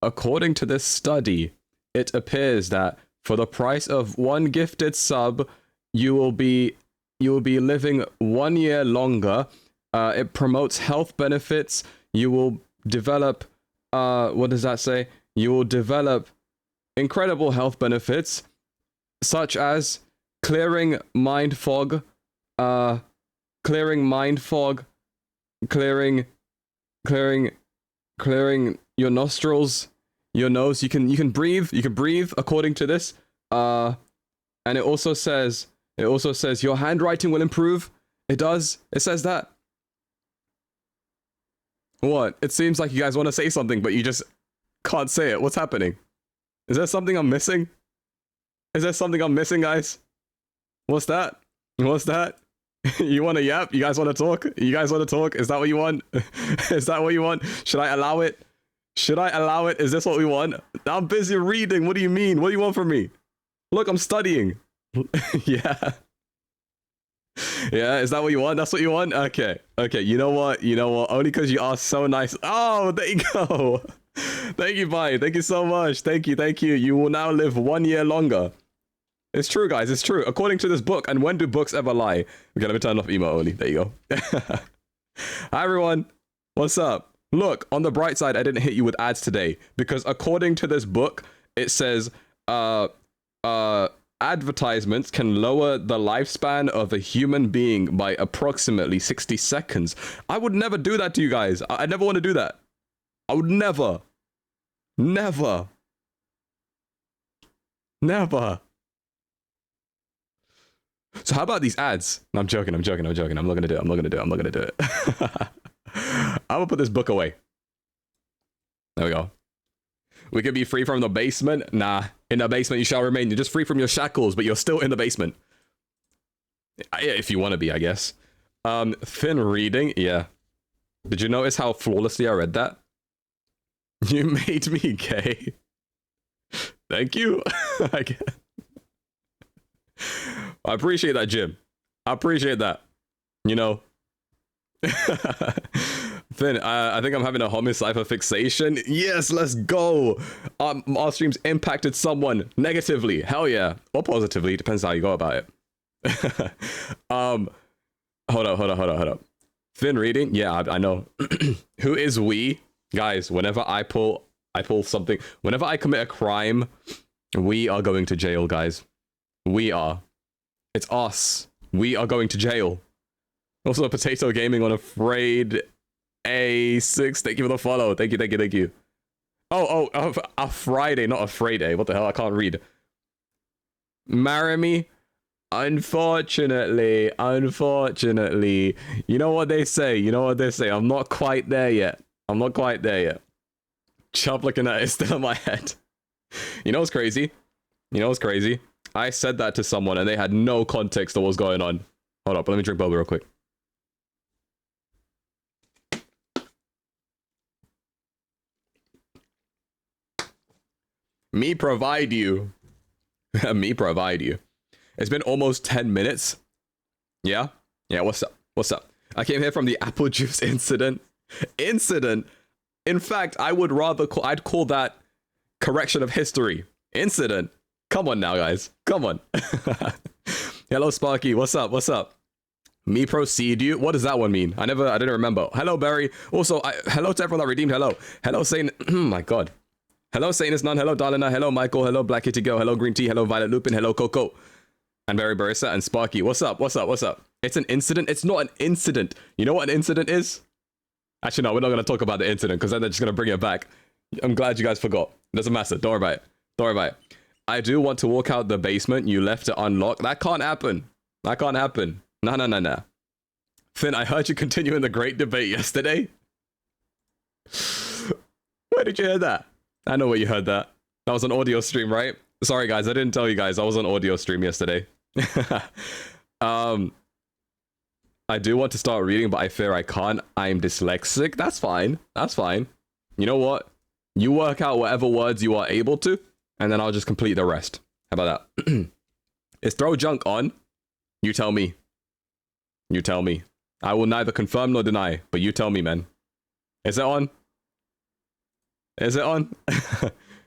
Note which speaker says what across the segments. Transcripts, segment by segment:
Speaker 1: According to this study, it appears that for the price of one gifted sub, you will be living 1 year longer. It promotes health benefits. You will develop what does that say? You will develop incredible health benefits, such as clearing mind fog, clearing your nostrils, your nose. You can breathe according to this. And it also says your handwriting will improve. It does. It says that. What? It seems like you guys want to say something, but you just can't say it. What's happening? Is there something I'm missing? Is there something I'm missing, guys? What's that? What's that? You want to yap? You guys want to talk? You guys want to talk? Is that what you want? Is that what you want? Should I allow it? Should I allow it? Is this what we want? I'm busy reading. What do you mean? What do you want from me? Look, I'm studying. Yeah. Yeah, is that what you want? That's what you want? Okay. Okay, you know what? You know what? Only because you are so nice. Oh, there you go. Thank you, bye. Thank you so much. Thank you. Thank you. You will now live 1 year longer. It's true, guys. It's true. According to this book. And when do books ever lie? Okay, let me turn off emo only. There you go. Hi, everyone. What's up? Look, on the bright side, I didn't hit you with ads today. Because according to this book, it says, advertisements can lower the lifespan of a human being by approximately 60 seconds. I would never do that to you guys. I never want to do that. I would never. Never. Never. So how about these ads? No, I'm joking. I'm not gonna do it. I'm not gonna do it. I'm not gonna do it. I'm gonna put this book away. There we go. We can be free from the basement. Nah, in the basement you shall remain. You're just free from your shackles, but you're still in the basement. If you want to be, I guess. Thin reading, yeah. Did you notice how flawlessly I read that? You made me gay. Thank you. I appreciate that, Jim. I appreciate that. You know. Finn, I think I'm having a homicipher fixation. Yes, let's go. Our streams impacted someone negatively. Hell yeah. Or positively. Depends how you go about it. Hold up. Finn reading? Yeah, I know. Who is we? Guys, whenever I pull something, whenever I commit a crime, we are going to jail, guys. We are. It's us. We are going to jail. Also, Potato Gaming on Afraid A6. Thank you for the follow. Thank you. Oh, a Friday, not a Friday. What the hell? I can't read. Marry me? Unfortunately. You know what they say. I'm not quite there yet. Chub looking at it is still in my head. You know what's crazy? I said that to someone and they had no context of what's going on. Hold up, let me drink bubble real quick. Me provide you. Me provide you. It's been almost 10 minutes. Yeah, what's up? I came here from the apple juice incident. In fact, I'd call that correction of history. Incident. Come on now, guys. Come on. Hello, Sparky. What's up? Me proceed you. What does that one mean? I didn't remember. Hello, Barry. Also, hello to everyone that redeemed. Hello, Saint. Oh my God. Hello, Saint is none. Hello, Darlina. Hello, Michael. Hello, Black Kitty Girl. Hello, Green Tea. Hello, Violet Lupin. Hello, Coco. And Barry Barissa and Sparky. What's up? It's an incident. It's not an incident. You know what an incident is? Actually, no, we're not going to talk about the incident because then they're just going to bring it back. I'm glad you guys forgot. Doesn't matter. Don't worry about it. I do want to walk out the basement. You left it unlocked. That can't happen. No. Finn, I heard you continuing the great debate yesterday. Where did you hear that? I know where you heard that. That was an audio stream, right? Sorry, guys. I didn't tell you guys. I was on audio stream yesterday. I do want to start reading, but I fear I can't. I'm dyslexic. That's fine. You know what? You work out whatever words you are able to, and then I'll just complete the rest. How about that? Is throw junk on? You tell me. I will neither confirm nor deny, but you tell me, man. Is it on?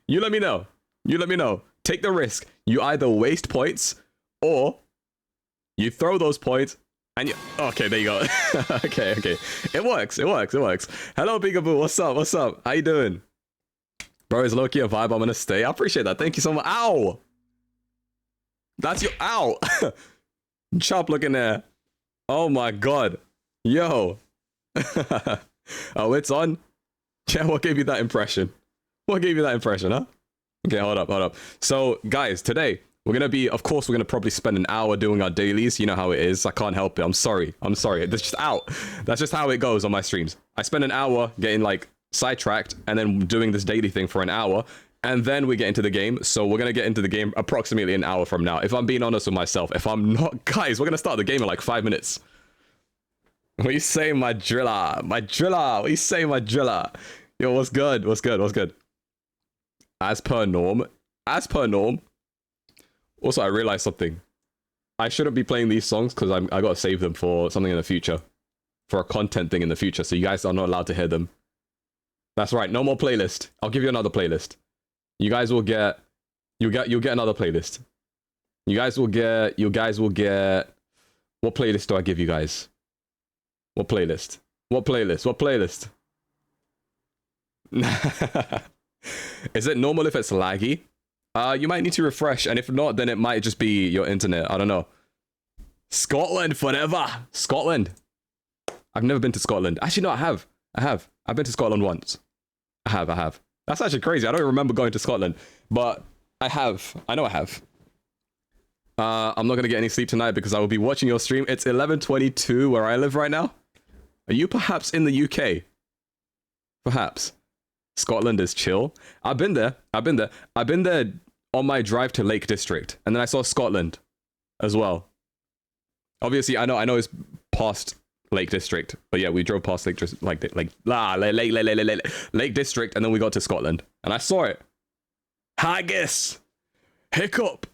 Speaker 1: You let me know. Take the risk. You either waste points, or you throw those points, and you... Okay, there you go. Okay. It works. Hello, Peekaboo. What's up? How you doing? Bro, is Loki a vibe? I'm gonna stay. I appreciate that. Thank you so much. Ow! That's your... Ow! Chop looking there. Oh my God. Yo. Oh, it's on? Yeah, what gave you that impression? Huh? Okay, hold up. So, guys, today, we're gonna probably spend an hour doing our dailies. You know how it is. I can't help it. I'm sorry. That's just out. That's just how it goes on my streams. I spend an hour getting, like, sidetracked and then doing this daily thing for an hour. And then we get into the game. So we're going to get into the game approximately an hour from now. If I'm being honest with myself, if I'm not... Guys, we're going to start the game in like 5 minutes. What you say, my driller? What you say, my driller? Yo, what's good? As per norm. Also, I realized something. I shouldn't be playing these songs because I got to save them for something in the future. For a content thing in the future. So you guys are not allowed to hear them. That's right. No more playlist. I'll give you another playlist. You guys will get... You'll get another playlist. You guys will get... What playlist do I give you guys? What playlist? Is it normal if it's laggy? You might need to refresh, and if not, then it might just be your internet. I don't know. Scotland forever! Scotland! I've never been to Scotland. Actually, no, I have. I've been to Scotland once. I have. That's actually crazy. I don't remember going to Scotland, but I have. I know I have. I'm not going to get any sleep tonight because I will be watching your stream. It's 11:22 where I live right now. Are you perhaps in the UK? Perhaps. Scotland is chill. I've been there. I've been there. I've been there on my drive to Lake District, and then I saw Scotland as well. Obviously, I know it's past Lake District, but yeah, we drove past Lake District, Lake District, and then we got to Scotland, and I saw it. Haggis, hiccup.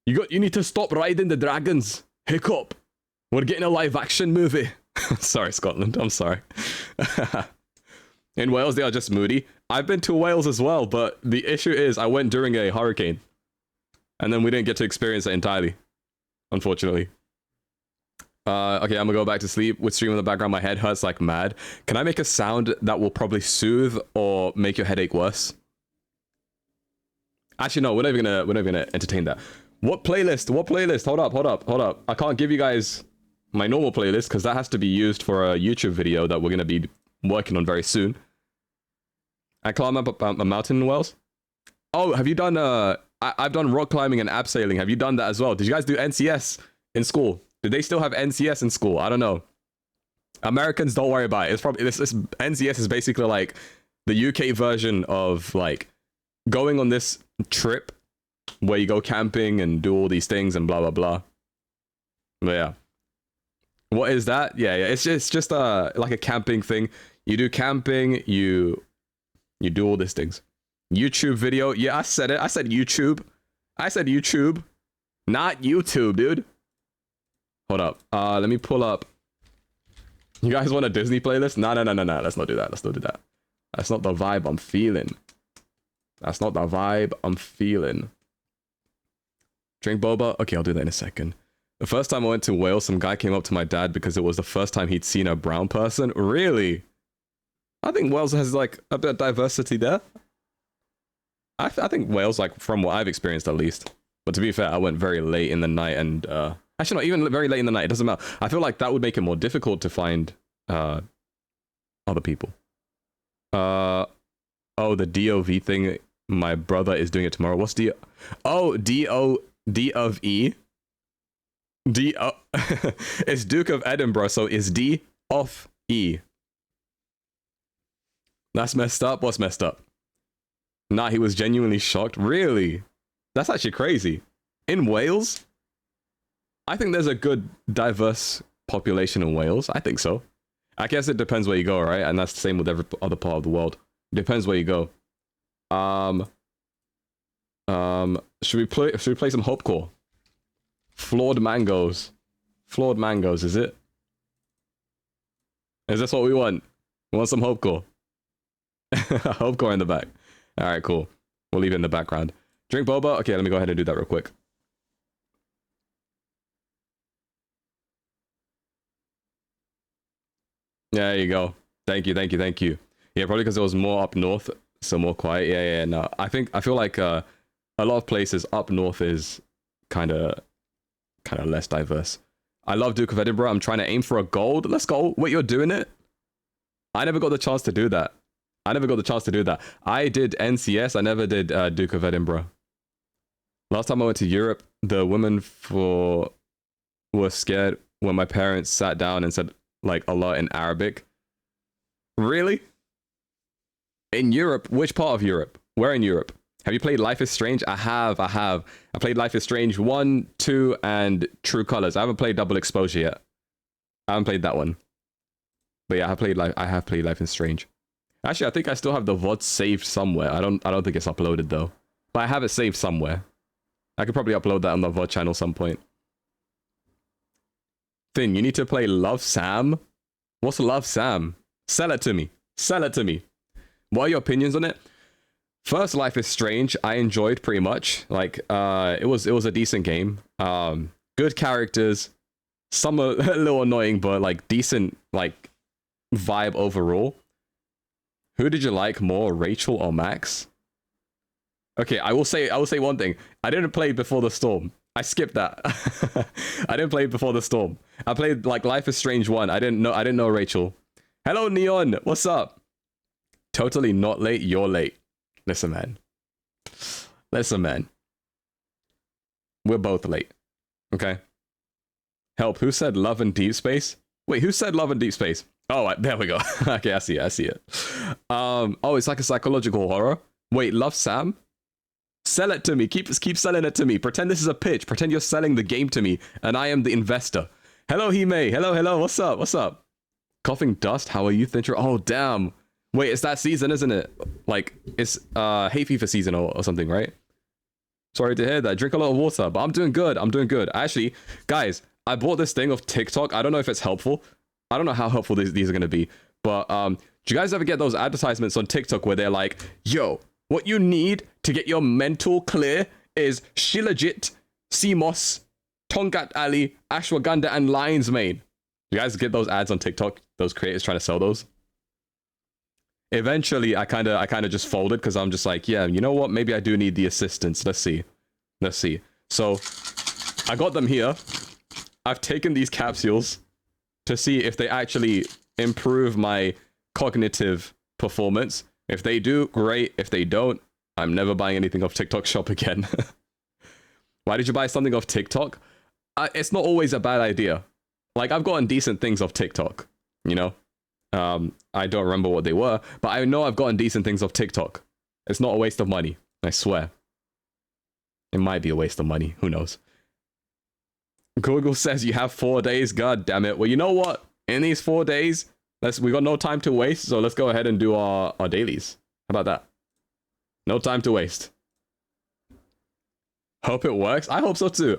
Speaker 1: You need to stop riding the dragons. Hiccup. We're getting a live action movie. Sorry, Scotland. I'm sorry. In Wales, they are just moody. I've been to Wales as well, but the issue is I went during a hurricane, and then we didn't get to experience it entirely, unfortunately. Okay, I'm gonna go back to sleep with stream in the background. My head hurts like mad. Can I make a sound that will probably soothe or make your headache worse? Actually, no, we're not even gonna entertain that. What playlist? What playlist? Hold up. I can't give you guys my normal playlist because that has to be used for a YouTube video that we're gonna be working on very soon. I climb up a mountain in Wales. Oh, have you done I've done rock climbing and abseiling. Have you done that as well? Did you guys do NCS in school? Did they still have NCS in school? I don't know. Americans, don't worry about it. It's probably this NCS is basically like the UK version of like going on this trip where you go camping and do all these things and blah blah blah. But yeah. What is that? Yeah, it's just like a camping thing. You do camping, you do all these things. YouTube video. Yeah, I said it. I said YouTube. Not YouTube, dude. Hold up. Let me pull up. You guys want a Disney playlist? No. Let's not do that. That's not the vibe I'm feeling. Drink boba? Okay, I'll do that in a second. The first time I went to Wales, some guy came up to my dad because it was the first time he'd seen a brown person. Really? I think Wales has like a bit of diversity there. I think Wales, like from what I've experienced at least. But to be fair, I went very late in the night and actually not even very late in the night. It doesn't matter. I feel like that would make it more difficult to find other people. Oh, the DOV thing. My brother is doing it tomorrow. What's D? Oh, D of E. It's Duke of Edinburgh, so it's D of E. That's messed up. What's messed up? Nah, he was genuinely shocked. Really? That's actually crazy. In Wales? I think there's a good diverse population in Wales. I think so. I guess it depends where you go, right? And that's the same with every other part of the world. It depends where you go. Should we play some Hopecore? Flawed mangoes. Flawed mangoes, is it? Is this what we want? We want some Hopecore. Hopecore in the back. Alright, cool. We'll leave it in the background. Drink boba? Okay, let me go ahead and do that real quick. Yeah, there you go. Thank you. Yeah, probably because it was more up north, so more quiet. Yeah, no. I feel like a lot of places up north is kind of less diverse. I love Duke of Edinburgh. I'm trying to aim for a gold. Let's go. Wait, you're doing it? I never got the chance to do that. I did NCS. I never did Duke of Edinburgh. Last time I went to Europe, the women were scared when my parents sat down and said like Allah in Arabic. Really? In Europe? Which part of Europe? Where in Europe? Have you played Life is Strange? I have. I played Life is Strange 1, 2, and True Colors. I haven't played Double Exposure yet. I haven't played that one. But yeah, I have played Life is Strange. Actually, I think I still have the VOD saved somewhere. I don't think it's uploaded though. But I have it saved somewhere. I could probably upload that on the VOD channel some point. Thin, you need to play Love Sam? What's Love Sam? Sell it to me. What are your opinions on it? First, Life is Strange, I enjoyed pretty much. Like, it was a decent game. Good characters. Some are a little annoying, but like decent like vibe overall. Who did you like more, Rachel or Max? Okay, I will say one thing. I didn't play Before the Storm. I skipped that. I didn't play Before the Storm. I played like Life is Strange 1. I didn't know Rachel. Hello Neon, what's up? Totally not late, you're late. Listen, man. We're both late. Okay? Help, who said love and deep space? Wait, who said love and deep space? Oh, there we go. Okay, I see it. I see it. Oh, it's like a psychological horror. Wait, love Sam? Sell it to me. Keep selling it to me. Pretend this is a pitch. Pretend you're selling the game to me, and I am the investor. Hello, Hime. Hello. What's up? What's up? Coughing dust. How are you, Thincher? Oh, damn. Wait, it's that season, isn't it? Like, it's hay fever season or something, right? Sorry to hear that. Drink a lot of water, but I'm doing good. I'm doing good. Actually, guys, I bought this thing of TikTok. I don't know if it's helpful. I don't know how helpful these are going to be. But do you guys ever get those advertisements on TikTok where they're like, yo, what you need to get your mental clear is Shilajit, CMOS, Tongat Ali, Ashwagandha, and Lion's Mane. You guys get those ads on TikTok? Those creators trying to sell those? Eventually, I kind of just folded because I'm just like, yeah, you know what? Maybe I do need the assistance. Let's see. So, I got them here. I've taken these capsules to see if they actually improve my cognitive performance. If they do, great. If they don't, I'm never buying anything off TikTok shop again. Why did you buy something off TikTok? It's not always a bad idea. Like, I've gotten decent things off TikTok, you know? I don't remember what they were, but I know I've gotten decent things off TikTok. It's not a waste of money, I swear. It might be a waste of money, who knows? Google says you have 4 days, god damn it. Well, you know what? In these 4 days, we got no time to waste, so let's go ahead and do our dailies. How about that? No time to waste. Hope it works. I hope so too.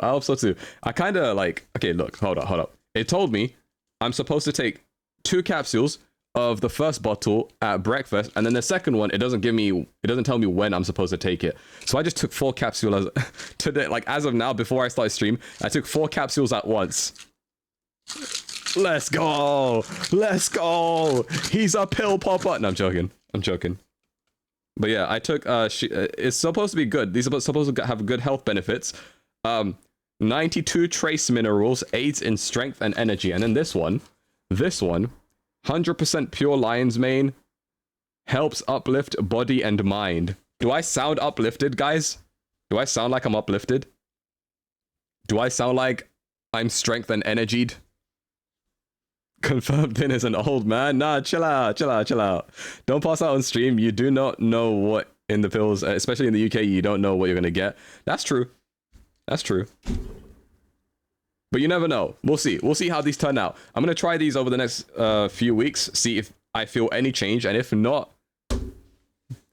Speaker 1: I kind of like, okay, look, hold up. It told me I'm supposed to take 2 capsules of the first bottle at breakfast, and then the second one, it doesn't tell me when I'm supposed to take it. So I just took 4 capsules today, like as of now, before I start stream, I took 4 capsules at once. Let's go. He's a pill popper. No, I'm joking. But yeah, I took, it's supposed to be good. These are supposed to have good health benefits. 92 trace minerals, aids in strength and energy. And then this one, 100% pure lion's mane, helps uplift body and mind. Do I sound uplifted, guys? Do I sound like I'm uplifted? Do I sound like I'm strength and energied? Confirmed Din is an old man. Nah, chill out. Don't pass out on stream. You do not know what in the pills, especially in the UK, you don't know what you're gonna get. That's true. But you never know. We'll see how these turn out. I'm gonna try these over the next few weeks, see if I feel any change, and if not,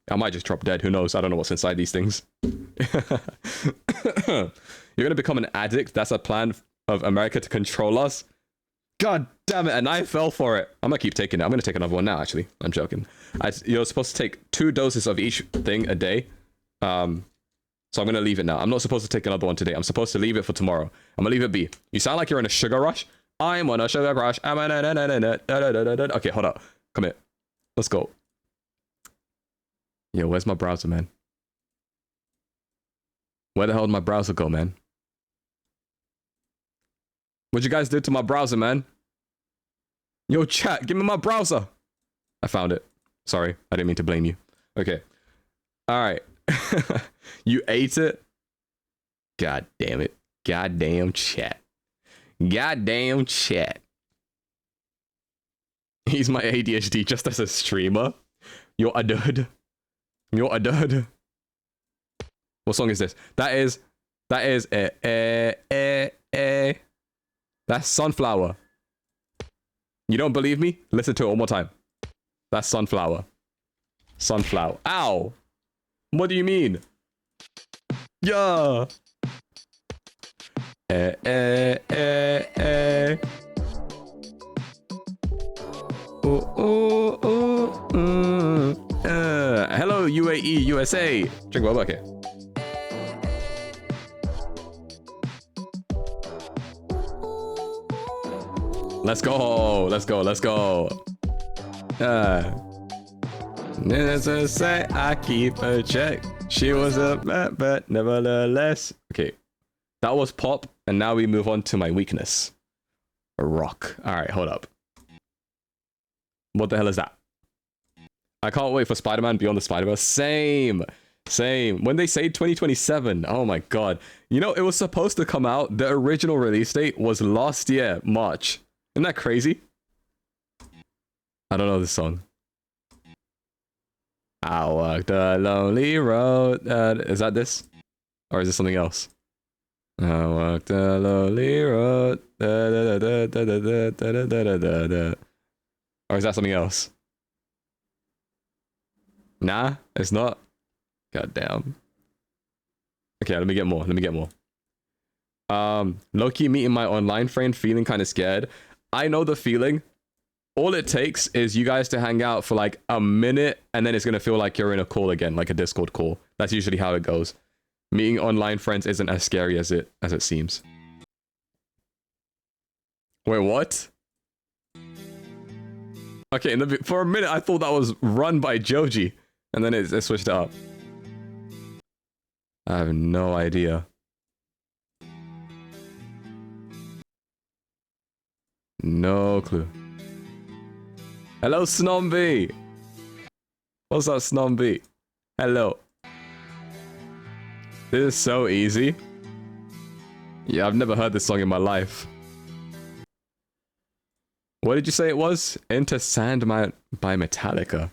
Speaker 1: I might just drop dead. Who knows? I don't know what's inside these things. You're gonna become an addict. That's a plan of America to control us. God damn it, and I fell for it. I'm gonna keep taking it. I'm gonna take another one now, actually. I'm joking. You're supposed to take 2 doses of each thing a day. So I'm gonna leave it now. I'm not supposed to take another one today. I'm supposed to leave it for tomorrow. I'm gonna leave it be. You sound like you're in a sugar rush. I'm on a sugar rush. Okay, hold up. Come here. Let's go. Yo, where's my browser, man? Where the hell did my browser go, man? What you guys did to my browser, man? Yo, chat, give me my browser. I found it. Sorry, I didn't mean to blame you. Okay. All right. You ate it? God damn it. Goddamn chat. He's my ADHD just as a streamer. You're a dud. What song is this? That is that's Sunflower. You don't believe me? Listen to it one more time. That's Sunflower. Ow! What do you mean? Yeah. Hello, UAE, USA. Drink well, okay. Let's go. Needless say, I keep a check. She was a but nevertheless. Okay, that was pop, and now we move on to my weakness. A rock. All right, hold up. What the hell is that? I can't wait for Spider-Man Beyond the Spider-Verse. Same. When they say 2027, oh my god. You know, it was supposed to come out. The original release date was last year, March. Isn't that crazy? I don't know this song. I walked a lonely road. Is that this? Or is this something else? I walked a lonely road. Or is that something else? Nah, it's not. God damn. Okay, let me get more. Let me get more. Low-key meeting my online friend, feeling kind of scared. I know the feeling. All it takes is you guys to hang out for like a minute, and then it's gonna feel like you're in a call again, like a Discord call. That's usually how it goes. Meeting online friends isn't as scary as it seems. Wait, what? Okay, for a minute I thought that was Run by Joji, and then it switched up. I have no idea. No clue. Hello, Snomby! What's up, Snomby? Hello. This is so easy. Yeah, I've never heard this song in my life. What did you say it was? Enter Sandman by Metallica.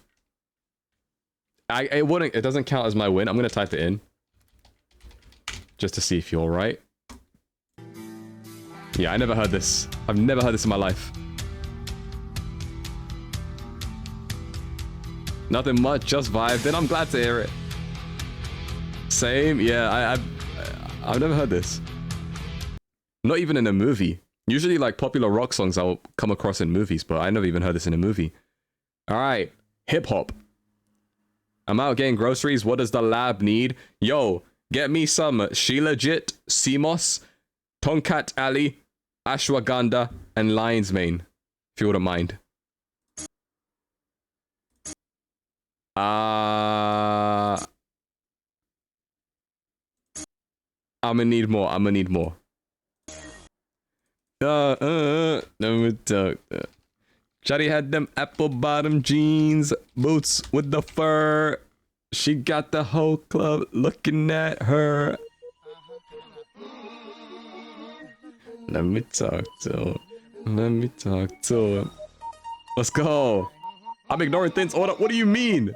Speaker 1: It doesn't count as my win. I'm gonna type it in. Just to see if you're right. Yeah, I never heard this. I've never heard this in my life. Nothing much, just vibe. Then I'm glad to hear it. Same, yeah. I've never heard this. Not even in a movie. Usually, like popular rock songs, I'll come across in movies, but I never even heard this in a movie. All right, hip hop. I'm out getting groceries. What does the lab need? Yo, get me some Shilajit, CMOS, Tonkat Ali, Ashwagandha, and Lion's Mane, if you wouldn't mind. I'm gonna need more. I'm gonna need more. Let me talk. Shawty had them apple bottom jeans, boots with the fur. She got the whole club looking at her. Let me talk to him. Let me talk to him. Let's go. I'm ignoring things. What do you mean?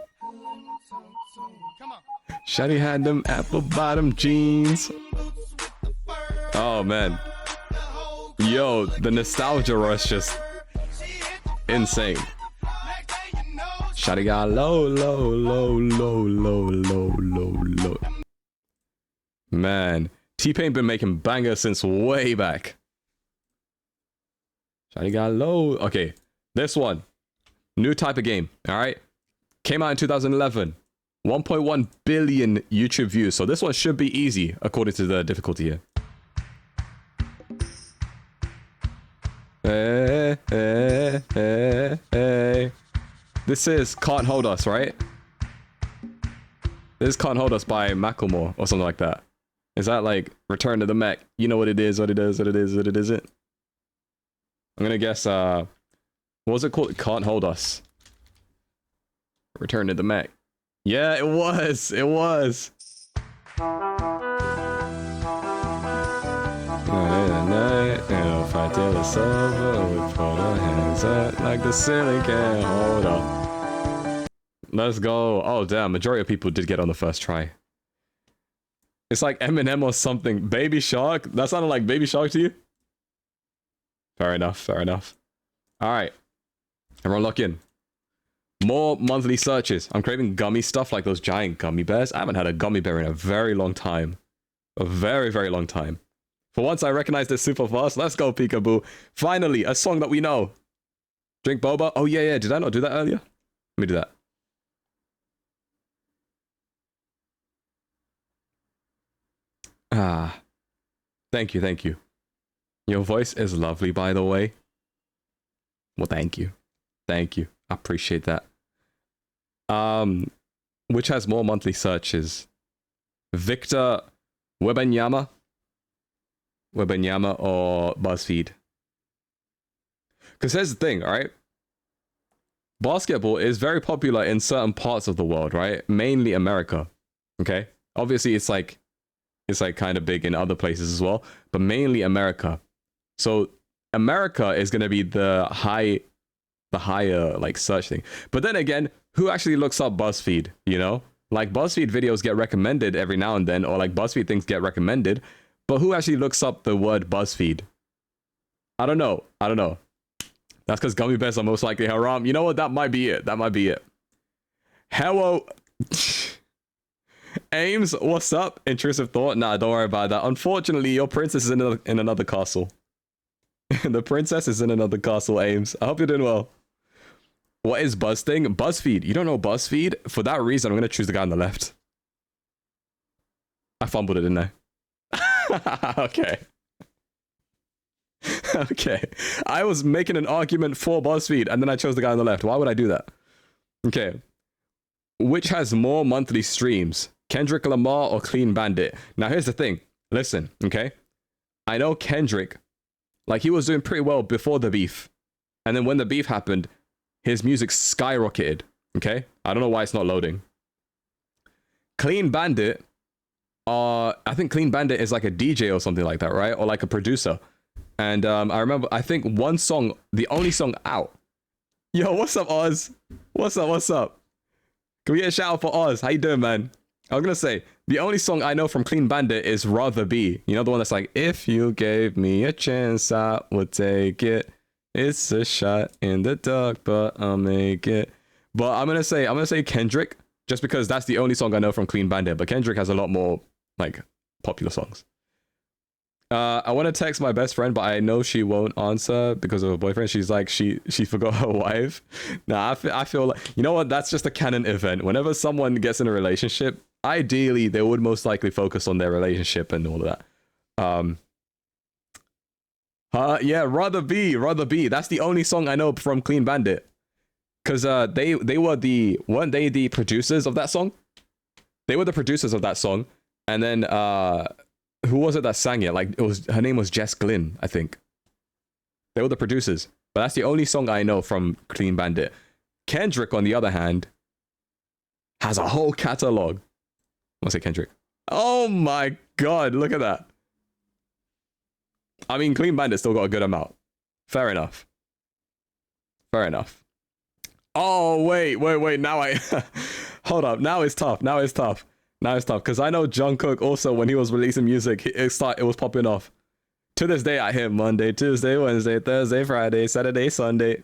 Speaker 1: Shawty had them apple bottom jeans. Oh man. Yo, the nostalgia rush just insane. Shawty got low. Man, T-Pain been making bangers since way back. Shawty got low. Okay, this one. New type of game, alright? Came out in 2011. 1.1 billion YouTube views. So this one should be easy, according to the difficulty here. Hey. This is Can't Hold Us, right? This is Can't Hold Us by Macklemore, or something like that. Is that like Return to the Mac? You know what it is, what it isn't? I'm gonna guess, what was it called? Can't Hold Us. Return to the Mac. Yeah, it was. Fight till it's over. We put our hands up like the ceiling can't hold up. Let's go. Oh damn, majority of people did get on the first try. It's like Eminem or something. Baby Shark? That sounded like Baby Shark to you? Fair enough. Alright. Everyone lock in. More monthly searches. I'm craving gummy stuff like those giant gummy bears. I haven't had a gummy bear in a very long time. A very, very long time. For once, I recognize this super fast. Let's go, Peekaboo. Finally, a song that we know. Drink boba. Oh, yeah. Did I not do that earlier? Let me do that. Ah. Thank you. Your voice is lovely, by the way. Well, thank you. I appreciate that. Which has more monthly searches? Victor Wembanyama or BuzzFeed? Because here's the thing, right? Basketball is very popular in certain parts of the world, right? Mainly America. Okay? Obviously, it's like kind of big in other places as well, but mainly America. So America is going to be the high the higher like search thing. But then again, who actually looks up BuzzFeed, you know? Like BuzzFeed videos get recommended every now and then, or like BuzzFeed things get recommended, but who actually looks up the word BuzzFeed? I don't know. That's because gummy bears are most likely haram. You know what? That might be it. Hello. Ames, what's up? Intrusive thought? Nah, don't worry about that. Unfortunately, your princess is in another castle. The princess is in another castle, Ames. I hope you're doing well. What is BuzzThing? BuzzFeed. You don't know BuzzFeed? For that reason, I'm going to choose the guy on the left. I fumbled it, didn't I? Okay. Okay. I was making an argument for BuzzFeed, and then I chose the guy on the left. Why would I do that? Okay. Which has more monthly streams? Kendrick Lamar or Clean Bandit? Now, here's the thing. Listen, okay? I know Kendrick, like, he was doing pretty well before the beef. And then when the beef happened, his music skyrocketed, okay? I don't know why it's not loading. Clean Bandit, I think Clean Bandit is like a DJ or something like that, right? Or like a producer. And I remember, I think one song, the only song out. Yo, what's up, Oz? What's up? Can we get a shout out for Oz? How you doing, man? I was gonna say, the only song I know from Clean Bandit is Rather Be. You know, the one that's like, if you gave me a chance, I would take it. It's a shot in the dark, but I'll make it. But I'm gonna say Kendrick, just because that's the only song I know from Clean Bandit. But Kendrick has a lot more, like, popular songs. I want to text my best friend, but I know she won't answer because of her boyfriend. She's like, she forgot her wife. Nah, I feel like, you know what? That's just a canon event. Whenever someone gets in a relationship, ideally, they would most likely focus on their relationship and all of that. Yeah, Rather Be. That's the only song I know from Clean Bandit. Because they weren't they the producers of that song? They were the producers of that song. And then who was it that sang it? Like, her name was Jess Glynn, I think. They were the producers. But that's the only song I know from Clean Bandit. Kendrick, on the other hand, has a whole catalog. I want to say Kendrick. Oh my god, look at that. I mean, Clean Bandit still got a good amount. Fair enough. Oh, wait. Now hold up. Now it's tough. Because I know Jungkook also, when he was releasing music, it was popping off. To this day, I hear Monday, Tuesday, Wednesday, Thursday, Friday, Saturday, Sunday.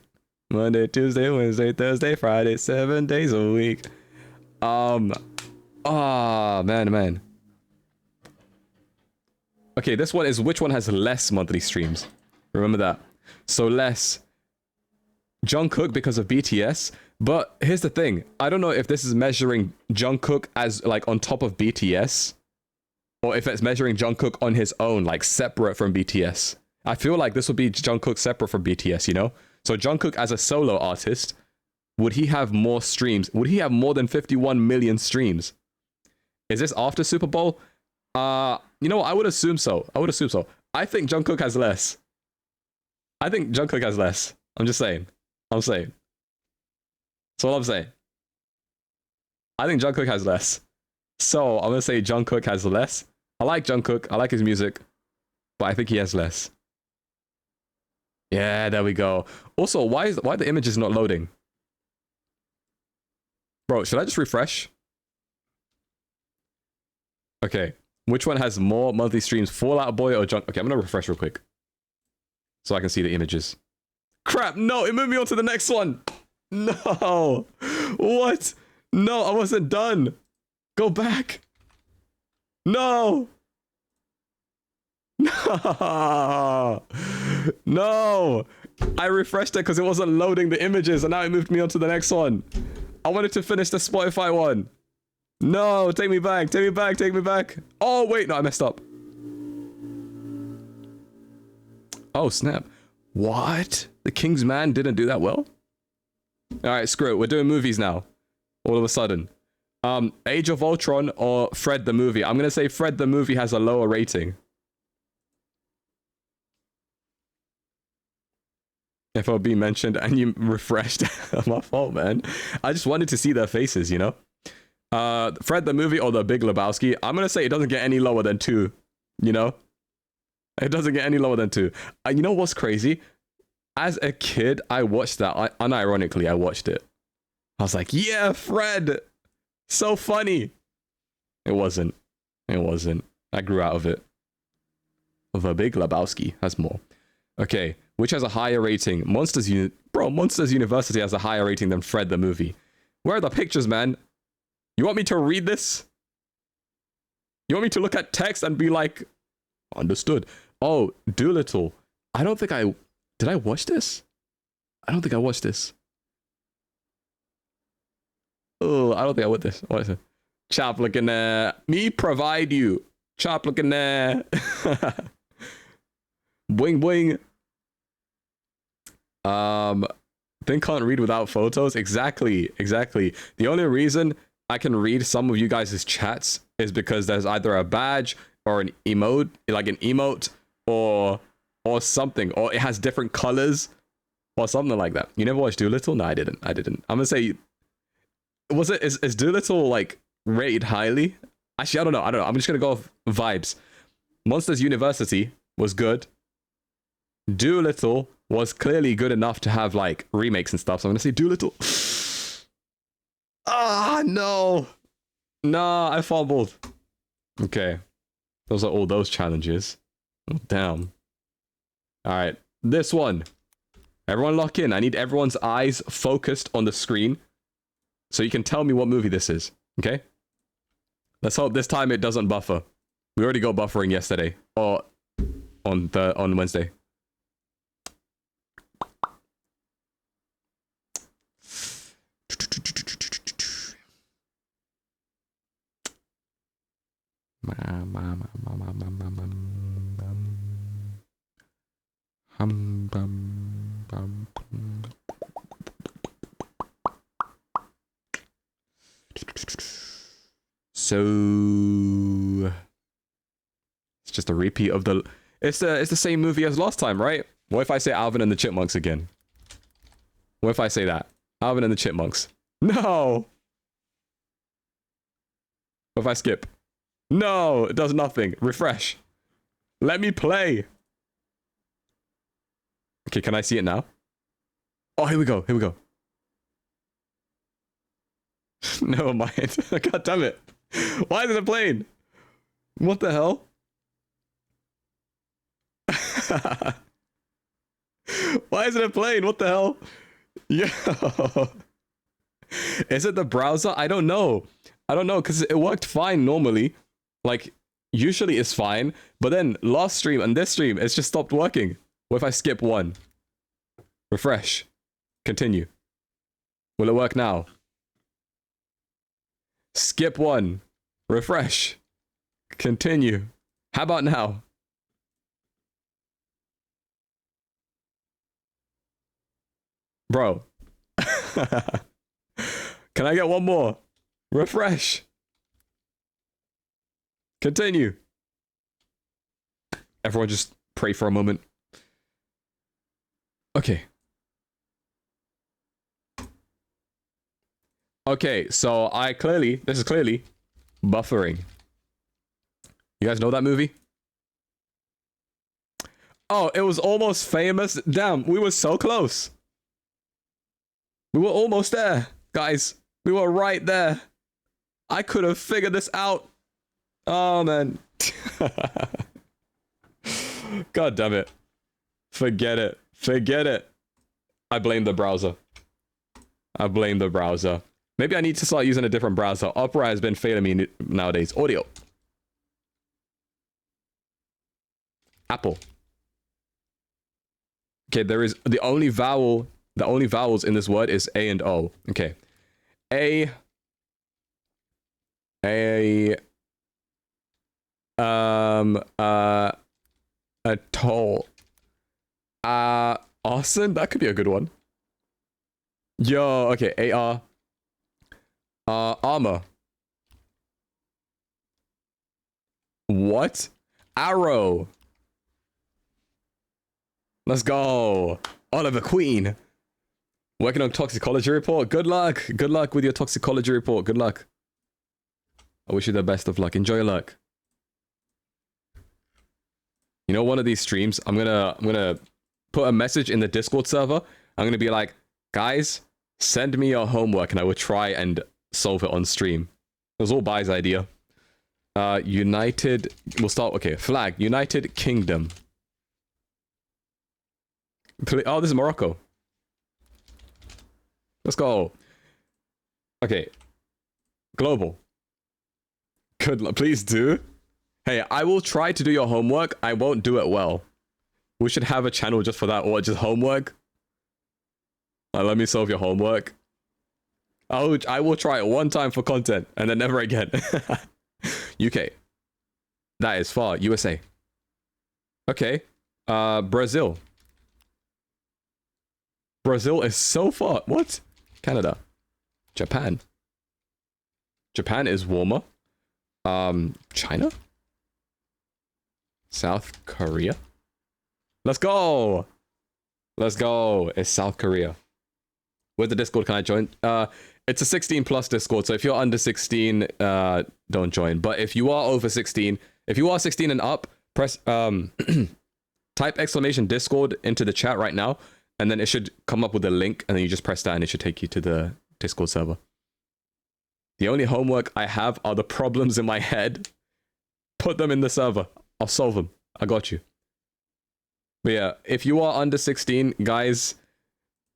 Speaker 1: Monday, Tuesday, Wednesday, Thursday, Friday, 7 days a week. Man. Okay, this one is which one has less monthly streams? Remember that. So less Jungkook because of BTS. But here's the thing. I don't know if this is measuring Jungkook as like on top of BTS, or if it's measuring Jungkook on his own, like separate from BTS. I feel like this would be Jungkook separate from BTS, you know? So Jungkook as a solo artist, would he have more streams? Would he have more than 51 million streams? Is this after Super Bowl? You know what? I would assume so. I think Jungkook has less. I'm just saying. That's all I'm saying. I think Jungkook has less. So I'm gonna say Jungkook has less. I like Jungkook. I like his music. But I think he has less. Yeah, there we go. Also, why the image is not loading? Bro, should I just refresh? Okay. Which one has more monthly streams? Fall Out Boy or Jungkook? Okay, I'm gonna refresh real quick. So I can see the images. Crap, no, it moved me on to the next one. No. What? No, I wasn't done. Go back. No. No. I refreshed it because it wasn't loading the images and now it moved me on to the next one. I wanted to finish the Spotify one. No, take me back. Oh, wait, no, I messed up. Oh, snap. What? The King's Man didn't do that well? Alright, screw it. We're doing movies now. All of a sudden. Age of Ultron or Fred the movie? I'm going to say Fred the movie has a lower rating. FOB mentioned and you refreshed. My fault, man. I just wanted to see their faces, you know? Fred the movie or The Big Lebowski? I'm going to say it doesn't get any lower than 2, you know? It doesn't get any lower than 2. You know what's crazy? As a kid, I watched that. Unironically, I watched it. I was like, yeah, Fred. So funny. It wasn't. It wasn't. I grew out of it. The Big Lebowski has more. Okay, which has a higher rating? Monsters University has a higher rating than Fred the movie. Where are the pictures, man? You want me to read this? You want me to look at text and be like, understood. Oh, Doolittle. I don't think I... Did I watch this? I don't think I watched this. Oh, I don't think I watched this. What is it? Chop looking there. Me provide you. Chop looking there. Boing boing. Thing can't read without photos. Exactly. The only reason I can read some of you guys' chats is because there's either a badge or an emote, like an emote, or something, or it has different colors or something like that. You never watched Doolittle? No, I didn't. I'm gonna say, is Doolittle like rated highly? Actually, I don't know. I'm just gonna go off vibes. Monsters University was good. Doolittle was clearly good enough to have like remakes and stuff, so I'm gonna say Doolittle. Ah, no, I fumbled. Okay, those are all those challenges. Oh, damn. All right, this one. Everyone lock in. I need everyone's eyes focused on the screen so you can tell me what movie this is. Okay, let's hope this time it doesn't buffer. We already got buffering yesterday, or on Wednesday. So it's just a repeat of the... It's the same movie as last time, right? What if I say Alvin and the Chipmunks again? What if I say that? Alvin and the Chipmunks. No! What if I skip? No, it does nothing. Refresh. Let me play. Okay, can I see it now? Oh, here we go. Never mind. God damn it. Why isn't it playing? What the hell? Why isn't it playing? What the hell? Yo. Is it the browser? I don't know, because it worked fine normally. Like, usually it's fine, but then last stream and this stream, it's just stopped working. What if I skip one? Refresh. Continue. Will it work now? Skip one. Refresh. Continue. How about now? Bro. Can I get one more? Refresh. Continue. Everyone just pray for a moment. Okay. Okay, so this is clearly buffering. You guys know that movie? Oh, it was Almost Famous. Damn, we were so close. We were almost there, guys. We were right there. I could have figured this out. Oh, man. God damn it. Forget it. I blame the browser. Maybe I need to start using a different browser. Opera has been failing me nowadays. Audio. Apple. Okay, there is the only vowels in this word is A and O. Okay. A toll. Austin, that could be a good one. Yo, okay, AR. Armor. What? Arrow. Let's go. Oliver Queen. Working on toxicology report. Good luck. Good luck with your toxicology report. Good luck. I wish you the best of luck. Enjoy your luck. You know, one of these streams, I'm gonna put a message in the Discord server. I'm gonna be like, guys, send me your homework, and I will try and solve it on stream. It was all Bai's idea. United. We'll start. Okay, flag. United Kingdom. Oh, this is Morocco. Let's go. Okay. Global. Please do. Hey, I will try to do your homework. I won't do it well. We should have a channel just for that, or just homework. Let me solve your homework. I will try it one time for content, and then never again. UK. That is far. USA. Okay. Brazil. Brazil is so far. What? Canada. Japan. Japan is warmer. China? South Korea? Let's go! Let's go. It's South Korea. With the Discord, can I join? It's a 16 plus Discord, so if you're under 16, don't join. But if you are over 16, if you are 16 and up, press type exclamation Discord into the chat right now, and then it should come up with a link, and then you just press that, and it should take you to the Discord server. The only homework I have are the problems in my head. Put them in the server. I'll solve them. I got you. But yeah, if you are under 16, guys,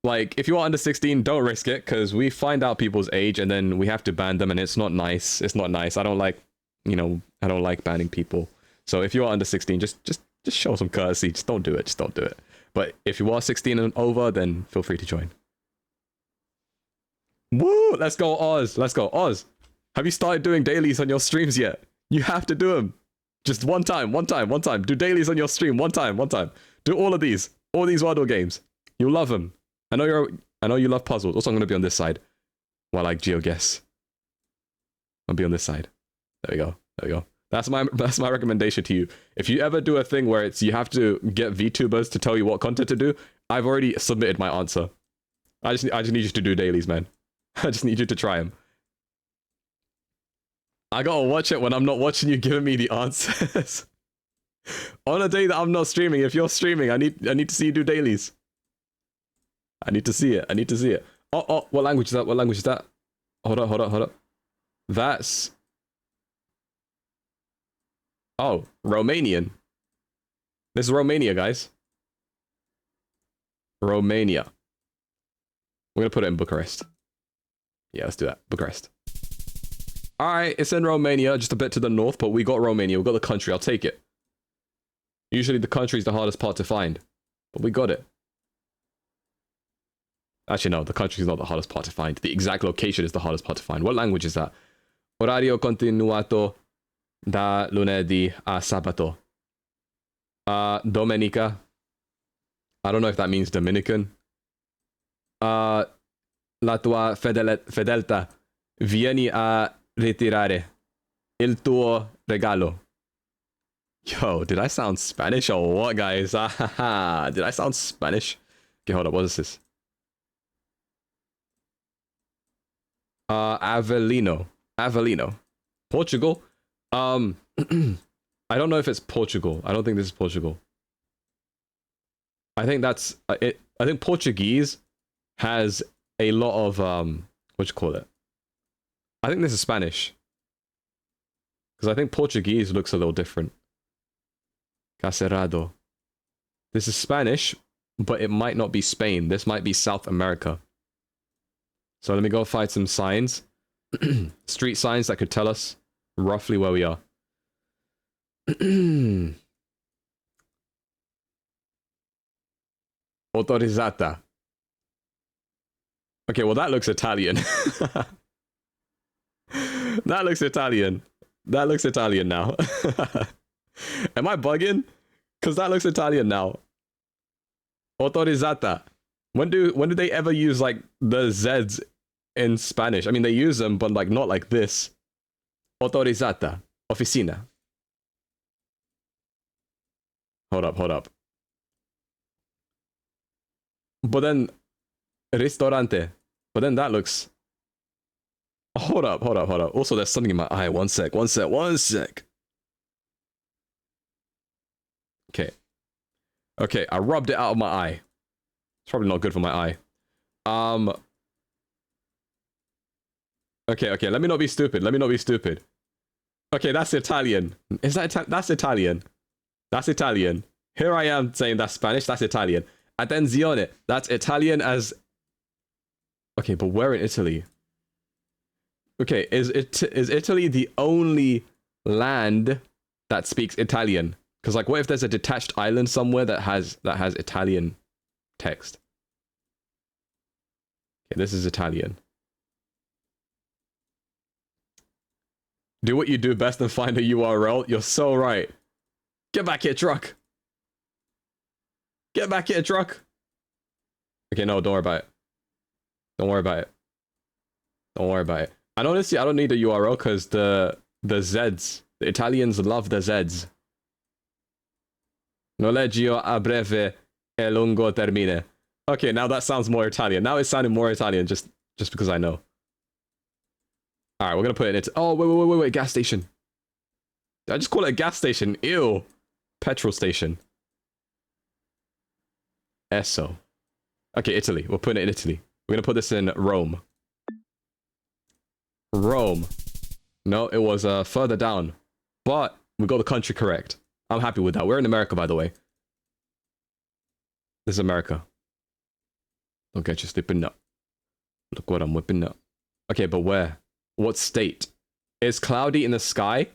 Speaker 1: like, if you are under 16, don't risk it, because we find out people's age, and then we have to ban them, and it's not nice. It's not nice. I don't like, you know, I don't like banning people. So if you are under 16, just show some courtesy. Just don't do it. Just don't do it. But if you are 16 and over, then feel free to join. Woo! Let's go, Oz. Let's go, Oz. Have you started doing dailies on your streams yet? You have to do them. Just one time. Do dailies on your stream. One time. Do all of these. All these Wordle games. You'll love them. I know you love puzzles. Also, I'm going to be on this side while I GeoGuess. I'll be on this side. There we go. That's my recommendation to you. If you ever do a thing where it's you have to get VTubers to tell you what content to do, I've already submitted my answer. I just need you to do dailies, man. I just need you to try them. I gotta watch it when I'm not watching you giving me the answers. On a day that I'm not streaming, if you're streaming, I need to see you do dailies. I need to see it. Oh, what language is that? Hold up. That's... Oh, Romanian. This is Romania, guys. Romania. We're gonna put it in Bucharest. Yeah, let's do that. Bucharest. Alright, it's in Romania, just a bit to the north, but we got Romania. We got the country. I'll take it. Usually the country is the hardest part to find, but we got it. Actually, no, the country is not the hardest part to find. The exact location is the hardest part to find. What language is that? Orario continuato da lunedì a sabato. Domenica. I don't know if that means Dominican. La tua fedeltà. Vieni a ritirare il tuo regalo. Yo, did I sound Spanish or what, guys? Did I sound Spanish? Okay, hold up. What is this? Avellino. Portugal? I don't know if it's Portugal. I don't think this is Portugal. I think that's it. I think Portuguese has a lot of what you call it? I think this is Spanish. Because I think Portuguese looks a little different. Cacerado. This is Spanish, but it might not be Spain. This might be South America. So let me go find some signs. Street signs that could tell us roughly where we are. Autorizzata. Okay, well that looks Italian. That looks Italian. That looks Italian now. Am I bugging? Because that looks Italian now. Autorizzata. When do they ever use like the Z's in Spanish? I mean, they use them, but like not like this. Autorizzata. Oficina. Hold up. But then ristorante. But then that looks... Hold up. Also, there's something in my eye. One sec. Okay. Okay, I rubbed it out of my eye. It's probably not good for my eye. Okay, let me not be stupid. Let me not be stupid. Okay, that's Italian. Is that that's Italian? That's Italian. Here I am saying that's Spanish. That's Italian. Attenzione. That's Italian as... Okay, but where in Italy? Okay, is Italy the only land that speaks Italian? Because like, what if there's a detached island somewhere that has Italian text? Okay, this is Italian. Do what you do best and find a URL. You're so right. Get back here, truck. Get back here, truck. Okay, no, don't worry about it. Don't worry about it. Don't worry about it. And honestly, I don't need a URL because the Zs, the Italians love the Zs. Noleggio a breve e lungo termine. Okay, now that sounds more Italian. Now it's sounding more Italian just because I know. All right, we're gonna put it in. Oh, wait, gas station. Did I just call it a gas station? Ew. Petrol station. Esso. Okay, Italy. We're putting it in Italy. We're gonna put this in Rome. Rome. No, it was further down. But we got the country correct. I'm happy with that. We're in America, by the way. This is America. Don't get you slipping up. Look what I'm whipping up. Okay, but where? What state? It's cloudy in the sky.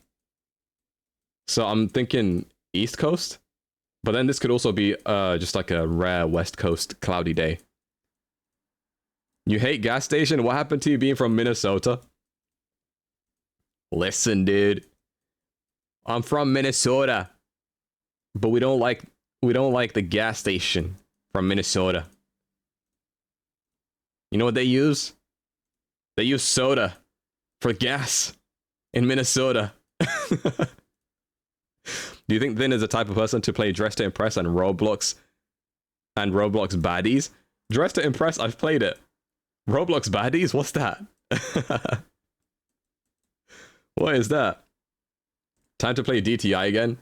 Speaker 1: So I'm thinking East Coast. But then this could also be just like a rare West Coast cloudy day. You hate gas station? What happened to you being from Minnesota? Listen, dude. I'm from Minnesota. But we don't like the gas station from Minnesota. You know what they use? They use soda for gas in Minnesota. Do you think Thin is the type of person to play Dress to Impress and Roblox baddies? Dress to Impress, I've played it. Roblox baddies? What's that? What is that? Time to play DTI again?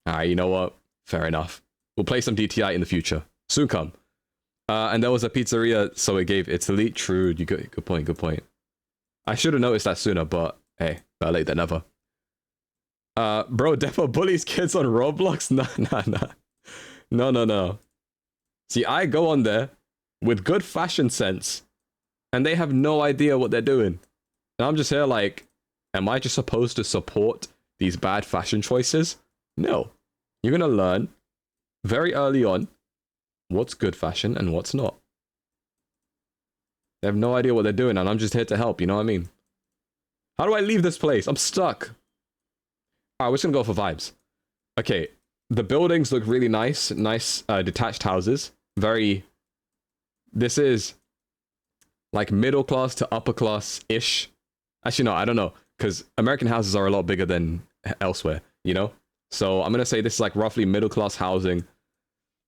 Speaker 1: Alright, you know what? Fair enough. We'll play some DTI in the future. Soon come. And there was a pizzeria, so it gave Italy. True, good point, good point. I should have noticed that sooner, but hey, better late than never. Bro, Defo bullies kids on Roblox? No. See, I go on there with good fashion sense, and they have no idea what they're doing. And I'm just here like, am I just supposed to support these bad fashion choices? No. You're gonna learn very early on what's good fashion and what's not. They have no idea what they're doing, and I'm just here to help, you know what I mean? How do I leave this place? I'm stuck. Alright, we're just gonna go for vibes. Okay, the buildings look really nice. Nice detached houses. Very... This is like middle class to upper class-ish. Actually, no, I don't know. Because American houses are a lot bigger than elsewhere, you know? So I'm gonna say this is like roughly middle class housing.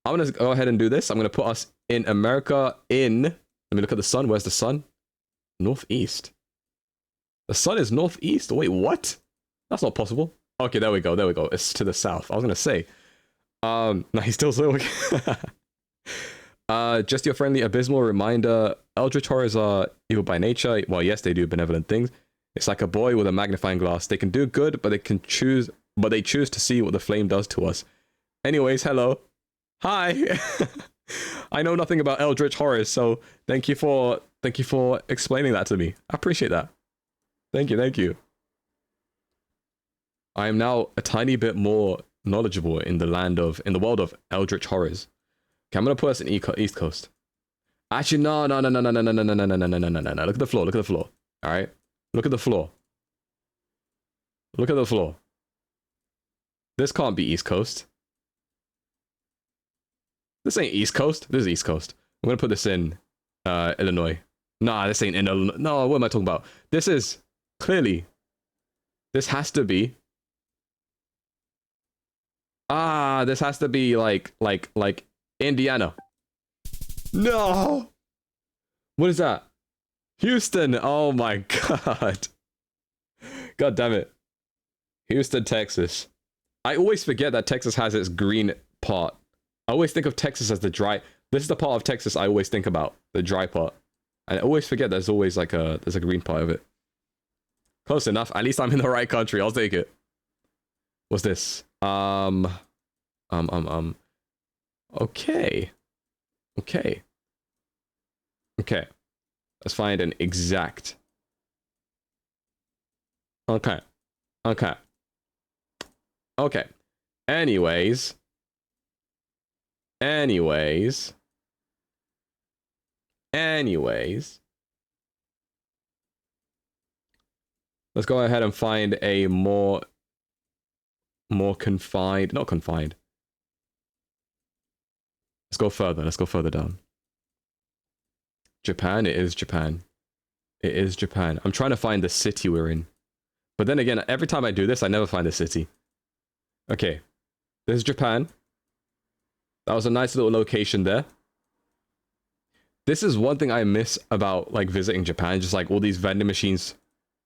Speaker 1: I'm gonna go ahead and do this. I'm gonna put us in America in... Let me look at the sun. Where's the sun? Northeast. The sun is northeast? Wait, what? That's not possible. Okay, there we go. It's to the south. I was gonna say. No, he's still looking. Just your friendly abysmal reminder. Eldritch horrors are evil by nature. Well, yes, they do benevolent things. It's like a boy with a magnifying glass. They can do good, but they choose to see what the flame does to us. Anyways, hello. Hi. I know nothing about Eldritch horrors, so thank you for explaining that to me. I appreciate that. Thank you. I am now a tiny bit more knowledgeable in the world of Eldritch horrors. Okay, I'm gonna put us in East Coast. Actually, no. Look at the floor. All right, look at the floor. This can't be East Coast. This ain't East Coast. This is East Coast. I'm gonna put this in Illinois. Nah, this ain't in Illinois. No, what am I talking about? This is clearly. This has to be. This has to be like Indiana. No! What is that? Houston! Oh my god. God damn it. Houston, Texas. I always forget that Texas has its green part. I always think of Texas as the dry. This is the part of Texas I always think about, the dry part. And I always forget there's always like there's a green part of it. Close enough. At least I'm in the right country. I'll take it. What's this? Okay. Okay. Okay. Let's find an exact. Okay. Okay. Okay. Anyways. Anyways. Let's go ahead and find a more confined, not confined. Let's go further. Let's go further down. Japan. It is Japan. It is Japan. I'm trying to find the city we're in. But then again, every time I do this, I never find the city. Okay. This is Japan. That was a nice little location there. This is one thing I miss about like visiting Japan, just like all these vending machines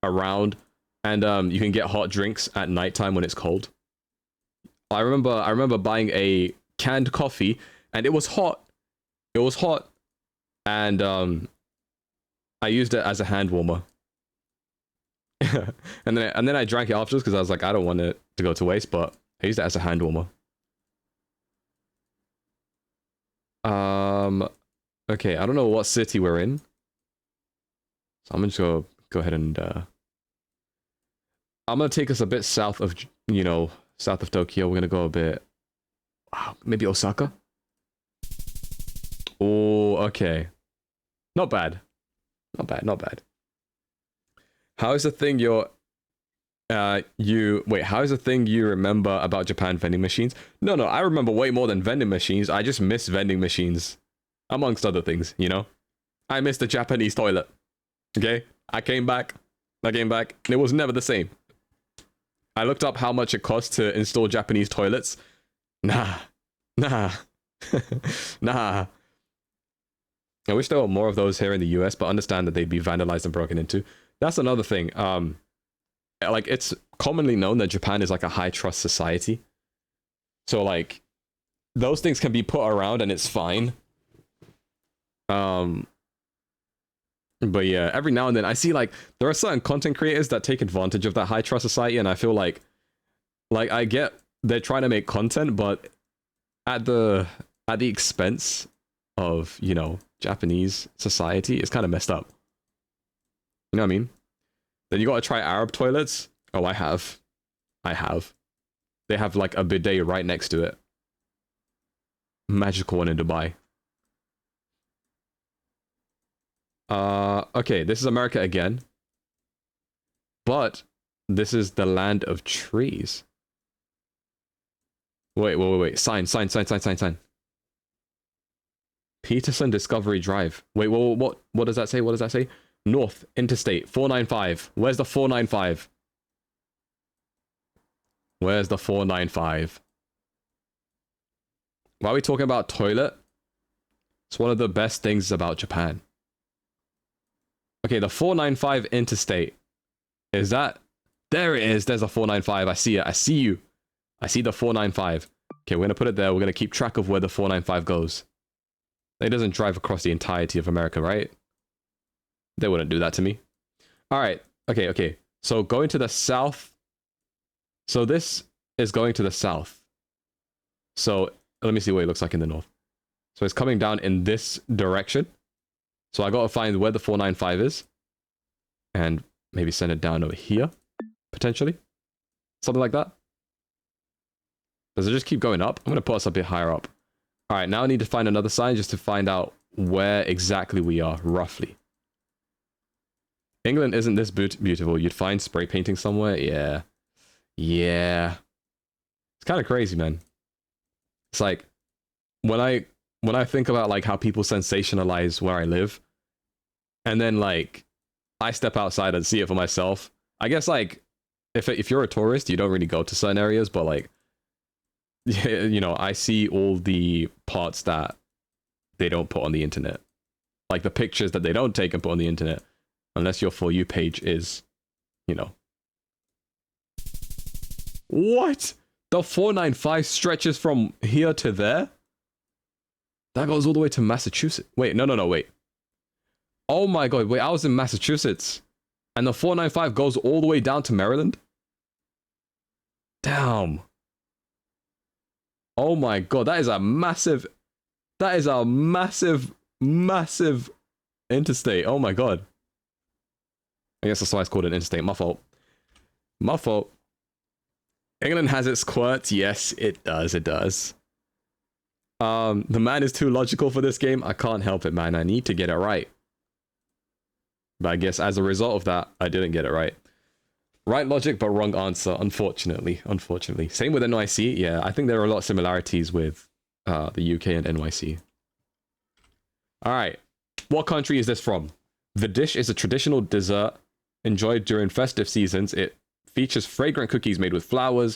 Speaker 1: around, and you can get hot drinks at nighttime when it's cold. I remember buying a canned coffee and it was hot. It was hot, and I used it as a hand warmer. and then I drank it afterwards because I was like, I don't want it to go to waste, but I used it as a hand warmer. Okay, I don't know what city we're in. So I'm gonna just go ahead and I'm gonna take us a bit south of, you know, south of Tokyo. We're gonna go a bit, wow, maybe Osaka. Oh, okay. Not bad. Not bad, not bad. How is the thing how is the thing you remember about Japan vending machines? No, I remember way more than vending machines. I just miss vending machines. Amongst other things, you know? I miss the Japanese toilet. Okay? I came back, and it was never the same. I looked up how much it costs to install Japanese toilets. Nah. Nah. I wish there were more of those here in the US, but understand that they'd be vandalized and broken into. That's another thing. Like, it's commonly known that Japan is like a high trust society. So like, those things can be put around and it's fine. But yeah, every now and then I see like there are certain content creators that take advantage of that high trust society, and I feel like I get they're trying to make content, but at the expense of, you know, Japanese society. It's kind of messed up. You know what I mean? Then you gotta try Arab toilets. Oh, I have. They have like a bidet right next to it. Magical one in Dubai. Okay, this is America again. But this is the land of trees. Wait. Sign. Peterson Discovery Drive. Wait, what does that say? What does that say? North Interstate 495. Where's the 495? Where's the 495? Why are we talking about toilet? It's one of the best things about Japan. Okay, the 495 Interstate. Is that... There it is. There's a 495. I see it. I see you. I see the 495. Okay, we're going to put it there. We're going to keep track of where the 495 goes. It doesn't drive across the entirety of America, right? They wouldn't do that to me. Alright. Okay. So going to the south. So this is going to the south. So let me see what it looks like in the north. So it's coming down in this direction. So I gotta find where the 495 is. And maybe send it down over here. Potentially. Something like that. Does it just keep going up? I'm gonna put us a bit higher up. Alright, now I need to find another sign just to find out where exactly we are, roughly. England isn't this beautiful. You'd find spray painting somewhere? Yeah. It's kind of crazy, man. It's like, when I think about like how people sensationalize where I live, and then like I step outside and see it for myself. I guess like if you're a tourist, you don't really go to certain areas, but like, you know, I see all the parts that they don't put on the internet, like the pictures that they don't take and put on the internet, unless your For You page is, you know. What? The 495 stretches from here to there? That goes all the way to Massachusetts. Wait, no, wait. Oh my god, wait, I was in Massachusetts. And the 495 goes all the way down to Maryland? Damn. Oh my god, that is a massive massive interstate. Oh my god. I guess that's why it's called an interstate. My fault. My fault. England has its quirks. Yes, it does. It does. The man is too logical for this game. I can't help it, man. I need to get it right. But I guess as a result of that, I didn't get it right. Right logic, but wrong answer, unfortunately. Unfortunately. Same with NYC. Yeah, I think there are a lot of similarities with the UK and NYC. Alright. What country is this from? The dish is a traditional dessert enjoyed during festive seasons. It features fragrant cookies made with flour,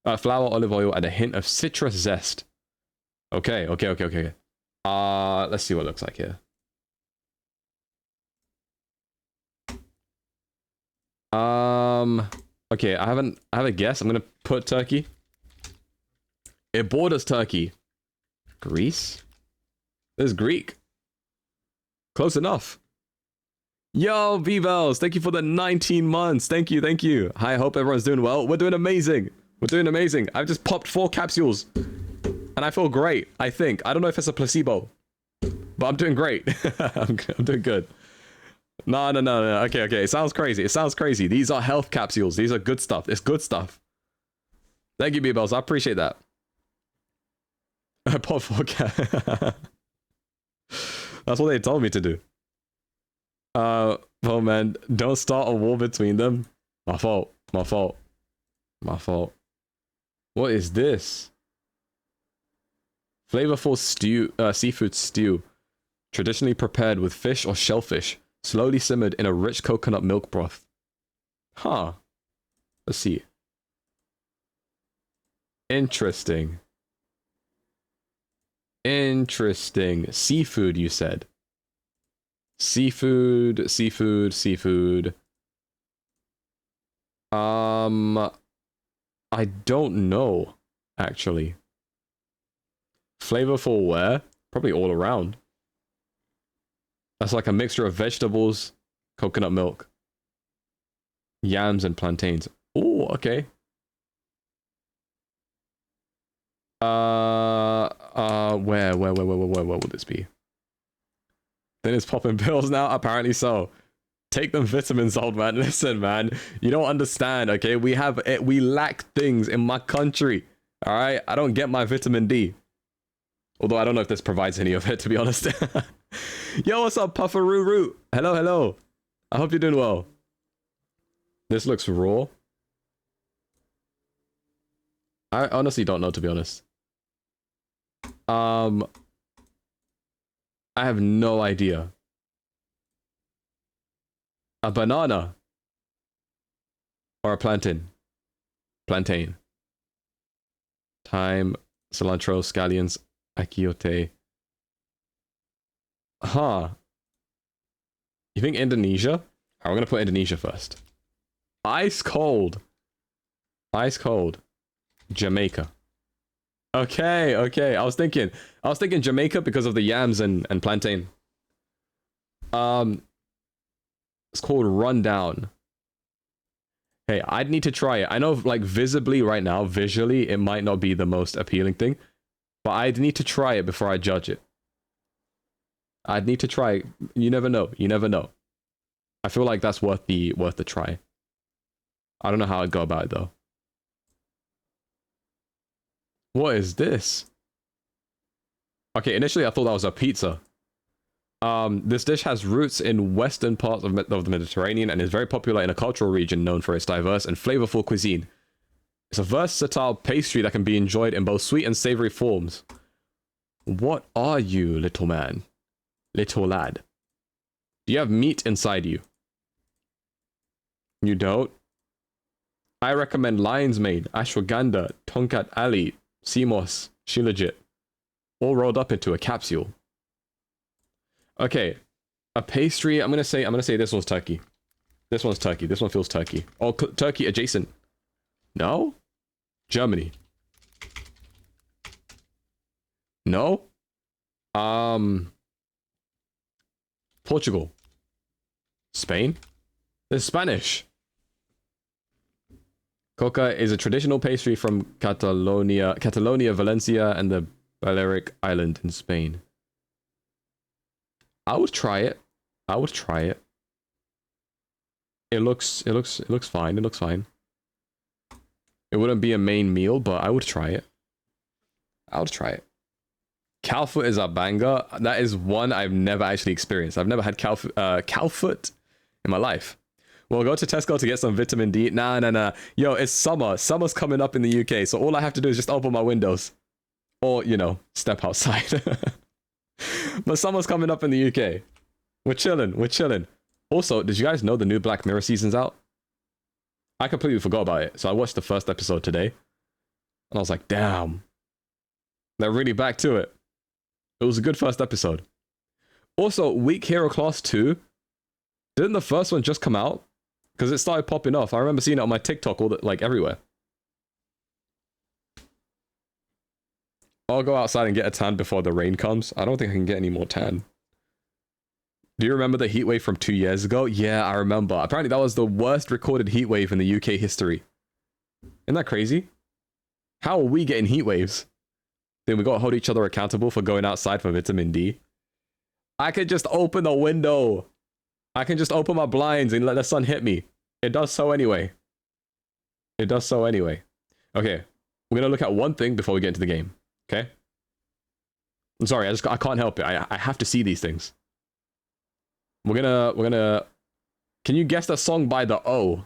Speaker 1: olive oil, and a hint of citrus zest. Okay. Let's see what it looks like here. Okay, I have a guess. I'm gonna put Turkey. It borders Turkey. Greece? There's Greek. Close enough. Yo, B-Bells, thank you for the 19 months. Thank you. Hi, I hope everyone's doing well. We're doing amazing. I've just popped 4 capsules. And I feel great, I think. I don't know if it's a placebo. But I'm doing great. I'm doing good. No. Okay. It sounds crazy. These are health capsules. These are good stuff. It's good stuff. Thank you, B-Bells. I appreciate that. I popped 4 That's what they told me to do. Oh man, don't start a war between them. My fault. What is this? Flavorful stew, seafood stew. Traditionally prepared with fish or shellfish. Slowly simmered in a rich coconut milk broth. Huh. Let's see. Interesting. Seafood, you said. Seafood. I don't know, actually. Flavorful where? Probably all around. That's like a mixture of vegetables, coconut milk, yams, and plantains. Oh, okay. Where would this be? Then it's popping pills now? Apparently so. Take them vitamins, old man. Listen, man. You don't understand, okay? We lack things in my country. Alright? I don't get my vitamin D. Although I don't know if this provides any of it, to be honest. Yo, what's up, Pufferoo Root? Hello. I hope you're doing well. This looks raw. I honestly don't know, to be honest. I have no idea. A banana. Or a plantain. Thyme, cilantro, scallions, achiote. Huh. You think Indonesia? Alright, we're gonna put Indonesia first. Ice cold. Jamaica. Okay. I was thinking Jamaica because of the yams and plantain. It's called Rundown. Hey, I'd need to try it. I know, like, visibly right now, visually, it might not be the most appealing thing, but I'd need to try it before I judge it. I'd need to try it. You never know. I feel like that's worth the try. I don't know how I'd go about it though. What is this? Okay, initially I thought that was a pizza. This dish has roots in western parts of the Mediterranean and is very popular in a cultural region known for its diverse and flavorful cuisine. It's a versatile pastry that can be enjoyed in both sweet and savory forms. What are you, little man? Little lad? Do you have meat inside you? You don't? I recommend lion's mane, ashwagandha, tonkat ali, sea moss, shilajit, all rolled up into a capsule. Okay, a pastry. I'm gonna say this one's Turkey. This one's Turkey. This one feels Turkey. Oh, Turkey adjacent. No? Germany. No? Portugal. Spain? It's Spanish. Coca is a traditional pastry from Catalonia, Valencia, and the Balearic Island in Spain. I would try it. I would try it. It looks fine. It looks fine. It wouldn't be a main meal, but I would try it. I would try it. Calfoot is a banger. That is one I've never actually experienced. I've never had Calfoot in my life. We'll go to Tesco to get some vitamin D. Nah. Yo, it's summer. Summer's coming up in the UK, so all I have to do is just open my windows. Or, you know, step outside. But summer's coming up in the UK. We're chilling. We're chilling. Also, did you guys know the new Black Mirror season's out? I completely forgot about it. So I watched the first episode today. And I was like, damn. They're really back to it. It was a good first episode. Also, Weak Hero Class 2. Didn't the first one just come out? Because it started popping off. I remember seeing it on my TikTok like everywhere. I'll go outside and get a tan before the rain comes. I don't think I can get any more tan. Do you remember the heatwave from 2 years ago? Yeah, I remember. Apparently that was the worst recorded heatwave in the UK history. Isn't that crazy? How are we getting heat waves? Then we gotta hold each other accountable for going outside for vitamin D. I could just open the window. I can just open my blinds and let the sun hit me. It does so anyway. It does so anyway. Okay, we're gonna look at one thing before we get into the game. Okay? I'm sorry, I can't help it. I have to see these things. We're gonna... Can you guess the song by the O?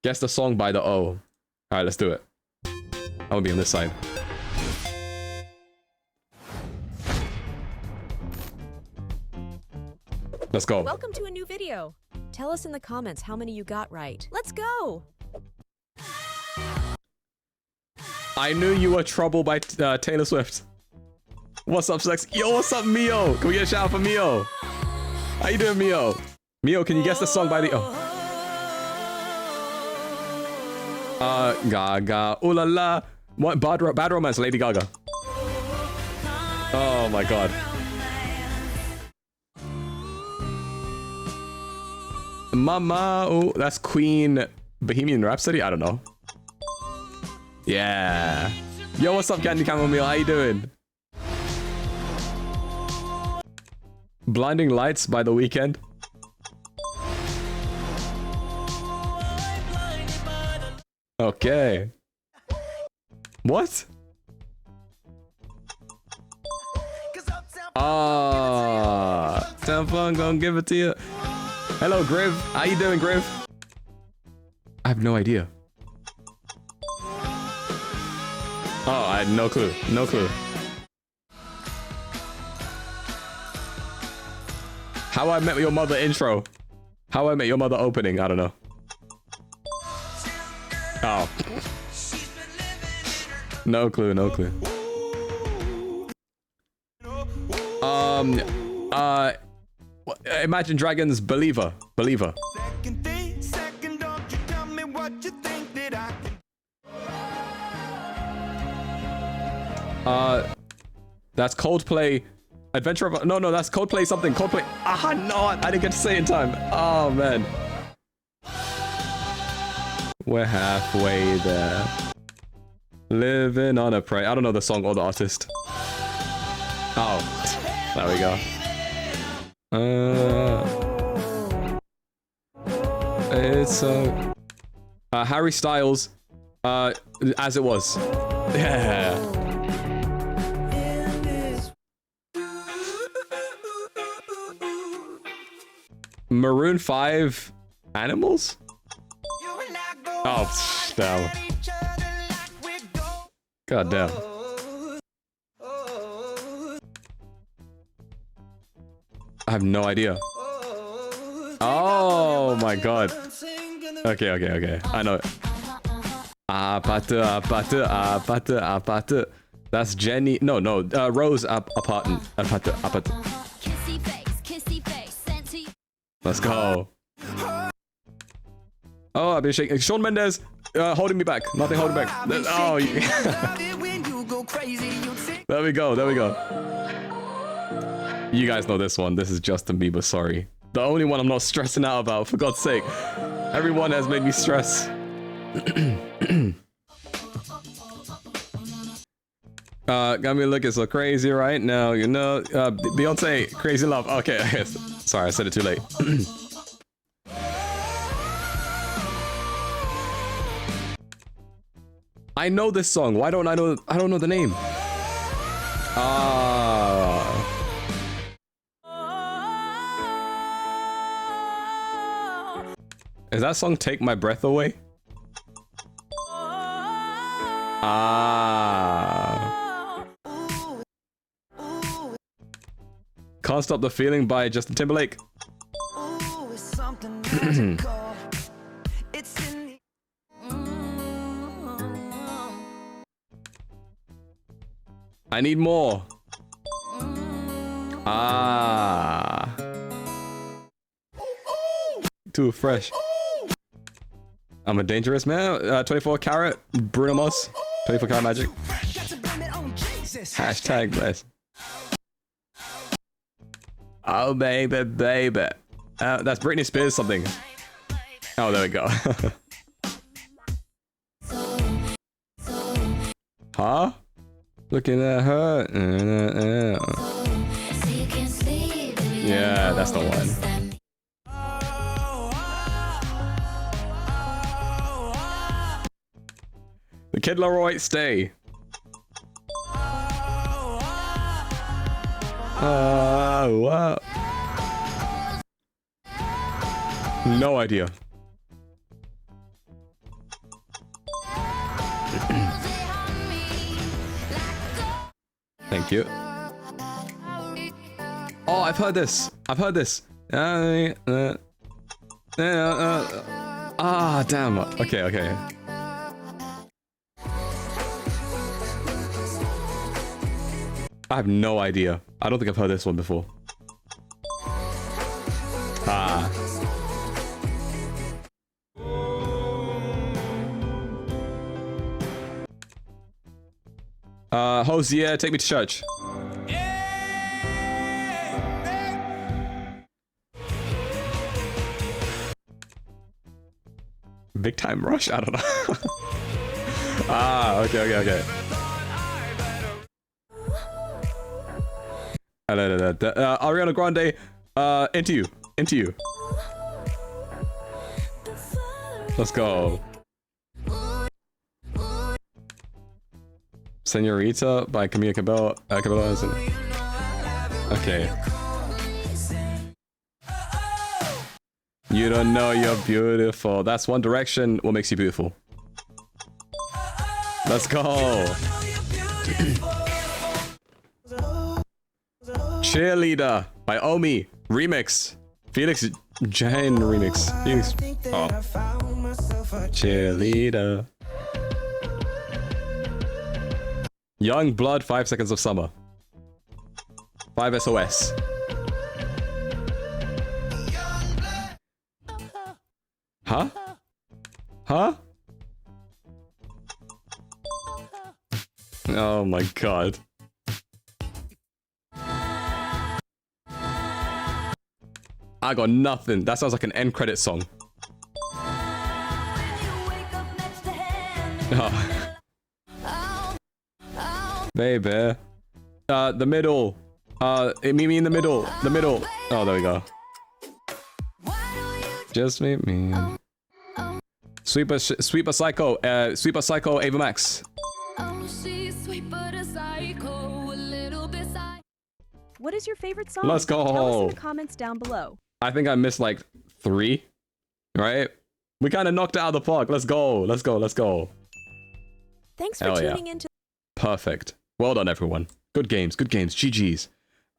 Speaker 1: Guess the song by the O. Alright, let's do it. I'm gonna be on this side. Let's go.
Speaker 2: Welcome to a new video. Tell us in the comments how many you got right. Let's go!
Speaker 1: I Knew You Were Trouble by Taylor Swift. What's up, Sex? Yo, what's up, Mio? Can we get a shout out for Mio? How you doing, Mio? Mio, can you guess the song by the... Oh. Gaga. Ooh la la. What? Bad Romance, Lady Gaga. Oh my god. Mama. Oh, that's Queen Bohemian Rhapsody? I don't know. Yeah. Yo, what's up, Candy Chamomile? How you doing? Blinding Lights by The Weeknd. Okay. What? Ah, Tampon gonna give it to you. Hello, Griv. How you doing, Griv? I have no idea. Oh, I had no clue. No clue. How I Met Your Mother intro. How I Met Your Mother opening. I don't know. Oh. No clue, no clue. Imagine Dragons Believer. Believer. That's Coldplay. Adventure of... No, that's Coldplay something. Coldplay... Ah, no, I didn't get to say it in time. Oh, man. We're halfway there. Living on a prayer. I don't know the song or the artist. Oh, there we go. It's Harry Styles. As It Was. Yeah. Maroon 5 Animals? Oh, damn. God damn. I have no idea. Oh my god. Okay. I know it. That's Jenny. No. Rose apartment. Let's go. Oh, I've been shaking. Shawn Mendes holding me back. Nothing holding back. Oh, There we go. There we go. You guys know this one. This is Justin Bieber. Sorry. The only one I'm not stressing out about. For God's sake. Everyone has made me stress. Got me looking so crazy right now. You know, Beyonce, Crazy Love. Okay. Sorry, I said it too late. I know this song. Why don't I know? I don't know the name. Is that song Take My Breath Away? Can't Stop the Feeling by Justin Timberlake. I need more. Too fresh. I'm a dangerous man. 24 karat. Bruno Mars. 24 karat magic. Hashtag bless. Oh baby, baby. That's Britney Spears something. Oh, there we go. Huh? Looking at her. Yeah, that's the one. The Kid Laroi, Stay. Wow. No idea. Thank you. Oh, I've heard this. I've heard this. Damn. Okay. I have no idea. I don't think I've heard this one before. Hosier, take me to church. Big Time Rush? I don't know. Okay. Ariana Grande, Into You. Let's go. Senorita by Camila Cabello. Okay. You don't know you're beautiful. That's One Direction. What makes you beautiful? Let's go. Cheerleader by Omi. Remix. Felix Jane remix. Oh. Cheerleader. Young Blood, 5 Seconds of Summer. 5 SOS. Huh? Oh my god. I got nothing. That sounds like an end credit song. Oh. Baby. The middle. Meet me in the middle. The middle. Oh, there we go. Just meet me. Sweeper Psycho. Sweeper Psycho Ava Max.
Speaker 2: What is your favorite song?
Speaker 1: Let's go.
Speaker 2: Tell us in the comments down below.
Speaker 1: I think I missed like 3. Right? We kind of knocked it out of the park. Let's go.
Speaker 2: Thanks for tuning in to...
Speaker 1: Perfect. Well done, everyone. Good games. GG's.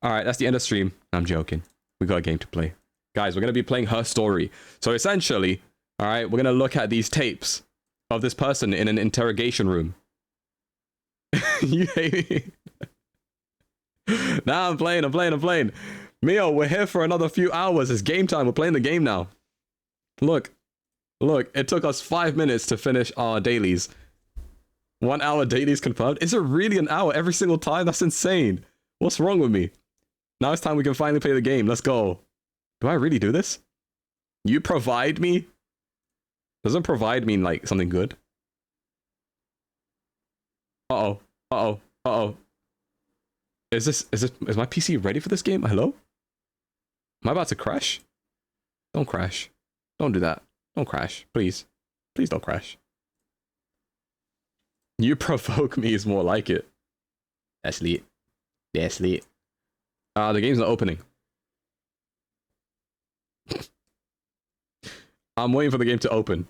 Speaker 1: Alright, that's the end of stream. I'm joking. We got a game to play. Guys, we're going to be playing Her Story. So essentially, alright, we're going to look at these tapes of this person in an interrogation room. You hate me? Nah, I'm playing. Mio, we're here for another few hours. It's game time. We're playing the game now. Look, it took us 5 minutes to finish our dailies. 1 hour daily is confirmed. Is it really an hour every single time? That's insane. What's wrong with me? Now it's time we can finally play the game. Let's go. Do I really do this? You provide me? Doesn't provide mean like something good? Uh-oh. Uh-oh. Uh-oh. Is my PC ready for this game? Hello? Am I about to crash? Don't crash. Don't do that. Don't crash. Please. Please don't crash. You provoke me is more like it. That's lit. That's lit. The game's not opening. I'm waiting for the game to open.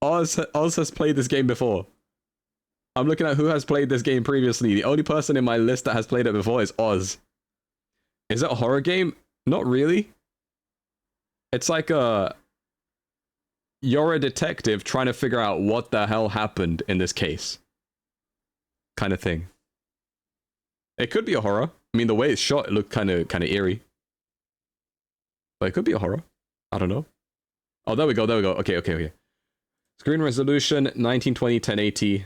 Speaker 1: Oz has played this game before. I'm looking at who has played this game previously. The only person in my list that has played it before is Oz. Is it a horror game? Not really. It's like you're a detective trying to figure out what the hell happened in this case. Kind of thing. It could be a horror. I mean, the way it's shot, it looked kind of eerie. But it could be a horror. I don't know. Oh, there we go. There we go. Okay. Screen resolution 1920 1080.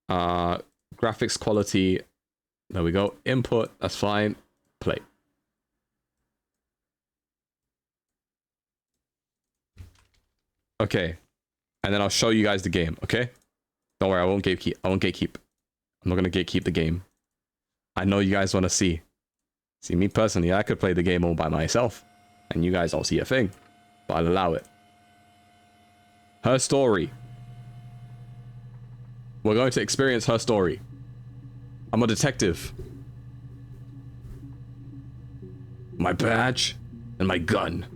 Speaker 1: Graphics quality. There we go. Input. That's fine. Play. Okay. And then I'll show you guys the game. Okay. Don't worry. I won't gatekeep. I'm not gonna gatekeep the game. I know you guys want to see. See, me personally, I could play the game all by myself. And you guys don't see a thing. But I'll allow it. Her story. We're going to experience her story. I'm a detective. My badge and my gun.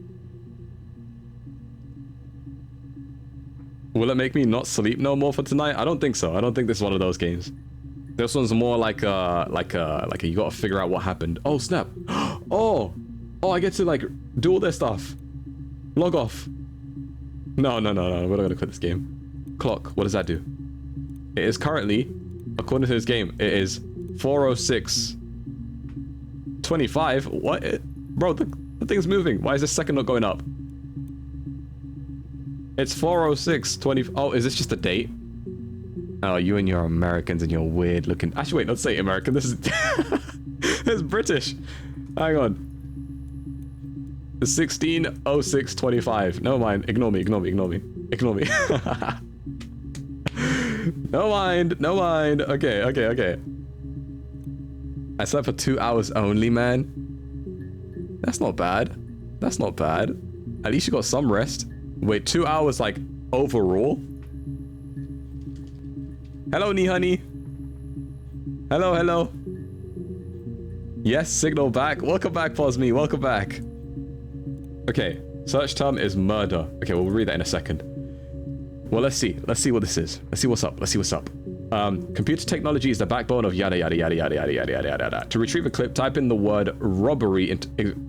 Speaker 1: Will it make me not sleep no more for tonight? I don't think so. I don't think this is one of those games. This one's more like a you gotta figure out what happened. Oh snap. Oh, I get to like do all this stuff. Log off. No. We're not gonna quit this game. Clock. What does that do? It is currently, according to this game, it is 4:06:25. What? Bro, the thing's moving. Why is this second not going up? It's 4:06:20. Oh, is this just a date? Oh, you and your Americans and your weird looking... Actually, wait, let's say American. This is... It's British. Hang on. 16:06:25. Never mind. Ignore me. No mind. Okay. I slept for 2 hours only, man. That's not bad. At least you got some rest. Wait, 2 hours, like, overall? Hello, Nihoney. Hello. Yes, signal back. Welcome back, Posme. Welcome back. Okay, search term is murder. Okay, we'll read that in a second. Well, let's see. Let's see what this is. Let's see what's up. Computer technology is the backbone of yada yada yada yada yada yada yada yada. To retrieve a clip, type in the word robbery.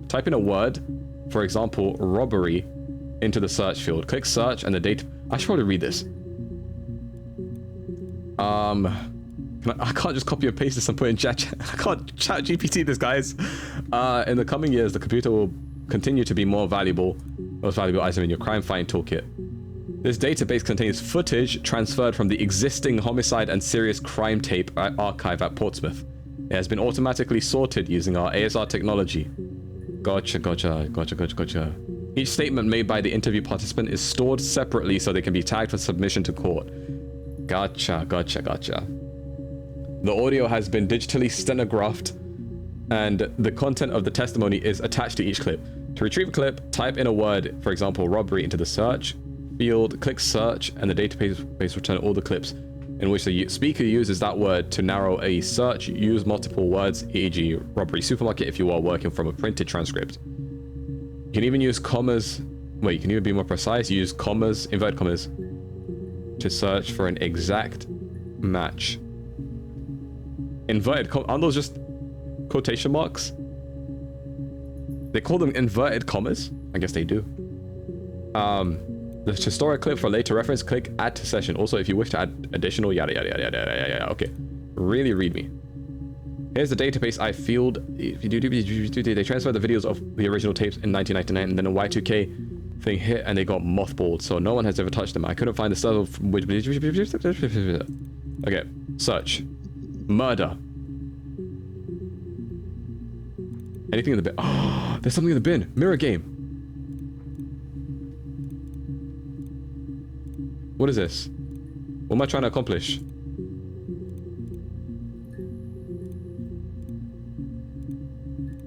Speaker 1: Type in a word, for example, robbery, into the search field. Click search and the date. I should probably read this. I can't just copy and paste this and put in chat. I can't chat GPT this, guys. In the coming years, the computer will continue to be most valuable item in your crime fighting toolkit. This database contains footage transferred from the existing homicide and serious crime tape archive at Portsmouth. It has been automatically sorted using our ASR technology. Gotcha. Each statement made by the interview participant is stored separately so they can be tagged for submission to court. Gotcha. The audio has been digitally stenographed and the content of the testimony is attached to each clip. To retrieve a clip, type in a word, for example, robbery, into the search field, click search, and the database return all the clips in which the speaker uses that word to narrow a search. Use multiple words, e.g. robbery supermarket if you are working from a printed transcript. You can even use commas. Wait, you can even be more precise. Use commas, inverted commas, to search for an exact match. Inverted commas, aren't those just quotation marks? They call them inverted commas? I guess they do. To store a clip for later reference, click add to session. Also, if you wish to add additional yada yada yada yada yada. Okay, really read me. Here's the database I field. They transferred the videos of the original tapes in 1999 and then in Y2K thing hit and they got mothballed, so no one has ever touched them. I couldn't find the server. Okay, search. Murder. Anything in the bin? Oh, there's something in the bin. Mirror game. What is this? What am I trying to accomplish?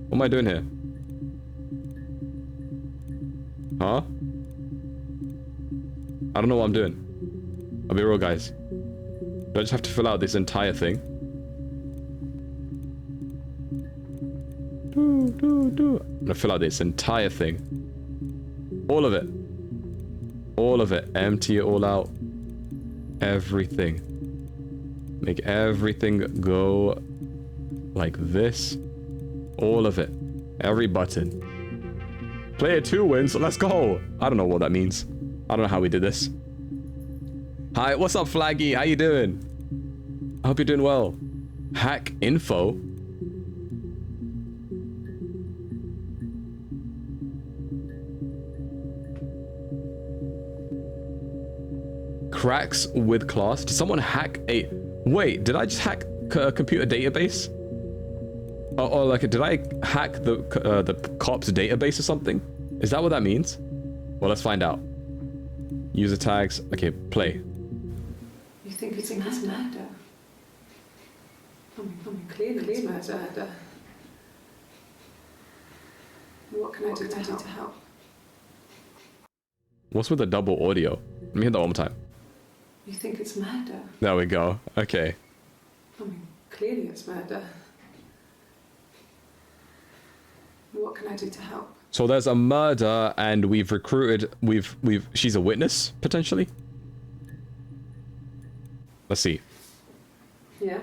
Speaker 1: What am I doing here? Huh? I don't know what I'm doing. I'll be real, guys. Do I just have to fill out this entire thing? I'm gonna fill out this entire thing. All of it. All of it. Empty it all out. Everything. Make everything go like this. All of it. Every button. Player 2 wins. Let's go. I don't know what that means. I don't know how we did this. Hi, what's up, Flaggy? How you doing? I hope you're doing well. Hack info. Cracks with class. Did someone hack a... Wait, did I just hack a computer database? Or like, did I hack the cops database or something? Is that what that means? Well, let's find out. User tags. Okay, play.
Speaker 3: You think it's mass murder? I mean, clearly it's murder. What can I do to help?
Speaker 1: What's with the double audio? Let me hear that one more time.
Speaker 3: You think it's murder?
Speaker 1: There we go. Okay.
Speaker 3: I mean, clearly it's murder. What can I do to help?
Speaker 1: So there's a murder and we've recruited, she's a witness, potentially? Let's see.
Speaker 3: Yeah,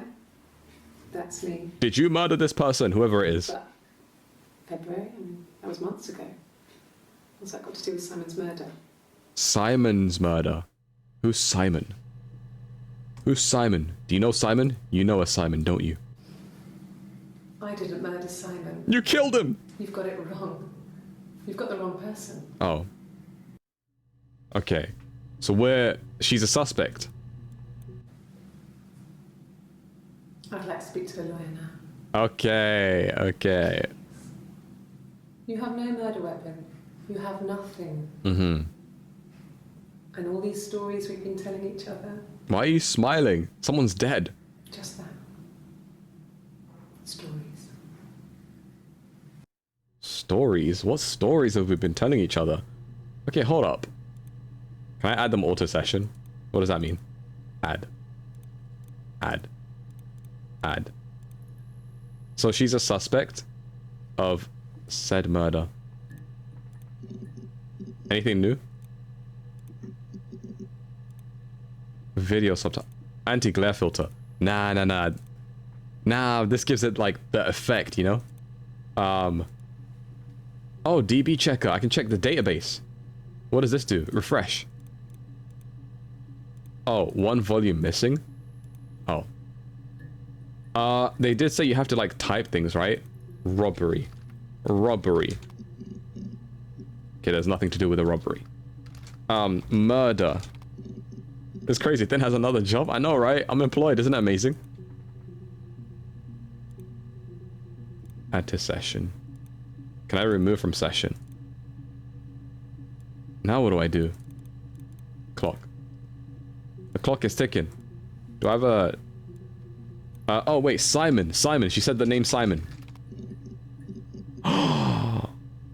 Speaker 3: that's me.
Speaker 1: Did you murder this person, whoever it is?
Speaker 3: But February, I mean, that was months ago. What's that got to do with Simon's murder?
Speaker 1: Simon's murder. Who's Simon? Who's Simon? Do you know Simon? You know a Simon, don't you?
Speaker 3: I didn't murder Simon.
Speaker 1: You killed him!
Speaker 3: You've got it wrong. You've got the wrong person.
Speaker 1: Oh. Okay. So she's a suspect.
Speaker 3: I'd like to speak to a lawyer now.
Speaker 1: Okay, okay.
Speaker 3: You have no murder weapon. You have nothing.
Speaker 1: Mm-hmm.
Speaker 3: And all these stories we've been telling each other.
Speaker 1: Why are you smiling? Someone's dead.
Speaker 3: Just that. Stories.
Speaker 1: Stories? What stories have we been telling each other? Okay, hold up. Can I add them all to session? What does that mean? Add. Add. Add. So she's a suspect of said murder. Anything new? Video subtitle. Anti-glare filter. Nah. Nah, this gives it like the effect, you know? Oh, DB checker. I can check the database. What does this do? Refresh. Oh, 1 volume missing? Oh. They did say you have to like type things, right? Robbery. Robbery. Okay, there's nothing to do with a robbery. Murder. It's crazy. Then has another job. I know, right? I'm employed. Isn't that amazing? Add to session. Can I remove from session? Now what do I do? Clock. The clock is ticking. Do I have a... oh, wait. Simon. Simon. She said the name Simon.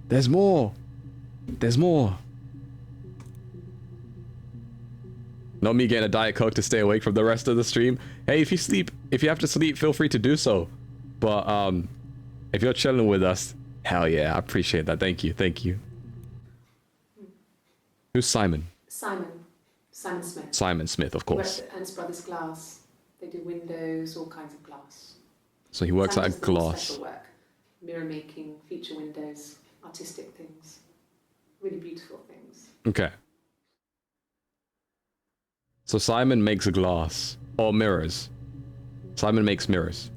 Speaker 1: There's more. There's more. Not me getting a Diet Coke to stay awake from the rest of the stream. Hey, if you have to sleep, feel free to do so. But, if you're chilling with us, hell yeah, I appreciate that. Thank you. Thank you. Who's Simon?
Speaker 3: Simon Smith.
Speaker 1: Simon Smith, of
Speaker 3: He works
Speaker 1: course.
Speaker 3: at Ernst Brothers Glass. They do windows, all kinds of glass.
Speaker 1: So he works
Speaker 3: Simon
Speaker 1: at a
Speaker 3: does the more
Speaker 1: glass.
Speaker 3: special work. Mirror making, feature windows, artistic things. Really beautiful things.
Speaker 1: Okay. So Simon makes a glass. Or mirrors. Simon makes mirrors.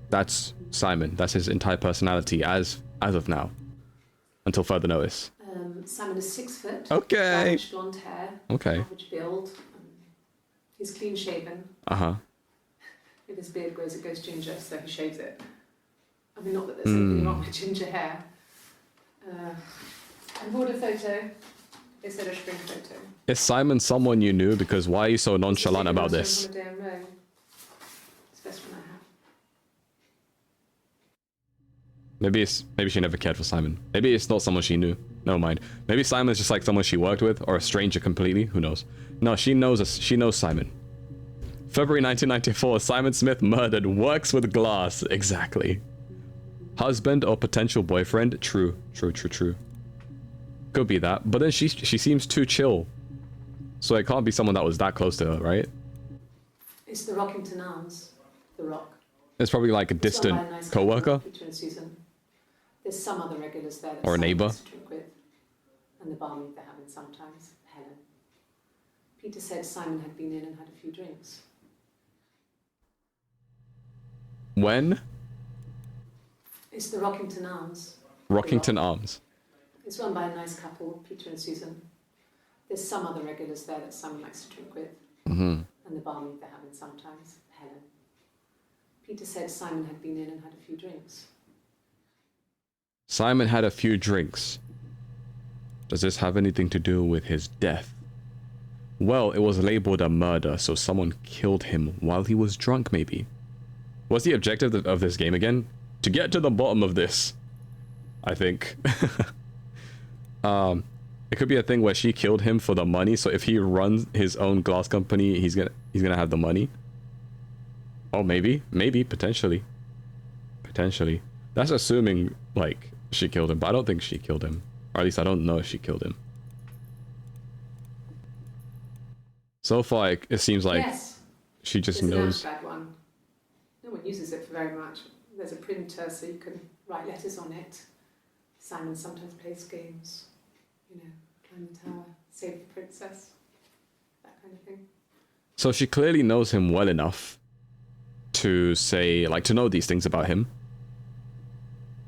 Speaker 1: That's Simon. That's his entire personality as of now. Until further notice.
Speaker 3: Simon is 6 foot.
Speaker 1: Okay.
Speaker 3: Brownish blonde hair.
Speaker 1: Okay.
Speaker 3: Average build. He's clean shaven.
Speaker 1: Uh-huh.
Speaker 3: If his beard grows, it goes ginger, so he shaves it. I mean, not that there's anything wrong with ginger hair. And order photo. They said a spring photo.
Speaker 1: Is Simon someone you knew? Because why are you so nonchalant about this?
Speaker 3: It's the best one I have.
Speaker 1: Maybe she never cared for Simon. Maybe it's not someone she knew. Never mind. Maybe Simon's just like someone she worked with, or a stranger completely. Who knows? No, she knows us. She knows Simon. February 1994. Simon Smith murdered. Works with glass. Exactly. Husband or potential boyfriend? True. Could be that. But then she seems too chill. So it can't be someone that was that close to her, right?
Speaker 3: It's the Rockington Arms. The Rock.
Speaker 1: It's probably like a
Speaker 3: It's run by
Speaker 1: distant
Speaker 3: a nice
Speaker 1: co-worker.
Speaker 3: couple, Peter and Susan. There's some other regulars there. that
Speaker 1: Or a
Speaker 3: Simon
Speaker 1: neighbour.
Speaker 3: likes to drink with. And the barmaid they're having sometimes, Helen. Peter said Simon had been in and had a few drinks.
Speaker 1: When?
Speaker 3: It's the Rockington Arms.
Speaker 1: Rockington
Speaker 3: The Rock.
Speaker 1: Arms.
Speaker 3: It's run by a nice couple, Peter and Susan. There's some other regulars there that Simon likes to drink with.
Speaker 1: Mm-hmm.
Speaker 3: And the barmaid they're having sometimes, Helen. Peter said Simon had been in and had a few drinks.
Speaker 1: Simon had a few drinks. Does this have anything to do with his death? Well, it was labeled a murder, so someone killed him while he was drunk, maybe. What's the objective of this game again? To get to the bottom of this, I think. It could be a thing where she killed him for the money, so if he runs his own glass company, he's gonna have the money. Oh, maybe, potentially. That's assuming like she killed him, but I don't think she killed him, or at least I don't know if she killed him. So far, it seems like
Speaker 3: yes,
Speaker 1: she just
Speaker 3: it's
Speaker 1: knows.
Speaker 3: an bad one. No one uses it for very much. There's a printer so you can write letters on it. Simon sometimes plays games. You know, climb the tower, save the princess, that kind of thing.
Speaker 1: So she clearly knows him well enough to say, like, to know these things about him.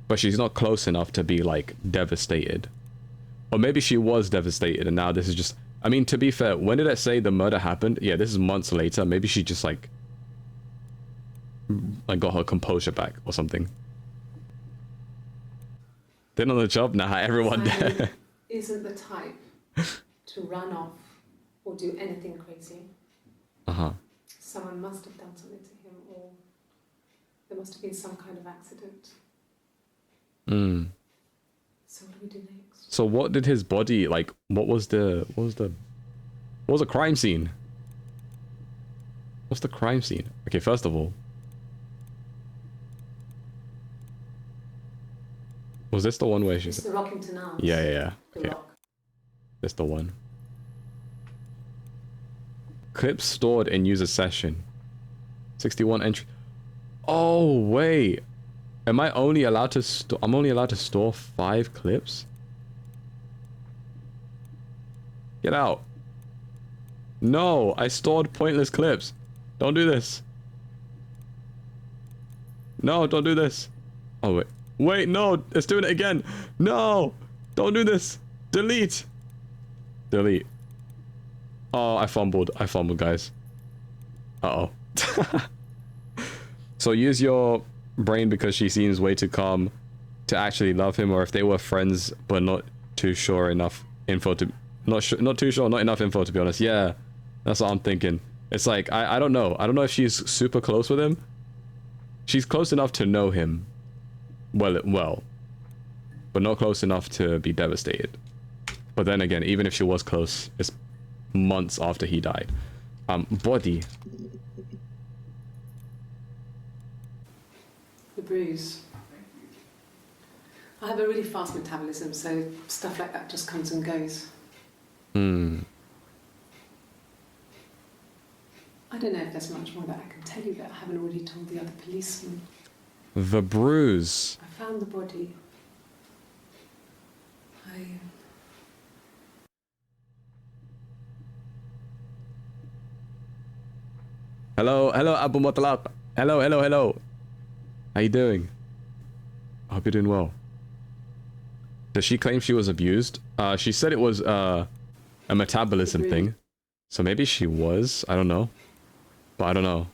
Speaker 1: But she's not close enough to be, like, devastated. Or maybe she was devastated and now this is just... I mean, to be fair, when did it say the murder happened? Yeah, this is months later. Maybe she just, like got her composure back or something. Then on the job, nah, everyone
Speaker 3: Simon
Speaker 1: dead.
Speaker 3: isn't the type to run off or do anything crazy.
Speaker 1: Uh-huh.
Speaker 3: Someone must have done something to him, or there must have been some kind of accident. So what do we do next?
Speaker 1: So what did his body, like, what was the crime scene? What's the crime scene? Okay, first of all, was this the one where she's...
Speaker 3: It's the Rockington Arms.
Speaker 1: Yeah.
Speaker 3: The
Speaker 1: Okay,
Speaker 3: Rock.
Speaker 1: that's the one. Clips stored in user session. 61 entry. Oh, wait. Am I only allowed to store... I'm only allowed to store 5 clips? Get out. No, I stored pointless clips. Don't do this. No, don't do this. Oh, wait. Wait, no, it's doing it again. No, don't do this. Delete. Delete. Oh, I fumbled, guys. Uh-oh. So use your brain because she seems way too calm to actually love him, or if they were friends but not too sure enough info to... Not too sure, not enough info to be honest. Yeah, that's what I'm thinking. It's like, I don't know. I don't know if she's super close with him. She's close enough to know him. Well. But not close enough to be devastated. But then again, even if she was close, it's months after he died. Body.
Speaker 3: The bruise. I have a really fast metabolism, so stuff like that just comes and goes. I don't know if there's much more that I can tell you that I haven't already told the other policemen.
Speaker 1: The bruise.
Speaker 3: I found the body.
Speaker 1: Hello, Abu Mutlaq. Hello. How you doing? I hope you're doing well. Does she claim she was abused? She said it was a metabolism
Speaker 3: Really?
Speaker 1: thing. So maybe she was. I don't know. But I don't know.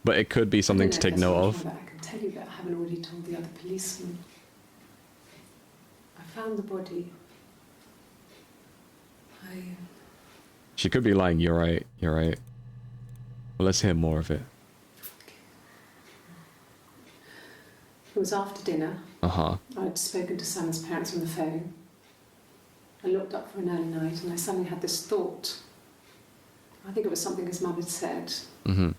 Speaker 1: But it could be something
Speaker 3: I
Speaker 1: to
Speaker 3: don't know
Speaker 1: take
Speaker 3: if there's
Speaker 1: note
Speaker 3: much
Speaker 1: of.
Speaker 3: more that I can tell you that I haven't already told the other policeman. I found the body.
Speaker 1: She could be lying. You're right. You're right. Well, let's hear more of it.
Speaker 3: It was after dinner.
Speaker 1: Uh-huh.
Speaker 3: I'd spoken to Sam's parents on the phone. I looked up for an early night and I suddenly had this thought. I think it was something his mum had said.
Speaker 1: Mm-hmm.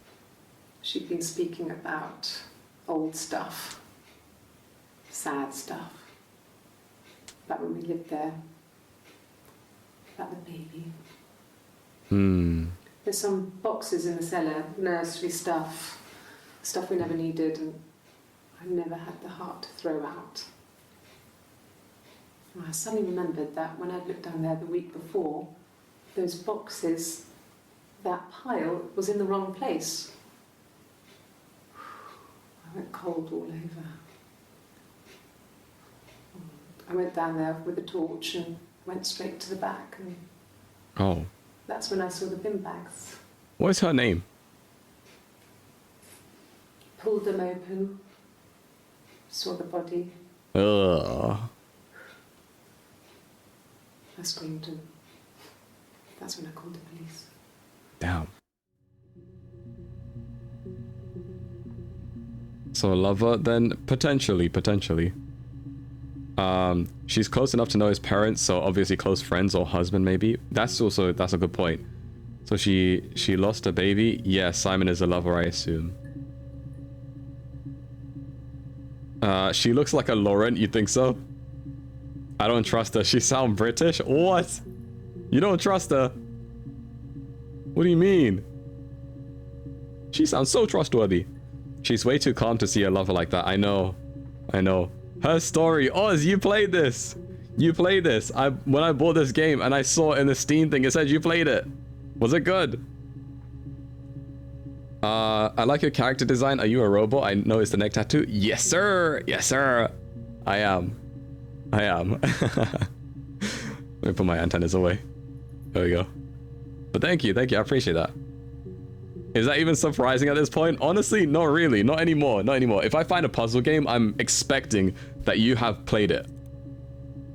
Speaker 3: She'd been speaking about old stuff, sad stuff, about when we lived there, about the baby.
Speaker 1: Hmm.
Speaker 3: There's some boxes in the cellar, nursery stuff we never needed, and I never had the heart to throw out. And I suddenly remembered that when I'd looked down there the week before, those boxes, that pile was in the wrong place. I went cold all over. I went down there with a torch and went straight to the back, and
Speaker 1: Oh.
Speaker 3: that's when I saw the bin bags.
Speaker 1: What is her name?
Speaker 3: Pulled them open, saw the body.
Speaker 1: Ugh.
Speaker 3: I screamed, and that's when I called the police.
Speaker 1: Damn. So a lover, then potentially. She's close enough to know his parents, so obviously close friends or husband maybe. That's a good point. So she lost a baby. Yeah, Simon is a lover, I assume. She looks like a Lauren. You think so? I don't trust her. She sound British. What? You don't trust her? What do you mean? She sounds so trustworthy. She's way too calm to see a lover like that. I know. Her story. Oz, you played this. When I bought this game and I saw in the Steam thing, it said you played it. Was it good? I like your character design. Are you a robot? I noticed the neck tattoo. Yes, sir. I am. Let me put my antennas away. There we go. But thank you. I appreciate that. Is that even surprising at this point? Honestly, not really. Not anymore. If I find a puzzle game, I'm expecting that you have played it.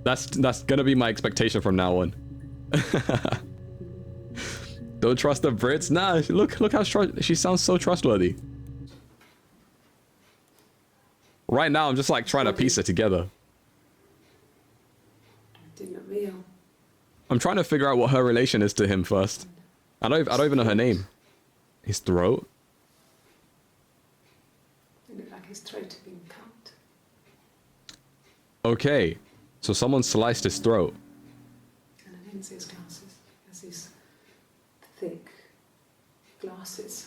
Speaker 1: That's gonna be my expectation from now on. Don't trust the Brits? Nah, look how she sounds so trustworthy. Right now, I'm just like trying to piece it together.
Speaker 3: It didn't look real.
Speaker 1: I'm trying to figure out what her relation is to him first. I don't even know her name. His throat?
Speaker 3: It looked like his throat had been cut.
Speaker 1: Okay, so someone sliced his throat.
Speaker 3: And I didn't see his glasses. There's these thick glasses.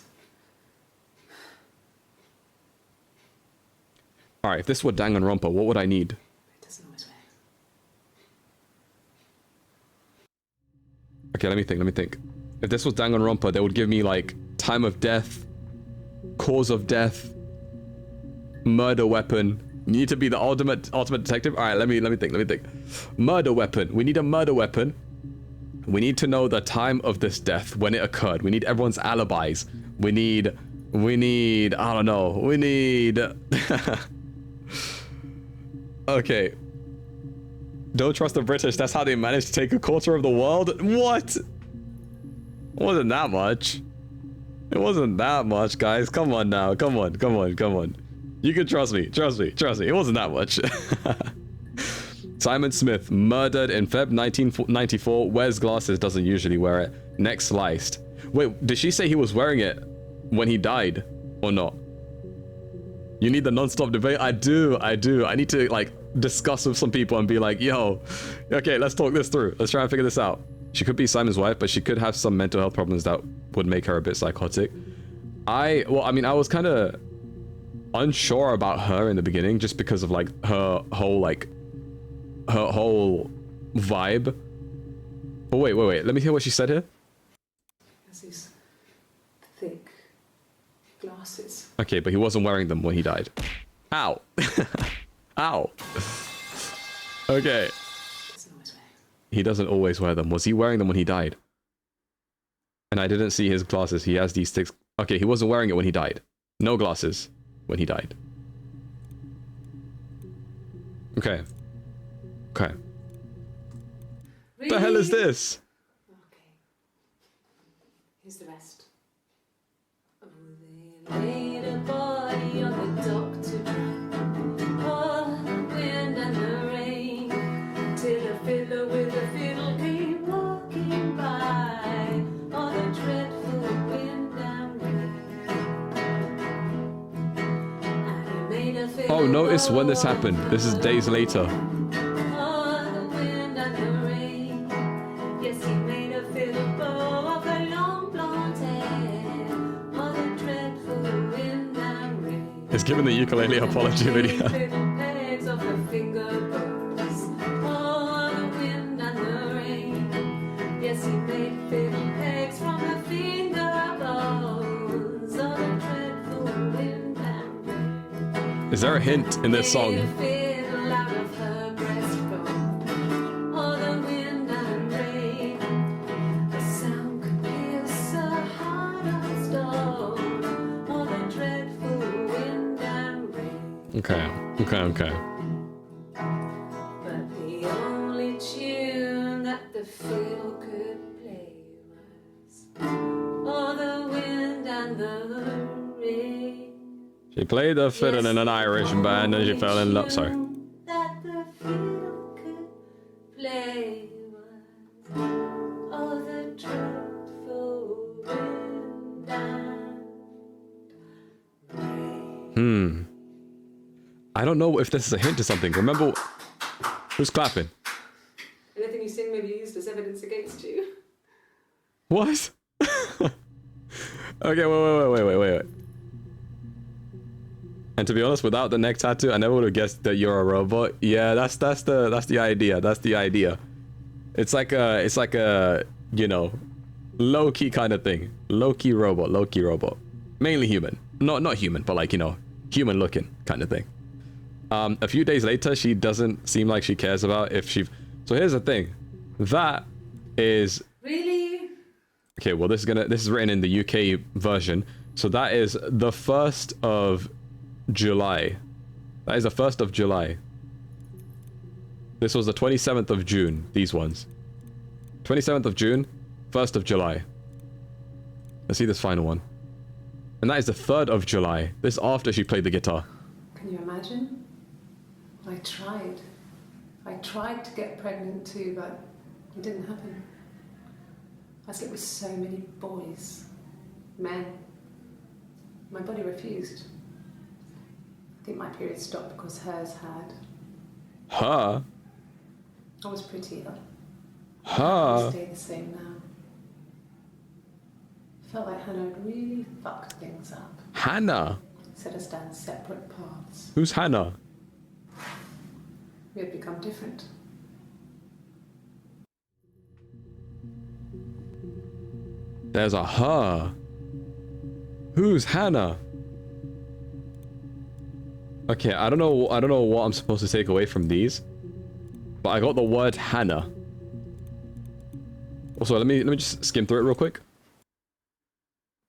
Speaker 1: Alright, if this were Danganronpa, what would I need?
Speaker 3: He doesn't always wear.
Speaker 1: Okay, let me think. If this was Danganronpa, they would give me like time of death, cause of death, murder weapon. You need to be the ultimate detective. All right, let me think. Murder weapon. We need a murder weapon. We need to know the time of this death, when it occurred. We need everyone's alibis. We need. I don't know. We need. Okay. Don't trust the British. That's how they managed to take a quarter of the world. What? It wasn't that much. It wasn't that much, guys. Come on now. Come on. You can trust me. It wasn't that much. Simon Smith, murdered in Feb 1994. Wears glasses, doesn't usually wear it. Neck sliced. Wait, did she say he was wearing it when he died or not? You need the non-stop debate? I do. I need to like discuss with some people and be like, yo, okay, let's talk this through. Let's try and figure this out. She could be Simon's wife, but she could have some mental health problems that would make her a bit psychotic. I was kind of unsure about her in the beginning just because of like her whole vibe. Oh, wait. Let me hear what she said here.
Speaker 3: There's these thick glasses.
Speaker 1: Okay, but he wasn't wearing them when he died. Ow. Ow. Okay.
Speaker 3: Doesn't always wear.
Speaker 1: He doesn't always wear them. Was he wearing them when he died? And I didn't see his glasses. He has these sticks. Okay, he wasn't wearing it when he died. No glasses when he died. Okay. Okay.
Speaker 3: Really?
Speaker 1: The hell is this?
Speaker 3: Okay. Here's the rest.
Speaker 4: Oh, they laid a body on the dock to dry. Oh, the wind and the rain, till a fiddler with a fiddle came walking by. Oh, the dreadful wind and rain. And he made a fiddle
Speaker 1: Oh, notice when this happened. This is days later.
Speaker 4: Oh, the wind and the rain. Yes, he made a fiddle bow of her long blonde hair. Oh, the dreadful wind and rain.
Speaker 1: He's giving the ukulele apology video.
Speaker 4: Fiddle pegs of her finger bows. Oh, the wind and the rain. Yes, he made fiddle pegs from her finger bows. Oh, the dreadful wind and rain.
Speaker 1: Is there a hint in this song?
Speaker 4: Made a fiddle out of her breastbone. Oh, the wind and rain. The sound could pierce a heart of stone. Oh, the dreadful wind and rain.
Speaker 1: Okay. Okay.
Speaker 4: But the only tune that the fiddle could play was oh, the wind and the rain.
Speaker 1: She played the fiddle in an Irish band and she fell in love. Sorry.
Speaker 4: That the fiddle could play was oh, the dreadful wind and rain.
Speaker 1: I don't know if this is a hint to something. Remember, who's clapping?
Speaker 3: Anything you sing may be used as evidence against you.
Speaker 1: What? Okay, wait. And to be honest, without the neck tattoo, I never would have guessed that you're a robot. Yeah, that's the idea. That's the idea. It's like a you know, low key kind of thing. Low key robot. Mainly human. Not human, but like, you know, human looking kind of thing. A few days later, she doesn't seem like she cares about if she. So here's the thing. That is
Speaker 3: Really?
Speaker 1: okay. Well, this is written in the UK version. So that is the 1st of July. That is the 1st of July. This was the 27th of June. These ones. 27th of June, 1st of July. Let's see this final one. And that is the 3rd of July. This after she played the guitar.
Speaker 3: Can you imagine? I tried. I tried to get pregnant too, but it didn't happen. I slept with so many boys, men. My body refused. I think my period stopped because hers had.
Speaker 1: Her?
Speaker 3: I was prettier.
Speaker 1: Her?
Speaker 3: Stay the same now. Felt like Hannah had really fucked things up.
Speaker 1: Hannah?
Speaker 3: Set us down separate paths.
Speaker 1: Who's Hannah?
Speaker 3: We had become different.
Speaker 1: There's a her. Who's Hannah? Okay, I don't know what I'm supposed to take away from these, but I got the word Hannah. Also, let me just skim through it real quick.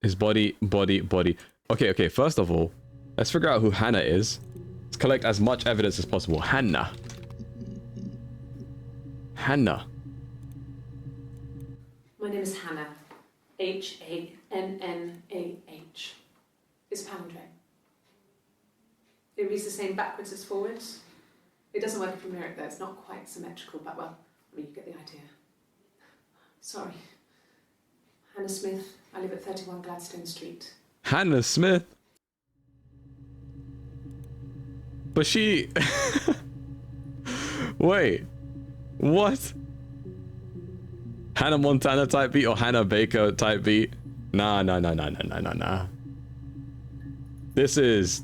Speaker 1: His body. Okay, first of all, let's figure out who Hannah is. Let's collect as much evidence as possible. Hannah.
Speaker 3: My name is Hannah. H-A-N-N-A-H. It's palindrome. It reads the same backwards as forwards. It doesn't work if you mirror it though. It's not quite symmetrical, but well, I mean, you get the idea. Sorry. Hannah Smith. I live at 31 Gladstone Street.
Speaker 1: Hannah Smith? But she... Wait. What? Hannah Montana type beat or Hannah Baker type beat? Nah. This is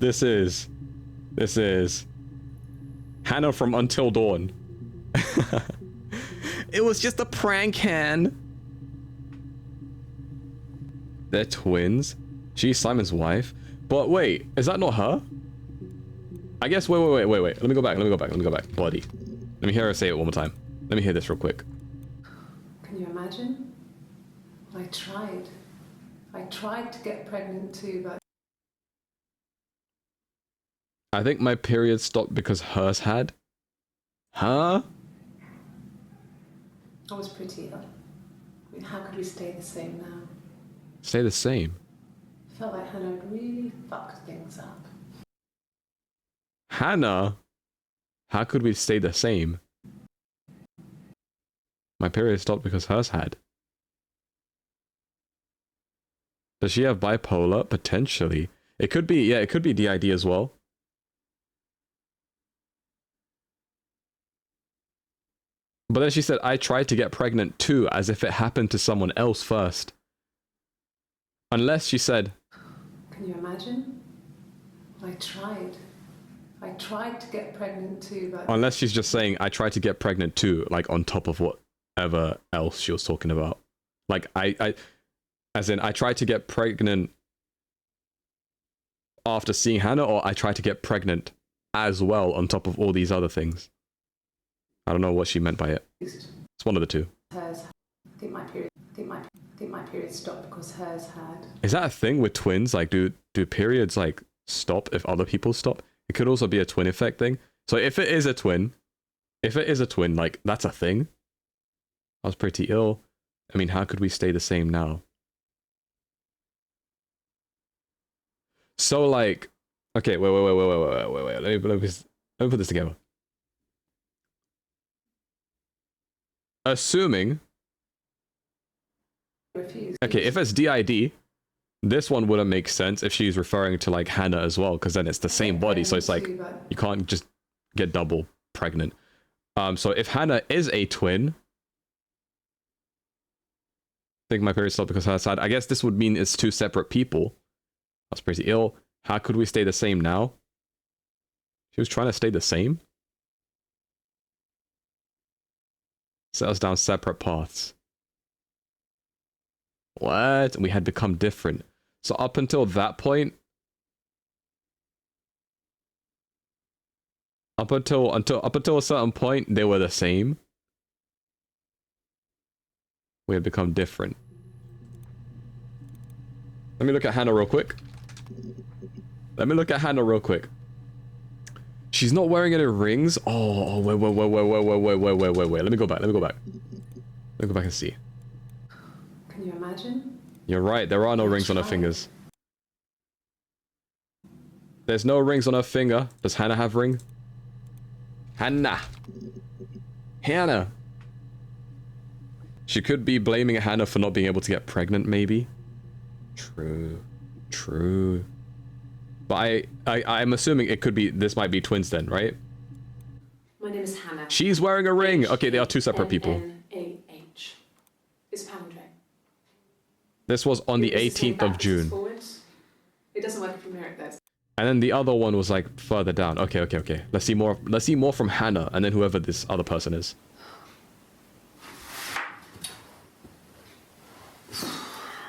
Speaker 1: Hannah from Until Dawn. It was just a prank, Han. They're twins. She's Simon's wife. But wait, is that not her? I guess, wait. Let me go back. Body. Let me hear her say it one more time. Let me hear this real quick.
Speaker 3: Can you imagine? I tried. I tried to get pregnant too, but
Speaker 1: I think my period stopped because hers had. Huh?
Speaker 3: I was pretty ill. I mean, how could we stay the same now?
Speaker 1: Stay the same.
Speaker 3: Felt like Hannah had really fucked things up.
Speaker 1: Hannah? How could we stay the same? My period stopped because hers had. Does she have bipolar? Potentially. It could be, yeah, it could be DID as well. But then she said, I tried to get pregnant too, as if it happened to someone else first. Unless she said...
Speaker 3: Can you imagine? I tried. I tried to get pregnant too, but...
Speaker 1: Unless she's just saying, I tried to get pregnant too, like on top of whatever else she was talking about. Like, as in, I tried to get pregnant after seeing Hannah, or I tried to get pregnant as well on top of all these other things. I don't know what she meant by it. It's one of the two.
Speaker 3: Hers. I think my period stopped because hers had.
Speaker 1: Is that a thing with twins? Like, do periods like stop if other people stop? It could also be a twin effect thing. So if it is a twin, like that's a thing. I was pretty ill. I mean, how could we stay the same now? So like, okay, wait. Let me put this together. Assuming,
Speaker 3: Refused.
Speaker 1: okay, if it's DID, this one wouldn't make sense if she's referring to like Hannah as well, because then it's the same body, so it's like you can't just get double pregnant. So if Hannah is a twin, I think my period stopped because her side. I guess this would mean it's two separate people. I was pretty ill. How could we stay the same now? She was trying to stay the same? Set us down separate paths. What? We had become different. So up until that point, up until a certain point, they were the same. We had become different. Let me look at Hannah real quick. She's not wearing any rings. Oh, wait. Let me go back. Let me go back and see.
Speaker 3: Can you imagine?
Speaker 1: You're right. There are no rings on her fingers. There's no rings on her finger. Does Hannah have ring? Hannah. She could be blaming Hannah for not being able to get pregnant, maybe. True. But I'm assuming it could be, this might be twins then, right?
Speaker 3: My name is Hannah.
Speaker 1: She's wearing a ring. Okay, they are two separate people.
Speaker 3: N-A-H. It's palindrome.
Speaker 1: This was on the
Speaker 3: It's same
Speaker 1: 18th of
Speaker 3: backwards,
Speaker 1: June.
Speaker 3: forwards. It doesn't work from here, it does.
Speaker 1: And then the other one was like further down. Okay. Let's see more from Hannah and then whoever this other person is.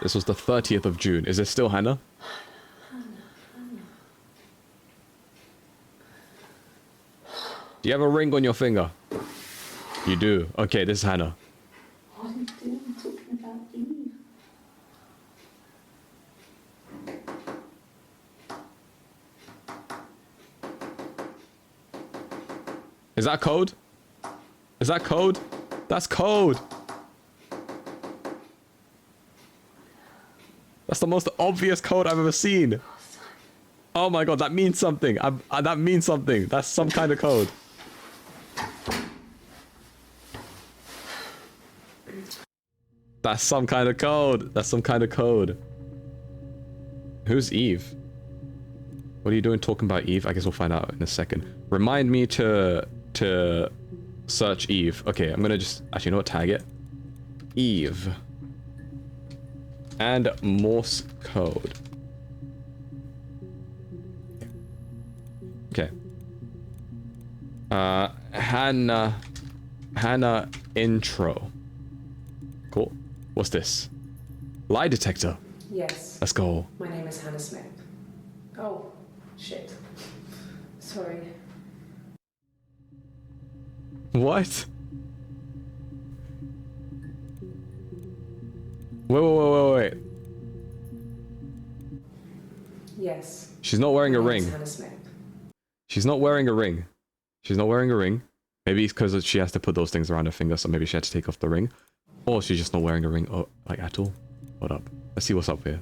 Speaker 1: This was the 30th of June. Is this still Hannah? Do you have a ring on your finger? You do. Okay, this is Hannah.
Speaker 4: What are you doing talking about Eve?
Speaker 1: Is that code? That's code. That's the most obvious code I've ever seen. Oh my god, that means something. That means something. That's some kind of code. That's some kind of code. Who's Eve? What are you doing talking about Eve? I guess we'll find out in a second. Remind me to search Eve. Okay, I'm gonna just actually, you know what? Tag it. Eve. And Morse code. Okay. Hannah intro. Cool. What's this? Lie detector.
Speaker 3: Yes.
Speaker 1: Let's go.
Speaker 3: My name is Hannah Smith. Oh, shit. Sorry.
Speaker 1: What? Wait.
Speaker 3: Yes.
Speaker 1: She's not wearing a
Speaker 3: My name's
Speaker 1: ring.
Speaker 3: Hannah Smith.
Speaker 1: She's not wearing a ring. She's not wearing a ring. Maybe it's because she has to put those things around her finger, so maybe she had to take off the ring. Or she's just not wearing a ring, like, at all. Hold up. Let's see what's up here.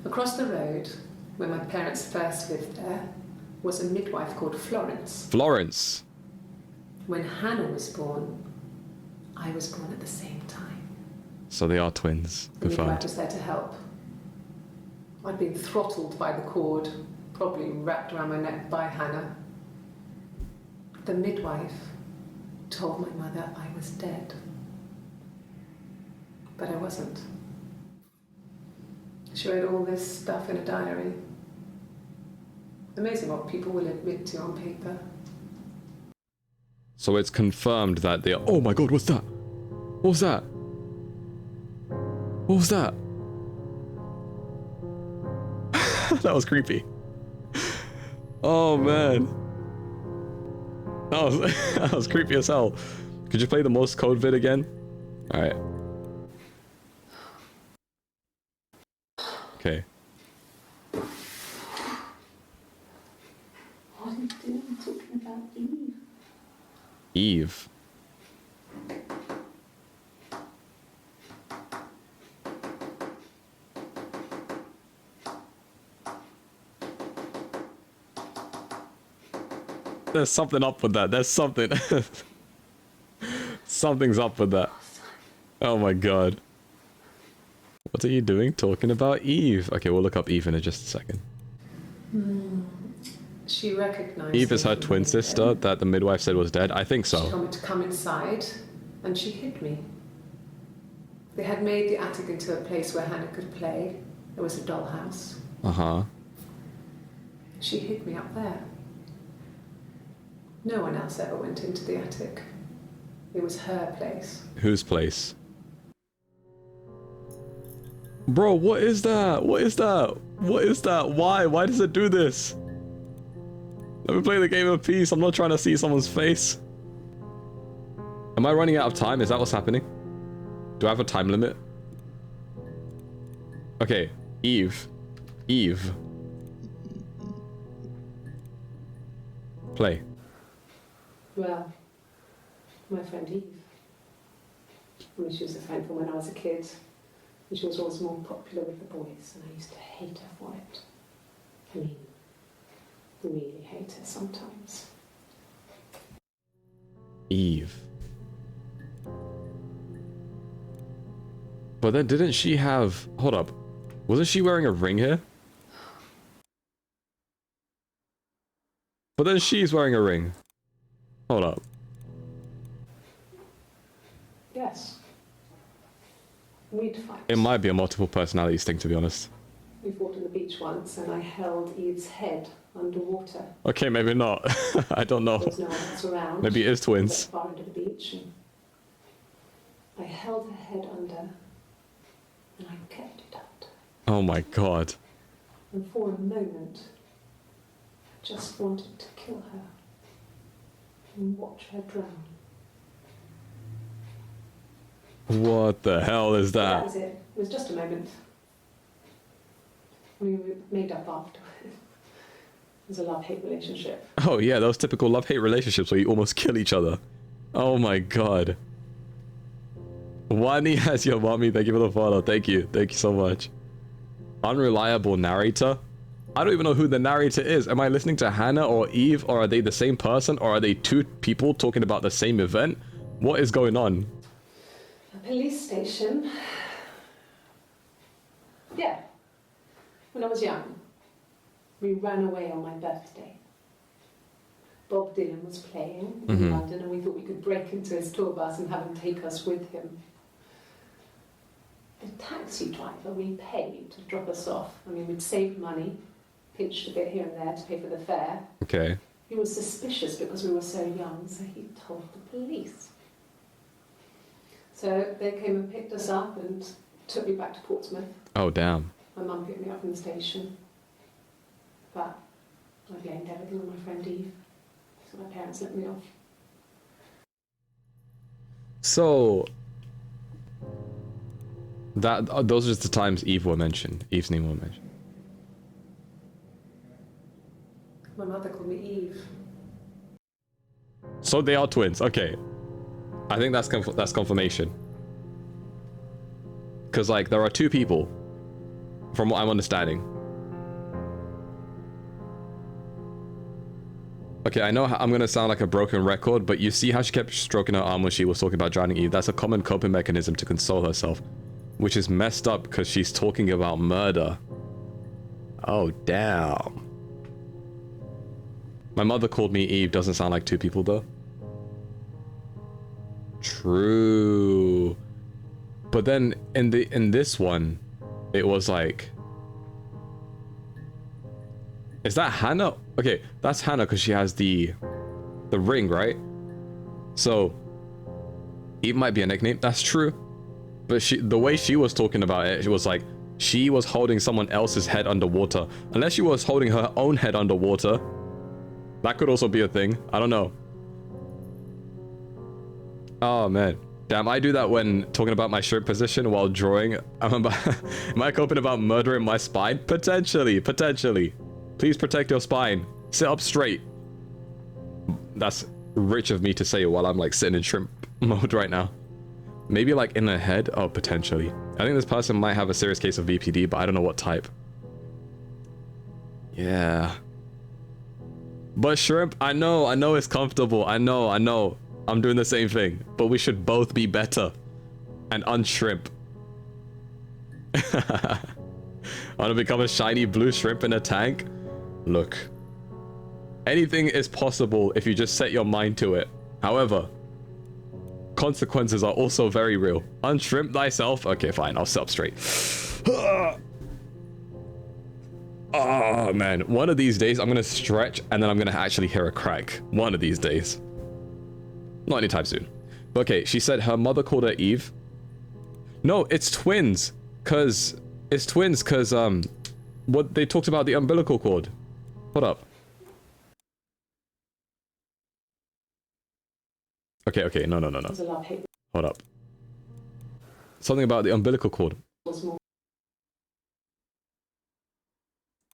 Speaker 3: Across the road, where my parents first lived there, was a midwife called Florence.
Speaker 1: Florence.
Speaker 3: When Hannah was born, I was born at the same time.
Speaker 1: So they are twins.
Speaker 3: The midwife
Speaker 1: Confirmed.
Speaker 3: was there to help. I'd been throttled by the cord, probably wrapped around my neck by Hannah. The midwife told my mother I was dead. But I wasn't. She wrote all this stuff in a diary. Amazing what people will admit to on paper.
Speaker 1: So it's confirmed that they are... Oh my god, what's that? What was that? What was that? That was creepy. Oh man. That was creepy as hell. Could you play the Morse code vid again? Alright. Okay.
Speaker 4: What are you doing talking about Eve?
Speaker 1: Eve. There's something up with that. There's something. Something's up with that. Oh my god. What are you doing talking about Eve? Okay, we'll look up Eve in just a second.
Speaker 3: She recognized
Speaker 1: Eve is
Speaker 3: me
Speaker 1: her
Speaker 3: from
Speaker 1: twin
Speaker 3: the
Speaker 1: sister
Speaker 3: window.
Speaker 1: that the midwife said was dead? I think
Speaker 3: She
Speaker 1: so.
Speaker 3: told me to come inside, and she hid me. They had made the attic into a place where Hannah could play. There was a dollhouse.
Speaker 1: Uh-huh.
Speaker 3: She hid me up there. No one else ever went into the attic. It was her place.
Speaker 1: Whose place? Bro, what is that? What is that? What is that? Why? Why does it do this? Let me play the game of peace. I'm not trying to see someone's face. Am I running out of time? Is that what's happening? Do I have a time limit? Okay, Eve. Eve. Play.
Speaker 3: Well, my friend Eve. I mean, she was a friend from when I was a kid. And she was always more popular with the boys, and I used to hate her for it. I mean, really hate her sometimes.
Speaker 1: Eve. But then didn't she have... Hold up. Wasn't she wearing a ring here? But then she's wearing a ring. Hold up.
Speaker 3: Yes. We'd fight.
Speaker 1: It might be a multiple personalities thing, to be honest.
Speaker 3: We fought on the beach once, and I held Eve's head underwater.
Speaker 1: Okay, maybe not. I don't know.
Speaker 3: There was no one else around.
Speaker 1: Maybe it is
Speaker 3: We went
Speaker 1: twins.
Speaker 3: far into the beach, and I held her head under, and I kept it out.
Speaker 1: Oh my god.
Speaker 3: And for a moment, I just wanted to kill her and watch her drown.
Speaker 1: What the hell is
Speaker 3: But that
Speaker 1: that?
Speaker 3: was it. It was just a moment. We made up afterwards. It was a love-hate relationship.
Speaker 1: Oh yeah, those typical love-hate relationships where you almost kill each other. Oh my god. Wani has your mommy. Thank you for the follow. Thank you. Thank you so much. Unreliable narrator? I don't even know who the narrator is. Am I listening to Hannah or Eve, or are they the same person, or are they two people talking about the same event? What is going on?
Speaker 3: A police station. Yeah. When I was young, we ran away on my birthday. Bob Dylan was playing in London, and we thought we could break into his tour bus and have him take us with him. The taxi driver we paid to drop us off. I mean, we'd saved money, pinched a bit here and there to pay for the fare.
Speaker 1: Okay.
Speaker 3: He was suspicious because we were so young, so he told the police. So they came and picked us up and took me back to Portsmouth.
Speaker 1: Oh damn.
Speaker 3: My mum picked me up from the station. But I blamed everything on my friend Eve. So my parents let me off.
Speaker 1: So that those are just the times Eve were mentioned. Eve's name were mentioned.
Speaker 3: My mother called me Eve.
Speaker 1: So they are twins. Okay, I think that's confirmation. Because like there are two people, from what I'm understanding. Okay, I know I'm gonna sound like a broken record, but you see how she kept stroking her arm when she was talking about drowning Eve? That's a common coping mechanism to console herself, which is messed up because she's talking about murder. Oh, damn. My mother called me Eve doesn't sound like two people though. True. But then in this one, it was like, is that Hannah? Okay, that's Hannah because she has the ring, right? So Eve might be a nickname. That's true. But the way she was talking about it, she was like she was holding someone else's head underwater. Unless she was holding her own head underwater, that could also be a thing. I don't know. Oh man. Damn, I do that when talking about my shirt position while drawing. Am I coping about murdering my spine? Potentially. Please protect your spine. Sit up straight. That's rich of me to say while I'm like sitting in shrimp mode right now. Maybe like in the head? Oh, potentially. I think this person might have a serious case of VPD, but I don't know what type. Yeah. But shrimp, I know it's comfortable. I know. I'm doing the same thing. But we should both be better. And unshrimp. I want to become a shiny blue shrimp in a tank? Look. Anything is possible if you just set your mind to it. However, consequences are also very real. Unshrimp thyself? Okay, fine. I'll sit up straight. Oh, man. One of these days, I'm going to stretch and then I'm going to actually hear a crack. One of these days. Not anytime soon. But okay, she said her mother called her Eve. No, it's twins. What they talked about the umbilical cord. Hold up. Okay, no.
Speaker 3: There's a lot of hate.
Speaker 1: Hold up. Something about the umbilical cord.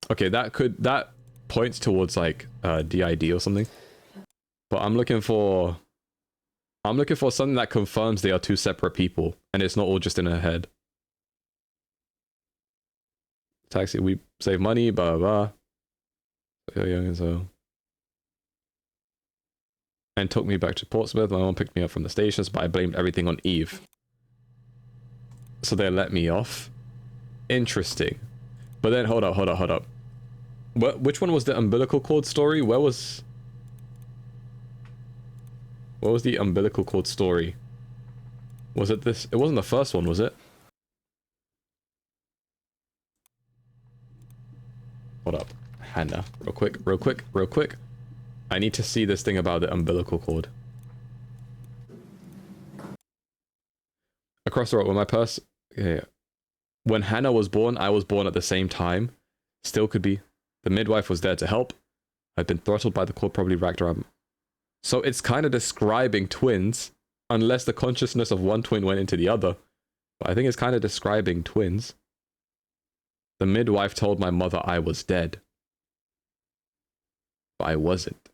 Speaker 1: Okay, that points towards like DID or something. But I'm looking for something that confirms they are two separate people and it's not all just in her head. Taxi, we save money, blah blah blah. Young and so. And took me back to Portsmouth. My mom picked me up from the stations, but I blamed everything on Eve. So they let me off. Interesting. But then hold up. Which one was the umbilical cord story? What was the umbilical cord story? Was it this? It wasn't the first one, was it? Hold up. Hannah. Real quick. I need to see this thing about the umbilical cord. Across the road with my purse. Yeah. When Hannah was born, I was born at the same time. Still could be. The midwife was there to help. I'd been throttled by the cord, probably wrapped around. So it's kind of describing twins, unless the consciousness of one twin went into the other. But I think it's kind of describing twins. The midwife told my mother I was dead. But I wasn't.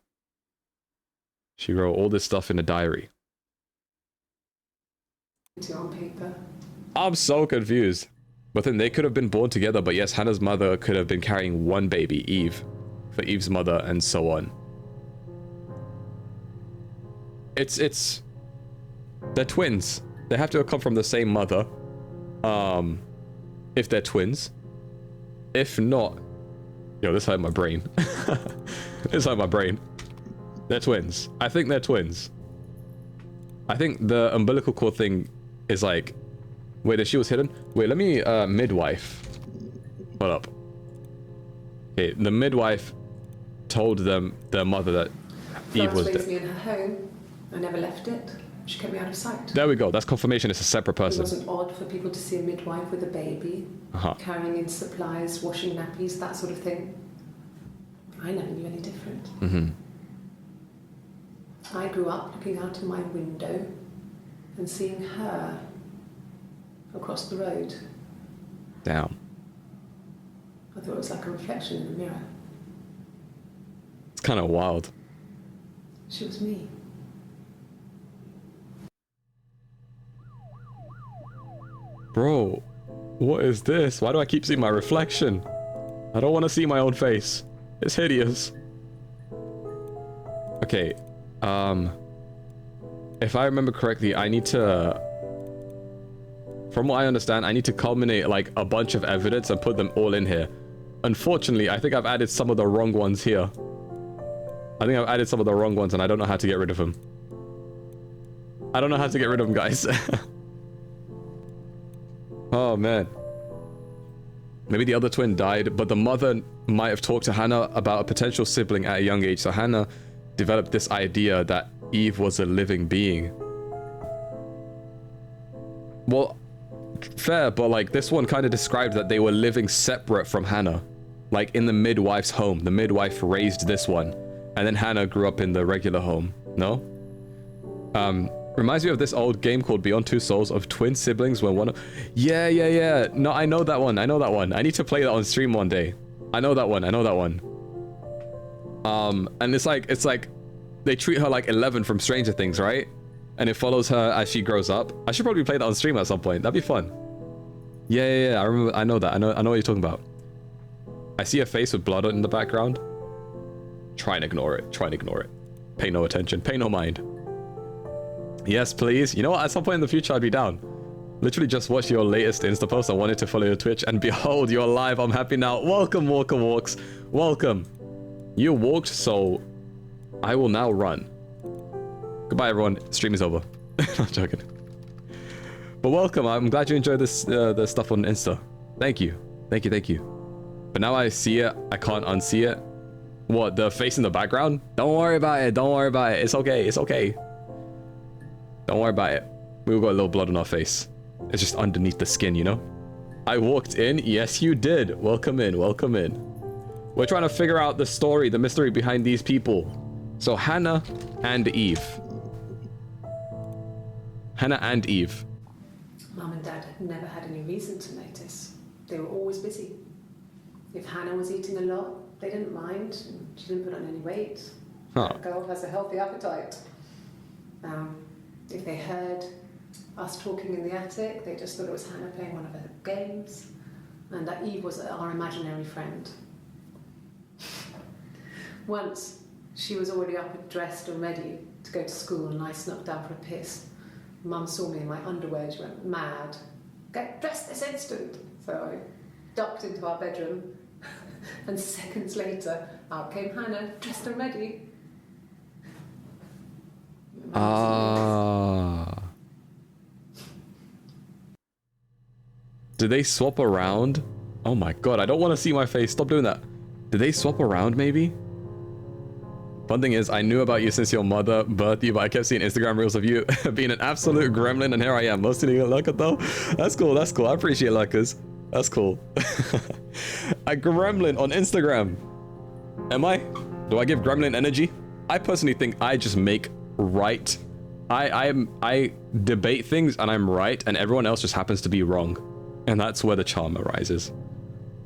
Speaker 1: She wrote all this stuff in a diary.
Speaker 3: On paper.
Speaker 1: I'm so confused. But then they could have been born together, but yes, Hannah's mother could have been carrying one baby, Eve, for Eve's mother, and so on. They're twins. They have to have come from the same mother. If they're twins. If not... Yo, this hurt my brain. This hurt my brain. They're twins. I think they're twins. I think the umbilical cord thing is like... Wait, the she was hidden? Wait, let me, midwife. Hold up. Okay, the midwife told them, their mother, that Eve was
Speaker 3: raised me in her home. I never left it. She kept me out of sight.
Speaker 1: There we go. That's confirmation. It's a separate person.
Speaker 3: It wasn't odd for people to see a midwife with a baby, carrying in supplies, washing nappies, that sort of thing. I never knew any different. I grew up looking out of my window and seeing her across the road.
Speaker 1: Damn.
Speaker 3: I thought it was like a reflection in the mirror.
Speaker 1: It's kind of wild.
Speaker 3: She was me.
Speaker 1: Bro, what is this? Why do I keep seeing my reflection? I don't want to see my own face. It's hideous. Okay, if I remember correctly, I need to... From what I understand, I need to culminate like a bunch of evidence and put them all in here. Unfortunately, I think I've added some of the wrong ones here. I think I've added some of the wrong ones and I don't know how to get rid of them. I don't know how to get rid of them, guys. Oh, man. Maybe the other twin died, but the mother might have talked to Hannah about a potential sibling at a young age, so Hannah developed this idea that Eve was a living being. Well, fair, but like this one kind of described that they were living separate from Hannah, like in the midwife's home. The midwife raised this one, and then Hannah grew up in the regular home. No? Reminds me of this old game called Beyond Two Souls of twin siblings when one of... Yeah. No, I know that one. I need to play that on stream one day. I know that one. And it's like they treat her like 11 from Stranger Things, right? And it follows her as she grows up. I should probably play that on stream at some point. That'd be fun. Yeah. I remember. I know that. I know what you're talking about. I see a face with blood in the background. Try and ignore it. Pay no attention. Pay no mind. Yes, please. You know what? At some point in the future, I'd be down. Literally just watched your latest Insta post. I wanted to follow your Twitch, and behold, you're live. I'm happy now. Welcome, Walker Walks. Welcome. You walked, so I will now run. Goodbye, everyone. Stream is over. I'm joking. But welcome. I'm glad you enjoyed this the stuff on Insta. Thank you. But now I see it. I can't unsee it. What? The face in the background? Don't worry about it. It's okay. Don't worry about it. We've got a little blood on our face. It's just underneath the skin, you know? I walked in. Yes, you did. Welcome in. We're trying to figure out the story, the mystery behind these people. So Hannah and Eve. Mum
Speaker 3: and Dad had never had any reason to notice. They were always busy. If Hannah was eating a lot, they didn't mind. She didn't put on any weight. That girl has a healthy appetite. If they heard us talking in the attic, they just thought it was Hannah playing one of her games, and that Eve was our imaginary friend. Once, she was already up and dressed and ready to go to school, and I snuck down for a piss. Mum saw me in my underwear, she went mad. Get dressed this instant! So I ducked into our bedroom, and seconds later, out came Hannah, dressed and ready.
Speaker 1: Did they swap around? Oh my god, I don't want to see my face. Stop doing that. Did they swap around, maybe? Fun thing is, I knew about you since your mother birthed you, but I kept seeing Instagram reels of you being an absolute gremlin, and here I am. Mostly Lurker though. That's cool. I appreciate Lurkers. That's cool. A gremlin on Instagram. Am I? Do I give gremlin energy? I personally think I just make right. I debate things and I'm right, and everyone else just happens to be wrong. And that's where the charm arises.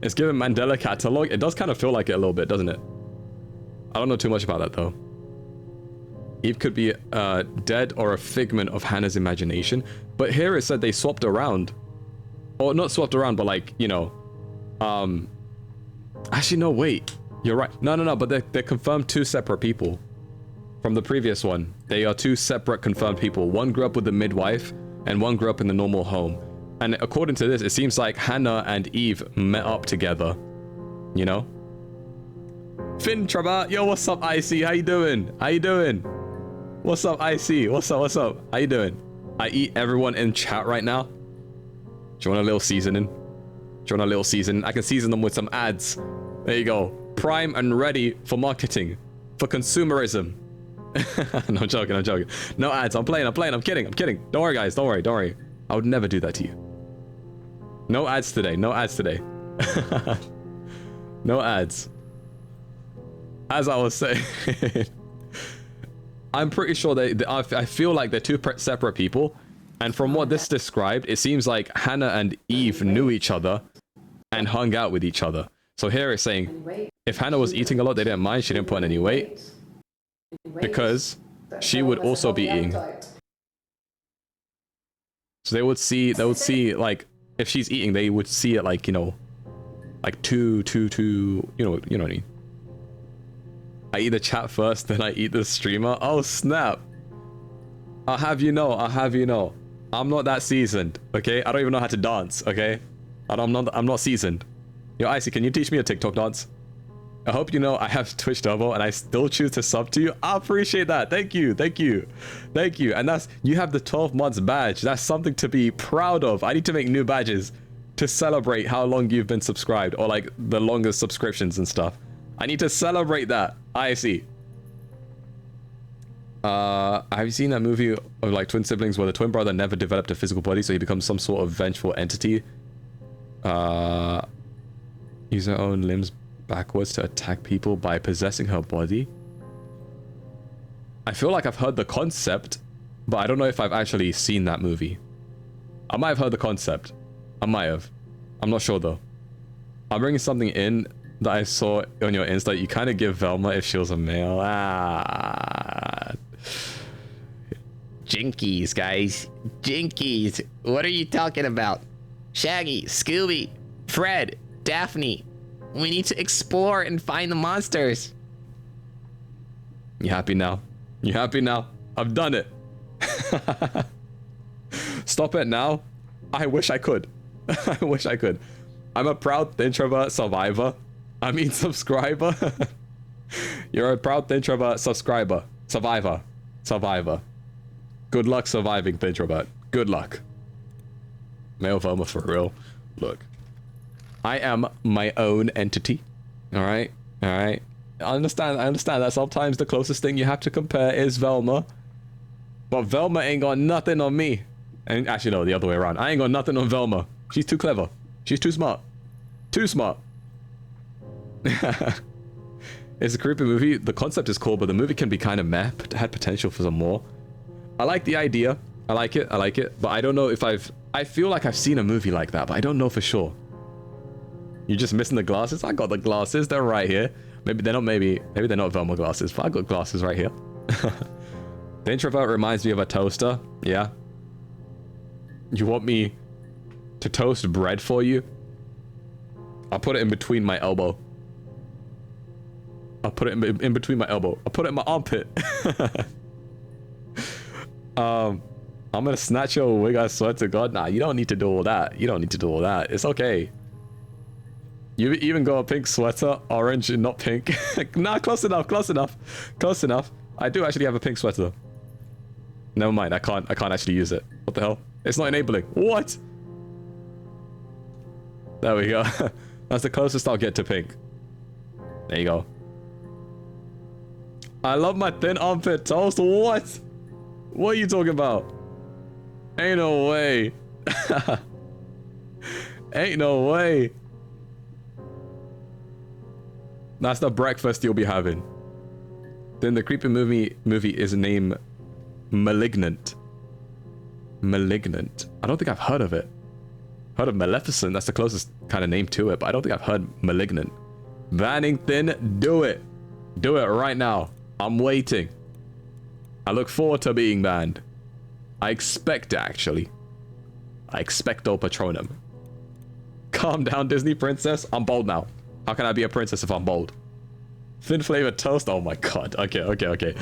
Speaker 1: It's given Mandela catalog. It does kind of feel like it a little bit, doesn't it? I don't know too much about that though. Eve could be dead or a figment of Hannah's imagination, but here it said they swapped around. Or not swapped around, but like, you know, actually no, wait, you're right. No, but they're confirmed two separate people from the previous one. They are two separate confirmed people. One grew up with the midwife and one grew up in the normal home. And according to this, it seems like Hannah and Eve met up together, you know? Finn Traba, yo, what's up, IC? How you doing? What's up, IC? What's up? How you doing? I eat everyone in chat right now. Do you want a little seasoning? I can season them with some ads. There you go. Prime and ready for marketing. For consumerism. No, I'm joking. No ads. I'm playing. I'm kidding. Don't worry, guys. Don't worry. I would never do that to you. No ads today. No ads. As I was saying. I'm pretty sure I feel like they're two separate people. And from what this described, it seems like Hannah and Eve knew each other and hung out with each other. So here it's saying, if Hannah was eating a lot, they didn't mind. She didn't put on any weight because she would also be eating. So they would see like, if she's eating, they would see it like, you know, like two, you know what I mean. I eat the chat first, then I eat the streamer. Oh snap! I'll have you know, I'm not that seasoned. Okay, I don't even know how to dance. Okay, I'm not seasoned. Yo, Icy, can you teach me a TikTok dance? I hope you know I have Twitch Turbo and I still choose to sub to you. I appreciate that. Thank you. And that's, you have the 12 months badge. That's something to be proud of. I need to make new badges to celebrate how long you've been subscribed, or like the longest subscriptions and stuff. I need to celebrate that. I see. Have you seen that movie of like twin siblings where the twin brother never developed a physical body, so he becomes some sort of vengeful entity? Use her own limbs backwards to attack people by possessing her body? I feel like I've heard the concept, but I don't know if I've actually seen that movie. I might have heard the concept. I might have. I'm not sure though. I'm bringing something in that I saw on your Insta. You kind of give Velma if she was a male.
Speaker 5: Jinkies, guys. Jinkies. What are you talking about? Shaggy, Scooby, Fred, Daphne. We need to explore and find the monsters.
Speaker 1: You happy now? You happy now? I've done it. Stop it now. I wish I could. I wish I could. I'm a proud introvert survivor. I mean subscriber. You're a proud introvert subscriber. Survivor. Good luck surviving introvert. Good luck. Male Velma for real. Look. I am my own entity. Alright? I understand that sometimes the closest thing you have to compare is Velma. But Velma ain't got nothing on me. And actually no, the other way around. I ain't got nothing on Velma. She's too clever. She's too smart. Too smart. It's a creepy movie. The concept is cool, but the movie can be kind of meh. Had potential for some more. I like the idea. I like it. But I don't know if I feel like I've seen a movie like that, but I don't know for sure. You're just missing the glasses? I got the glasses. They're right here. Maybe they're not Velma glasses, but I got glasses right here. The introvert reminds me of a toaster. Yeah. You want me to toast bread for you? I'll put it in between my elbow. I'll put it in between my elbow. I'll put it in my armpit. I'm gonna snatch your wig, I swear to God. Nah, you don't need to do all that. It's okay. You even got a pink sweater, orange and not pink. Nah, close enough. I do actually have a pink sweater. Never mind, I can't actually use it. What the hell? It's not enabling. What? There we go. That's the closest I'll get to pink. There you go. I love my thin armpit toast. What? What are you talking about? Ain't no way. Ain't no way. That's the breakfast you'll be having. Then the creepy movie is named Malignant. I don't think I've heard of it. Heard of Maleficent, that's the closest kind of name to it, but I don't think I've heard Malignant. Vannington, do it. Do it right now. I'm waiting. I look forward to being banned. I expect it, actually. I expecto patronum. Calm down, Disney princess. I'm bold now. How can I be a princess if I'm bold? Thin flavored toast? Oh my god. Okay.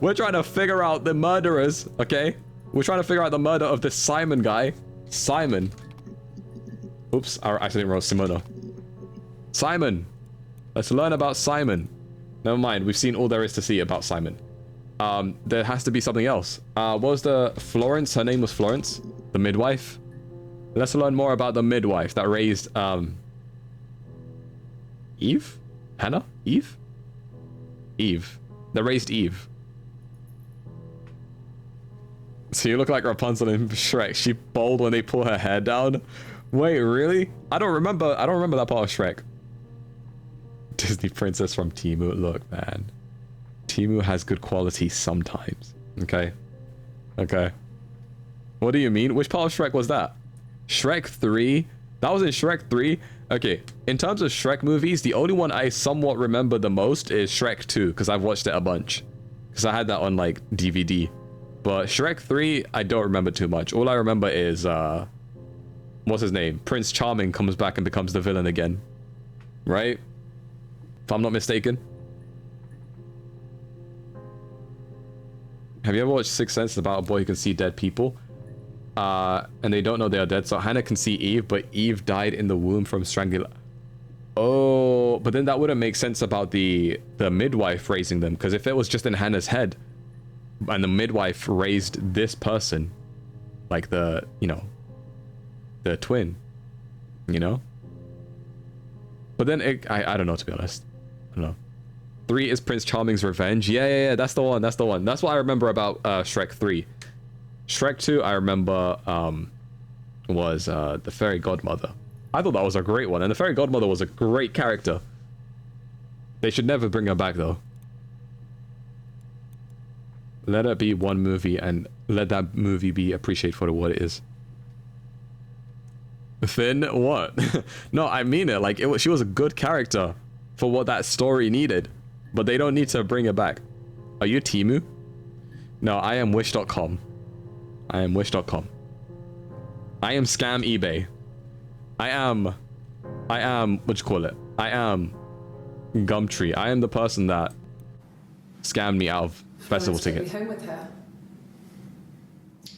Speaker 1: We're trying to figure out the murderers, okay? We're trying to figure out the murder of this Simon guy. Simon. Oops, I accidentally wrote Simona. Simon. Let's learn about Simon. Never mind, we've seen all there is to see about Simon. There has to be something else. What was the Florence? Her name was Florence, the midwife. Let's learn more about the midwife that raised Eve? Hannah? Eve? That raised Eve. So you look like Rapunzel in Shrek. She bald when they pull her hair down. Wait, really? I don't remember that part of Shrek. Disney princess from Temu. Look, man. Timu has good quality sometimes. Okay. Okay. What do you mean? Which part of Shrek was that? Shrek 3? That was in Shrek 3? Okay, in terms of Shrek movies, the only one I somewhat remember the most is Shrek 2, because I've watched it a bunch. Because I had that on, like, DVD. But Shrek 3, I don't remember too much. All I remember is, what's his name? Prince Charming comes back and becomes the villain again. Right? If I'm not mistaken. Have you ever watched Sixth Sense about a boy who can see dead people? And they don't know they are dead. So Hannah can see Eve, but Eve died in the womb from strangulation. Oh, but then that wouldn't make sense about the midwife raising them. Because if it was just in Hannah's head, and the midwife raised this person, like the, you know, the twin, you know? But then I don't know, to be honest. I don't know. 3 is Prince Charming's revenge. Yeah, that's the one. That's the one. That's what I remember about Shrek 3. Shrek 2, I remember, was the Fairy Godmother. I thought that was a great one, and the Fairy Godmother was a great character. They should never bring her back, though. Let it be one movie, and let that movie be appreciated for what it is. Finn? What? No, I mean it. Like, she was a good character for what that story needed. But they don't need to bring her back. Are you Timu? No, I am Wish.com. I am Wish.com. I am Scam eBay. I am, what you call it? I am Gumtree. I am the person that scammed me out of festival tickets.
Speaker 3: Home with her.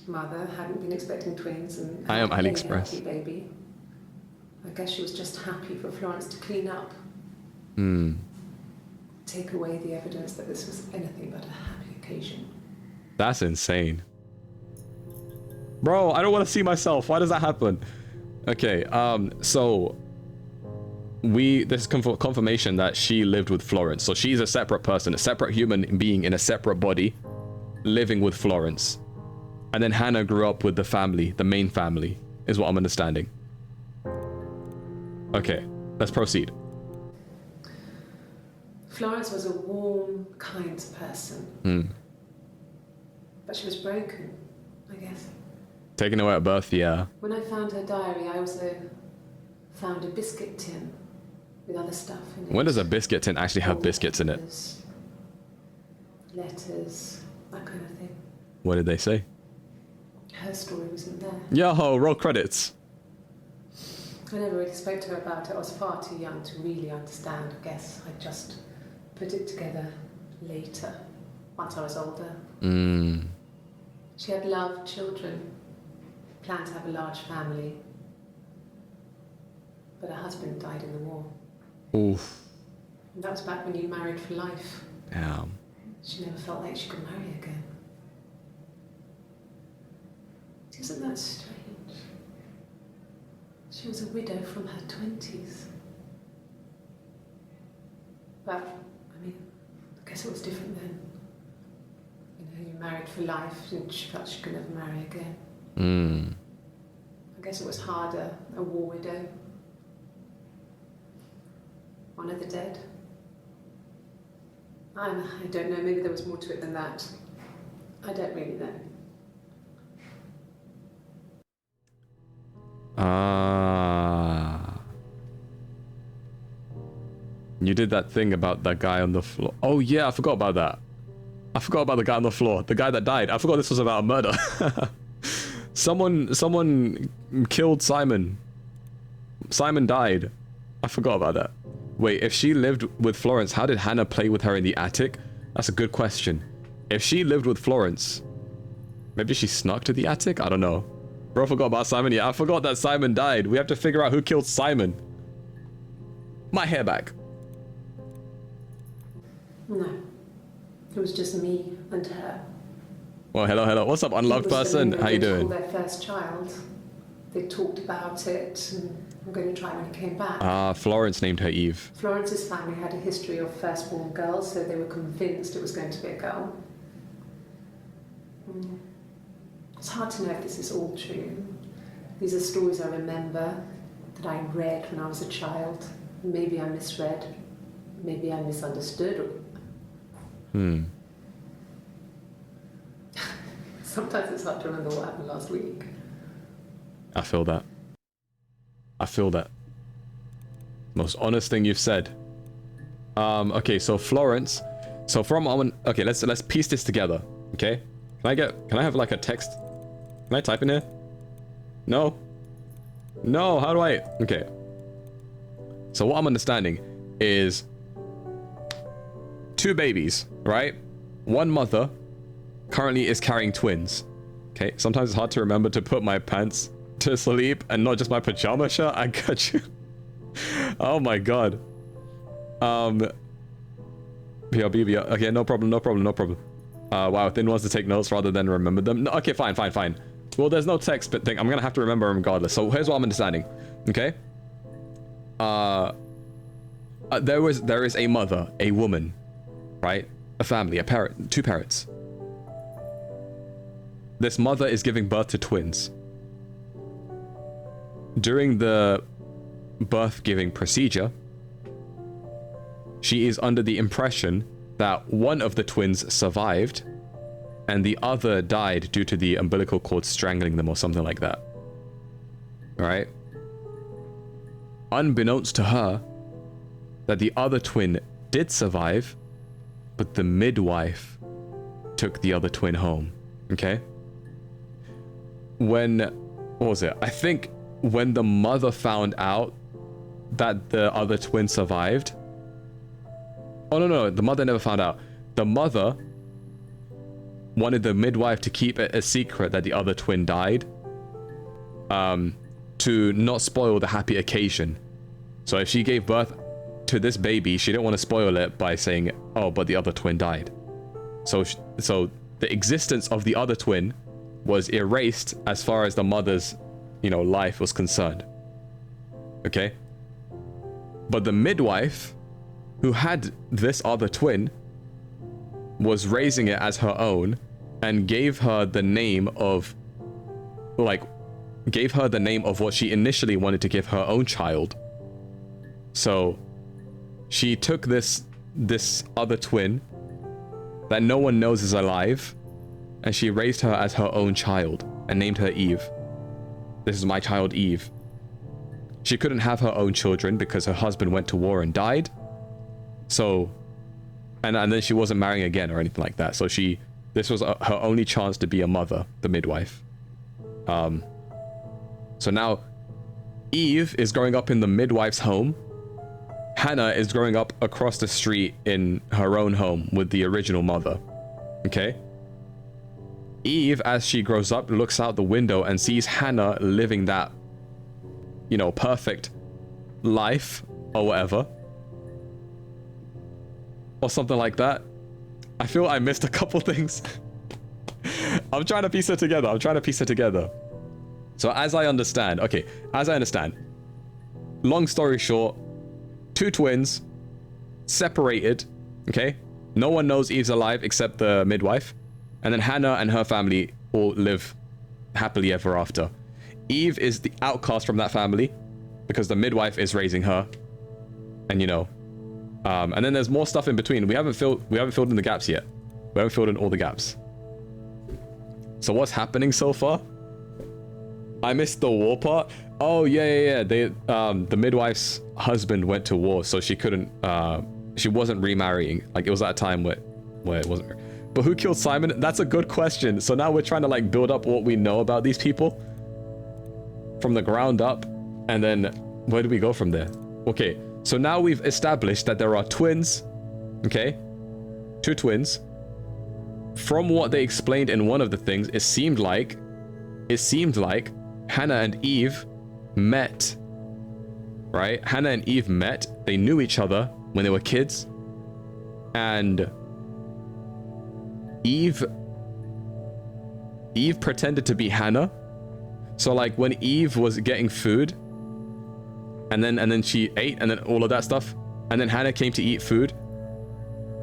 Speaker 3: Mother hadn't been expecting twins, and
Speaker 1: I am
Speaker 3: had a
Speaker 1: AliExpress.
Speaker 3: healthy baby. I guess she was just happy for Florence to clean up. Take away the evidence that this was anything but a happy occasion.
Speaker 1: That's insane. Bro, I don't want to see myself. Why does that happen? Okay, so this is confirmation that she lived with Florence. So she's a separate person, a separate human being in a separate body, living with Florence. And then Hannah grew up with the family, the main family, is what I'm understanding. Okay, let's proceed.
Speaker 3: Florence was a warm, kind person. But she was broken, I guess.
Speaker 1: Taken away at birth, yeah.
Speaker 3: When I found her diary, I also found a biscuit tin with other stuff in it.
Speaker 1: When does a biscuit tin actually have biscuits in it?
Speaker 3: Letters, that kind of thing.
Speaker 1: What did they say?
Speaker 3: Her story wasn't there.
Speaker 1: Yo, roll credits.
Speaker 3: I never really spoke to her about it. I was far too young to really understand. I guess I just put it together later, once I was older. She had loved children, planned to have a large family, but her husband died in the war.
Speaker 1: Oof.
Speaker 3: And that was back when you married for life.
Speaker 1: Damn.
Speaker 3: She never felt like she could marry again. Isn't that strange? She was a widow from her 20s. But, I mean, I guess it was different then. You know, you married for life and she felt she could never marry again. I guess it was harder, a war widow. One of the dead. I don't know, maybe there was more to it than that. I don't really know.
Speaker 1: You did that thing about that guy on the floor. Oh yeah, I forgot about that. I forgot about the guy on the floor. The guy that died. I forgot this was about a murder. Someone killed Simon. Simon died. I forgot about that. Wait, if she lived with Florence, how did Hannah play with her in the attic? That's a good question. If she lived with Florence, maybe she snuck to the attic? I don't know. Bro, I forgot about Simon. Yeah, I forgot that Simon died. We have to figure out who killed Simon. My hair back.
Speaker 3: No. It was just me and her.
Speaker 1: Well, hello. What's up, unloved person? How you doing?
Speaker 3: Their first child. They talked about it, and I'm going to try when he came back.
Speaker 1: Florence named her Eve.
Speaker 3: Florence's family had a history of firstborn girls, so they were convinced it was going to be a girl. It's hard to know if this is all true. These are stories I remember, that I read when I was a child. Maybe I misread, maybe I misunderstood. Sometimes it's hard to remember what happened last week.
Speaker 1: I feel that. I feel that. Most honest thing you've said. Okay, so Florence. So from okay, let's piece this together. Okay, can I have like a text? Can I type in here? No. No. How do I? Okay. So what I'm understanding is 2 babies, right? One mother currently is carrying twins. Okay. Sometimes it's hard to remember to put my pants to sleep and not just my pajama shirt. I got you. Oh my god. BRB. Okay, no problem. Wow, Thin wants to take notes rather than remember them. No, okay, fine. Well, there's no text but thing. I'm gonna have to remember them regardless. So here's what I'm understanding. Okay. There is a mother, a woman, right? A family, a parent, 2 parents. This mother is giving birth to twins. During the birth-giving procedure, she is under the impression that one of the twins survived and the other died due to the umbilical cord strangling them or something like that. Right? Unbeknownst to her, that the other twin did survive, but the midwife took the other twin home. Okay? What was it? I think when the mother found out that the other twin survived. Oh, no, the mother never found out. The mother wanted the midwife to keep it a secret that the other twin died, to not spoil the happy occasion. So if she gave birth to this baby, she didn't want to spoil it by saying, oh, but the other twin died. So the existence of the other twin was erased as far as the mother's, life was concerned. Okay? But the midwife, who had this other twin, was raising it as her own and gave her the name of what she initially wanted to give her own child. So she took this other twin that no one knows is alive, and she raised her as her own child and named her Eve. This is my child, Eve. She couldn't have her own children because her husband went to war and died. So, and then she wasn't marrying again or anything like that. So this was her only chance to be a mother, the midwife. So now Eve is growing up in the midwife's home. Hannah is growing up across the street in her own home with the original mother. Okay? Eve, as she grows up, looks out the window and sees Hannah living that, perfect life or whatever. Or something like that. I feel I missed a couple things. I'm trying to piece it together. So as I understand, long story short, 2 twins, separated, okay? No one knows Eve's alive except the midwife. And then Hannah and her family all live happily ever after. Eve is the outcast from that family because the midwife is raising her. And and then there's more stuff in between. We haven't filled in the gaps yet. We haven't filled in all the gaps. So what's happening so far? I missed the war part. Oh yeah. The midwife's husband went to war, so she couldn't. She wasn't remarrying. Like, it was at a time where it wasn't. But who killed Simon? That's a good question. So now we're trying to build up what we know about these people from the ground up, and then where do we go from there? Okay, so now we've established that there are twins. Okay, 2 twins. From what they explained in one of the things, it seemed like Hannah and Eve met. Right? Hannah and Eve met. They knew each other when they were kids. And Eve pretended to be Hannah. So when Eve was getting food, and then she ate, and then all of that stuff, and then Hannah came to eat food,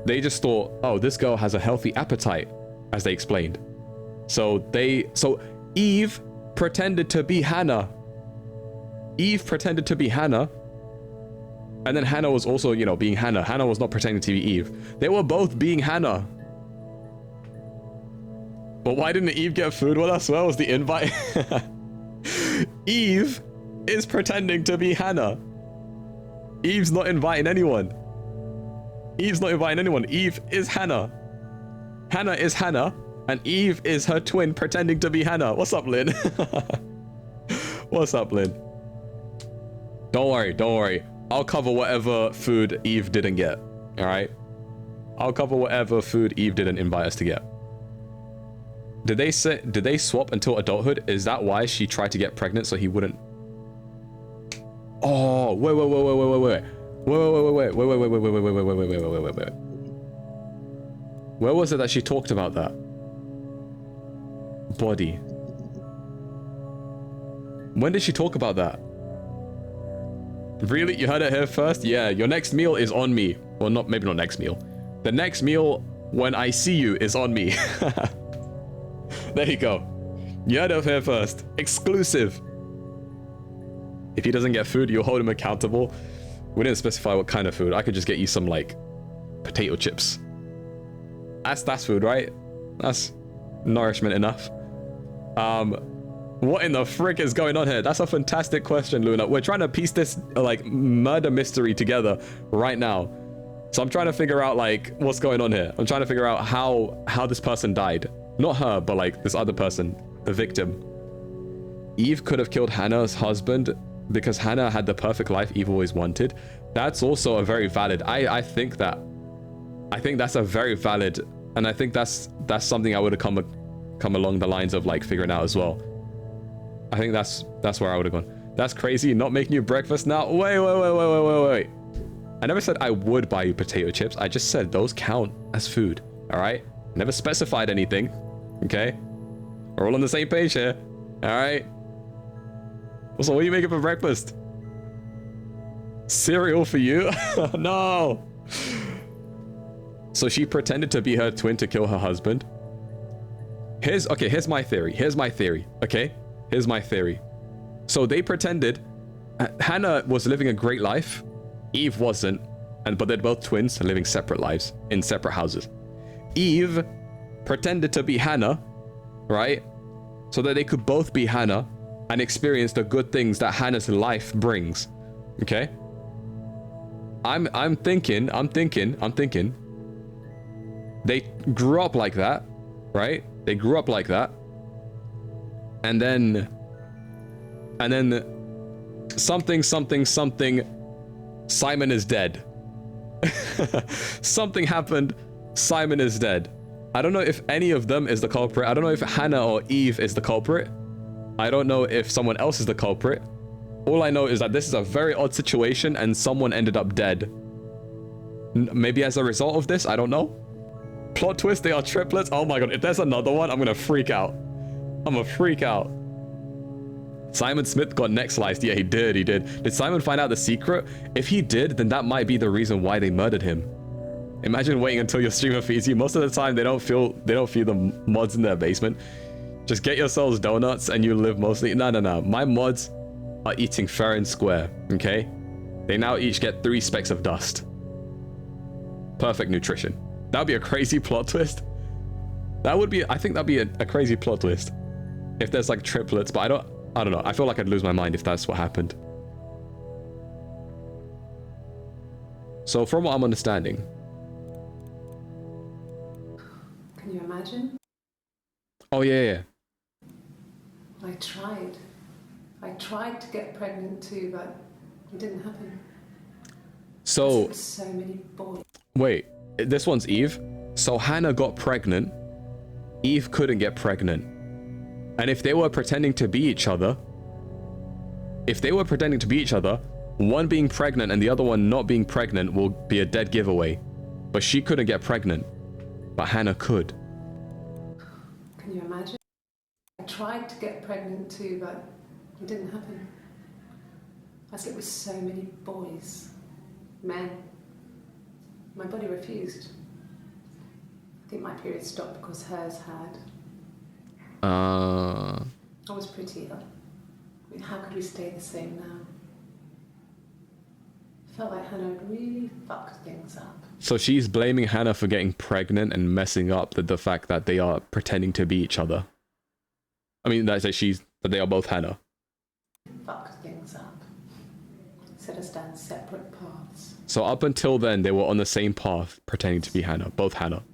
Speaker 1: they just thought, oh, this girl has a healthy appetite, as they explained. So Eve pretended to be Hannah. And then Hannah was also, you know, being Hannah. Hannah was not pretending to be Eve. They were both being Hannah. But why didn't Eve get food with us? Where was the invite? Eve is pretending to be Hannah. Eve's not inviting anyone. Eve's not inviting anyone. Eve is Hannah. Hannah is Hannah. And Eve is her twin pretending to be Hannah. What's up, Lynn? What's up, Lynn? Don't worry, don't worry. I'll cover whatever food Eve didn't get. All right? I'll cover whatever food Eve didn't invite us to get. Did they swap until adulthood? Is that why she tried to get pregnant so he wouldn't? Oh, wait. Where was it that she talked about that? Body. When did she talk about that? Really? You heard it here first? Yeah, your next meal is on me. Well, not maybe not next meal. The next meal when I see you is on me. There you go. You heard it here first. Exclusive. If he doesn't get food, you'll hold him accountable. We didn't specify what kind of food. I could just get you some, like, potato chips. That's food, right? That's nourishment enough. What in the frick is going on here? That's a fantastic question, Luna. We're trying to piece this, like, murder mystery together right now. So I'm trying to figure out, like, what's going on here. I'm trying to figure out how this person died. Not her, but, like, this other person, the victim. Eve could have killed Hannah's husband because Hannah had the perfect life Eve always wanted. That's also a very valid... I think that's a very valid... And I think that's something I would have come along the lines of, like, figuring out as well. I think that's where I would have gone. That's crazy, not making you breakfast now. Wait. I never said I would buy you potato chips. I just said those count as food, all right? Never specified anything, okay? We're all on the same page here, all right? Also, what are you making for breakfast? Cereal for you? No. So she pretended to be her twin to kill her husband. Here's my theory. Okay? Here's my theory. So they pretended Hannah was living a great life. Eve wasn't. But they're both twins living separate lives in separate houses. Eve pretended to be Hannah, right? So that they could both be Hannah and experience the good things that Hannah's life brings. Okay? I'm thinking they grew up like that, right? They grew up like that. And then something, Simon is dead. Something happened, Simon is dead. I don't know if any of them is the culprit. I don't know if Hannah or Eve is the culprit. I don't know if someone else is the culprit. All I know is that this is a very odd situation and someone ended up dead. Maybe as a result of this, I don't know. Plot twist, they are triplets. Oh my god, if there's another one, I'm gonna freak out. Simon Smith got neck sliced. Yeah, he did. Did Simon find out the secret? If he did, then that might be the reason why they murdered him. Imagine waiting until your streamer feeds you. Most of the time, they don't feed the mods in their basement. Just get yourselves donuts and you live mostly. No. My mods are eating fair and square, okay? They now each get 3 specks of dust. Perfect nutrition. That would be a crazy plot twist. I think that'd be a crazy plot twist. If there's like triplets, but I don't know. I feel like I'd lose my mind if that's what happened. So from what I'm understanding.
Speaker 3: Can you imagine?
Speaker 1: Oh yeah.
Speaker 3: I tried to get pregnant too, but it didn't happen.
Speaker 1: So
Speaker 3: So many boys.
Speaker 1: wait, this one's Eve. So Hannah got pregnant. Eve couldn't get pregnant. And if they were pretending to be each other, one being pregnant and the other one not being pregnant will be a dead giveaway. But she couldn't get pregnant. But Hannah could.
Speaker 3: Can you imagine? I tried to get pregnant too, but it didn't happen. I slept with so many boys, men. My body refused. I think my period stopped because hers had. I was prettier. I mean, how could we stay the same now? Felt like Hannah had really fucked things up.
Speaker 1: So she's blaming Hannah for getting pregnant and messing up the fact that they are pretending to be each other. I mean, that they are both Hannah.
Speaker 3: Fucked things up. Set us down separate paths.
Speaker 1: So up until then, they were on the same path, pretending to be Hannah, both Hannah.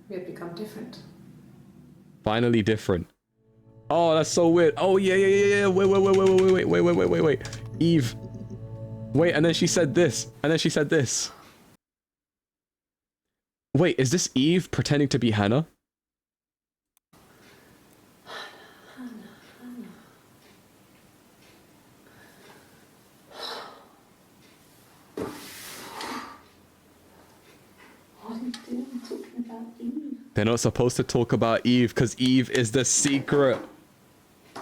Speaker 3: We had become different.
Speaker 1: Finally different. Oh, that's so weird. Oh, yeah. Wait. Eve. Wait, and then she said this. And then she said this. Wait, is this Eve pretending to be Hannah?
Speaker 3: What are you doing talking about Eve?
Speaker 1: They're not supposed to talk about Eve because Eve is the secret.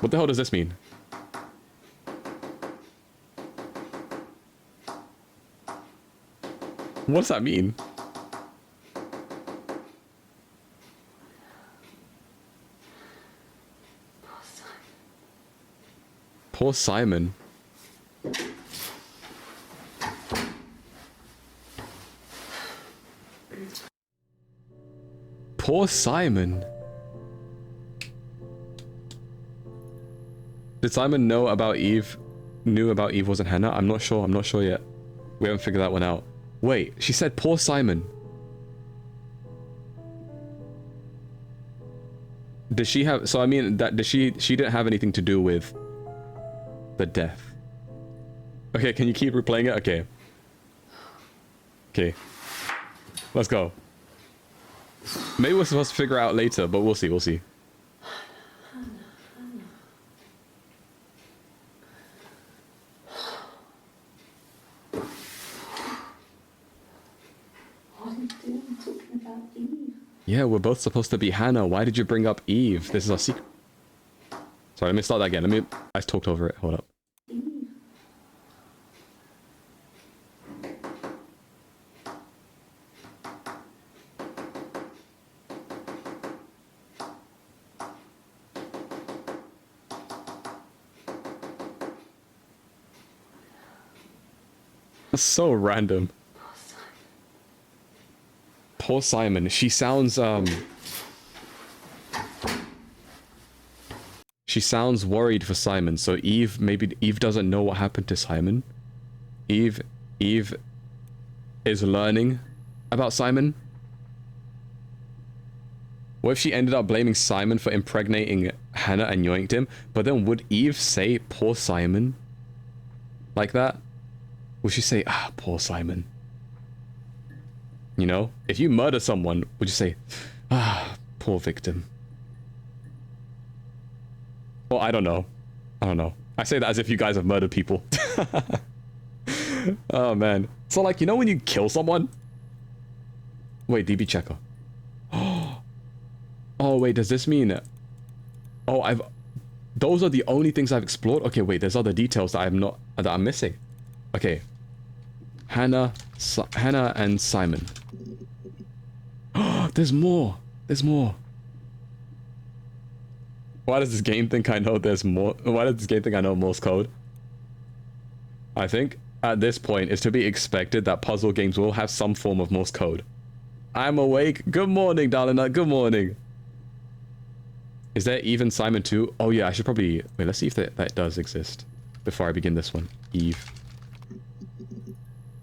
Speaker 1: What the hell does this mean? What does that mean? Poor Simon. Poor Simon. Did Simon know about Eve? Knew about Eve wasn't Hannah? I'm not sure yet. We haven't figured that one out. Wait, she said poor Simon. Did she have, so I mean, that she didn't have anything to do with the death. Okay, can you keep replaying it? Okay. Okay. Let's go. Maybe we're supposed to figure out later, but we'll see.
Speaker 3: What are you doing talking about Eve?
Speaker 1: Yeah, we're both supposed to be Hannah. Why did you bring up Eve? This is our secret. Sorry, let me start that again. I talked over it. Hold up. That's so random. Poor Simon. She sounds she sounds worried for Simon. So maybe Eve doesn't know what happened to Simon. Eve is learning about Simon. What if she ended up blaming Simon for impregnating Hannah and yoinked him? But then would Eve say poor Simon like that? Would she say, ah, poor Simon? You know, if you murder someone, would you say, ah, poor victim? Well, I don't know. I say that as if you guys have murdered people. Oh, man. So, like, you know when you kill someone? Wait, DB checker. Oh, wait, does this mean... Oh, those are the only things I've explored? Okay, wait, there's other details that I'm missing. Okay. Hannah and Simon. There's more. Why does this game think I know there's more? Why does this game think I know Morse code? I think at this point it's to be expected that puzzle games will have some form of Morse code. I'm awake. Good morning, darling. Good morning. Is there even Simon too? Oh yeah, I should probably... Wait, let's see if that does exist before I begin this one. Eve.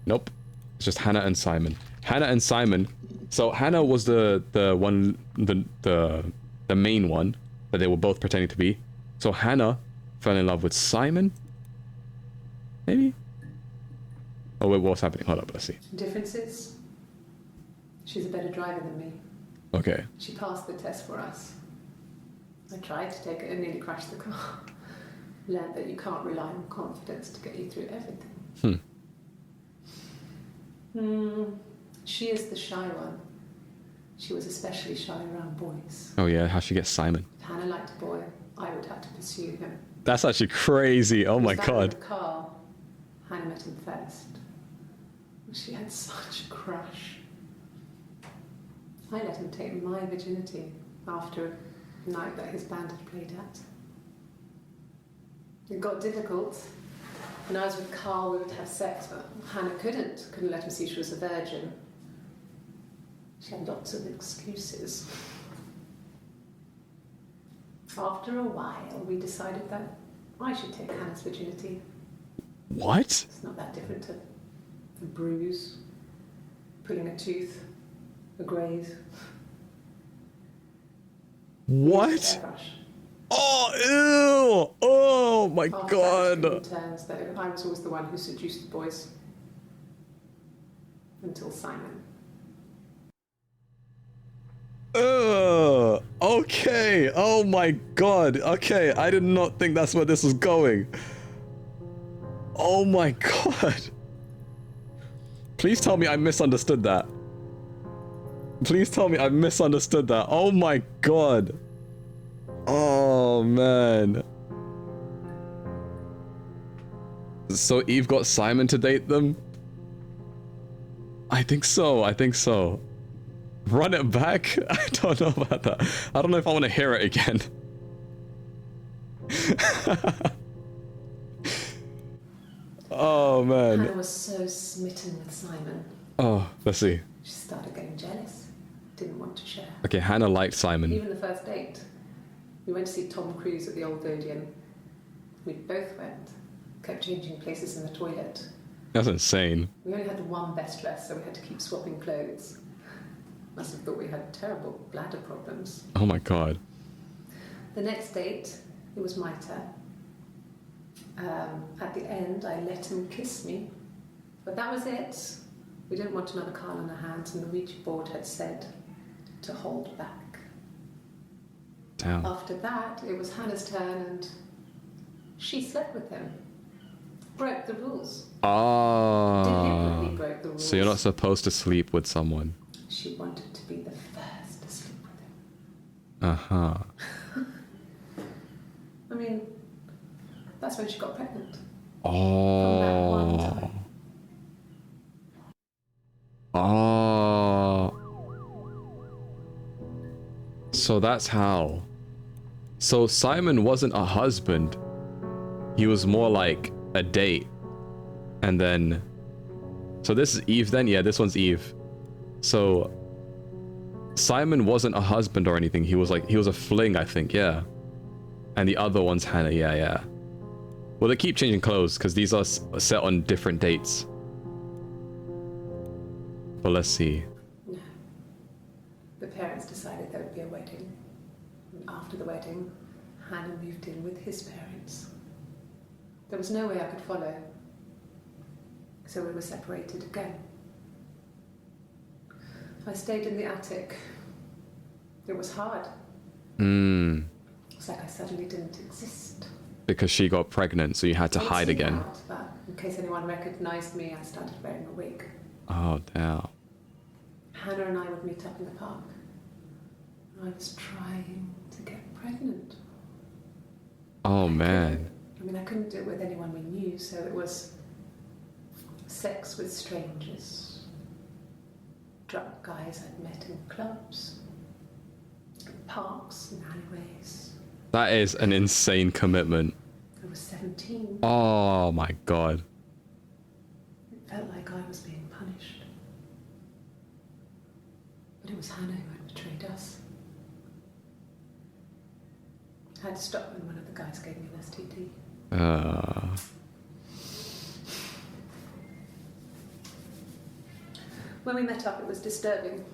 Speaker 1: Nope. It's just Hannah and Simon. Hannah and Simon. So Hannah was the main one that they were both pretending to be. So Hannah fell in love with Simon? Maybe? Oh wait, what's happening? Hold up, let's see.
Speaker 3: Differences? She's a better driver than me.
Speaker 1: Okay.
Speaker 3: She passed the test for us. I tried to take it and nearly crashed the car. Learned that you can't rely on confidence to get you through everything. She is the shy one. She was especially shy around boys.
Speaker 1: Oh yeah, how she gets Simon.
Speaker 3: If Hannah liked a boy, I would have to pursue him.
Speaker 1: That's actually crazy. Oh my
Speaker 3: We found him
Speaker 1: god.
Speaker 3: in the car. Hannah met him first. She had such a crush. I let him take my virginity after a night that his band had played at. It got difficult. When I was with Carl, we would have sex, but Hannah couldn't let him see she was a virgin. She had lots of excuses. After a while, we decided that I should take Hannah's virginity.
Speaker 1: What?
Speaker 3: It's not that different to a bruise, pulling a tooth, a graze.
Speaker 1: What?
Speaker 3: Airbrush.
Speaker 1: Oh, ew! Oh my
Speaker 3: After that,
Speaker 1: god!
Speaker 3: it turns that I was always the one who seduced the boys. Until Simon.
Speaker 1: Okay. Oh my god. Okay, I did not think that's where this was going. Oh my god. Please tell me I misunderstood that. Please tell me I misunderstood that. Oh my god. Oh man. So Eve got Simon to date them? I think so. I think so. Run it back? I don't know about that. I don't know if I want to hear it again. Oh man.
Speaker 3: Hannah was so smitten with Simon.
Speaker 1: Oh, let's see.
Speaker 3: She started getting jealous. Didn't want to share.
Speaker 1: Okay, Hannah liked Simon.
Speaker 3: Even the first date. We went to see Tom Cruise at the Old Odeon. We both went. Kept changing places in the toilet.
Speaker 1: That's insane.
Speaker 3: We only had one best dress, so we had to keep swapping clothes. Must have thought we had terrible bladder problems.
Speaker 1: Oh my god.
Speaker 3: The next date, it was my turn. At the end, I let him kiss me. But that was it. We didn't want another Carl on our hands, and the Ouija board had said to hold back.
Speaker 1: Damn.
Speaker 3: After that, it was Hannah's turn, and she slept with him. Broke the rules. Deliberately broke the rules.
Speaker 1: So you're not supposed to sleep with someone.
Speaker 3: She wanted to be the first to sleep with him.
Speaker 1: Uh-huh.
Speaker 3: I mean, that's when she got pregnant.
Speaker 1: Oh. Oh. So that's how. So Simon wasn't a husband. He was more like a date. And then... So this is Eve then? Yeah, this one's Eve. So Simon wasn't a husband or anything. He was a fling, I think, yeah. And the other one's Hannah, yeah. Well, they keep changing clothes because these are set on different dates. But let's see.
Speaker 3: No. The parents decided there would be a wedding. And after the wedding, Hannah moved in with his parents. There was no way I could follow. So we were separated again. I stayed in the attic. It was hard. It's like I suddenly didn't exist.
Speaker 1: Because she got pregnant, so you had to
Speaker 3: It
Speaker 1: hide
Speaker 3: seemed
Speaker 1: again.
Speaker 3: odd, but in case anyone recognized me, I started wearing a wig.
Speaker 1: Oh, damn.
Speaker 3: Hannah and I would meet up in the park. I was trying to get pregnant.
Speaker 1: Oh, man.
Speaker 3: I mean, I couldn't do it with anyone we knew, so it was sex with strangers. Drunk guys I'd met in clubs, parks and alleyways.
Speaker 1: That is an insane commitment.
Speaker 3: I was 17.
Speaker 1: Oh, my God.
Speaker 3: It felt like I was being punished. But it was Hannah who had betrayed us. I had to stop when one of the guys gave me an STD. When we met up, it was disturbing.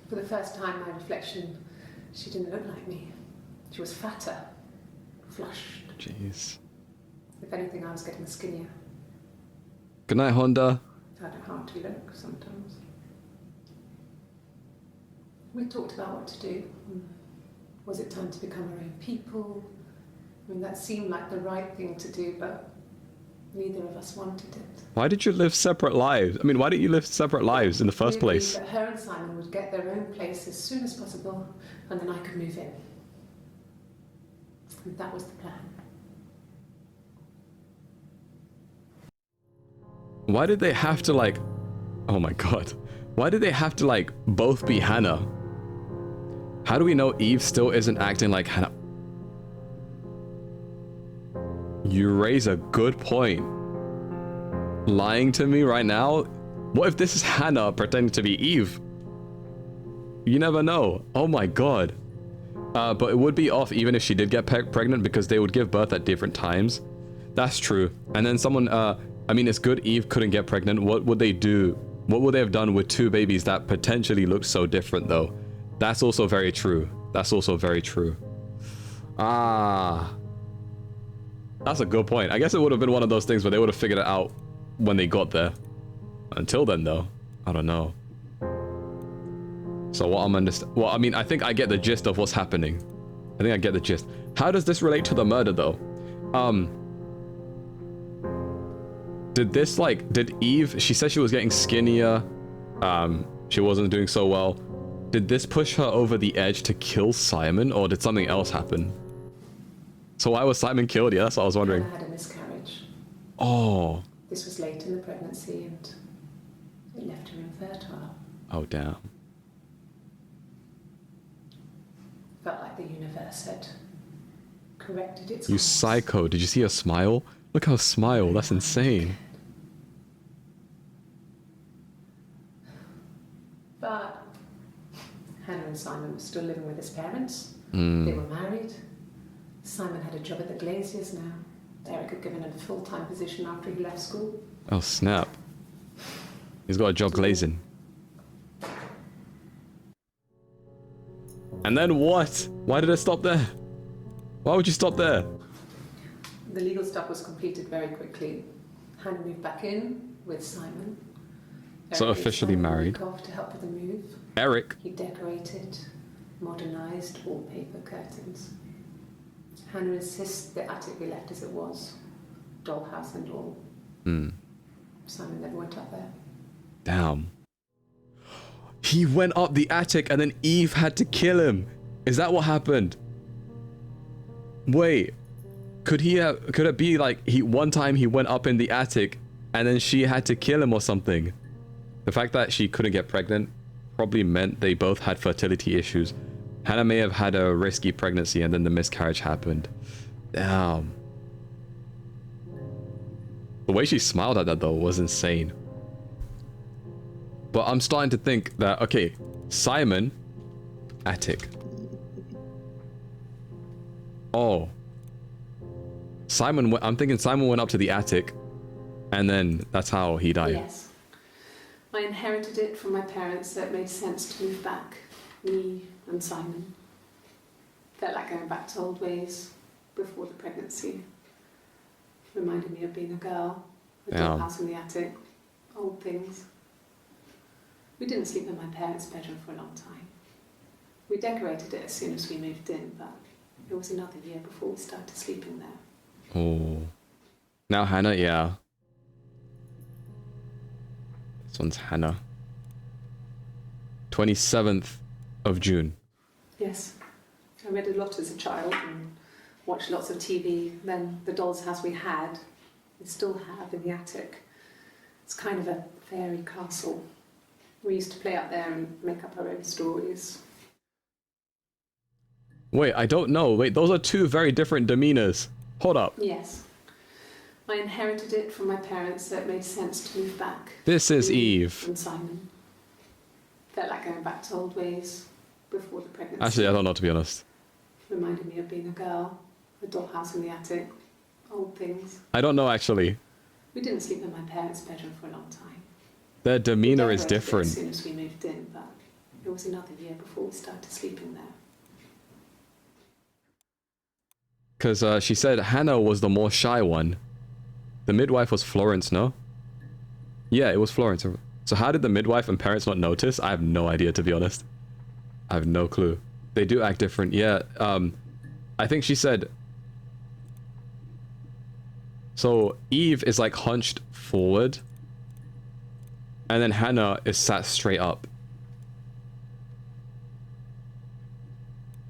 Speaker 3: For the first time, my reflection, she didn't look like me. She was fatter, flushed.
Speaker 1: Jeez.
Speaker 3: If anything, I was getting skinnier.
Speaker 1: Good night, Honda.
Speaker 3: I had a hard to look sometimes. We talked about what to do. Was it time to become our own people? I mean, that seemed like the right thing to do, but neither of us wanted it.
Speaker 1: Why did you live separate lives? I mean, why didn't you live separate lives in the first
Speaker 3: We agreed
Speaker 1: place?
Speaker 3: that her and Simon would get their own place as soon as possible, and then I could move in. And that was the plan.
Speaker 1: Why did they have to, like... Oh my god. Why did they have to, like, both be Hannah? How do we know Eve still isn't acting like Hannah? You raise a good point. lying to me right now? What if this is Hannah pretending to be Eve? You never know. Oh my god. But it would be off even if she did get pregnant because they would give birth at different times. That's true. And then someone, I mean, it's good Eve couldn't get pregnant. What would they do? What would they have done with two babies that potentially looked so different though? That's also very true. That's also very true. Ah. That's a good point. I guess it would have been one of those things where they would have figured it out when they got there. Until then though, I don't know. So what I'm well, I mean, I think I get the gist of what's happening. I think I get the gist. How does this relate to the murder though? Did Eve, she said she was getting skinnier. She wasn't doing so well. Did this push her over the edge to kill Simon, or did something else happen? So why was Simon killed? Yeah, that's what I was wondering.
Speaker 3: Hannah had a miscarriage.
Speaker 1: Oh.
Speaker 3: This was late in the pregnancy and it left her infertile.
Speaker 1: Oh, damn.
Speaker 3: Felt like the universe had corrected its
Speaker 1: You
Speaker 3: course.
Speaker 1: psycho. Did you see her smile? Look how smile. That's insane.
Speaker 3: But Hannah and Simon were still living with his parents.
Speaker 1: Mm.
Speaker 3: They were married. Simon had a job at the Glaziers now. Derek had given him a full-time position after he left school.
Speaker 1: Oh, snap. He's got a job glazing. And then what? Why did it stop there? Why would you stop there?
Speaker 3: The legal stuff was completed very quickly. Hannah moved back in with Simon.
Speaker 1: So
Speaker 3: Eric gave
Speaker 1: officially
Speaker 3: Simon a
Speaker 1: married.
Speaker 3: week off to help with the move.
Speaker 1: Eric.
Speaker 3: He decorated, modernised wallpaper, curtains. Hannah insists the attic be left as it was, dollhouse and all.
Speaker 1: Hmm.
Speaker 3: Simon never went up there.
Speaker 1: Damn. He went up the attic and then Eve had to kill him. Is that what happened? Wait. Could it be like one time he went up in the attic and then she had to kill him or something? The fact that she couldn't get pregnant probably meant they both had fertility issues. Hannah may have had a risky pregnancy and then the miscarriage happened. Damn. The way she smiled at that though was insane. But I'm starting to think that, okay, Simon, attic. Oh. I'm thinking Simon went up to the attic and then that's how he died.
Speaker 3: Yes. I inherited it from my parents, so it made sense to move back. Me and Simon. Felt like going back to old ways before the pregnancy. Reminded me of being a girl, a
Speaker 1: Damn.
Speaker 3: dollhouse in the attic, old things. We didn't sleep in my parents' bedroom for a long time. We decorated it as soon as we moved in, but it was another year before we started sleeping there.
Speaker 1: Oh. Now Hannah, yeah. This one's Hannah. 27th of June.
Speaker 3: Yes. I read a lot as a child and watched lots of TV. Then the doll's house we had, we still have in the attic. It's kind of a fairy castle. We used to play up there and make up our own stories.
Speaker 1: Wait, I don't know. Wait, those are two very different demeanors. Hold up.
Speaker 3: Yes. I inherited it from my parents, so it made sense to move back.
Speaker 1: This is
Speaker 3: Me
Speaker 1: Eve.
Speaker 3: and Simon. Felt like going back to old ways before the pregnancy.
Speaker 1: Actually, I don't know, to be honest.
Speaker 3: Reminded me of being a girl, a dollhouse in the attic, old things.
Speaker 1: I don't know, actually.
Speaker 3: We didn't sleep in my parents' bedroom for a long time.
Speaker 1: Their demeanor is
Speaker 3: Decorated it
Speaker 1: different.
Speaker 3: as soon as we moved in, but it was another year before we started sleeping there.
Speaker 1: Because she said Hannah was the more shy one. The midwife was Florence, no? Yeah, it was Florence. So how did the midwife and parents not notice? I have no idea, to be honest. I have no clue. They do act different. Yeah, I think she said... So Eve is like hunched forward. And then Hannah is sat straight up.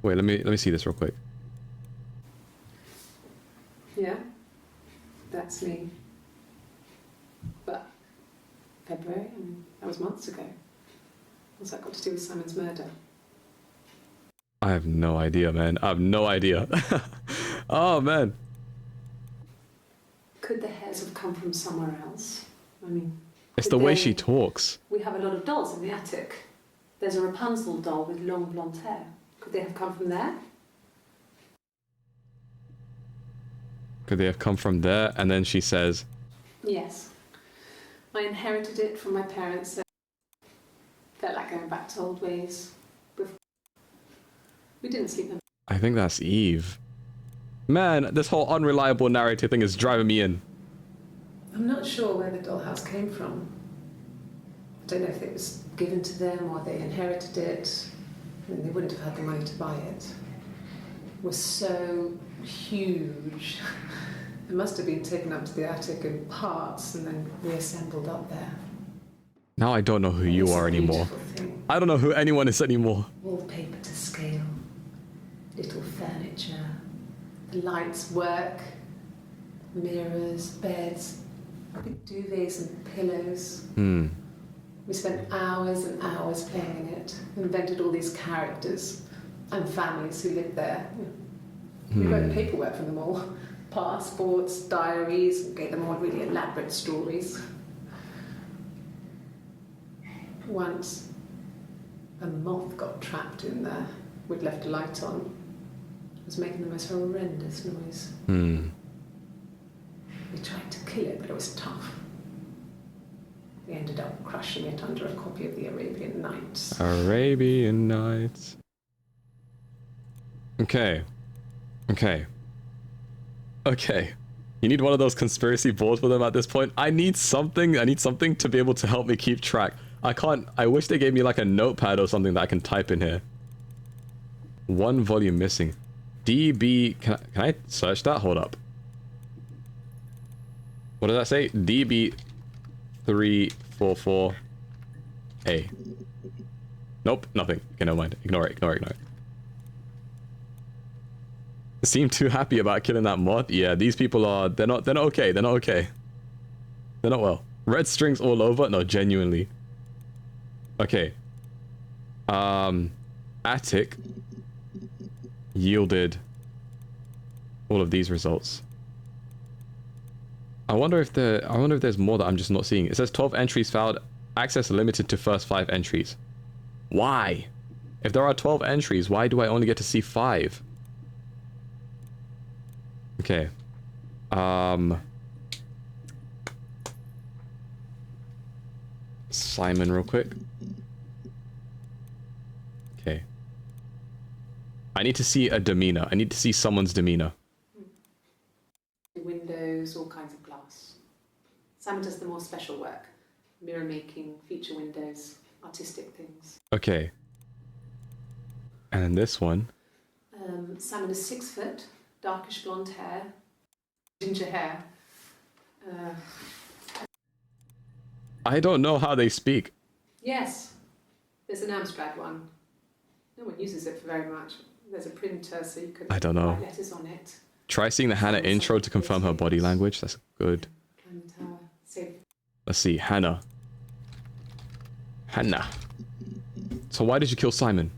Speaker 1: Wait, let me see this real quick.
Speaker 3: Yeah, that's me. But February, I mean, that was months ago. What's that got to do with Simon's murder?
Speaker 1: I have no idea, man. I have no idea. Oh, man.
Speaker 3: Could the hairs have come from somewhere else? I mean,
Speaker 1: It's the way she talks.
Speaker 3: we have a lot of dolls in the attic. There's a Rapunzel doll with long blonde hair. Could they have come from there?
Speaker 1: Could they have come from there? And then she says,
Speaker 3: Yes. I inherited it from my parents, so felt like going back to old ways. We didn't sleep in.
Speaker 1: I think that's Eve. Man, this whole unreliable narrative thing is driving me in.
Speaker 3: I'm not sure where the dollhouse came from. I don't know if it was given to them or they inherited it. I mean, they wouldn't have had the money to buy it. It was so huge. It must have been taken up to the attic in parts and then reassembled up there.
Speaker 1: Now I don't know who you
Speaker 3: It's a
Speaker 1: are anymore.
Speaker 3: beautiful thing.
Speaker 1: I don't know who anyone is anymore.
Speaker 3: Wallpaper to scale, little furniture, the lights work, mirrors, beds, big duvets and pillows.
Speaker 1: Hmm.
Speaker 3: We spent hours and hours playing in it, invented all these characters and families who lived there. We wrote paperwork for them all, passports, diaries, and gave them all really elaborate stories. Once, a moth got trapped in there. We'd left a light on. It was making the most horrendous noise.
Speaker 1: Hmm.
Speaker 3: We tried to kill it, but it was tough. We ended up crushing it under a copy of the Arabian Nights.
Speaker 1: Arabian Nights. Okay. Okay. Okay. You need one of those conspiracy boards for them at this point. I need something to be able to help me keep track. I wish they gave me like a notepad or something that I can type in here. One volume missing. DB, can I search that? Hold up. What does that say? DB344A. Nope, nothing. Okay, never mind. Ignore it. Seem too happy about killing that moth? Yeah, these people are, they're not okay. They're not okay. They're not well. Red strings all over? No, genuinely. Okay. Attic yielded all of these results. I wonder if there's more that I'm just not seeing. It says 12 entries found. Access limited to first 5 entries. Why? If there are 12 entries, why do I only get to see 5? Okay. Simon real quick. Okay. I need to see a demeanor. I need to see someone's demeanor.
Speaker 3: Windows, all kinds of glass. Simon does the more special work. Mirror making, feature windows, artistic things.
Speaker 1: Okay. And then this one.
Speaker 3: Simon is 6 foot, darkish blonde hair, ginger hair.
Speaker 1: I don't know how they speak.
Speaker 3: Yes, there's an Amstrad one. No one uses it for very much. There's a printer so you can
Speaker 1: I don't know.
Speaker 3: write letters on it.
Speaker 1: Try seeing the Hannah intro to confirm her body language. That's good.
Speaker 3: Climb the tower, save.
Speaker 1: Let's see. Hannah. So why did you kill Simon?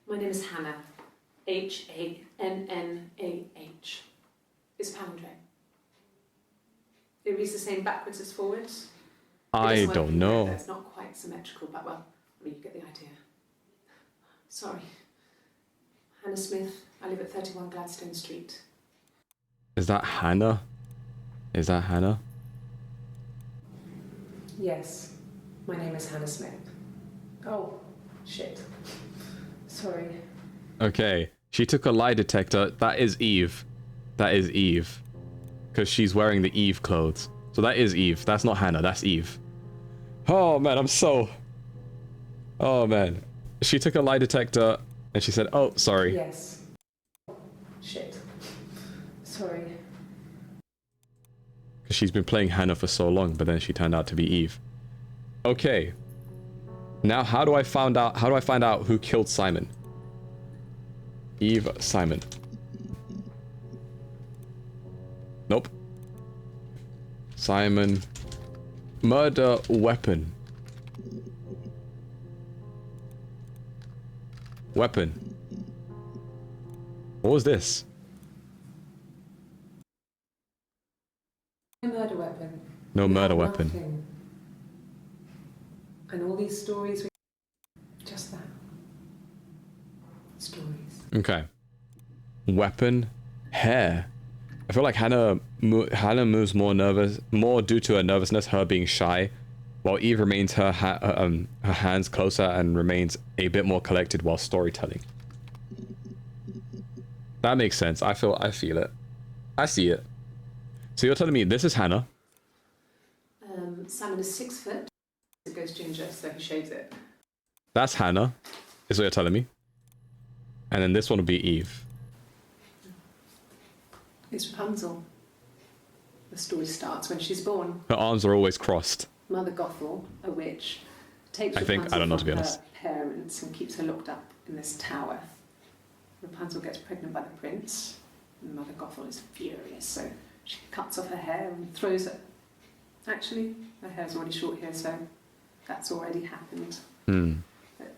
Speaker 3: My name is Hannah. H-A-N-N-A-H. It's a palindrome. It reads the same backwards as forwards. It
Speaker 1: I
Speaker 3: doesn't work
Speaker 1: don't
Speaker 3: in
Speaker 1: know.
Speaker 3: there. It's not quite symmetrical, but well, I mean, you get the idea. Sorry. Hannah Smith. I live at 31 Gladstone Street.
Speaker 1: Is that Hannah? Is that Hannah?
Speaker 3: Yes. My name is Hannah Smith. Oh, shit. Sorry.
Speaker 1: Okay. She took a lie detector. That is Eve. That is Eve. Because she's wearing the Eve clothes. So that is Eve. That's not Hannah. That's Eve. Oh, man. Oh, man. She took a lie detector and she said, oh, sorry.
Speaker 3: Yes. Shit. Sorry.
Speaker 1: Because she's been playing Hannah for so long, but then she turned out to be Eve. Okay. Now, how do I find out who killed Simon? Eve, Simon. Nope. Simon. Murder weapon. Weapon. What was this?
Speaker 3: A murder weapon.
Speaker 1: No
Speaker 3: We
Speaker 1: murder
Speaker 3: have
Speaker 1: weapon.
Speaker 3: nothing. And all these stories, just that. Stories.
Speaker 1: Okay. Weapon, hair. I feel like Hannah moves more due to her nervousness, her being shy, while Eve remains her hands closer and remains a bit more collected while storytelling. That makes sense. I feel it. I see it. So you're telling me this is Hannah.
Speaker 3: Salmon is 6 foot. It goes ginger, so he shaves it.
Speaker 1: That's Hannah, is what you're telling me. And then this one will be Eve.
Speaker 3: It's Rapunzel. The story starts when she's born.
Speaker 1: Her arms are always crossed.
Speaker 3: Mother Gothel, a witch, takes
Speaker 1: I think- I don't know, to be
Speaker 3: from
Speaker 1: honest.
Speaker 3: her parents and keeps her locked up in this tower. Rapunzel gets pregnant by the prince. And Mother Gothel is furious, so she cuts off her hair and throws it. Actually, her hair's already short here, so that's already happened.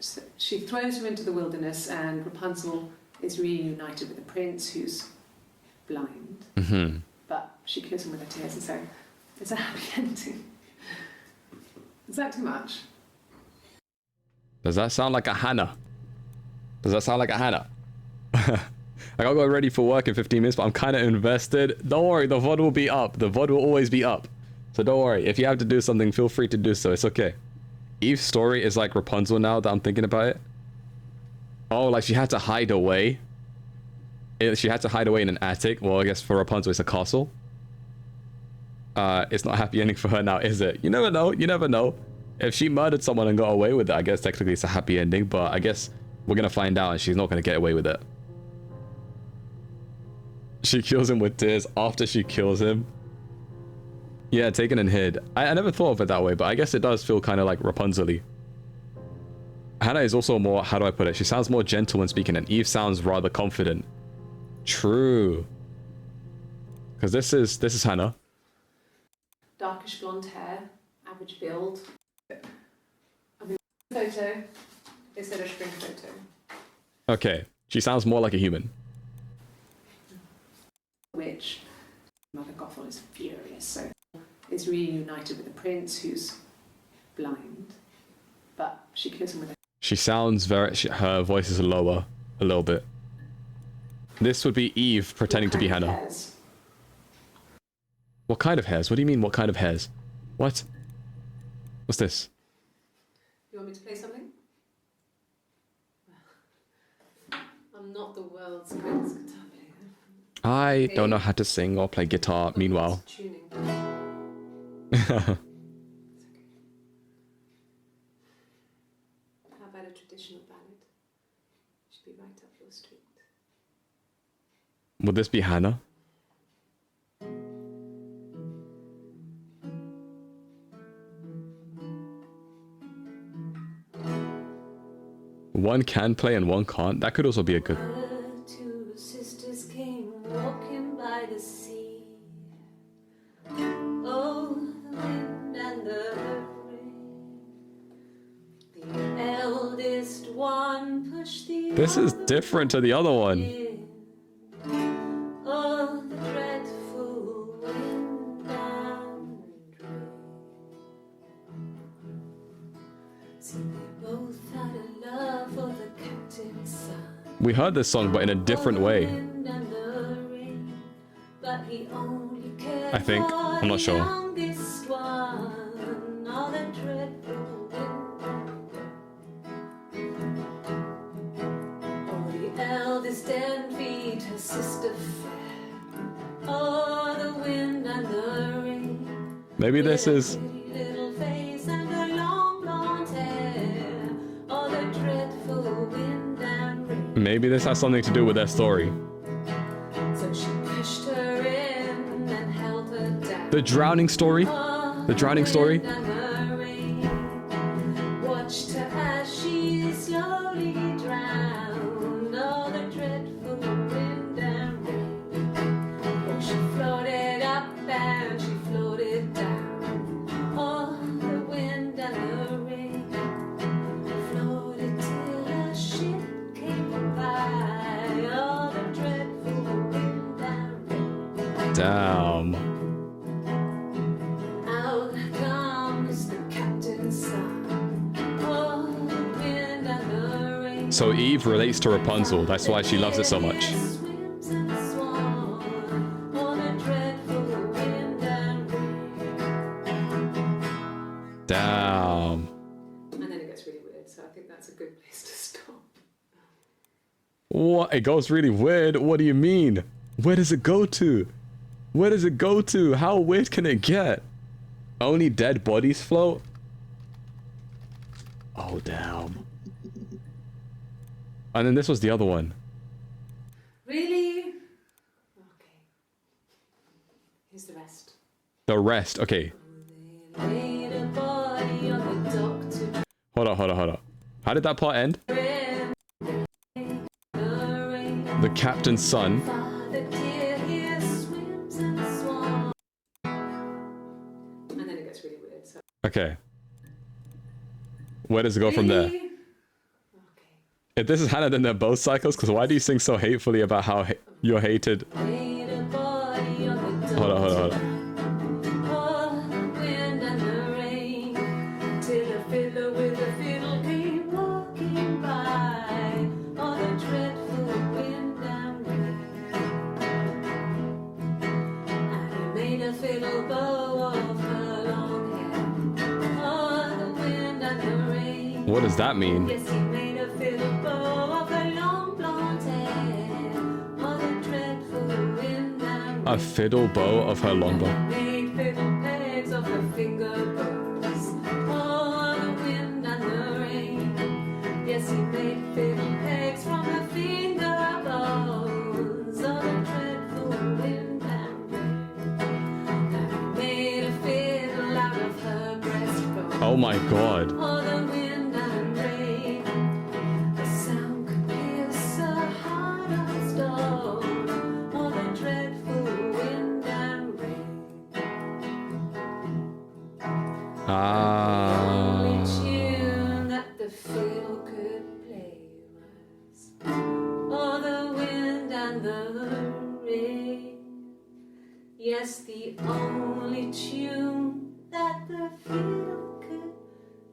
Speaker 3: So she throws her into the wilderness, and Rapunzel is reunited with the prince, who's blind. But she kills him with her tears, and so it's a happy ending. Is that too much?
Speaker 1: Does that sound like a Hannah? Does that sound like a Hannah? I gotta go ready for work in 15 minutes, but I'm kind of invested. Don't worry, the VOD will be up. The VOD will always be up. So don't worry. If you have to do something, feel free to do so. It's okay. Eve's story is like Rapunzel now that I'm thinking about it. Oh, like she had to hide away. She had to hide away in an attic. Well, I guess for Rapunzel, it's a castle. It's not a happy ending for her now, is it? You never know. You never know. If she murdered someone and got away with it, I guess technically it's a happy ending. But I guess we're going to find out and she's not going to get away with it. She kills him with tears after she kills him. Yeah, taken and hid. I never thought of it that way, but I guess it does feel kind of like Rapunzel-y. Hannah is also more, how do I put it? She sounds more gentle when speaking, and Eve sounds rather confident. True. Because this is Hannah.
Speaker 3: Darkish blonde hair, average build. I mean, photo instead of spring photo.
Speaker 1: Okay, she sounds more like a human.
Speaker 3: Which Mother Gothel is furious, so is reunited with the prince, who's blind. But she kills him with a...
Speaker 1: She sounds her voice is lower a little bit. This would be Eve pretending to be Hannah.
Speaker 3: Hairs?
Speaker 1: What kind of hairs? What do you mean, what kind of hairs? What? What's this?
Speaker 3: You want me to play something? I'm not the world's greatest guitar player.
Speaker 1: I don't know how to sing or play guitar, meanwhile.
Speaker 3: Tuning. How about a traditional ballad? Should be right up your street.
Speaker 1: Would this be Hannah? One can play and one can't. That could also be a good...
Speaker 4: Two sisters came walking by the sea. Oh, the wind and the rain. The eldest one pushed the
Speaker 1: This is different to the other one.
Speaker 4: in. Oh, the dreadful wind and rain. See, they both had a love for the captain's son.
Speaker 1: We heard this song, but in a different way.
Speaker 4: I
Speaker 1: think. I'm not sure.
Speaker 4: The eldest envied her sister fair. Oh, the wind and the rain.
Speaker 1: Maybe this is...
Speaker 4: Little face and her long blonde hair. Oh, the dreadful wind and rain.
Speaker 1: Maybe this has something to do with their story.
Speaker 4: So she pushed her in and held her down.
Speaker 1: The drowning story?
Speaker 4: Oh,
Speaker 1: The drowning story?
Speaker 4: wind and the rain. Watched her as she slowly drowned. Oh, the dreadful wind and rain. Oh, she floated up and she floated down. Oh, the wind and the rain. Floated till a ship came by. Oh, the dreadful wind and rain.
Speaker 1: Damn.
Speaker 4: Out
Speaker 1: So Eve relates to Rapunzel. That's why she loves it so much.
Speaker 4: Swims and swans on a dreadful wind and rain.
Speaker 1: Damn.
Speaker 3: And then it gets really weird, so I think that's a good place to stop.
Speaker 1: What? It goes really weird. What do you mean? Where does it go to? Where does it go to? How weird can it get? Only dead bodies float? Oh, damn. And then this was the other one.
Speaker 3: Really? Okay. Here's the rest.
Speaker 1: The rest. Okay.
Speaker 4: Laid a body on the dock to
Speaker 1: Hold on. How did that part end?
Speaker 4: rain.
Speaker 1: The captain's son.
Speaker 4: Father dear, here swims and swans.
Speaker 3: And then it gets really weird, so.
Speaker 1: Okay. Where does it go from there?
Speaker 3: Really? Okay.
Speaker 1: If this is Hannah, then they're both cycles. Because why do you sing so hatefully about how you're hated?
Speaker 4: Laid a body on the dock
Speaker 1: Hold on.
Speaker 4: Oh, the wind and the rain, till a fiddler with a fiddle came walking by. Oh, the dreadful wind and rain. And he made a fiddle bow of her long hair. Oh, the wind and the rain.
Speaker 1: What does that mean?
Speaker 4: Yes, he made a fiddle bow of her long blonde hair. Oh, the dreadful wind and rain.
Speaker 1: A fiddle bow of her long bow.
Speaker 4: Made fiddle pegs of her finger bows. Oh, the wind and the rain. Yes, he made fiddle pegs from her finger bows. Oh, the dreadful wind and rain. And he made a fiddle out of her breastbone.
Speaker 1: Oh my god.
Speaker 4: Oh, the wind and rain. The sound could pierce a heart of stone. Oh, the dreadful wind and rain.
Speaker 1: Ah.
Speaker 4: Only tune that the fiddle could play was, oh, the wind and the rain. Yes, the only tune that the fiddle could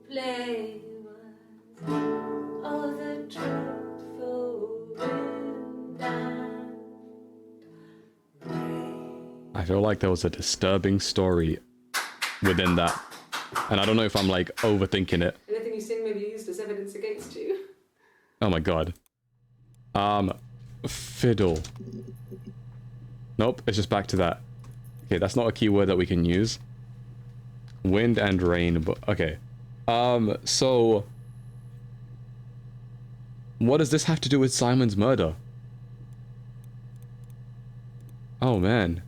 Speaker 4: play was, oh, the dreadful wind and rain.
Speaker 1: I feel like there was a disturbing story within that. And I don't know if I'm like overthinking it.
Speaker 3: Anything you sing may be used as evidence against you.
Speaker 1: Oh my god. Fiddle. Nope, it's just back to that. Okay, that's not a keyword that we can use. Wind and rain, but okay. So what does this have to do with Simon's murder? Oh man.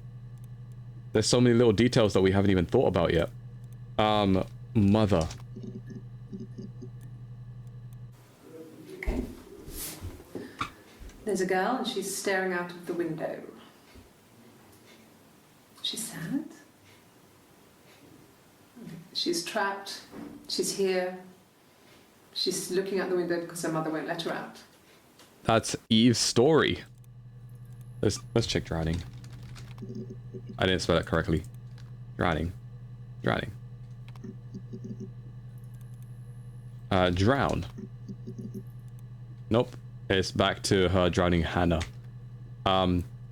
Speaker 1: There's so many little details that we haven't even thought about yet. Mother.
Speaker 3: Okay. There's a girl and she's staring out of the window. She's sad. She's trapped. She's here. She's looking out the window because her mother won't let her out.
Speaker 1: That's Eve's story. Let's check drowning. I didn't spell it correctly. Drowning. Drown. Nope. It's back to her drowning Hannah.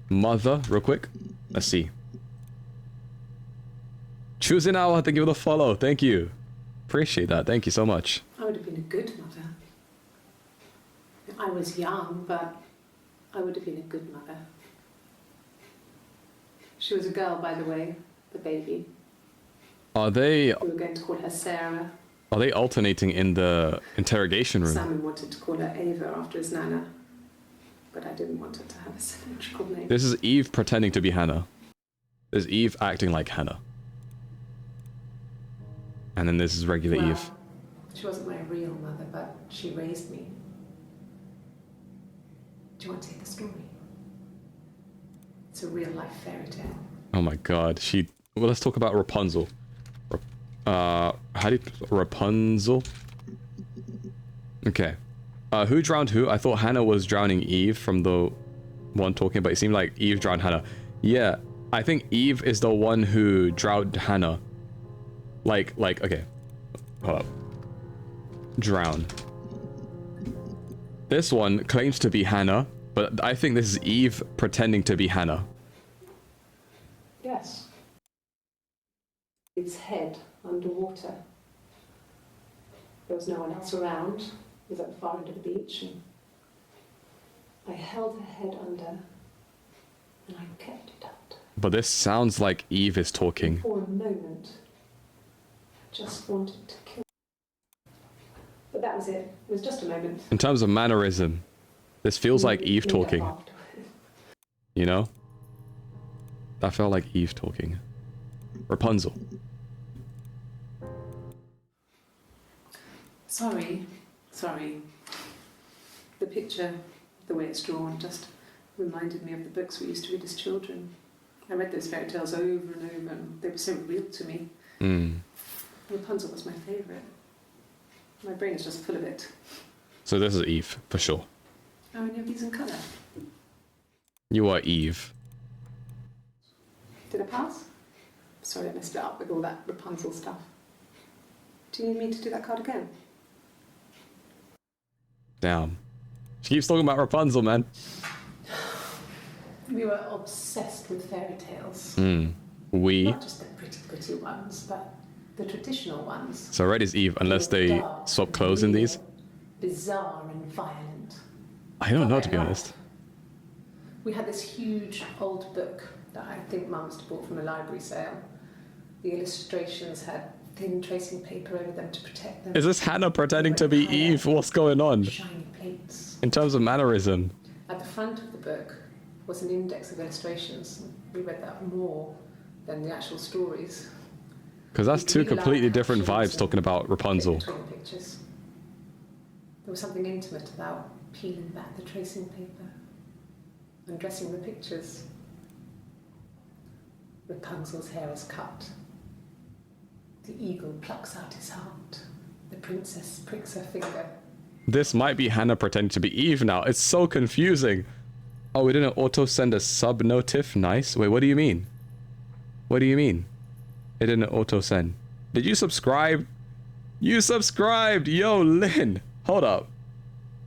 Speaker 1: Mother, real quick. Let's see. Choosing now, thank you for the follow. Thank you. Appreciate that. Thank you so much.
Speaker 3: I would have been a good mother. I was young, but I would have been a good mother. She was a girl, by the way, the baby.
Speaker 1: Are they
Speaker 3: We were going to call her Sarah.
Speaker 1: alternating in the interrogation room?
Speaker 3: Simon wanted to call her Ava after his nana, but I didn't want her to have a symmetrical name.
Speaker 1: This is Eve pretending to be Hannah. This is Eve acting like Hannah. And then this is regular
Speaker 3: Well,
Speaker 1: Eve.
Speaker 3: she wasn't my real mother, but she raised me. Do you want to hear the story? It's a real life fairy tale.
Speaker 1: Oh my god. Well, let's talk about Rapunzel. How do you... Rapunzel? Okay. Who drowned who? I thought Hannah was drowning Eve from the one talking, but it seemed like Eve drowned Hannah. Yeah, I think Eve is the one who drowned Hannah. Like, okay. Hold up. Drown. This one claims to be Hannah, but I think this is Eve pretending to be Hannah.
Speaker 3: Yes. Its head underwater. There was no one else around. It was at the far end of the beach, and I held her head under, and I kept it out.
Speaker 1: But this sounds like Eve is talking.
Speaker 3: For a moment, I just wanted to kill her. But that was it. It was just a moment.
Speaker 1: In terms of mannerism, this feels like Eve talking. You know? That felt like Eve talking. Rapunzel.
Speaker 3: Sorry. The picture, the way it's drawn, just reminded me of the books we used to read as children. I read those fairy tales over and over, and they were so real to me. Rapunzel was my favourite. My brain is just full of it.
Speaker 1: So this is Eve, for sure.
Speaker 3: Are any of these in colour?
Speaker 1: You are Eve.
Speaker 3: Did I pass? Sorry, I messed it up with all that Rapunzel stuff. Do you need me to do that card again?
Speaker 1: Damn. She keeps talking about Rapunzel, man.
Speaker 3: We were obsessed with fairy tales.
Speaker 1: We.
Speaker 3: Not just the pretty ones, but the traditional ones.
Speaker 1: So red is Eve, unless they
Speaker 3: Dark,
Speaker 1: swap clothes in these.
Speaker 3: Bizarre and violent.
Speaker 1: I don't know,
Speaker 3: Not
Speaker 1: to be
Speaker 3: very
Speaker 1: honest.
Speaker 3: We had this huge old book that I think Mum must have bought from a library sale. The illustrations had thin tracing paper over them to protect them.
Speaker 1: Is this Hannah pretending to be Eve? What's going on?
Speaker 3: Shiny plates.
Speaker 1: In terms of mannerism.
Speaker 3: At the front of the book was an index of illustrations. We read that more than the actual stories.
Speaker 1: Because that's
Speaker 3: We
Speaker 1: two
Speaker 3: really liked
Speaker 1: completely different
Speaker 3: captions
Speaker 1: vibes talking about Rapunzel.
Speaker 3: between the pictures. There was something intimate about peeling back the tracing paper, undressing the pictures. Rapunzel's hair is cut. The eagle plucks out his heart. The princess pricks her finger.
Speaker 1: This might be Hannah pretending to be Eve now. It's so confusing. Oh, we didn't auto send a sub notif? Nice. Wait, what do you mean? What do you mean? It didn't auto send. Did you subscribe? You subscribed! Yo, Lynn! Hold up.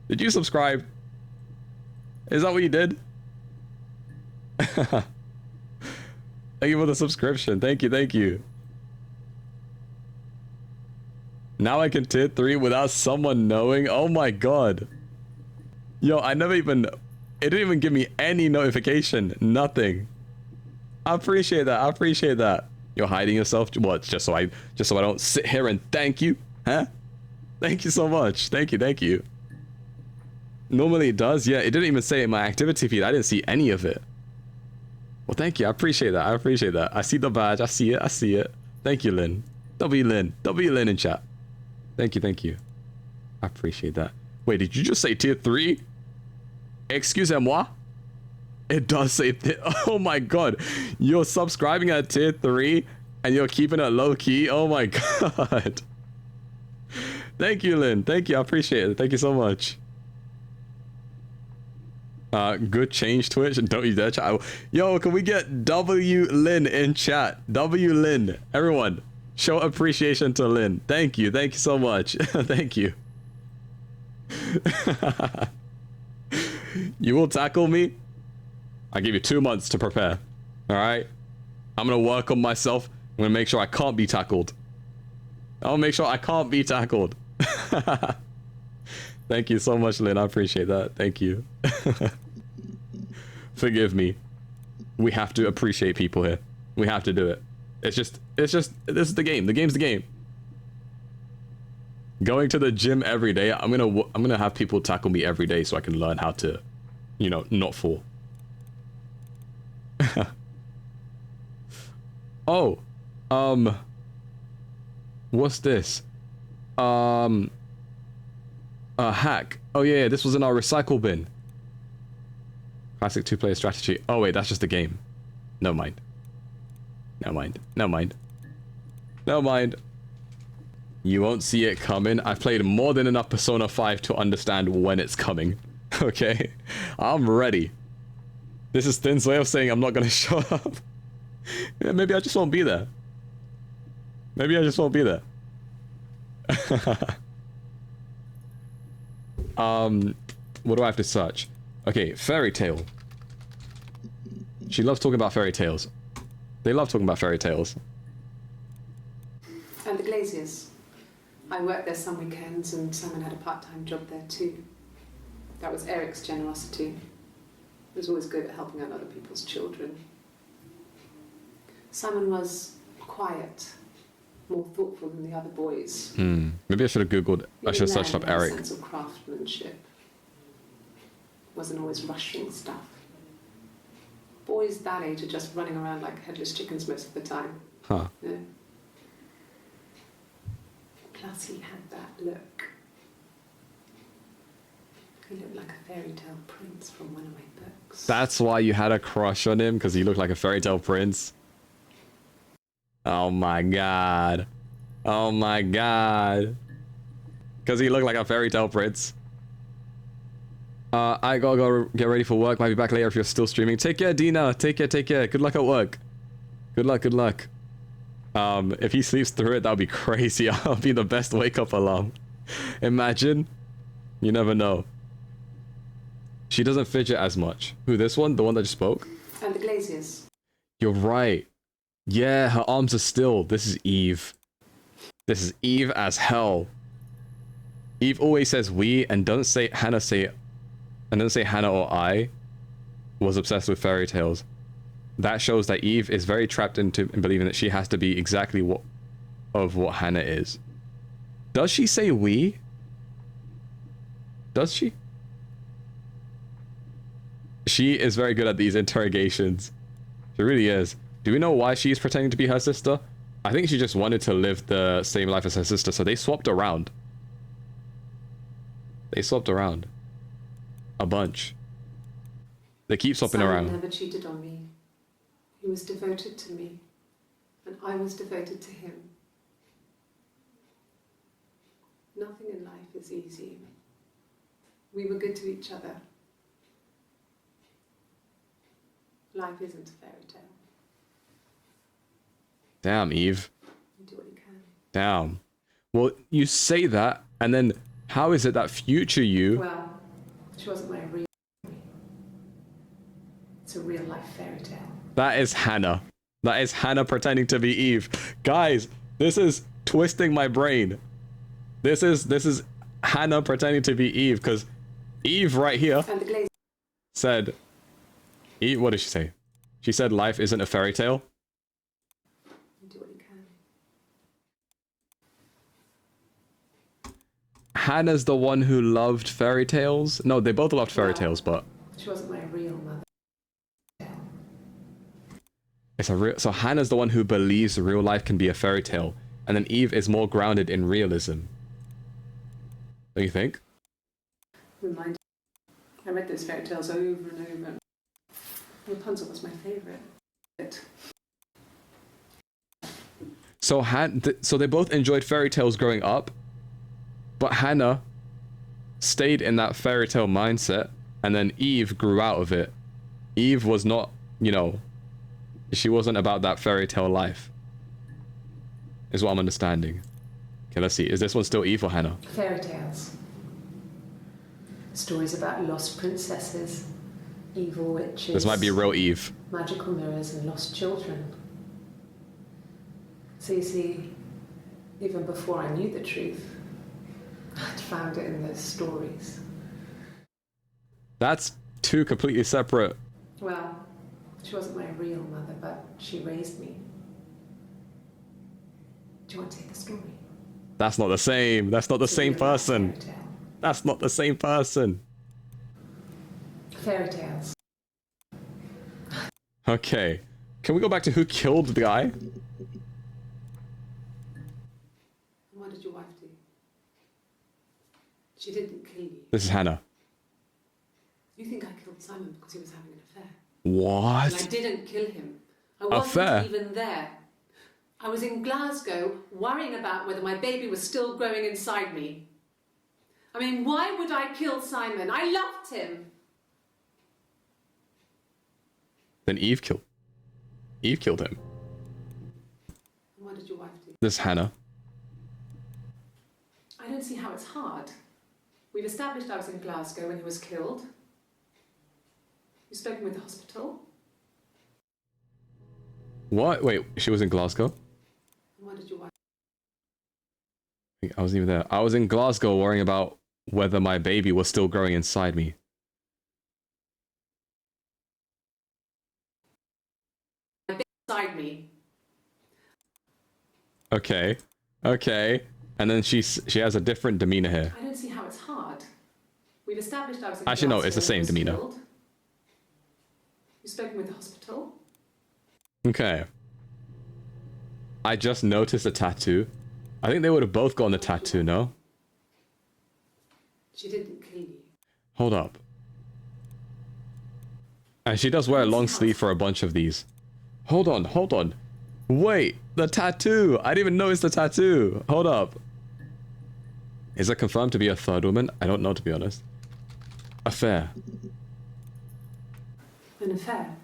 Speaker 1: Did you subscribe? Is that what you did? Thank you for the subscription. Thank you. Now I can tier 3 without someone knowing? Oh my god. Yo, I never even... It didn't even give me any notification. Nothing. I appreciate that. You're hiding yourself? What? Just so I don't sit here and thank you? Huh? Thank you so much. Thank you. Normally it does. Yeah, it didn't even say it in my activity feed. I didn't see any of it. Well, thank you. I appreciate that. I see the badge. I see it. Thank you, Lynn. W Lynn in chat. Thank you. I appreciate that. Wait, did you just say tier 3? Excusez-moi? It does say oh my god. You're subscribing at tier 3 and you're keeping it low key? Oh my god. Thank you, Lynn. Thank you. I appreciate it. Thank you so much. Good change, Twitch. Don't you dare chat. Yo, can we get W Lynn in chat? W Lynn. Everyone, show appreciation to Lynn. Thank you so much. Thank you. You will tackle me? I give you 2 months to prepare. Alright? I'm gonna work on myself. I'm gonna make sure I can't be tackled. I'll make sure I can't be tackled. Thank you so much, Lynn. I appreciate that. Thank you. Forgive me. We have to appreciate people here. We have to do it. It's just, this is the game. The game's the game. Going to the gym every day. I'm gonna have people tackle me every day so I can learn how to, you know, not fall. Oh, what's this? A hack. Oh yeah, this was in our recycle bin. Classic 2-player strategy. Oh wait, that's just the game. Never mind. You won't see it coming. I've played more than enough Persona 5 to understand when it's coming. Okay? I'm ready. This is Thin's way of saying I'm not gonna show up. Yeah, maybe I just won't be there. What do I have to search? Okay, fairy tale. She loves talking about fairy tales. They love talking about fairy tales.
Speaker 3: And the Glaziers. I worked there some weekends and Simon had a part-time job there too. That was Eric's generosity. He was always good at helping out other people's children. Simon was quiet, more thoughtful than the other boys.
Speaker 1: Maybe I should have googled. I should have searched up Eric.
Speaker 3: Sense of craftsmanship. Wasn't always rushing stuff. Boys that age are just running around like headless chickens most of the time.
Speaker 1: Huh.
Speaker 3: Yeah. Plus he had that look. He looked like a fairy tale prince from one of my books.
Speaker 1: That's why you had a crush on him, because he looked like a fairy tale prince. Oh my god. Oh my god. Because he looked like a fairy tale prince. I gotta go get ready for work. Might be back later if you're still streaming. Take care, Dina. Take care, take care. Good luck at work. Good luck, good luck. If he sleeps through it, that'll be crazy. I'll be the best wake-up alarm. Imagine. You never know. She doesn't fidget as much. Who, this one? The one that just spoke?
Speaker 3: And the Glaziers.
Speaker 1: You're right. Yeah, her arms are still. This is Eve. This is Eve as hell. Eve always says we and doesn't say Hannah or I was obsessed with fairy tales. That shows that Eve is very trapped in believing that she has to be exactly what Hannah is. Does she say we? Does she? She is very good at these interrogations. She really is. Do we know why she's pretending to be her sister? I think she just wanted to live the same life as her sister, so they swapped around. They swapped around. A bunch. They keep swapping
Speaker 3: Simon
Speaker 1: around.
Speaker 3: never cheated on me. He was devoted to me, and I was devoted to him. Nothing in life is easy. We were good to each other. Life isn't a fairy tale.
Speaker 1: Damn, Eve.
Speaker 3: You do what you can.
Speaker 1: Damn. Well, you say that, and then how is it that future you...
Speaker 3: Well, she wasn't my real. It's a real life fairy tale.
Speaker 1: That is Hannah. That is Hannah pretending to be Eve. Guys, this is twisting my brain. This is Hannah pretending to be Eve, because Eve right here
Speaker 3: And the Glaziers.
Speaker 1: said... Eve, what did she say? She said life isn't a fairy tale.
Speaker 3: You do what you can.
Speaker 1: Hannah's the one who loved fairy tales. No, they both loved fairy tales, but
Speaker 3: She wasn't my real mother.
Speaker 1: it's a real. So Hannah's the one who believes real life can be a fairy tale, and then Eve is more grounded in realism. Don't you think?
Speaker 3: Remind. I read those fairy tales over and over. Rapunzel was my favourite.
Speaker 1: So so they both enjoyed fairy tales growing up, but Hannah stayed in that fairy tale mindset, and then Eve grew out of it. Eve was not, you know, she wasn't about that fairy tale life. Is what I'm understanding. Okay, let's see. Is this one still Eve or Hannah?
Speaker 3: Fairy tales. Stories about lost princesses, evil witches.
Speaker 1: This might be real Eve.
Speaker 3: Magical mirrors and lost children. So you see, even before I knew the truth, I'd found it in those stories.
Speaker 1: That's two completely separate.
Speaker 3: Well, she wasn't my real mother, but she raised me. Do you want to hear the story?
Speaker 1: That's not the same. That's not the same
Speaker 3: Real life
Speaker 1: person.
Speaker 3: Fairy tale.
Speaker 1: That's not the same person.
Speaker 3: Fairy tales.
Speaker 1: Okay. Can we go back to who killed the guy?
Speaker 3: What did your wife do? She didn't kill you.
Speaker 1: This is Hannah.
Speaker 3: You think I killed Simon because he was having an affair?
Speaker 1: What?
Speaker 3: And I didn't kill him. I wasn't
Speaker 1: Affair?
Speaker 3: even there. I was in Glasgow worrying about whether my baby was still growing inside me. I mean, why would I kill Simon? I loved him.
Speaker 1: Then Eve killed him.
Speaker 3: What did your wife do?
Speaker 1: This is Hannah.
Speaker 3: I don't see how it's hard. We've established I was in Glasgow when he was killed. You've spoken with the hospital.
Speaker 1: What? Wait, she was in Glasgow?
Speaker 3: Why did your wife?
Speaker 1: I wasn't even there. I was in Glasgow worrying about whether my baby was still growing inside me.
Speaker 3: Inside me.
Speaker 1: Okay. Okay. And then she has a different demeanor here.
Speaker 3: I don't see how it's hard. We've established I was in
Speaker 1: Actually, no,
Speaker 3: Glasgow
Speaker 1: it's the
Speaker 3: when
Speaker 1: same
Speaker 3: he was
Speaker 1: demeanor.
Speaker 3: killed. You've spoken with the hospital.
Speaker 1: Okay. I just noticed a tattoo. I think they would have both gotten the tattoo, no?
Speaker 3: She didn't kill you.
Speaker 1: Hold up. And she does wear a long sleeve for a bunch of these. Hold on, hold on. Wait, the tattoo! I didn't even notice the tattoo! Hold up. Is it confirmed to be a third woman? I don't know, to be honest. Affair.
Speaker 3: An affair.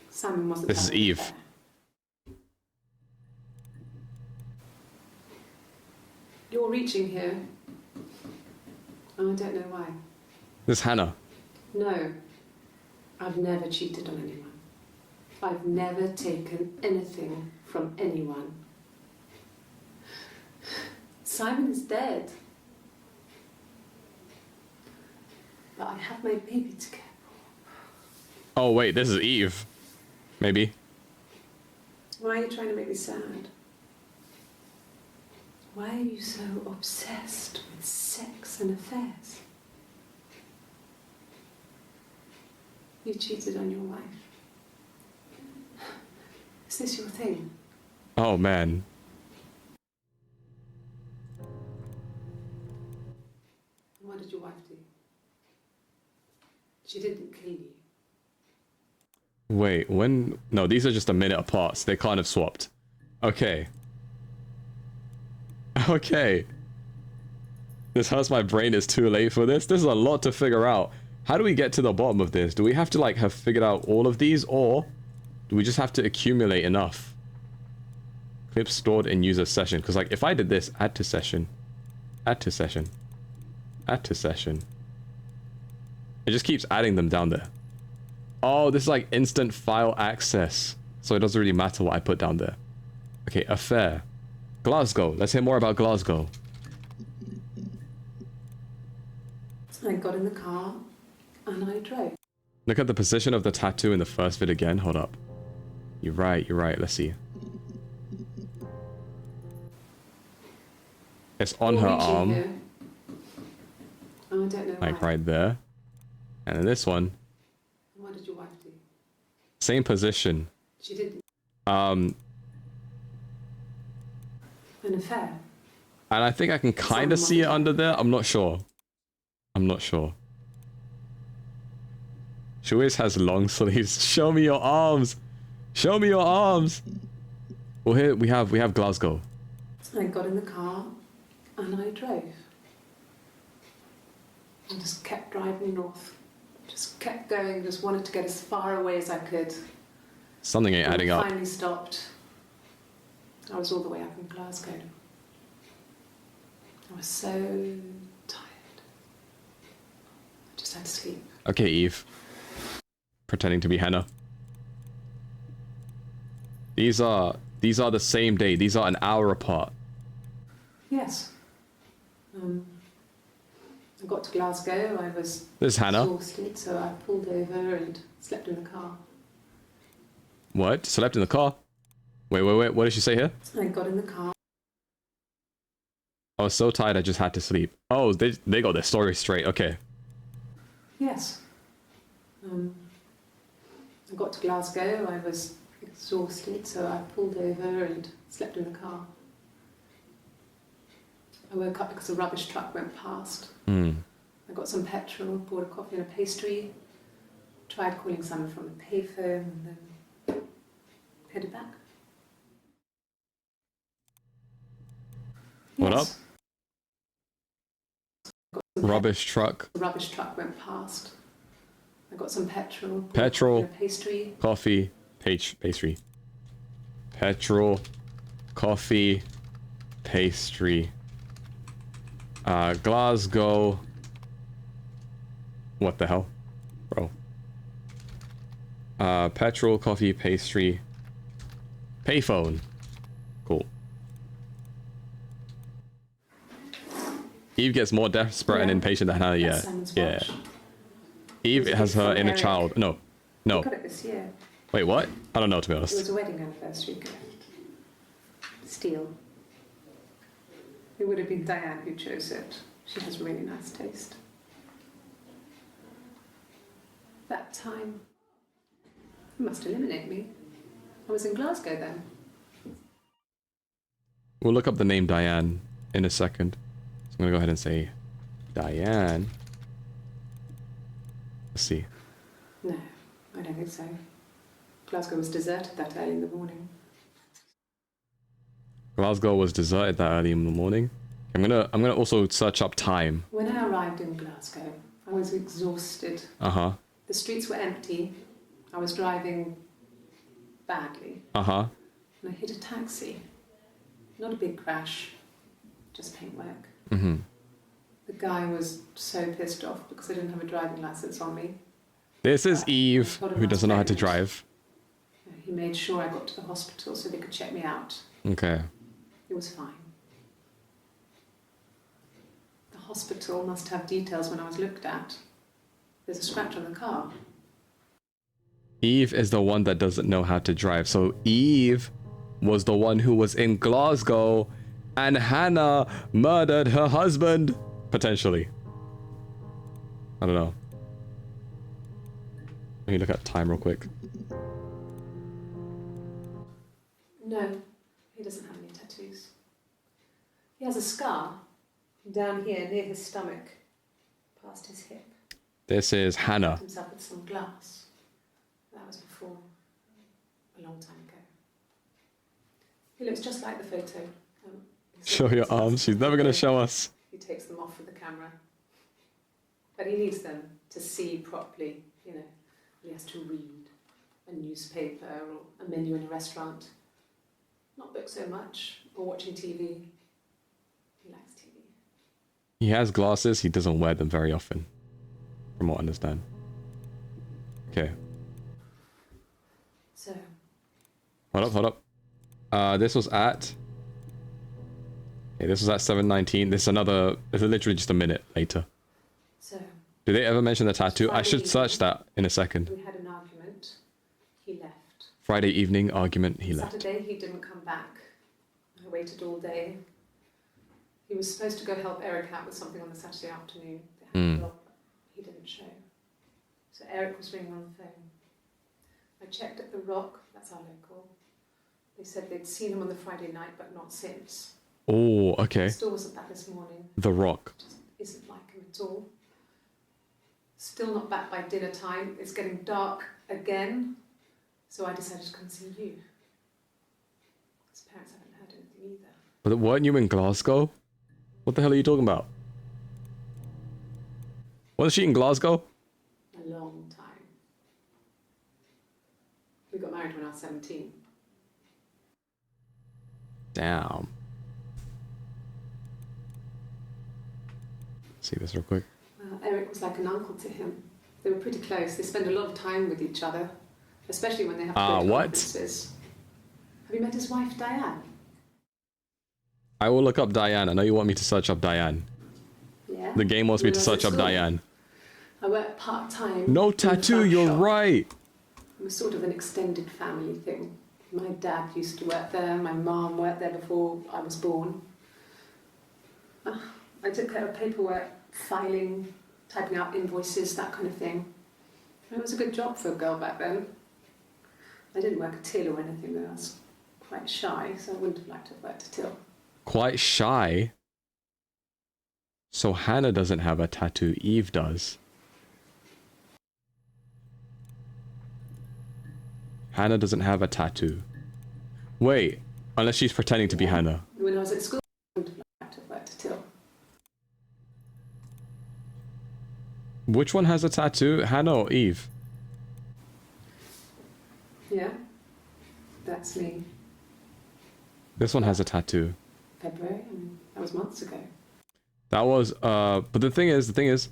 Speaker 3: Simon wasn't.
Speaker 1: This is
Speaker 3: having an
Speaker 1: Eve.
Speaker 3: affair. You're reaching here. Oh, I don't know why.
Speaker 1: This is Hannah.
Speaker 3: No, I've never cheated on anyone. I've never taken anything from anyone. Simon is dead. But I have my baby to care for.
Speaker 1: Oh wait, this is Eve. Maybe.
Speaker 3: Why are you trying to make me sad? Why are you so obsessed with sex and affairs? You cheated on your wife. Is this your thing?
Speaker 1: Oh man.
Speaker 3: What did your wife do? She didn't kill you.
Speaker 1: Wait, when... No, these are just a minute apart, so they kind of swapped. Okay. Okay. This hurts my brain, it's too late for this. This is a lot to figure out. How do we get to the bottom of this? Do we have to like have figured out all of these, or do we just have to accumulate enough? Clips stored in user session. Because like if I did this, add to session, add to session, add to session. It just keeps adding them down there. Oh, this is like instant file access. So it doesn't really matter what I put down there. Okay, affair. Glasgow. Let's hear more about Glasgow.
Speaker 3: I got in the car and I drove.
Speaker 1: Look at the position of the tattoo in the first vid again. Hold up. You're right, you're right. Let's see. It's on
Speaker 3: You're
Speaker 1: her
Speaker 3: reaching
Speaker 1: arm.
Speaker 3: here. Oh, I don't know
Speaker 1: Like
Speaker 3: why.
Speaker 1: right there. And then this one.
Speaker 3: What did your wife do?
Speaker 1: Same position.
Speaker 3: She didn't.
Speaker 1: And
Speaker 3: An affair.
Speaker 1: I think I can kind of see it under there. I'm not sure. I'm not sure. She always has long sleeves. Show me your arms. Show me your arms. Well, here we have Glasgow.
Speaker 3: I got in the car and I drove. And just kept driving north. Just kept going, just wanted to get as far away as I could.
Speaker 1: Something ain't
Speaker 3: And
Speaker 1: adding
Speaker 3: I
Speaker 1: up.
Speaker 3: finally stopped. I was all the way up in Glasgow. I was so tired. I just had to sleep.
Speaker 1: Okay, Eve. Pretending to be Hannah. These are the same day. These are an hour apart.
Speaker 3: Yes. I got to Glasgow. I was
Speaker 1: This is Hannah.
Speaker 3: exhausted, so I pulled over and slept in the car.
Speaker 1: What? Slept in the car? Wait. What did she say here?
Speaker 3: I got in the car.
Speaker 1: I was so tired I just had to sleep. Oh, they got their story straight. Okay.
Speaker 3: Yes. I got to Glasgow. I was exhausted, so I pulled over and slept in the car. I woke up because a rubbish truck went past.
Speaker 1: Hmm.
Speaker 3: I got some petrol, bought a coffee and a pastry, tried calling someone from the payphone, and then headed back.
Speaker 1: What
Speaker 3: Yes.
Speaker 1: up?
Speaker 3: Got some
Speaker 1: Rubbish truck,
Speaker 3: The rubbish truck went past. I got some petrol, bought
Speaker 1: Petrol.
Speaker 3: a coffee and a pastry,
Speaker 1: coffee, pastry. Petrol, coffee, pastry. Glasgow. What the hell? Bro. Petrol, coffee, pastry. Payphone. Cool. Eve gets more desperate and
Speaker 3: Yeah.
Speaker 1: impatient than Hannah. Yeah.
Speaker 3: That's Simon's
Speaker 1: Yeah.
Speaker 3: watch.
Speaker 1: Eve
Speaker 3: It was a
Speaker 1: has
Speaker 3: gift
Speaker 1: her
Speaker 3: from
Speaker 1: inner
Speaker 3: Eric.
Speaker 1: child. No.
Speaker 3: I
Speaker 1: No.
Speaker 3: got it this year.
Speaker 1: Wait, what? I don't know, to be
Speaker 3: It was
Speaker 1: honest.
Speaker 3: a wedding anniversary gift. Steel. It would have been Diane who chose it. She has really nice taste. That time, it must eliminate me. I was in Glasgow then.
Speaker 1: We'll look up the name Diane in a second. So I'm gonna go ahead and say Diane. Let's see.
Speaker 3: No, I don't think so. Glasgow was deserted that early in the morning.
Speaker 1: Glasgow was deserted that early in the morning. I'm gonna also search up time.
Speaker 3: When I arrived in Glasgow, I was exhausted.
Speaker 1: Uh-huh.
Speaker 3: The streets were empty. I was driving badly.
Speaker 1: Uh-huh.
Speaker 3: And I hit a taxi. Not a big crash, just paintwork.
Speaker 1: Mm-hmm.
Speaker 3: The guy was so pissed off because I didn't have a driving license on me.
Speaker 1: This is Eve, who doesn't know how to drive.
Speaker 3: He made sure I got to the hospital so they could check me out.
Speaker 1: Okay.
Speaker 3: It was fine. The hospital must have details when I was looked at. There's a scratch on the car.
Speaker 1: Eve is the one that doesn't know how to drive. So Eve was the one who was in Glasgow and Hannah murdered her husband. Potentially. I don't know. Let me look at time real quick.
Speaker 3: No, he doesn't have any tattoos. He has a scar down here near his stomach, past his hip.
Speaker 1: This is Hannah.
Speaker 3: Himself with some glass. That was before, a long time ago. He looks just like the photo. except
Speaker 1: Show your
Speaker 3: he has
Speaker 1: arms. She's
Speaker 3: some
Speaker 1: never gonna
Speaker 3: photo.
Speaker 1: show us.
Speaker 3: He takes them off with the camera. But he needs them to see properly, you know. He has to read a newspaper or a menu in a restaurant. Not book so much, or watching TV. He likes TV.
Speaker 1: He has glasses. He doesn't wear them very often, from what I understand. Okay.
Speaker 3: So,
Speaker 1: Hold up. This was at... Okay, this was at 7:19. This is another... This is literally just a minute later.
Speaker 3: so
Speaker 1: Did they ever mention the tattoo? I should search that in a second.
Speaker 3: we had an argument. He left.
Speaker 1: Friday evening argument, he left.
Speaker 3: Saturday, he didn't come back. I waited all day. He was supposed to go help Eric out with something on the Saturday afternoon. They had a block, but he didn't show. So Eric was ringing on the phone. I checked at the Rock, that's our local. They said they'd seen him on the Friday night, but not since.
Speaker 1: Oh, okay.
Speaker 3: Still wasn't back this morning.
Speaker 1: The Rock.
Speaker 3: Just isn't like him at all. Still not back by dinner time. It's getting dark again. So I decided to come and see you. His parents haven't heard anything either.
Speaker 1: But weren't you in Glasgow? What the hell are you talking about? Wasn't she in Glasgow?
Speaker 3: A long time. We got married when I was 17.
Speaker 1: Damn. See this real quick.
Speaker 3: Eric was like an uncle to him. They were pretty close. They spend a lot of time with each other, especially when they have to go to
Speaker 1: What?
Speaker 3: conferences. Have you met his wife, Diane?
Speaker 1: I will look up Diane. I know you want me to search up Diane.
Speaker 3: Yeah.
Speaker 1: The game wants me
Speaker 3: When
Speaker 1: to
Speaker 3: I was at
Speaker 1: search up
Speaker 3: school,
Speaker 1: Diane.
Speaker 3: I worked part-time.
Speaker 1: No
Speaker 3: in the
Speaker 1: tattoo,
Speaker 3: front
Speaker 1: you're
Speaker 3: shop.
Speaker 1: right.
Speaker 3: It was sort of an extended family thing. My dad used to work there, my mum worked there before I was born. I took care of paperwork, filing, typing out invoices, that kind of thing. It was a good job for a girl back then. I didn't work a till or anything though, I was quite shy, so I wouldn't have liked to have worked a till.
Speaker 1: Quite shy. So Hannah doesn't have a tattoo, Eve does. Hannah doesn't have a tattoo. Wait, unless she's pretending to be Hannah.
Speaker 3: When I was at school, I wouldn't have liked to have worked a till.
Speaker 1: Which one has a tattoo, Hannah or Eve?
Speaker 3: Yeah, that's me.
Speaker 1: This one has a tattoo.
Speaker 3: February, that was months ago.
Speaker 1: That was, but the thing is, this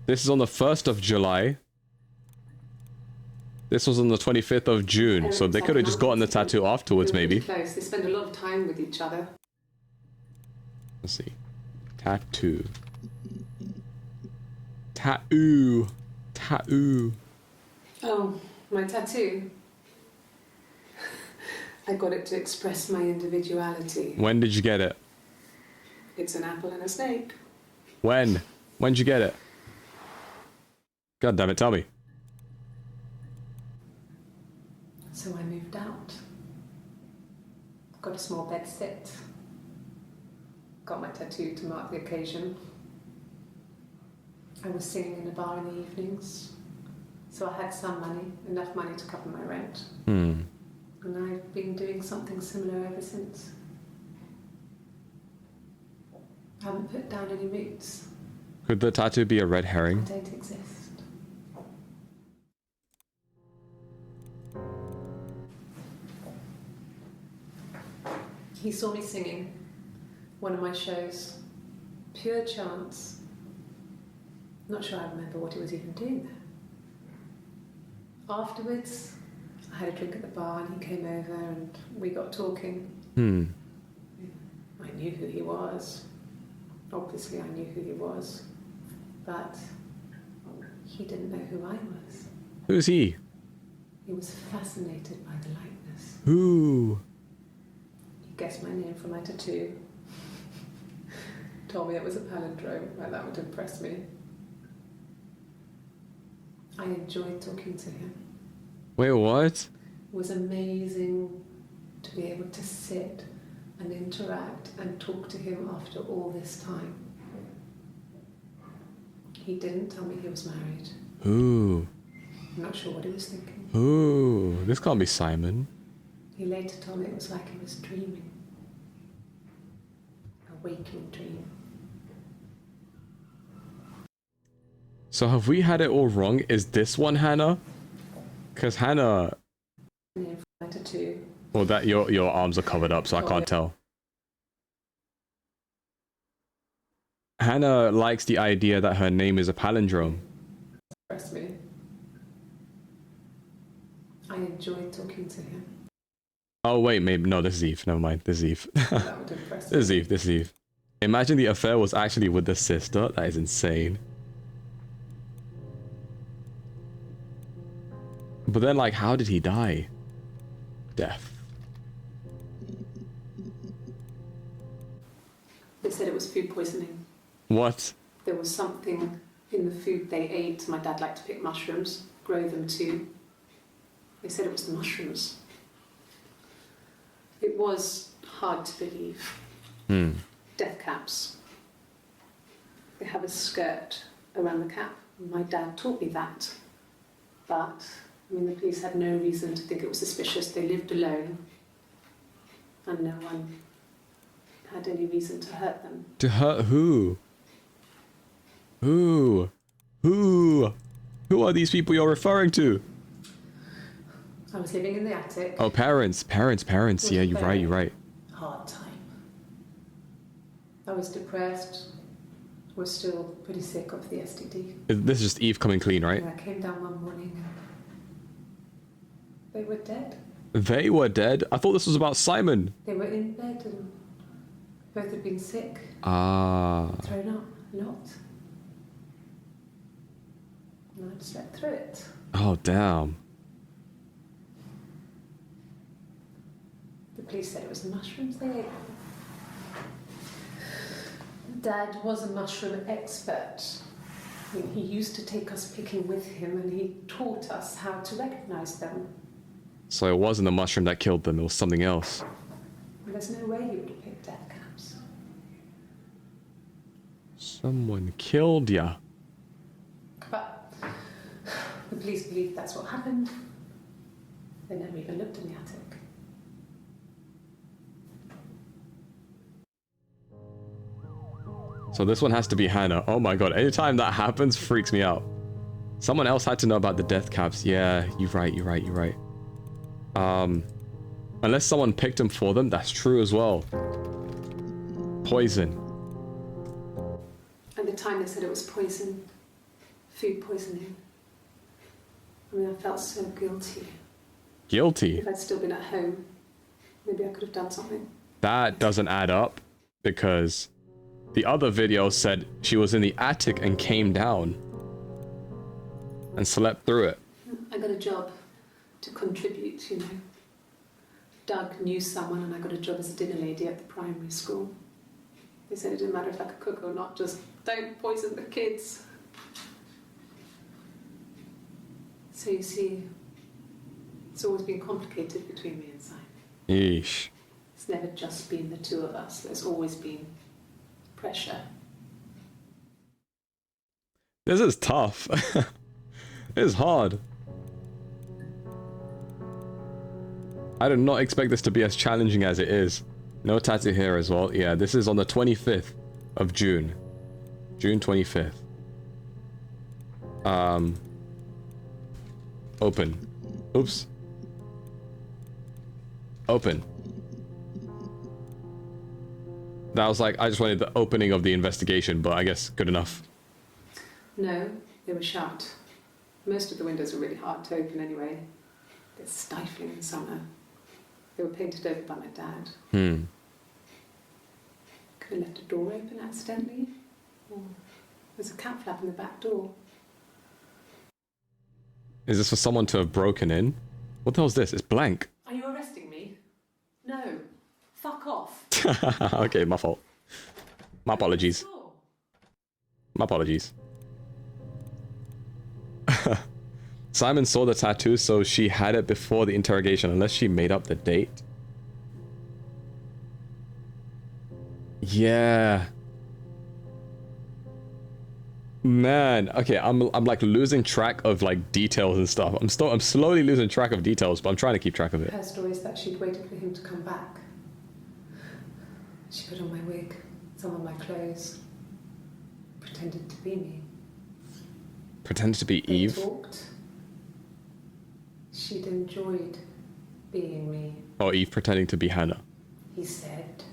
Speaker 1: is on the 1st of July. This was on the 25th of June, so they could have just gotten the tattoo afterwards,
Speaker 3: They were really
Speaker 1: maybe.
Speaker 3: close. They spend a lot of time with each other.
Speaker 1: Let's see. Tattoo. Tattoo. Tattoo.
Speaker 3: Oh, my tattoo. I got it to express my individuality.
Speaker 1: When did you get it?
Speaker 3: It's an apple and a snake.
Speaker 1: When? When did you get it? God damn it, tell me.
Speaker 3: So I moved out. Got a small bed sit. Got my tattoo to mark the occasion. I was singing in a bar in the evenings. So I had some money, enough money to cover my rent.
Speaker 1: Hmm.
Speaker 3: And I've been doing something similar ever since. I haven't put down any roots.
Speaker 1: Could the tattoo be a red
Speaker 3: I
Speaker 1: herring?
Speaker 3: don't exist. He saw me singing one of my shows. Pure chance. Not sure I remember what he was even doing there. Afterwards, I had a drink at the bar and he came over and we got talking.
Speaker 1: Hmm.
Speaker 3: I knew who he was. Obviously, I knew who he was. But he didn't know who I was.
Speaker 1: Who's he?
Speaker 3: He was fascinated by the likeness.
Speaker 1: Who?
Speaker 3: He guessed my name from my tattoo. Told me it was a palindrome, like that would impress me. I enjoyed talking to him.
Speaker 1: Wait, what?
Speaker 3: It was amazing to be able to sit and interact and talk to him after all this time. He didn't tell me he was married.
Speaker 1: Who?
Speaker 3: I'm not sure what he was thinking.
Speaker 1: Who? This can't be Simon.
Speaker 3: He later told me it was like he was dreaming. A waking dream.
Speaker 1: So have we had it all wrong? Is this one Hannah? Because Hannah...
Speaker 3: Name from my tattoo.
Speaker 1: Well, that your arms are covered up, so I can't tell. Hannah likes the idea that her name is a palindrome.
Speaker 3: Impressed me. I enjoyed talking to him.
Speaker 1: Oh wait, maybe no. This is Eve. Never mind. This is Eve.
Speaker 3: That would impress me.
Speaker 1: This is Eve. This is Eve. Imagine the affair was actually with the sister. That is insane. But then, like, how did he die? Death.
Speaker 3: They said it was food poisoning.
Speaker 1: What?
Speaker 3: There was something in the food they ate. My dad liked to pick mushrooms, grow them too. They said it was the mushrooms. It was hard to believe.
Speaker 1: Hmm.
Speaker 3: Death caps. They have a skirt around the cap. My dad taught me that. But, I mean, the police had no reason to think it was suspicious. They lived alone. And no one had any reason to hurt them.
Speaker 1: To hurt who? Who? Who? Who are these people you're referring to?
Speaker 3: I was living in the attic.
Speaker 1: Oh, parents. Yeah, you're right. You're right.
Speaker 3: Hard time. I was depressed. Was still pretty sick of the STD.
Speaker 1: This is just Eve coming clean, right?
Speaker 3: And I came down one morning and they were dead.
Speaker 1: They were dead? I thought this was about Simon.
Speaker 3: They were in bed and both had been sick,
Speaker 1: Ah.
Speaker 3: thrown up, not. And I slept through it.
Speaker 1: Oh, damn.
Speaker 3: The police said it was the mushrooms they ate. Dad was a mushroom expert. I mean, he used to take us picking with him and he taught us how to recognize them.
Speaker 1: So it wasn't the mushroom that killed them, it was something else.
Speaker 3: And there's no way he would have picked death caps.
Speaker 1: Someone killed ya.
Speaker 3: But the police believe that's what happened. They never even looked in the attic.
Speaker 1: So this one has to be Hannah. Oh my god, anytime that happens, freaks me out. Someone else had to know about the death caps. Yeah, you're right. Unless someone picked them for them, that's true as well. Poison.
Speaker 3: time they said it was poison, food poisoning. I mean, I felt so guilty.
Speaker 1: Guilty?
Speaker 3: If I'd still been at home, maybe I could have done something.
Speaker 1: That doesn't add up, because the other video said she was in the attic and came down and slept through it.
Speaker 3: I got a job to contribute, you know. Doug knew someone and I got a job as a dinner lady at the primary school. They said it didn't matter if I could cook or not, just don't poison the kids. So you see, it's always been complicated between me and Simon.
Speaker 1: Yeesh.
Speaker 3: It's never just been the two of us. There's always been pressure.
Speaker 1: This is tough. It's hard. I did not expect this to be as challenging as it is. No tattoo here as well. Yeah, this is on the 25th of June. June 25th. Open. Oops. Open. That was like, I just wanted the opening of the investigation, but I guess good enough.
Speaker 3: No, they were shut. Most of the windows are really hard to open anyway. They're stifling in summer. They were painted over by my dad. Could have left a door open accidentally. Or there's a cat flap in the back door.
Speaker 1: Is this for someone to have broken in? What the hell is this? It's blank.
Speaker 3: Are you arresting me? No. Fuck off.
Speaker 1: Okay, my fault. My apologies.
Speaker 3: Sure.
Speaker 1: My apologies. Simon saw the tattoo, so she had it before the interrogation, unless she made up the date. Yeah. Man, okay, I'm like losing track of like details and stuff. I'm slowly losing track of details, but I'm trying to keep track of it.
Speaker 3: Her story is that she'd waited for him to come back. She put on my wig, some of my clothes, pretended to be me.
Speaker 1: Pretended to be
Speaker 3: They
Speaker 1: Eve.
Speaker 3: talked. She'd enjoyed being me.
Speaker 1: Or Eve pretending to be Hannah.
Speaker 3: He said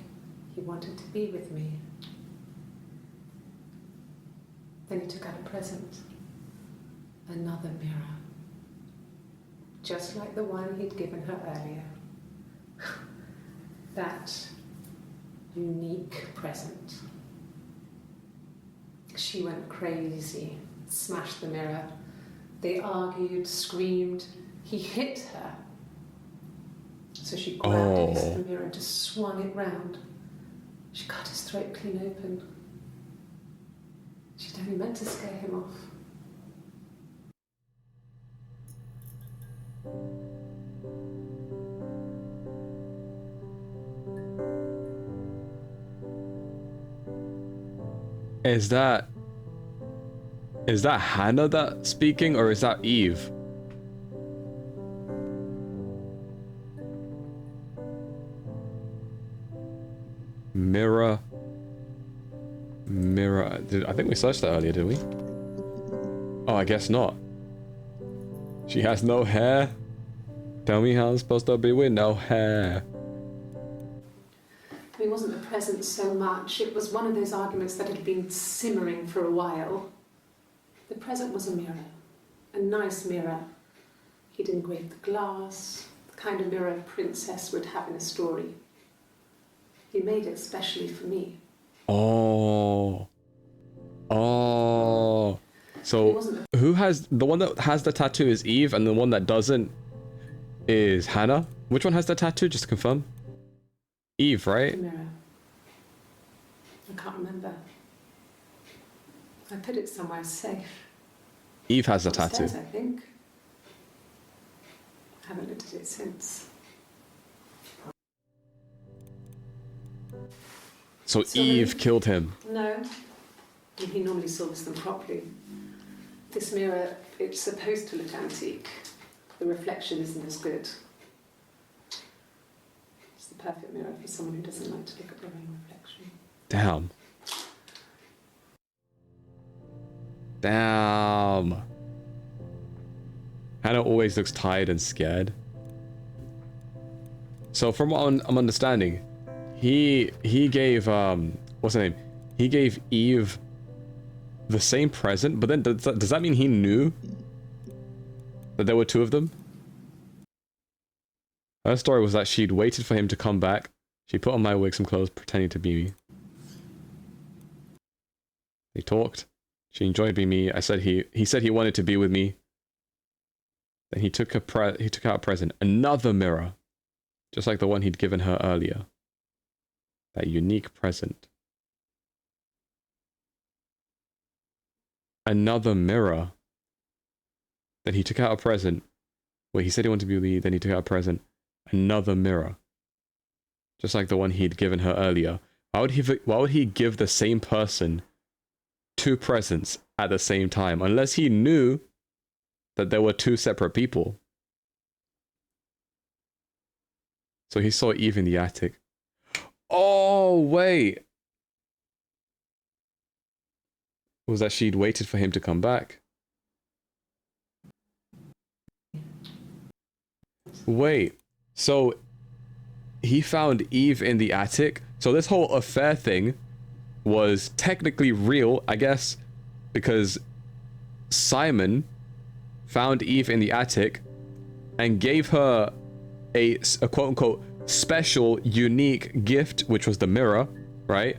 Speaker 3: he wanted to be with me. Then he took out a present. Another mirror. Just like the one he'd given her earlier. That unique present. She went crazy, smashed the mirror. They argued, screamed. He hit her. So she grabbed a piece of the mirror and just swung it round. She cut his throat clean open. She'd only meant to scare him off.
Speaker 1: Is that Hannah that's speaking, or is that Eve? Mirror. I think we searched that earlier, did we? Oh, I guess not. She has no hair. Tell me how I'm supposed to be with no hair.
Speaker 3: It wasn't the present so much. It was one of those arguments that had been simmering for a while. The present was a mirror. A nice mirror. He'd engraved the glass, the kind of mirror a princess would have in a story. He made it specially for me.
Speaker 1: Oh. So who has the one that has the tattoo is Eve, and the one that doesn't is Hannah? Which one has the tattoo, just to confirm? Eve, right?
Speaker 3: The mirror. I can't remember. I put it somewhere safe.
Speaker 1: Eve has the
Speaker 3: Upstairs,
Speaker 1: tattoo.
Speaker 3: I think. I haven't looked at it since.
Speaker 1: So
Speaker 3: Sorry.
Speaker 1: Eve killed him.
Speaker 3: No. He normally silvers them properly. This mirror, it's supposed to look antique. The reflection isn't as good. It's the perfect mirror for someone who doesn't like to look at their own reflection.
Speaker 1: Damn. Hannah always looks tired and scared. So from what I'm understanding, he gave what's her name? He gave Eve the same present, but then does that mean he knew that there were two of them? Her story was that she'd waited for him to come back. She put on my wig, some clothes, pretending to be me. They talked. She enjoyed being me. I said he said he wanted to be with me. Then he took out a present, another mirror, just like the one he'd given her earlier. That unique present. Another mirror. Then he took out a present. Wait, he said he wanted to be with me, then he took out a present. Another mirror. Just like the one he'd given her earlier. Why would he give the same person two presents at the same time? Unless he knew that there were two separate people. So he saw Eve in the attic. Oh, wait. Was that she'd waited for him to come back? Wait. So he found Eve in the attic. So this whole affair thing was technically real, I guess, because Simon found Eve in the attic and gave her a quote-unquote special, unique gift, which was the mirror, right?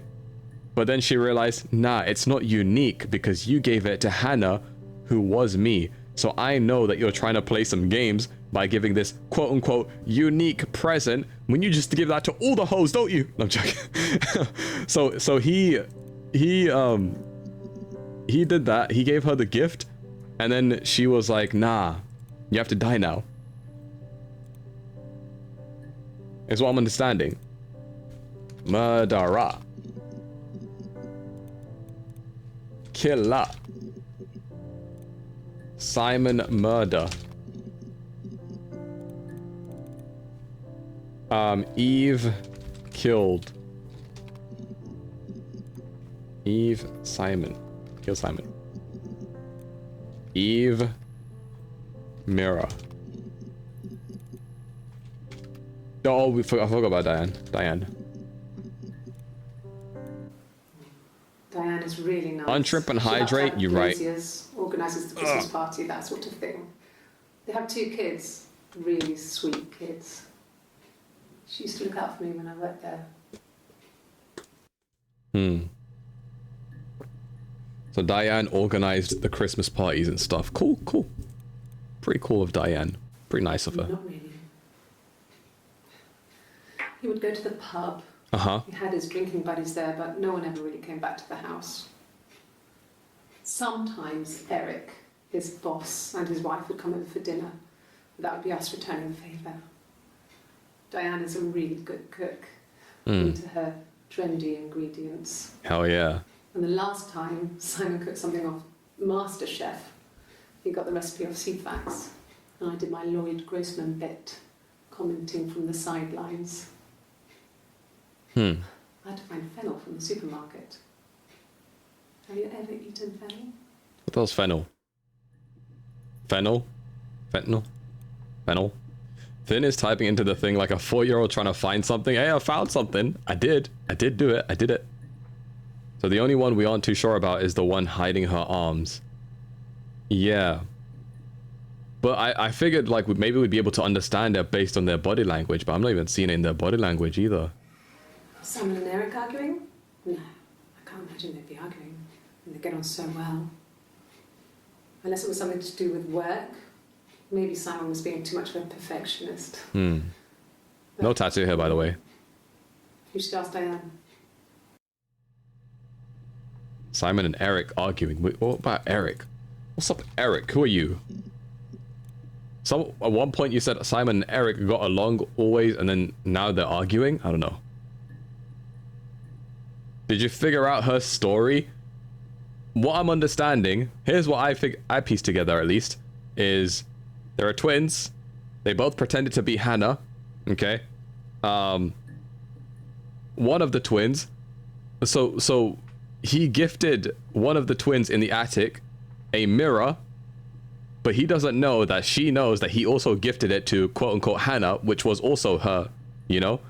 Speaker 1: But then she realized, nah, it's not unique because you gave it to Hannah, who was me. So I know that you're trying to play some games by giving this quote-unquote unique present when you just give that to all the hoes, don't you? No, I'm joking. so he did that. He gave her the gift, and then she was like, nah, you have to die now. Is what I'm understanding. Murderer. Killer. Simon Murder. Eve killed. Eve Simon. Kill Simon. Eve Mirror. Oh, I forgot about Diane.
Speaker 3: Diane is really nice.
Speaker 1: Untrip and
Speaker 3: She helps
Speaker 1: hydrate,
Speaker 3: out
Speaker 1: you're right.
Speaker 3: Organises the Christmas party, that sort of thing. They have two kids, really sweet kids. She used to look out for me when I worked there.
Speaker 1: So Diane organised the Christmas parties and stuff. Cool. Pretty cool of Diane. Pretty nice of her.
Speaker 3: Not really. He would go to the pub.
Speaker 1: Uh-huh.
Speaker 3: He had his drinking buddies there, but no one ever really came back to the house. Sometimes Eric, his boss, and his wife would come over for dinner. That would be us returning the favour. Diane is a really good cook. Into her trendy ingredients.
Speaker 1: Hell yeah.
Speaker 3: And the last time Simon cooked something off MasterChef, he got the recipe off CFAX, and I did my Lloyd Grossman bit, commenting from the sidelines. I had to find fennel from the supermarket. Have you ever eaten fennel?
Speaker 1: What the hell's fennel? Fennel? Finn is typing into the thing like a 4-year-old trying to find something. Hey, I found something. I did do it. I did it. So the only one we aren't too sure about is the one hiding her arms. Yeah. But I figured like maybe we'd be able to understand it based on their body language, but I'm not even seeing it in their body language either.
Speaker 3: Simon and Eric arguing? No, I can't imagine they'd be arguing. They get on so well. Unless it was something to do with work. Maybe Simon was being too much of a perfectionist.
Speaker 1: No tattoo here, by the way.
Speaker 3: You should ask Diane.
Speaker 1: Simon and Eric arguing. Wait, what about Eric? What's up, Eric? Who are you? At one point you said Simon and Eric got along always, and then now they're arguing? I don't know. Did you figure out her story? What I'm understanding, here's what I pieced together at least, is there are twins. They both pretended to be Hannah. Okay. One of the twins. So he gifted one of the twins in the attic a mirror, but he doesn't know that she knows that he also gifted it to quote unquote Hannah, which was also her, you know?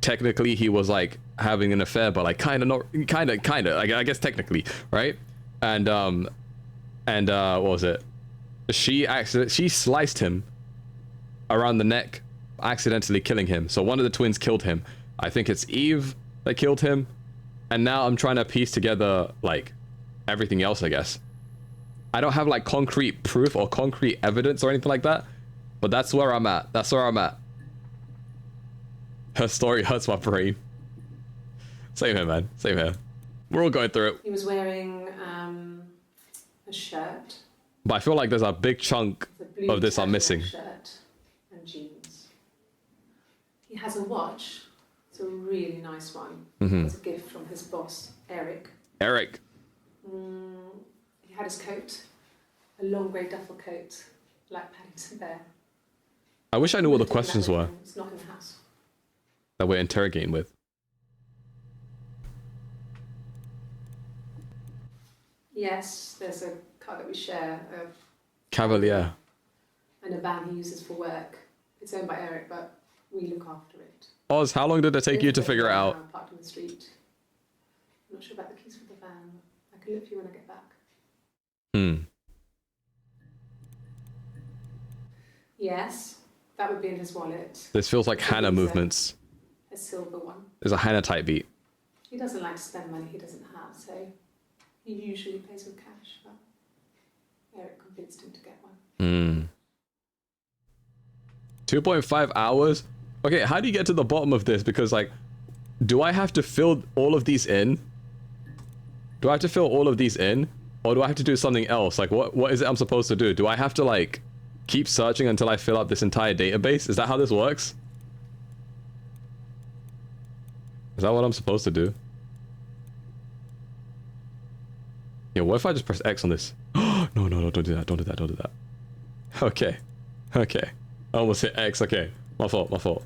Speaker 1: Technically he was like having an affair, but like kind of not, kind of. I guess technically, right? And what was it? She sliced him around the neck, accidentally killing him. So one of the twins killed him. I think it's Eve that killed him. And now I'm trying to piece together like everything else, I guess. I don't have like concrete proof or concrete evidence or anything like that, but that's where I'm at. That's where I'm at. Her story hurts my brain. Same here, man. Same here. We're all going through it.
Speaker 3: He was wearing a shirt.
Speaker 1: But I feel like there's a big chunk
Speaker 3: with a blue
Speaker 1: of this I'm
Speaker 3: turtleneck
Speaker 1: missing.
Speaker 3: Shirt and jeans. He has a watch. It's a really nice one. It's a gift from his boss, Eric.
Speaker 1: Eric.
Speaker 3: He had his coat, a long grey duffel coat, like Paddington Bear.
Speaker 1: I wish I knew what the questions were
Speaker 3: It's not in the house.
Speaker 1: that we're interrogating with.
Speaker 3: Yes, there's a car that we share,
Speaker 1: Cavalier.
Speaker 3: and a van he uses for work. It's owned by Eric, but we look after it.
Speaker 1: Oz, how long did it take you to figure it out?
Speaker 3: Parked on the street. I'm not sure about the keys for the van. I can look for you when I get back. Yes, that would be in his wallet.
Speaker 1: This feels like Hannah movements.
Speaker 3: A silver one.
Speaker 1: There's a Hannah type beat.
Speaker 3: He doesn't like to spend money he doesn't have, so he usually pays with cash, but Eric convinced him to get one.
Speaker 1: 2.5 hours? Okay, how do you get to the bottom of this? Because, like, do I have to fill all of these in? Do I have to fill all of these in? Or do I have to do something else? Like, what is it I'm supposed to do? Do I have to, like, keep searching until I fill up this entire database? Is that how this works? Is that what I'm supposed to do? Yeah, what if I just press X on this? No, don't do that, don't do that, don't do that. Okay. Okay. I almost hit X, okay. My fault, my fault.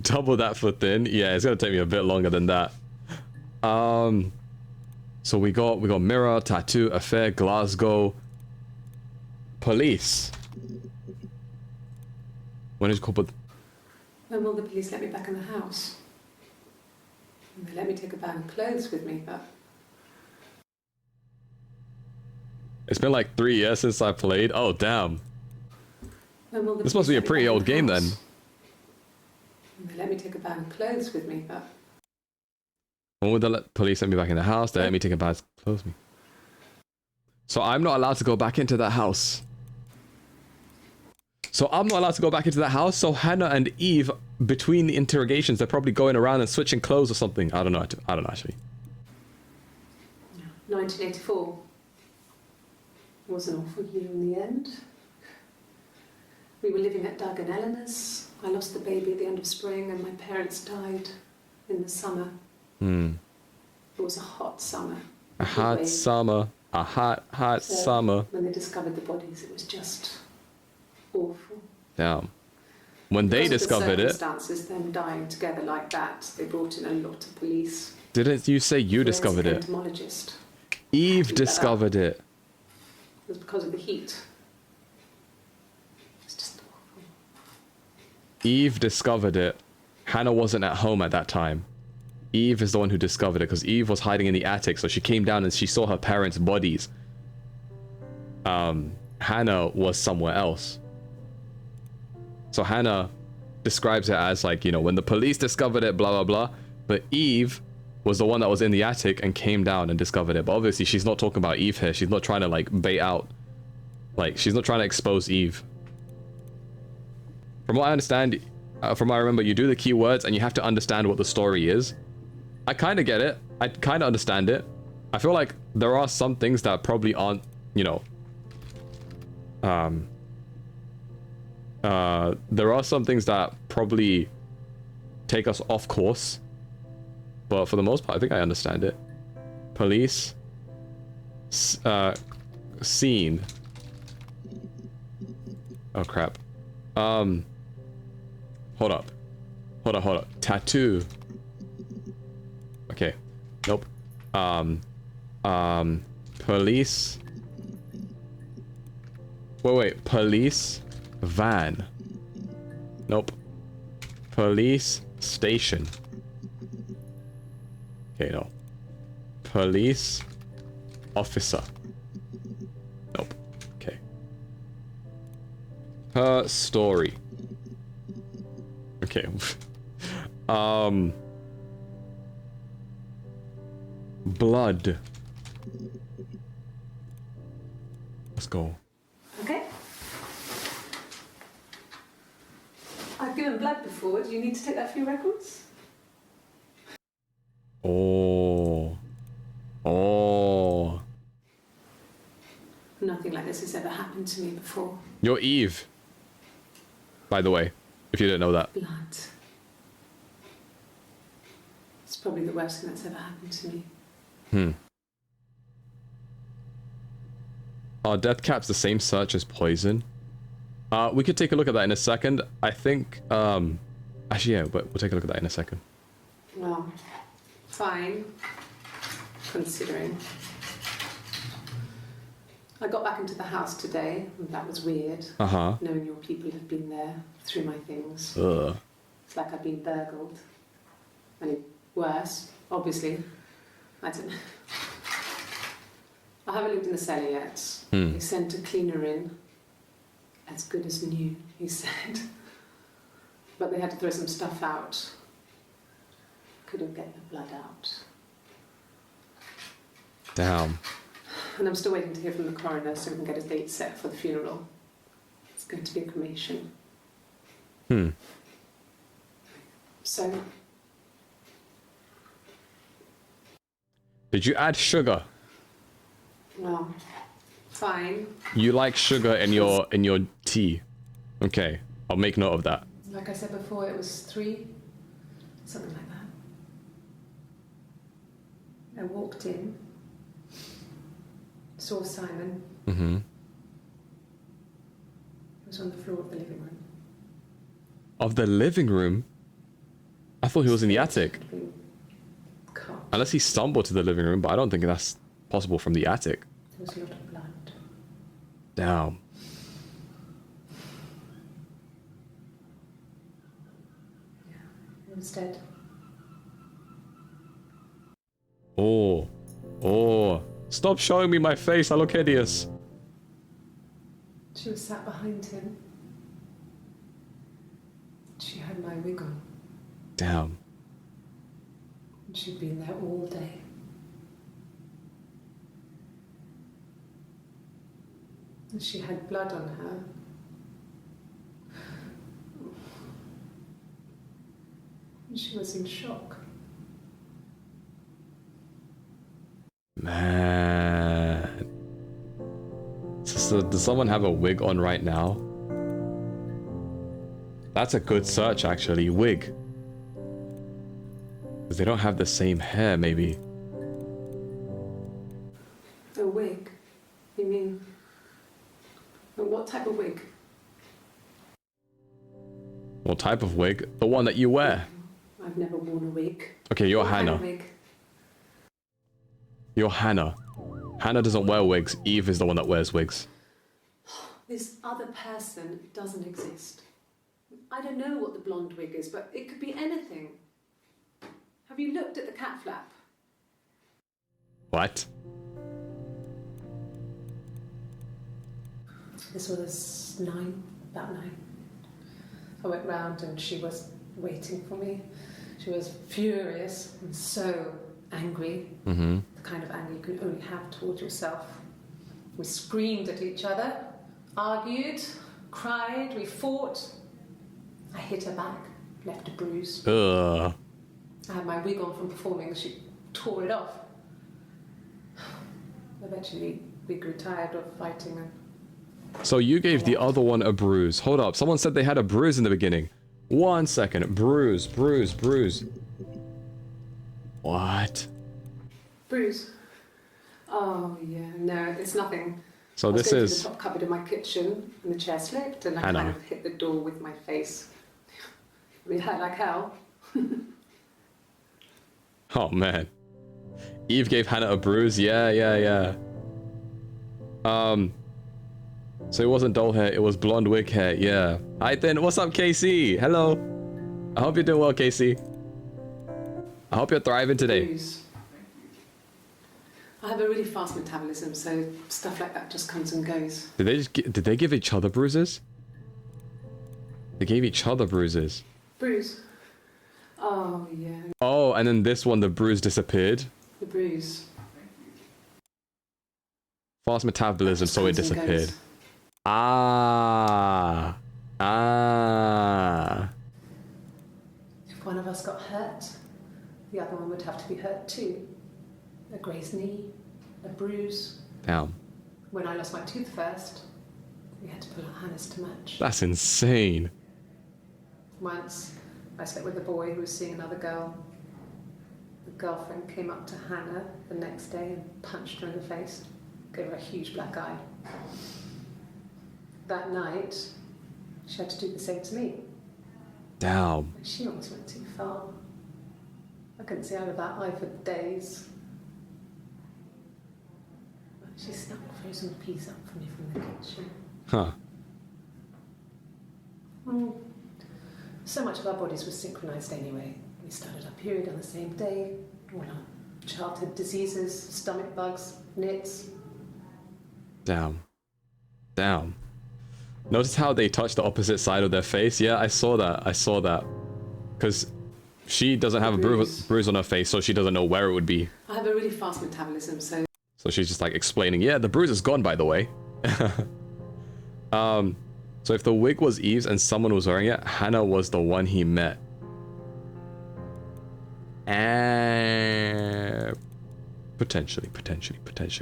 Speaker 1: Double that for thin. Yeah, it's gonna take me a bit longer than that. So we got mirror, tattoo, affair, Glasgow, police. When is called?
Speaker 3: When will the police let me back in the house? They let me take a bag of clothes with me, but
Speaker 1: It's been like 3 years since I played. Oh damn.
Speaker 3: when will the
Speaker 1: This must
Speaker 3: police
Speaker 1: be a
Speaker 3: let me
Speaker 1: pretty
Speaker 3: back in
Speaker 1: old
Speaker 3: the
Speaker 1: game then.
Speaker 3: house? They let me take a bag of clothes with me, but
Speaker 1: When would the police let me back in the house? They let me take a bag, close me. So I'm not allowed to go back into that house. So I'm not allowed to go back into that house. So Hannah and Eve, between the interrogations, they're probably going around and switching clothes or something. I don't know. I don't know actually.
Speaker 3: 1984 was an awful year in the end. We were living at Doug and Eleanor's. I lost the baby at the end of spring, and my parents died in the summer. It was a hot summer.
Speaker 1: A hot
Speaker 3: Rain.
Speaker 1: summer. A hot
Speaker 3: So
Speaker 1: summer.
Speaker 3: when they discovered the bodies, it was just awful.
Speaker 1: Damn. When they
Speaker 3: Because of the
Speaker 1: discovered it,
Speaker 3: circumstances, them dying together like that, they brought in a lot of police.
Speaker 1: didn't you say you
Speaker 3: Forensic
Speaker 1: discovered it?
Speaker 3: entomologist.
Speaker 1: Eve
Speaker 3: Keep that up.
Speaker 1: discovered it.
Speaker 3: It was because of the heat. It's just awful.
Speaker 1: Eve discovered it. Hannah wasn't at home at that time. Eve is the one who discovered it because Eve was hiding in the attic, so she came down and she saw her parents' bodies. Hannah was somewhere else. So Hannah describes it as like, you know, when the police discovered it, blah, blah, blah. But Eve was the one that was in the attic and came down and discovered it. But obviously she's not talking about Eve here. She's not trying to like bait out. Like, she's not trying to expose Eve. From what I understand, from what I remember, you do the keywords and you have to understand what the story is. I kind of get it. I kind of understand it. I feel like there are some things that probably aren't, you know, there are some things that probably take us off course, but for the most part, I think I understand it. Police, scene. Oh crap. Hold up. Hold up. Tattoo. Okay. Nope. Police. Wait. Police van. Nope. Police station. Okay, no. Police officer. Nope. Okay. Her story. Okay. Blood. Let's go.
Speaker 3: Okay. I've given blood before. Do you need to take that for your records?
Speaker 1: Oh. Oh.
Speaker 3: Nothing like this has ever happened to me before.
Speaker 1: You're Eve. By the way, if you didn't know that.
Speaker 3: Blood. It's probably the worst thing that's ever happened to me.
Speaker 1: Death cap's the same search as poison. We could take a look at that in a second. I think, actually, yeah, but we'll take a look at that in a second.
Speaker 3: Well, fine. Considering. I got back into the house today, and that was weird.
Speaker 1: Uh-huh.
Speaker 3: Knowing your people have been there through my things.
Speaker 1: Ugh.
Speaker 3: It's like I've been burgled. I mean, worse, obviously. I don't know. I haven't lived in the cellar yet. He sent a cleaner in. As good as new, he said. But they had to throw some stuff out. Couldn't get the blood out.
Speaker 1: Damn.
Speaker 3: And I'm still waiting to hear from the coroner so we can get a date set for the funeral. It's going to be a cremation. So,
Speaker 1: Did you add sugar?
Speaker 3: well, fine.
Speaker 1: You like sugar in your tea. Okay, I'll make note of that.
Speaker 3: Like I said before, it was 3, something like that. I walked in, saw Simon.
Speaker 1: Mm-hmm.
Speaker 3: He was on the floor of the living room.
Speaker 1: Of the living room? I thought he was in the attic.
Speaker 3: He'd been cut.
Speaker 1: Unless he stumbled to the living room, but I don't think that's possible from the attic.
Speaker 3: There was a lot of blood.
Speaker 1: Damn.
Speaker 3: He was dead.
Speaker 1: Oh. Oh. Stop showing me my face, I look hideous.
Speaker 3: She was sat behind him. She had my wig on.
Speaker 1: Damn.
Speaker 3: And she'd been there all day. And she had blood on her. And she was in shock.
Speaker 1: Man. So does someone have a wig on right now? That's a good search, actually. Wig. Because they don't have the same hair, maybe.
Speaker 3: A wig? You mean... But what type of wig?
Speaker 1: What type of wig? The one that you wear.
Speaker 3: I've never worn a wig.
Speaker 1: Okay, you're
Speaker 3: What kind
Speaker 1: Hannah.
Speaker 3: of wig?
Speaker 1: You're Hannah. Hannah doesn't wear wigs. Eve is the one that wears wigs.
Speaker 3: This other person doesn't exist. I don't know what the blonde wig is, but it could be anything. Have you looked at the cat flap?
Speaker 1: What?
Speaker 3: This was 9, about 9. I went round and she was waiting for me. She was furious and so angry.
Speaker 1: Mm-hmm.
Speaker 3: The kind of anger you can only have towards yourself. We screamed at each other, argued, cried, we fought. I hit her back, left a bruise.
Speaker 1: Ugh.
Speaker 3: I had my wig on from performing, she tore it off. Eventually, we grew tired of fighting and
Speaker 1: So you gave the other one a bruise. Hold up. Someone said they had a bruise in the beginning. 1 second. Bruise, bruise, bruise. What?
Speaker 3: bruise. Oh yeah, no, it's nothing.
Speaker 1: So
Speaker 3: I was
Speaker 1: this
Speaker 3: going
Speaker 1: is...
Speaker 3: to the top cupboard in my kitchen, and the chair slipped, and I
Speaker 1: Hannah.
Speaker 3: kind of hit the door with my face. I mean, it hurt like hell.
Speaker 1: Oh, man. Eve gave Hannah a bruise? Yeah. So it wasn't doll hair, it was blonde wig hair, yeah. Hi then, what's up KC? Hello. I hope you're doing well, KC. I hope you're thriving today.
Speaker 3: Bruise. I have a really fast metabolism, so stuff like that just comes and goes.
Speaker 1: Did they give each other bruises? They gave each other bruises.
Speaker 3: Bruise. Oh, yeah.
Speaker 1: Oh, and then this one, the bruise disappeared.
Speaker 3: The bruise.
Speaker 1: Fast metabolism,
Speaker 3: Just
Speaker 1: so it
Speaker 3: comes and
Speaker 1: disappeared.
Speaker 3: goes.
Speaker 1: Ah. Ah.
Speaker 3: If one of us got hurt, the other one would have to be hurt too. A grazed knee, a bruise.
Speaker 1: Damn.
Speaker 3: When I lost my tooth first, we had to pull out Hannah's to match.
Speaker 1: That's insane.
Speaker 3: Once, I slept with a boy who was seeing another girl. The girlfriend came up to Hannah the next day and punched her in the face, gave her a huge black eye. That night, she had to do the same to me.
Speaker 1: Damn.
Speaker 3: She almost went too far. I couldn't see out of that eye for days. She snapped a frozen piece up for me from the kitchen.
Speaker 1: Huh.
Speaker 3: So much of our bodies was synchronized anyway. We started our period on the same day. All our childhood diseases, stomach bugs, nits.
Speaker 1: Damn. Damn. Notice how they touch the opposite side of their face? Yeah, I saw that. I saw that. Because she doesn't have a bruise on her face, so she doesn't know where it would be.
Speaker 3: I have a really fast metabolism, so
Speaker 1: So she's just like explaining, yeah, the bruise is gone, by the way. So if the wig was Eve's and someone was wearing it, Hannah was the one he met. And potentially,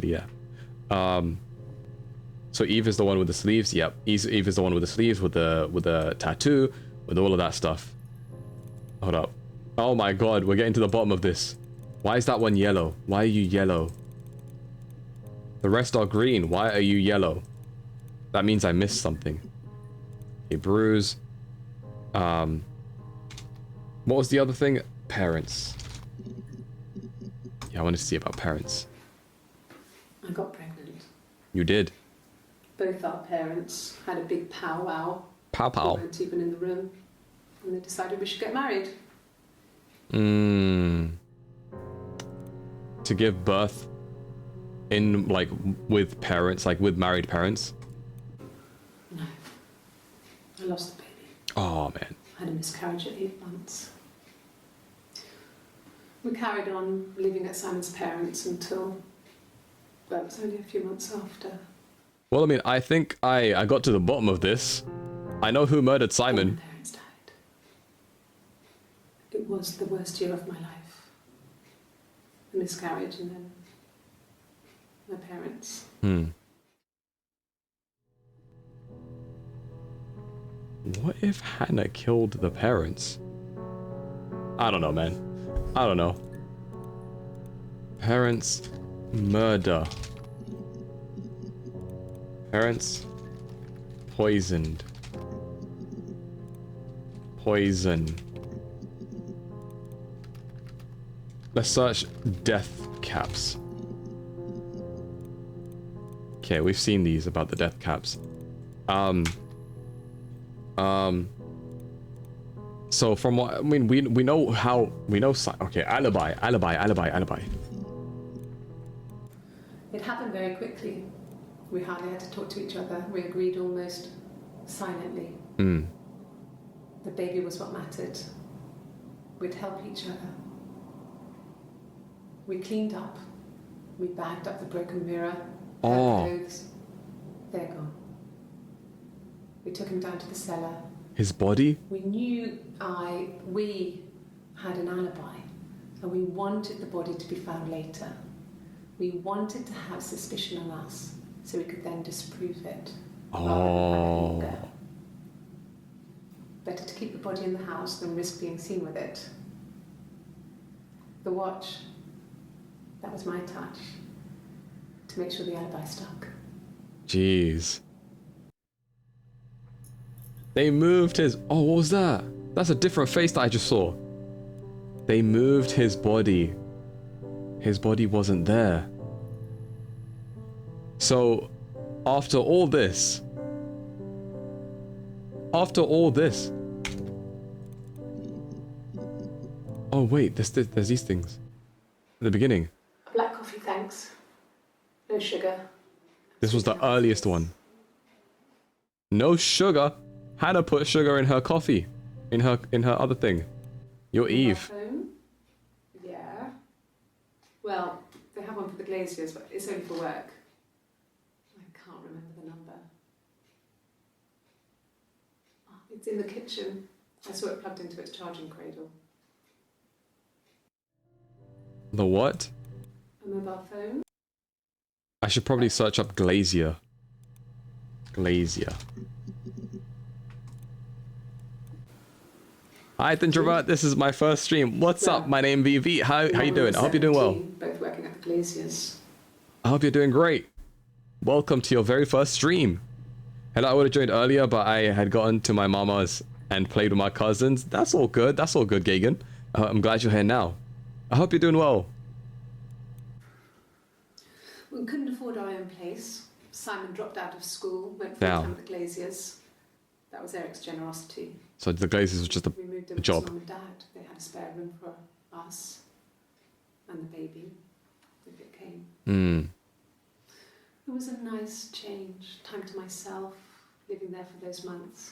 Speaker 1: yeah. So Eve is the one with the sleeves. Yep, Eve is the one with the sleeves, with the tattoo, with all of that stuff. Hold up. Oh my god, we're getting to the bottom of this. Why is that one yellow? Why are you yellow? The rest are green. Why are you yellow? That means I missed something. A bruise. What was the other thing? Parents. Yeah, I want to see about parents.
Speaker 3: I got pregnant.
Speaker 1: You did.
Speaker 3: Both our parents had a big powwow.
Speaker 1: Pow
Speaker 3: We
Speaker 1: pow.
Speaker 3: weren't even in the room. And they decided we should get married.
Speaker 1: To give birth in, like, with parents, like with married parents.
Speaker 3: No. I lost the baby.
Speaker 1: Oh man.
Speaker 3: I had a miscarriage at 8 months. We carried on living at Simon's parents until, well, it was only a few months after.
Speaker 1: Well, I mean, I think I got to the bottom of this. I know who murdered
Speaker 3: My
Speaker 1: Simon.
Speaker 3: parents died. It was the worst year of my life. A miscarriage and then my parents.
Speaker 1: What if Hannah killed the parents? I don't know, man. I don't know. Parents murder. Parents poisoned. Poison. Let's search death caps. Okay, we've seen these about the death caps. So from what I mean, we know how we know. Okay, alibi.
Speaker 3: It happened very quickly. We hardly had to talk to each other. We agreed almost silently. The baby was what mattered. We'd help each other. We cleaned up. We bagged up the broken mirror, her clothes. They're gone. We took him down to the cellar.
Speaker 1: His body?
Speaker 3: We knew we had an alibi, and we wanted the body to be found later. We wanted to have suspicion on us, so we could then disprove it. rather than having it go. Better to keep the body in the house than risk being seen with it. The watch, that was my touch, to make sure the alibi stuck.
Speaker 1: Jeez. They moved his... Oh, what was that? That's a different face that I just saw. They moved his body. His body wasn't there. So, After all this. After all this. Oh wait, there's these things. At the beginning.
Speaker 3: Black coffee, thanks. No sugar.
Speaker 1: This was the earliest one. No sugar. Hannah put sugar in her coffee. In her other thing. You're Eve.
Speaker 3: Phone? Yeah. Well, they have one for the Glaziers, but it's only for work. I can't remember the number. Oh, it's in the kitchen. I saw it plugged into its charging cradle.
Speaker 1: The what?
Speaker 3: A mobile phone?
Speaker 1: I should probably search up Glazier. Glazier. Hi, Introvert. This is my first stream. What's up? My name VV. How you doing? I hope you're doing well.
Speaker 3: Both working at the Glaziers.
Speaker 1: I hope you're doing great. Welcome to your very first stream. Hello, I would have joined earlier, but I had gotten to my mama's and played with my cousins. That's all good. That's all good, Gagan. I'm glad you're here now. I hope you're doing well.
Speaker 3: We couldn't afford our own place. Simon dropped out of school, went full
Speaker 1: Down.
Speaker 3: time at the Glaziers. That was Eric's generosity.
Speaker 1: So the Glazers was just
Speaker 3: We moved in
Speaker 1: a
Speaker 3: with
Speaker 1: job.
Speaker 3: Mum and Dad. They had a spare room for us and the baby, if it came.
Speaker 1: Hmm.
Speaker 3: It was a nice change, time to myself, living there for those months,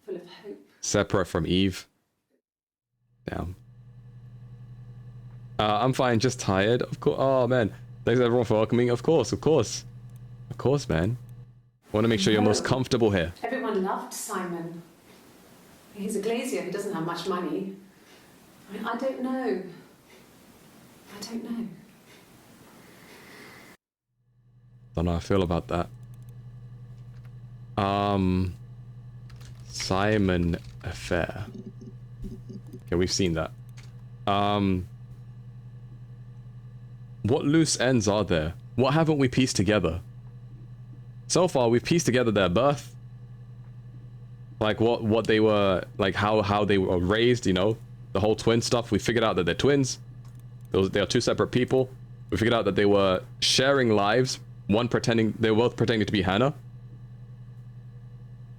Speaker 3: full of hope.
Speaker 1: Separate from Eve. Damn. I'm fine, just tired. Of course. Oh man. Thanks everyone for welcoming. Of course, of course. Of course, man. Want to make sure you're most comfortable here.
Speaker 3: Everyone loved Simon. He's a glazier, he doesn't have much money. I don't know. I don't know.
Speaker 1: Don't know how I feel about that. Simon affair. Okay, we've seen that. What loose ends are there? What haven't we pieced together? So far, we've pieced together their birth. Like what they were, like how they were raised, you know? The whole twin stuff. We figured out that they're twins. They are two separate people. We figured out that they were sharing lives. They were both pretending to be Hannah.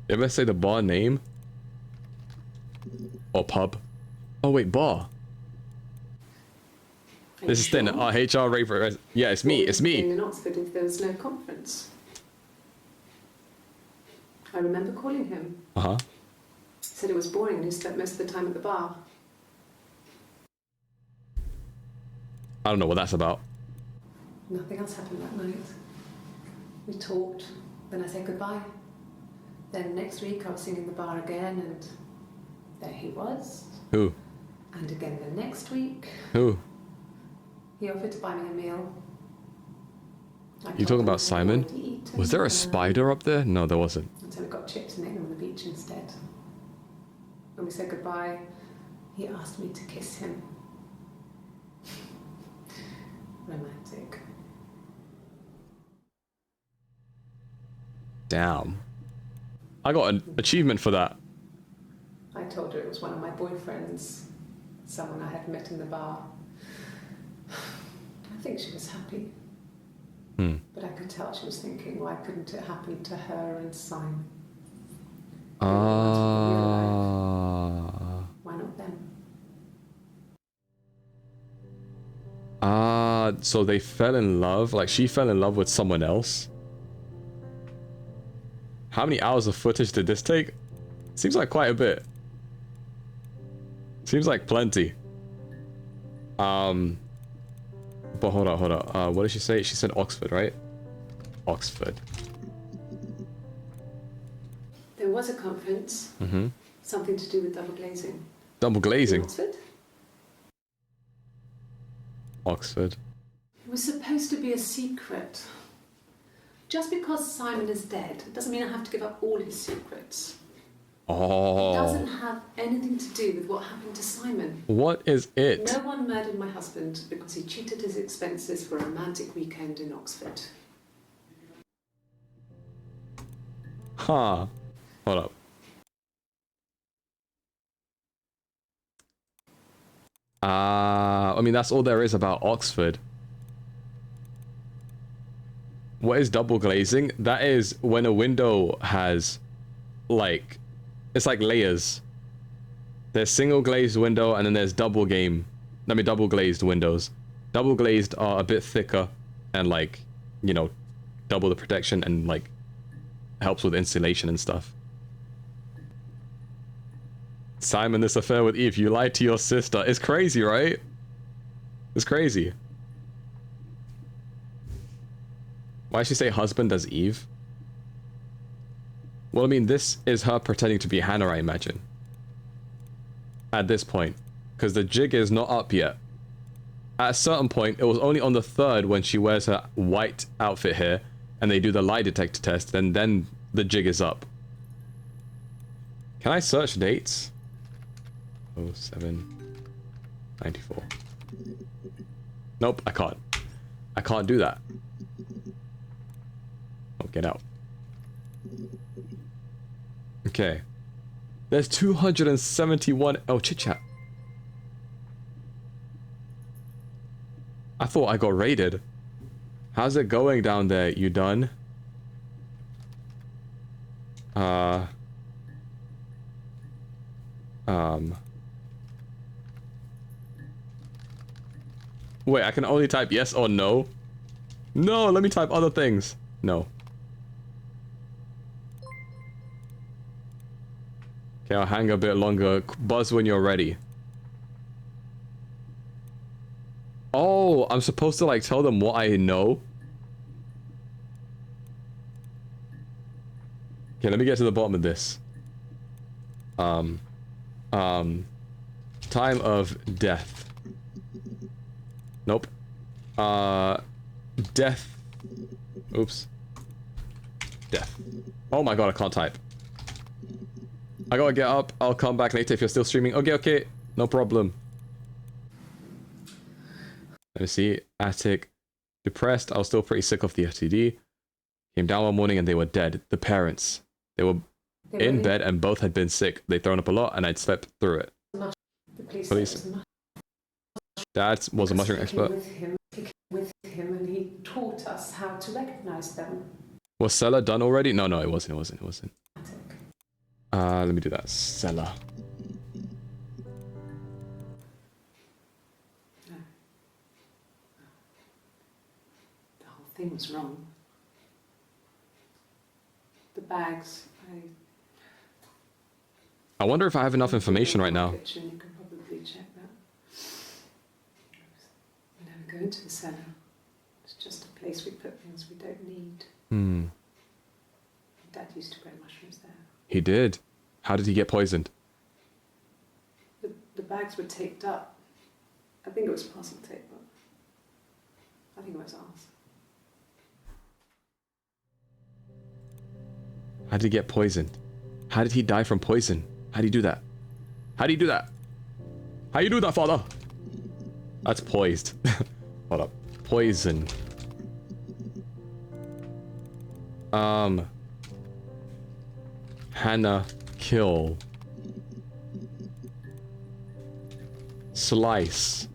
Speaker 1: You ever say the bar name? Or pub? Oh wait, bar. This is thin. HR Raver. Yeah, it's me. It's me.
Speaker 3: In Oxford, if there was no conference. I remember calling him.
Speaker 1: Uh-huh.
Speaker 3: He said it was boring and he spent most of the time at the bar.
Speaker 1: I don't know what that's about.
Speaker 3: Nothing else happened that night. We talked, then I said goodbye. Then next week I was singing in the bar again and there he was.
Speaker 1: Who?
Speaker 3: And again the next week.
Speaker 1: Who?
Speaker 3: He offered to buy me a meal.
Speaker 1: You talking about Simon? Was there a spider up there? No, there wasn't.
Speaker 3: And so we got chips and ate them on the beach instead. When we said goodbye, he asked me to kiss him. Romantic.
Speaker 1: Damn. I got an achievement for that.
Speaker 3: I told her it was one of my boyfriends, someone I had met in the bar. I think she was happy. But I could tell she was thinking, why couldn't it happen to her and Simon?
Speaker 1: Ah.
Speaker 3: Why not them?
Speaker 1: So they fell in love? Like she fell in love with someone else? How many hours of footage did this take? Seems like quite a bit. Seems like plenty. But hold on. What did she say? She said Oxford, right? Oxford.
Speaker 3: There was a conference.
Speaker 1: Mm-hmm.
Speaker 3: Something to do with double glazing.
Speaker 1: Double
Speaker 3: In
Speaker 1: glazing.
Speaker 3: Oxford?
Speaker 1: Oxford.
Speaker 3: It was supposed to be a secret. Just because Simon is dead doesn't mean I have to give up all his secrets. It
Speaker 1: Oh.
Speaker 3: doesn't have anything to do with what happened to Simon.
Speaker 1: What is it?
Speaker 3: No one murdered my husband because he cheated his expenses for a romantic weekend in Oxford.
Speaker 1: Huh. Hold up. I mean, that's all there is about Oxford. What is double glazing? That is when a window has, like, it's like layers. There's single glazed window and then there's double glazed windows. Double glazed are a bit thicker and, like, you know, double the protection and, like, helps with insulation and stuff. Simon, this affair with Eve, you lied to your sister. It's crazy, right? It's crazy. Why did she say husband as Eve? Well, I mean, this is her pretending to be Hannah, I imagine. At this point. Because the jig is not up yet. At a certain point, it was only on the 3rd when she wears her white outfit here, and they do the lie detector test, and then the jig is up. Can I search dates? 0794. Nope, I can't. I can't do that. Oh, get out. Okay. There's 271. Oh, chit chat. I thought I got raided. How's it going down there? You done? Wait, I can only type yes or no? No, let me type other things. No. Okay, I'll hang a bit longer. Buzz when you're ready. Oh, I'm supposed to, like, tell them what I know? Okay, let me get to the bottom of this. Time of death. Nope. Death. Oops. Death. Oh my god, I can't type. I gotta get up. I'll come back later if you're still streaming. Okay, okay. No problem. Let me see. Attic. Depressed. I was still pretty sick of the FTD. Came down one morning and they were dead. The parents. They were in bed and both had been sick. They'd thrown up a lot and I'd slept through it.
Speaker 3: The police.
Speaker 1: Police. Dad was a mushroom expert.
Speaker 3: With him, and he taught us how to recognize them.
Speaker 1: Was Cellar done already? No, no, it wasn't. Let me do that. Cellar.
Speaker 3: No. The whole thing was wrong. The bags,
Speaker 1: I wonder if I have enough information right now.
Speaker 3: Kitchen, you can probably check that. We never go into the cellar. It's just a place we put things we don't need. Dad used to grow mushrooms there.
Speaker 1: He did. How did he get poisoned?
Speaker 3: The bags were taped up. I think it was parcel tape, but I think it was ours.
Speaker 1: How did he get poisoned? How did he die from poison? How do you do that? How do you do that? How you do that, father? That's poised. Hold up. Poison. Hannah kill. Slice.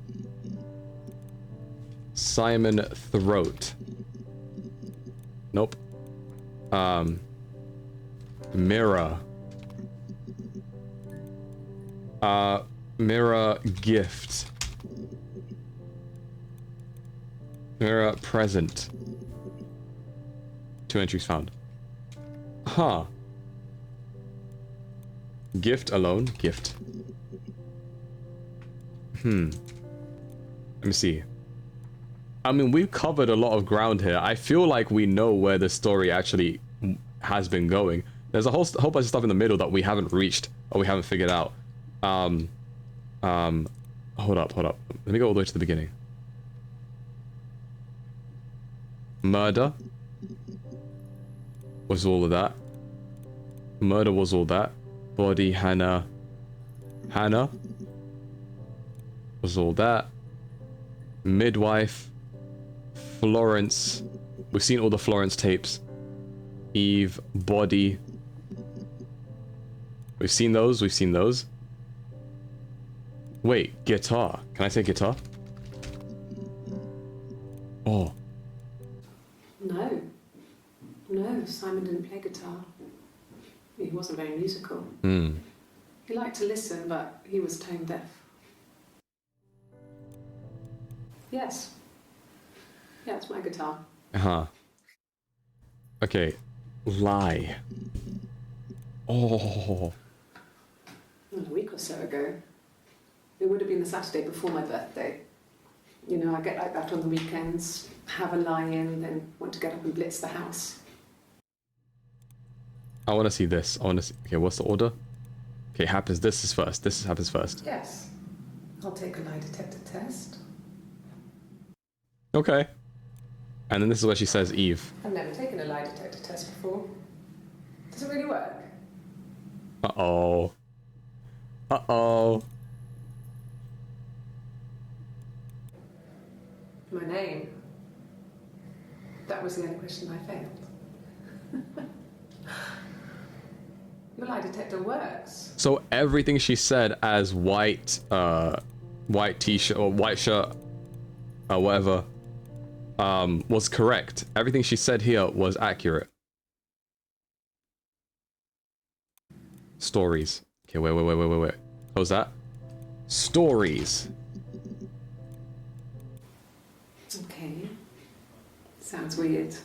Speaker 1: Simon throat. Nope. Mirror. Mirror gift. Mirror present. 2 entries found. Huh. Gift alone. Gift. Let me see. I mean, we've covered a lot of ground here. I feel like we know where the story actually has been going. There's a whole bunch of stuff in the middle that we haven't reached or we haven't figured out. Hold up. Let me go all the way to the beginning. Murder was all of that. Murder was all that. Body, Hannah was all that. Midwife, Florence. We've seen all the Florence tapes. Eve, body. We've seen those. Wait, guitar. Can I say guitar? Oh.
Speaker 3: No, He wasn't very musical.
Speaker 1: Hmm.
Speaker 3: He liked to listen, but he was tone deaf. Yes. Yeah, it's my guitar.
Speaker 1: Uh-huh. Okay. Lie. Oh.
Speaker 3: Well, a week or so ago. It would have been the Saturday before my birthday. You know, I get like that on the weekends, have a lie-in, then want to get up and blitz the house.
Speaker 1: I want to see this. I want to see. Okay, what's the order? Okay, happens. This is first. This happens first.
Speaker 3: Yes. I'll take a lie detector test.
Speaker 1: Okay. And then this is where she says Eve.
Speaker 3: I've never taken a lie detector test before. Does it really work?
Speaker 1: Uh-oh. Uh-oh.
Speaker 3: My name. That was the only question I failed. Your lie detector works.
Speaker 1: So everything she said as white t-shirt or white shirt, whatever, was correct. Everything she said here was accurate. Stories. Okay, wait. How's that? Stories.
Speaker 3: Okay. Sounds weird.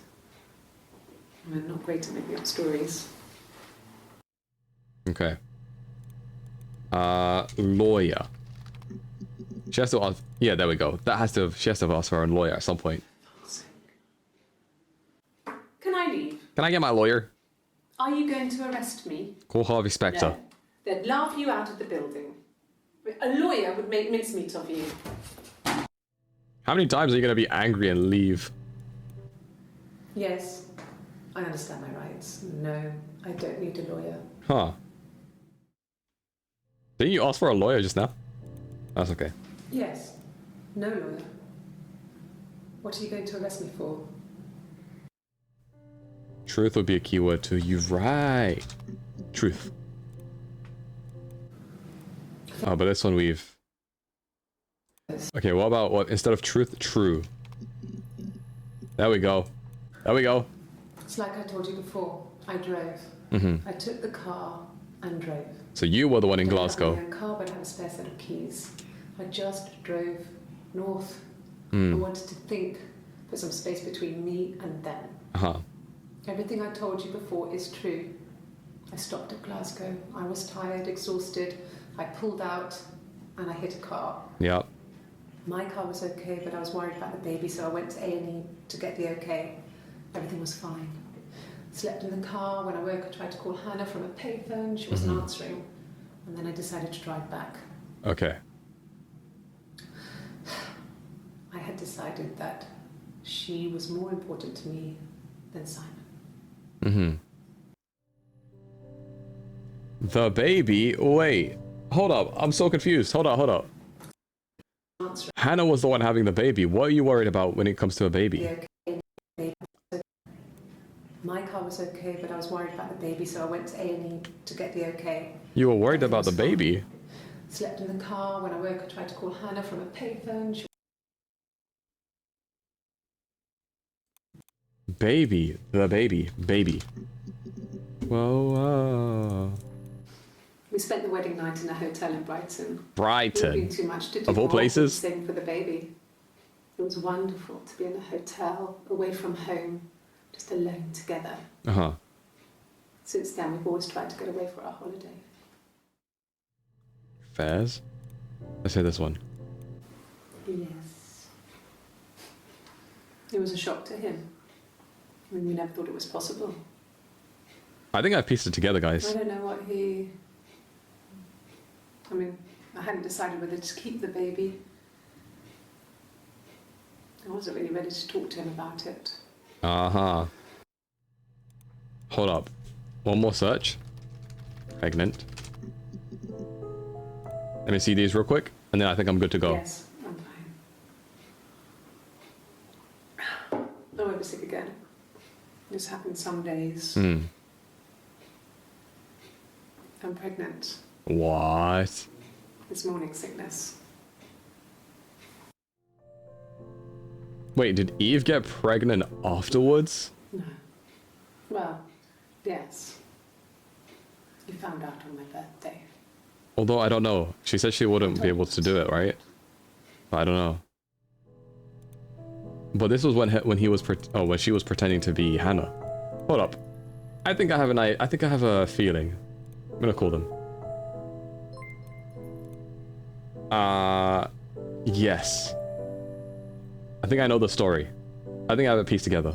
Speaker 3: I'm not great at making up stories.
Speaker 1: Okay. Lawyer. She has to ask. Yeah, there we go. That has to. She has to ask for her own lawyer at some point.
Speaker 3: Can I leave?
Speaker 1: Can I get my lawyer?
Speaker 3: Are you going to arrest me?
Speaker 1: Call Harvey Specter.
Speaker 3: No. They'd laugh you out of the building. A lawyer would make mincemeat of you.
Speaker 1: How many times are you gonna be angry and leave?
Speaker 3: Yes, I understand my rights. No, I don't need a lawyer.
Speaker 1: Huh. Didn't you ask for a lawyer just now? That's okay.
Speaker 3: Yes, no lawyer. What are you going to arrest me for?
Speaker 1: Truth would be a keyword too. You right. Truth. Oh, but this one we've. Okay, what about what instead of truth, true? There we go. There we go.
Speaker 3: It's like I told you before. I drove. I took the car and drove.
Speaker 1: So you were the one in
Speaker 3: Didn't
Speaker 1: Glasgow.
Speaker 3: have my own car, but I had a spare set of keys. I just drove north.
Speaker 1: Hmm.
Speaker 3: I wanted to think, put some space between me and them.
Speaker 1: Uh-huh.
Speaker 3: Everything I told you before is true. I stopped at Glasgow. I was tired, exhausted. I pulled out and I hit a car.
Speaker 1: Yep.
Speaker 3: My car was okay, but I was worried about the baby, so I went to A&E to get the okay. Everything was fine. Slept in the car. When I woke, I tried to call Hannah from a payphone. She wasn't answering. And then I decided to drive back.
Speaker 1: Okay.
Speaker 3: I had decided that she was more important to me than Simon.
Speaker 1: The baby? Wait. Hold up. I'm so confused. Hold up.
Speaker 3: Answering
Speaker 1: Hannah was the one having the baby. What are you worried about when it comes to a
Speaker 3: the
Speaker 1: baby?
Speaker 3: okay. My car was okay, but I was worried about the baby, so I went to A&E to get the okay.
Speaker 1: You were worried about the baby?
Speaker 3: Slept in the car. When I woke, I tried to call Hannah from a payphone. She
Speaker 1: Baby. The baby. Baby. Whoa.
Speaker 3: We spent the wedding night in a hotel in Brighton. It would have been
Speaker 1: Brighton.
Speaker 3: too much to do.
Speaker 1: Of all
Speaker 3: more
Speaker 1: places?
Speaker 3: Same for the baby. It was wonderful to be in a hotel, away from home, just alone together.
Speaker 1: Uh-huh.
Speaker 3: Since then, we've always tried to get away for our holiday.
Speaker 1: Fairs? Let's hear this one.
Speaker 3: Yes. It was a shock to him. I mean, we never thought it was possible.
Speaker 1: I think I've pieced it together,
Speaker 3: I
Speaker 1: guys.
Speaker 3: don't know what he... I mean, I hadn't decided whether to keep the baby. I wasn't really ready to talk to him about it.
Speaker 1: Uh-huh. Hold up. One more search. Pregnant. Let me see these real quick, and then I think I'm good to go.
Speaker 3: Yes, I'm fine. I won't be sick again. This happens some days.
Speaker 1: Hmm.
Speaker 3: I'm pregnant.
Speaker 1: What?
Speaker 3: It's morning sickness.
Speaker 1: Wait, did Eve get pregnant afterwards?
Speaker 3: No. Well, yes. You found out on my birthday.
Speaker 1: Although I don't know. She said she wouldn't be able to do it, right? But I don't know. But this was when he was when she was pretending to be Hannah. Hold up. I think I have a feeling. I'm gonna call them. Yes. I think I know the story. I think I have it pieced together.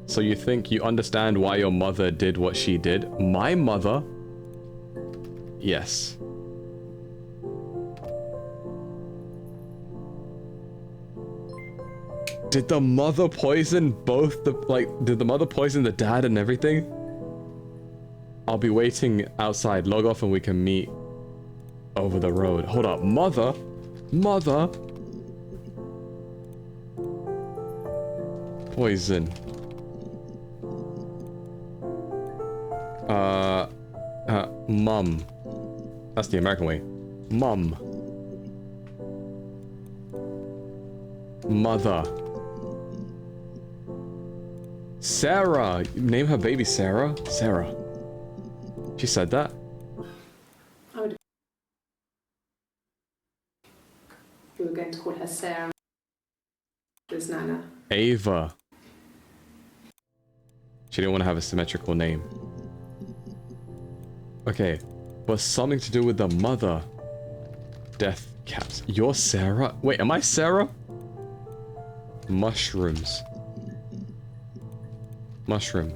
Speaker 1: So you think you understand why your mother did what she did? My mother? Yes. Did the mother poison both the, did the mother poison the dad and everything? I'll be waiting outside. Log off and we can meet over the road. Hold up. Mother? Mother? Poison. Mum. That's the American way. Mum. Mother. Sarah. Name her baby Sarah? Sarah. She said that?
Speaker 3: I would. We were going to call her Sarah. There's Nana.
Speaker 1: Ava. She didn't want to have a symmetrical name. Okay, but something to do with the mother. Death caps. You're Sarah? Wait, am I Sarah? Mushrooms. Mushroom.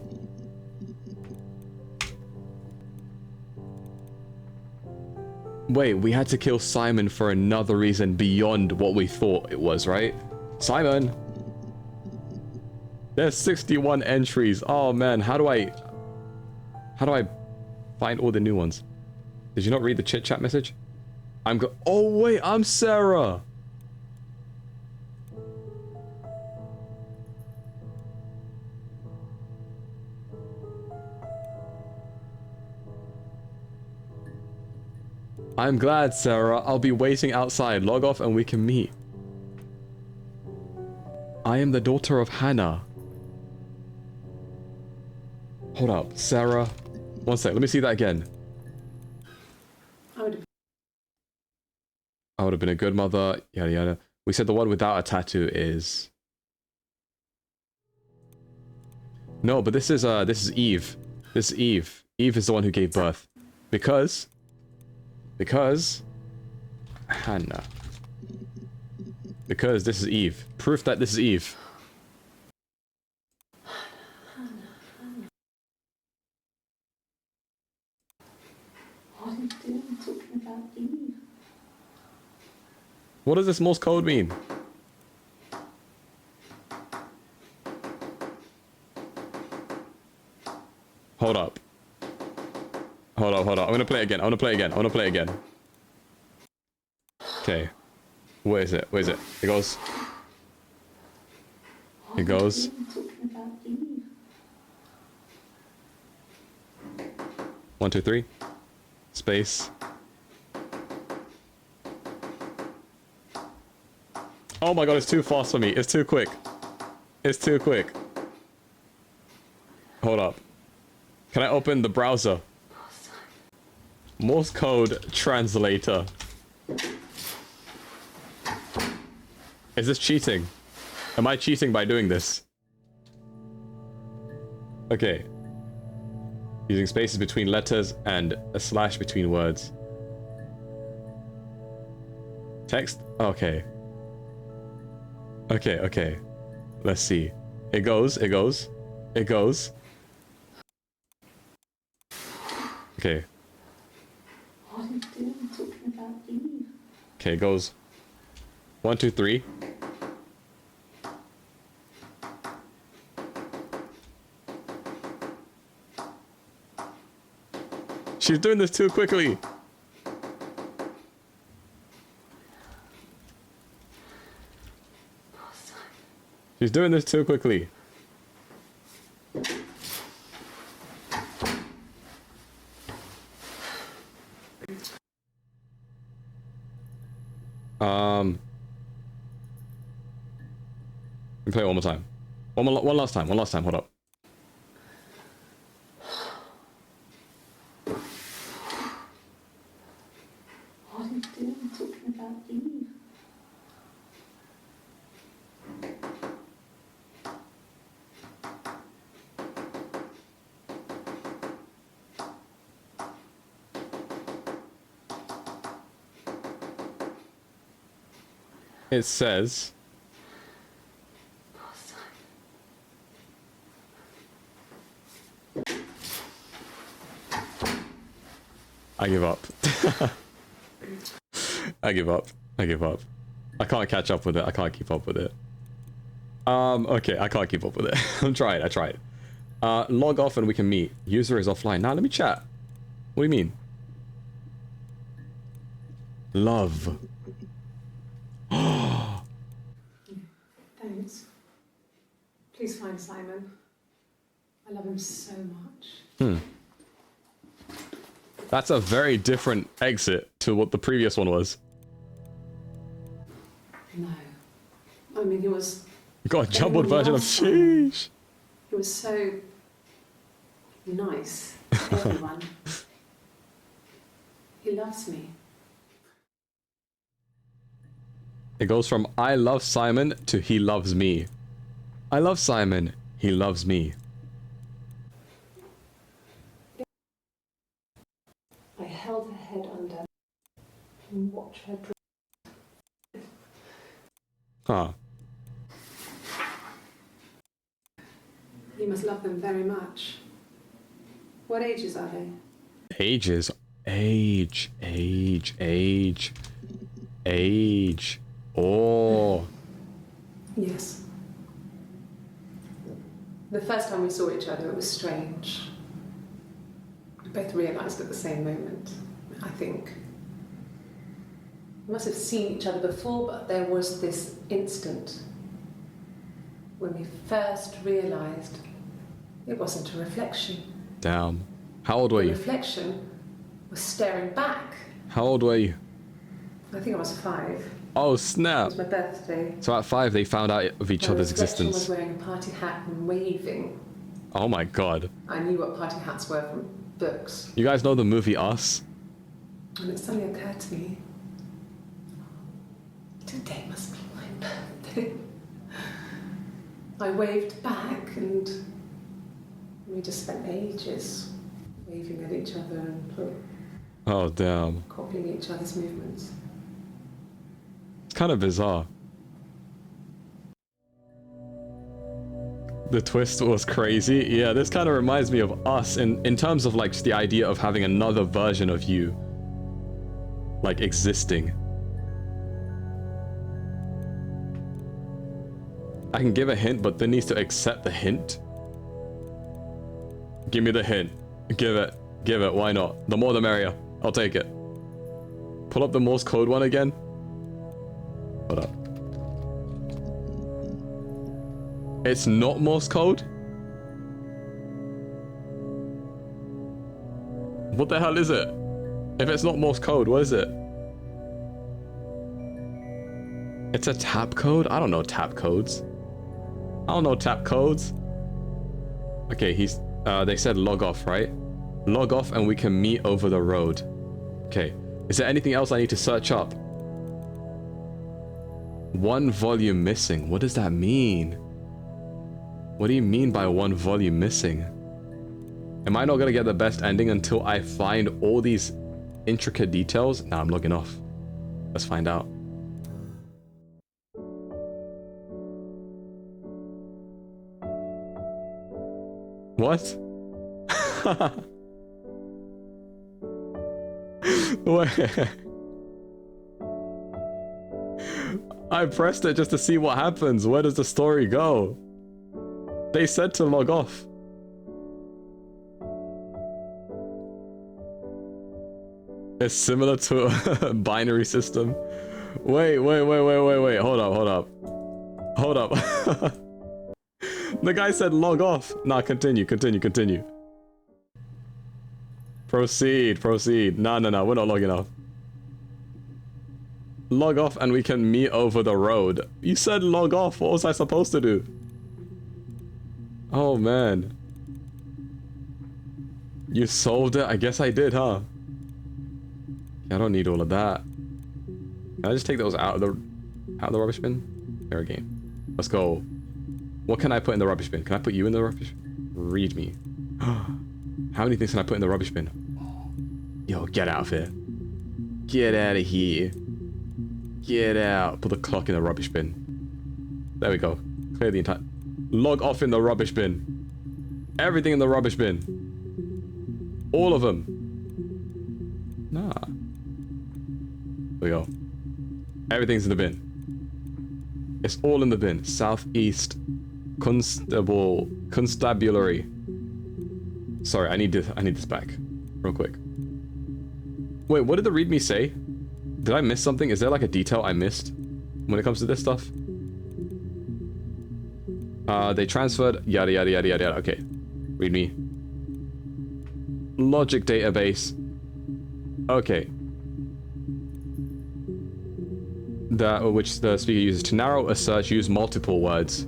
Speaker 1: Wait, we had to kill Simon for another reason beyond what we thought it was, right? Simon! There's 61 entries. Oh man, how do I find all the new ones? Did you not read the chit chat message? Oh wait, I'm Sarah! I'm glad, Sarah. I'll be waiting outside. Log off and we can meet. I am the daughter of Hannah. Hold up, Sarah. One sec, let me see that again.
Speaker 3: I would have.
Speaker 1: I would have been a good mother, yada yada. We said the one without a tattoo is... No, but this is Eve. This is Eve. Eve is the one who gave birth. Because Hannah. Because this is Eve. Proof that this is Eve.
Speaker 4: What are you doing talking about Eve?
Speaker 1: What does this Morse code mean? Hold up. Hold up. I'm gonna play it again. Okay. Where is it? It goes.
Speaker 4: What are you doing talking about Eve?
Speaker 1: 1, 2, 3. Space. Oh my god, it's too fast for me. It's too quick. Hold up. Can I open the browser? Morse code translator. Is this cheating? Am I cheating by doing this? Okay. Using spaces between letters and a slash between words. Text? Okay. Okay. Let's see. It goes. Okay.
Speaker 4: What are you doing talking about Eve?
Speaker 1: Okay, it goes 1, 2, 3. She's doing this too quickly. She's doing this too quickly. Let me play it one more time. One last time. Hold up. It says...
Speaker 4: Poor Simon.
Speaker 1: I give up. I give up. I give up. I can't catch up with it. I can't keep up with it. Okay, I can't keep up with it. I'm trying. I tried. Log off and we can meet. User is offline. Now let me chat. What do you mean? Love.
Speaker 3: Thanks. Please find Simon. I love him so much.
Speaker 1: That's a very different exit to what the previous one was.
Speaker 3: No. I mean, he was...
Speaker 1: You got a jumbled version of
Speaker 3: Last time.
Speaker 1: sheesh.
Speaker 3: He was so nice to everyone. He loves me.
Speaker 1: It goes from I love Simon to he loves me. I love Simon. He loves me.
Speaker 3: I held her head under and watched her drink.
Speaker 1: Huh.
Speaker 3: You must love them very much. What ages are they?
Speaker 1: Ages. Age. Oh.
Speaker 3: Yes. The first time we saw each other, it was strange. We both realised at the same moment, I think. We must have seen each other before, but there was this instant when we first realised it wasn't a reflection.
Speaker 1: Damn. How old were
Speaker 3: The
Speaker 1: you?
Speaker 3: reflection was staring back.
Speaker 1: How old were you?
Speaker 3: I think I was 5.
Speaker 1: Oh,
Speaker 3: It
Speaker 1: snap.
Speaker 3: was my birthday.
Speaker 1: So at 5, they found out of each
Speaker 3: My
Speaker 1: other's
Speaker 3: reflection was
Speaker 1: existence.
Speaker 3: wearing a party hat and waving.
Speaker 1: Oh my god.
Speaker 3: I knew what party hats were from books.
Speaker 1: You guys know the movie Us?
Speaker 3: And it suddenly occurred to me, today must be my birthday. I waved back and we just spent ages waving at each other and
Speaker 1: Oh, damn.
Speaker 3: copying each other's movements.
Speaker 1: It's kind of bizarre. The twist was crazy. Yeah, this kind of reminds me of Us in terms of like just the idea of having another version of you. Like existing. I can give a hint, but then needs to accept the hint. Give me the hint. Give it. Give it. Why not? The more the merrier. I'll take it. Pull up the Morse code one again. Hold up. It's not Morse code? What the hell is it? If it's not Morse code, what is it? It's a tap code? I don't know tap codes. I don't know tap codes. Okay, they said log off, right? Log off and we can meet over the road. Okay. Is there anything else I need to search up? 1 volume missing. What does that mean? What do you mean by 1 volume missing? Am I not gonna get the best ending until I find all these intricate details? Nah, I'm logging off. Let's find out. What? Wait. I pressed it just to see what happens. Where does the story go? They said to log off. It's similar to a binary system. Wait. Hold up. The guy said log off. Nah, continue. Proceed. No, we're not logging off. Log off and we can meet over the road. You said log off. What was I supposed to do? Oh, man. You solved it? I guess I did, huh? I don't need all of that. Can I just take those out of the rubbish bin? Fair game. Let's go. What can I put in the rubbish bin? Can I put you in the rubbish? Read me. How many things can I put in the rubbish bin? Yo, get out of here. Get out of here. Get out. Put the clock in the rubbish bin. There we go. Clear the entire... Log off in the rubbish bin. Everything in the rubbish bin. All of them. Nah. There we go. Everything's in the bin. It's all in the bin. Southeast Constabulary. Sorry, I need this back. Real quick. Wait, what did the readme say? Did I miss something? Is there like a detail I missed when it comes to this stuff? They transferred yada yada yada yada. Okay. Readme. Logic database. Okay. Which the speaker uses to narrow a search, use multiple words.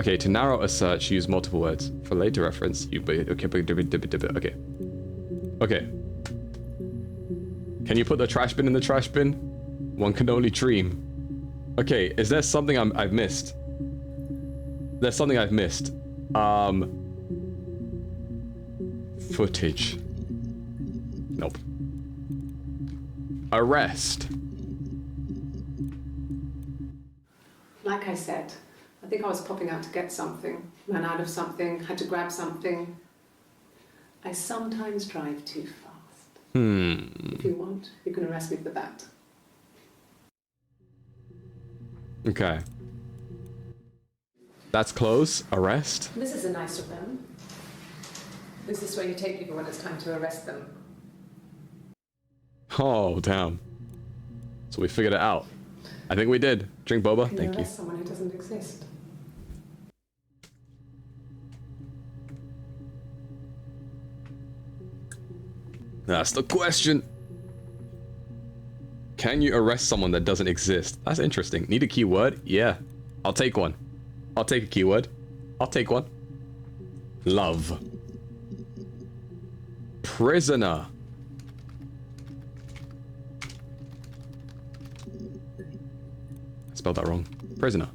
Speaker 1: Okay, to narrow a search, use multiple words. For later reference, okay. Okay. Can you put the trash bin in the trash bin? One can only dream. Okay, is there something I've missed? There's something I've missed. Footage. Nope. Arrest.
Speaker 3: Like I said, I think I was popping out to get something, ran out of something, had to grab something. I sometimes drive too fast. If you want, you can arrest me for that.
Speaker 1: Okay. That's close. Arrest.
Speaker 3: This is a nice of them. This is where you take people when it's time to arrest them.
Speaker 1: Oh, damn. So we figured it out. I think we did. Drink boba.
Speaker 3: Can
Speaker 1: Thank
Speaker 3: you
Speaker 1: you.
Speaker 3: arrest someone who doesn't exist?
Speaker 1: That's the question. Can you arrest someone that doesn't exist? That's interesting. Need a keyword? Yeah. I'll take one. I'll take a keyword. I'll take one. Love. Prisoner. I spelled that wrong. Prisoner.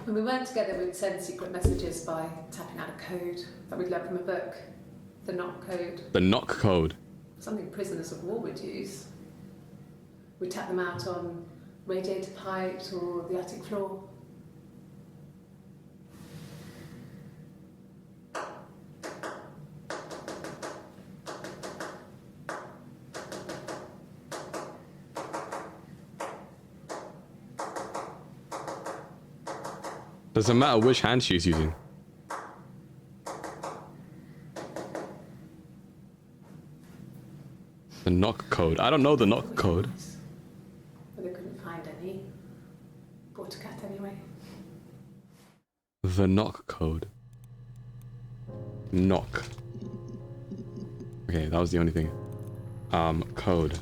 Speaker 3: When we weren't together, we'd send secret messages by tapping out a code that we'd learned from a book. The knock code.
Speaker 1: The knock code.
Speaker 3: Something prisoners of war would use. We'd tap them out on radiator pipes or the attic floor.
Speaker 1: Doesn't matter which hand she's using. The knock code. I don't know the knock code.
Speaker 3: But they couldn't find any. Bought a cat anyway.
Speaker 1: The knock code. Knock. Okay, that was the only thing. Code.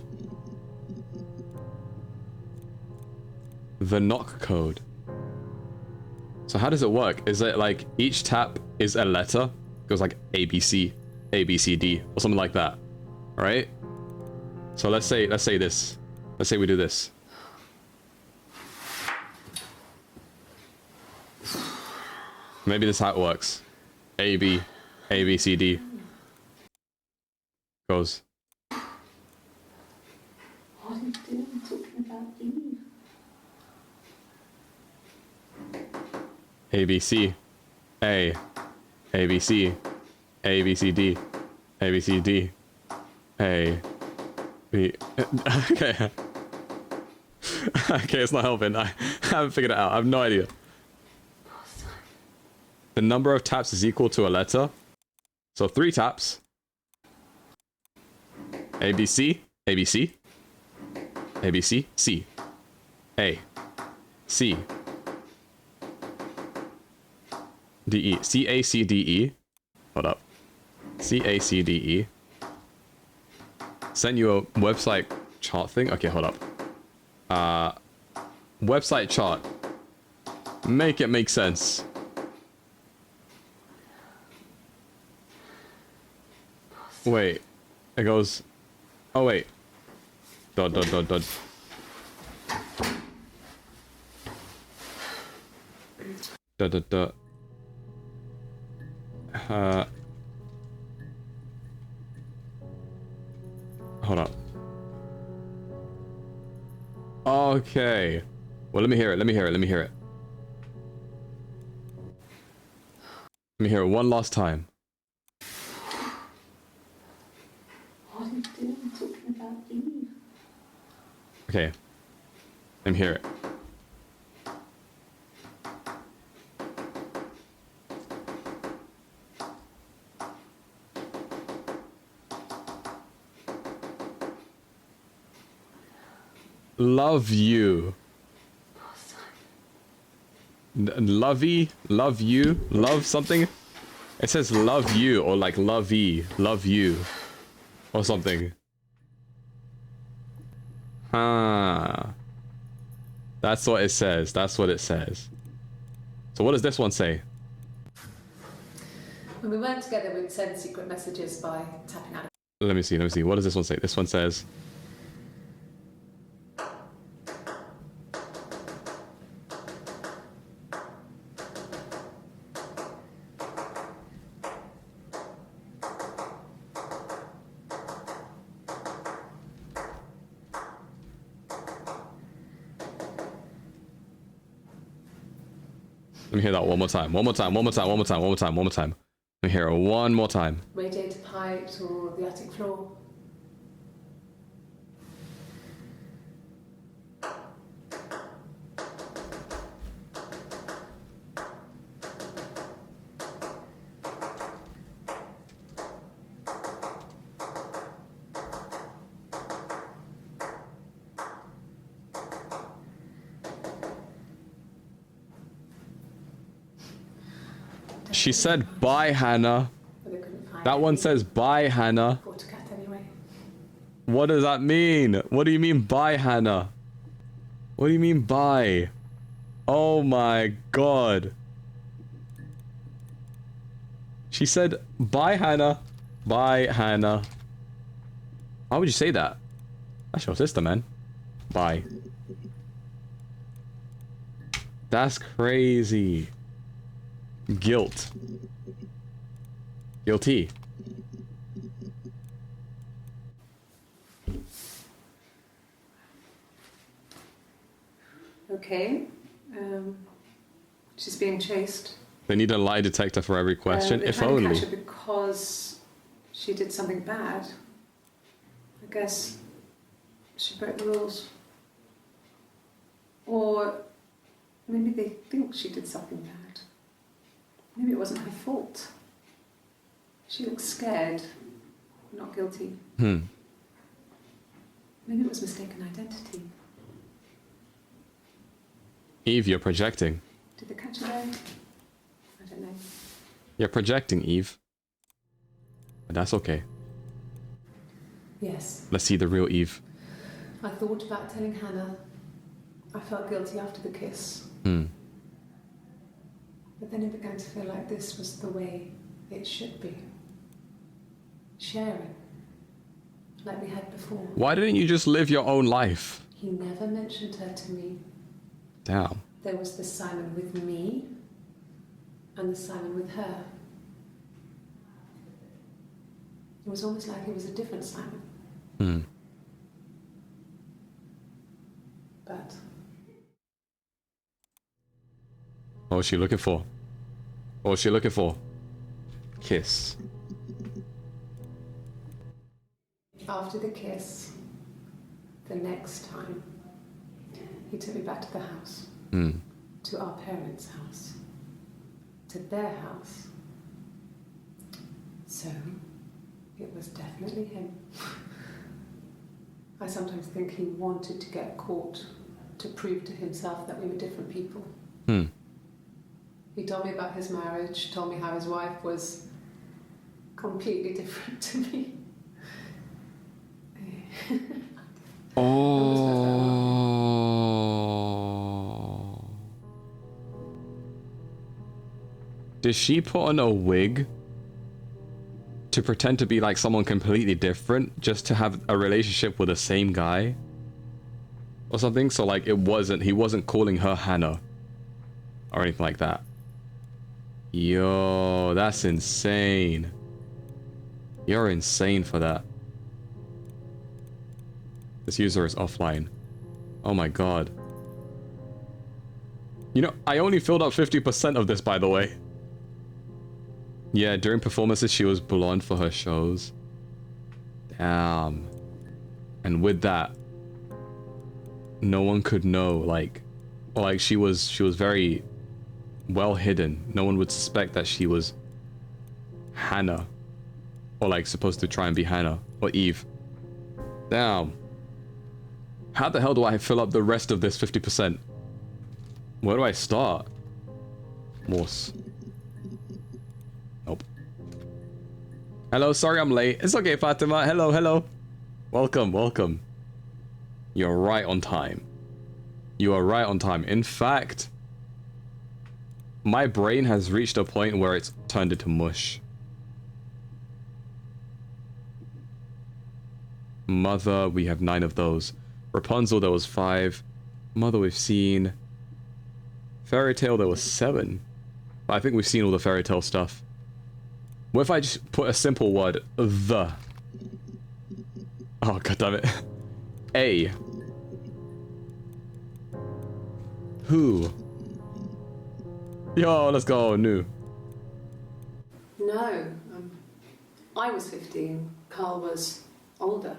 Speaker 1: The knock code. So how does it work? Is it like each tap is a letter? It goes like A, B, C, A, B, C, D, or something like that, right? So let's say this. Let's say we do this. Maybe this is how it works. A, B, C, D. Goes.
Speaker 4: What are you doing talking about Eve?
Speaker 1: A, B, C, A, B, C, A, B, C, D, A, B, C, D, A, B. Okay. Okay, it's not helping. I haven't figured it out. I have no idea. The number of taps is equal to a letter. So 3 taps. A, B, C, A, B, C, A, B, C, C, A, C, D, E, C, A, C, D, E. Hold up. C, A, C, D, E. Send you a website chart thing? Okay, hold up. Website chart. Make it make sense. Wait. It goes... Oh, wait. Dot, dot, dot, dot. Dot, dot, dot. Hold up. Okay. Well, let me hear it. Let me hear it. Let me hear it. Let me hear it one last time.
Speaker 4: What are you doing talking about Eve?
Speaker 1: Okay. Let me hear it. Love you. Lovey? Love you? Love something? It says love you or like lovey. Love you. Or something. Ah. That's what it says. That's what it says. So what does this one say?
Speaker 3: When we weren't together, we'd send secret messages by tapping out.
Speaker 1: Let me see. Let me see. What does this one say? This one says... Let me hear that one more time. One more time. One more time. One more time. One more time. One more time. Let me hear it one more time.
Speaker 3: Radiator pipes or the attic floor.
Speaker 1: She said bye, Hannah.
Speaker 3: But they couldn't find
Speaker 1: That one
Speaker 3: any.
Speaker 1: says bye, Hannah.
Speaker 3: Bought a cat anyway.
Speaker 1: What does that mean? What do you mean bye, Hannah? What do you mean bye? Oh my god. She said bye, Hannah. Bye, Hannah. Why would you say that? That's your sister, man. Bye. That's crazy. Guilt. Guilty.
Speaker 3: Okay. She's being chased.
Speaker 1: They need a lie detector for every question,
Speaker 3: They're
Speaker 1: if
Speaker 3: trying to
Speaker 1: only.
Speaker 3: catch her because she did something bad. I guess she broke the rules. Or maybe they think she did something bad. Maybe it wasn't her fault. She looks scared, not guilty.
Speaker 1: Hmm.
Speaker 3: Maybe it was mistaken identity.
Speaker 1: Eve, you're projecting.
Speaker 3: Did they catch her there? I don't know.
Speaker 1: You're projecting, Eve. But that's okay.
Speaker 3: Yes.
Speaker 1: Let's see the real Eve.
Speaker 3: I thought about telling Hannah. I felt guilty after the kiss.
Speaker 1: Hmm.
Speaker 3: But then it began to feel like this was the way it should be. Sharing. Like we had before.
Speaker 1: Why didn't you just live your own life?
Speaker 3: He never mentioned her to me.
Speaker 1: Damn.
Speaker 3: There was the Simon with me and the Simon with her. It was almost like it was a different Simon.
Speaker 1: Hmm.
Speaker 3: But
Speaker 1: What was she looking for? What was she looking for? Kiss.
Speaker 3: after the kiss, the next time, he took me back to the house. To our parents' house. To their house. So, it was definitely him. I sometimes think he wanted to get caught to prove to himself that we were different people. He told me about his marriage, told me how his wife was completely different to me.
Speaker 1: Oh. Did she put on a wig to pretend to be like someone completely different just to have a relationship with the same guy? Or something? So like he wasn't calling her Hannah or anything like that. Yo, that's insane. You're insane for that. This user is offline. Oh my god. You know, I only filled up 50% of this, by the way. Yeah, during performances, she was blonde for her shows. Damn. And with that, no one could know, like, or like she was very well hidden. No one would suspect that she was Hannah, or like supposed to try and be Hannah or Eve. Damn. How the hell do I fill up the rest of this 50%? Where do I start? Morse. Nope. Hello, sorry I'm late. It's okay, Fatima. Hello, hello. Welcome, welcome. You're right on time. You are right on time. In fact, my brain has reached a point where it's turned into mush. Mother, we have 9 of those. Rapunzel, there was 5. Mother, we've seen. Fairy Tale, there was 7. I think we've seen all the fairy tale stuff. What if I just put a simple word? The. Oh, goddammit. A. Who? Yo, let's go. New.
Speaker 3: No, I was 15. Carl was older.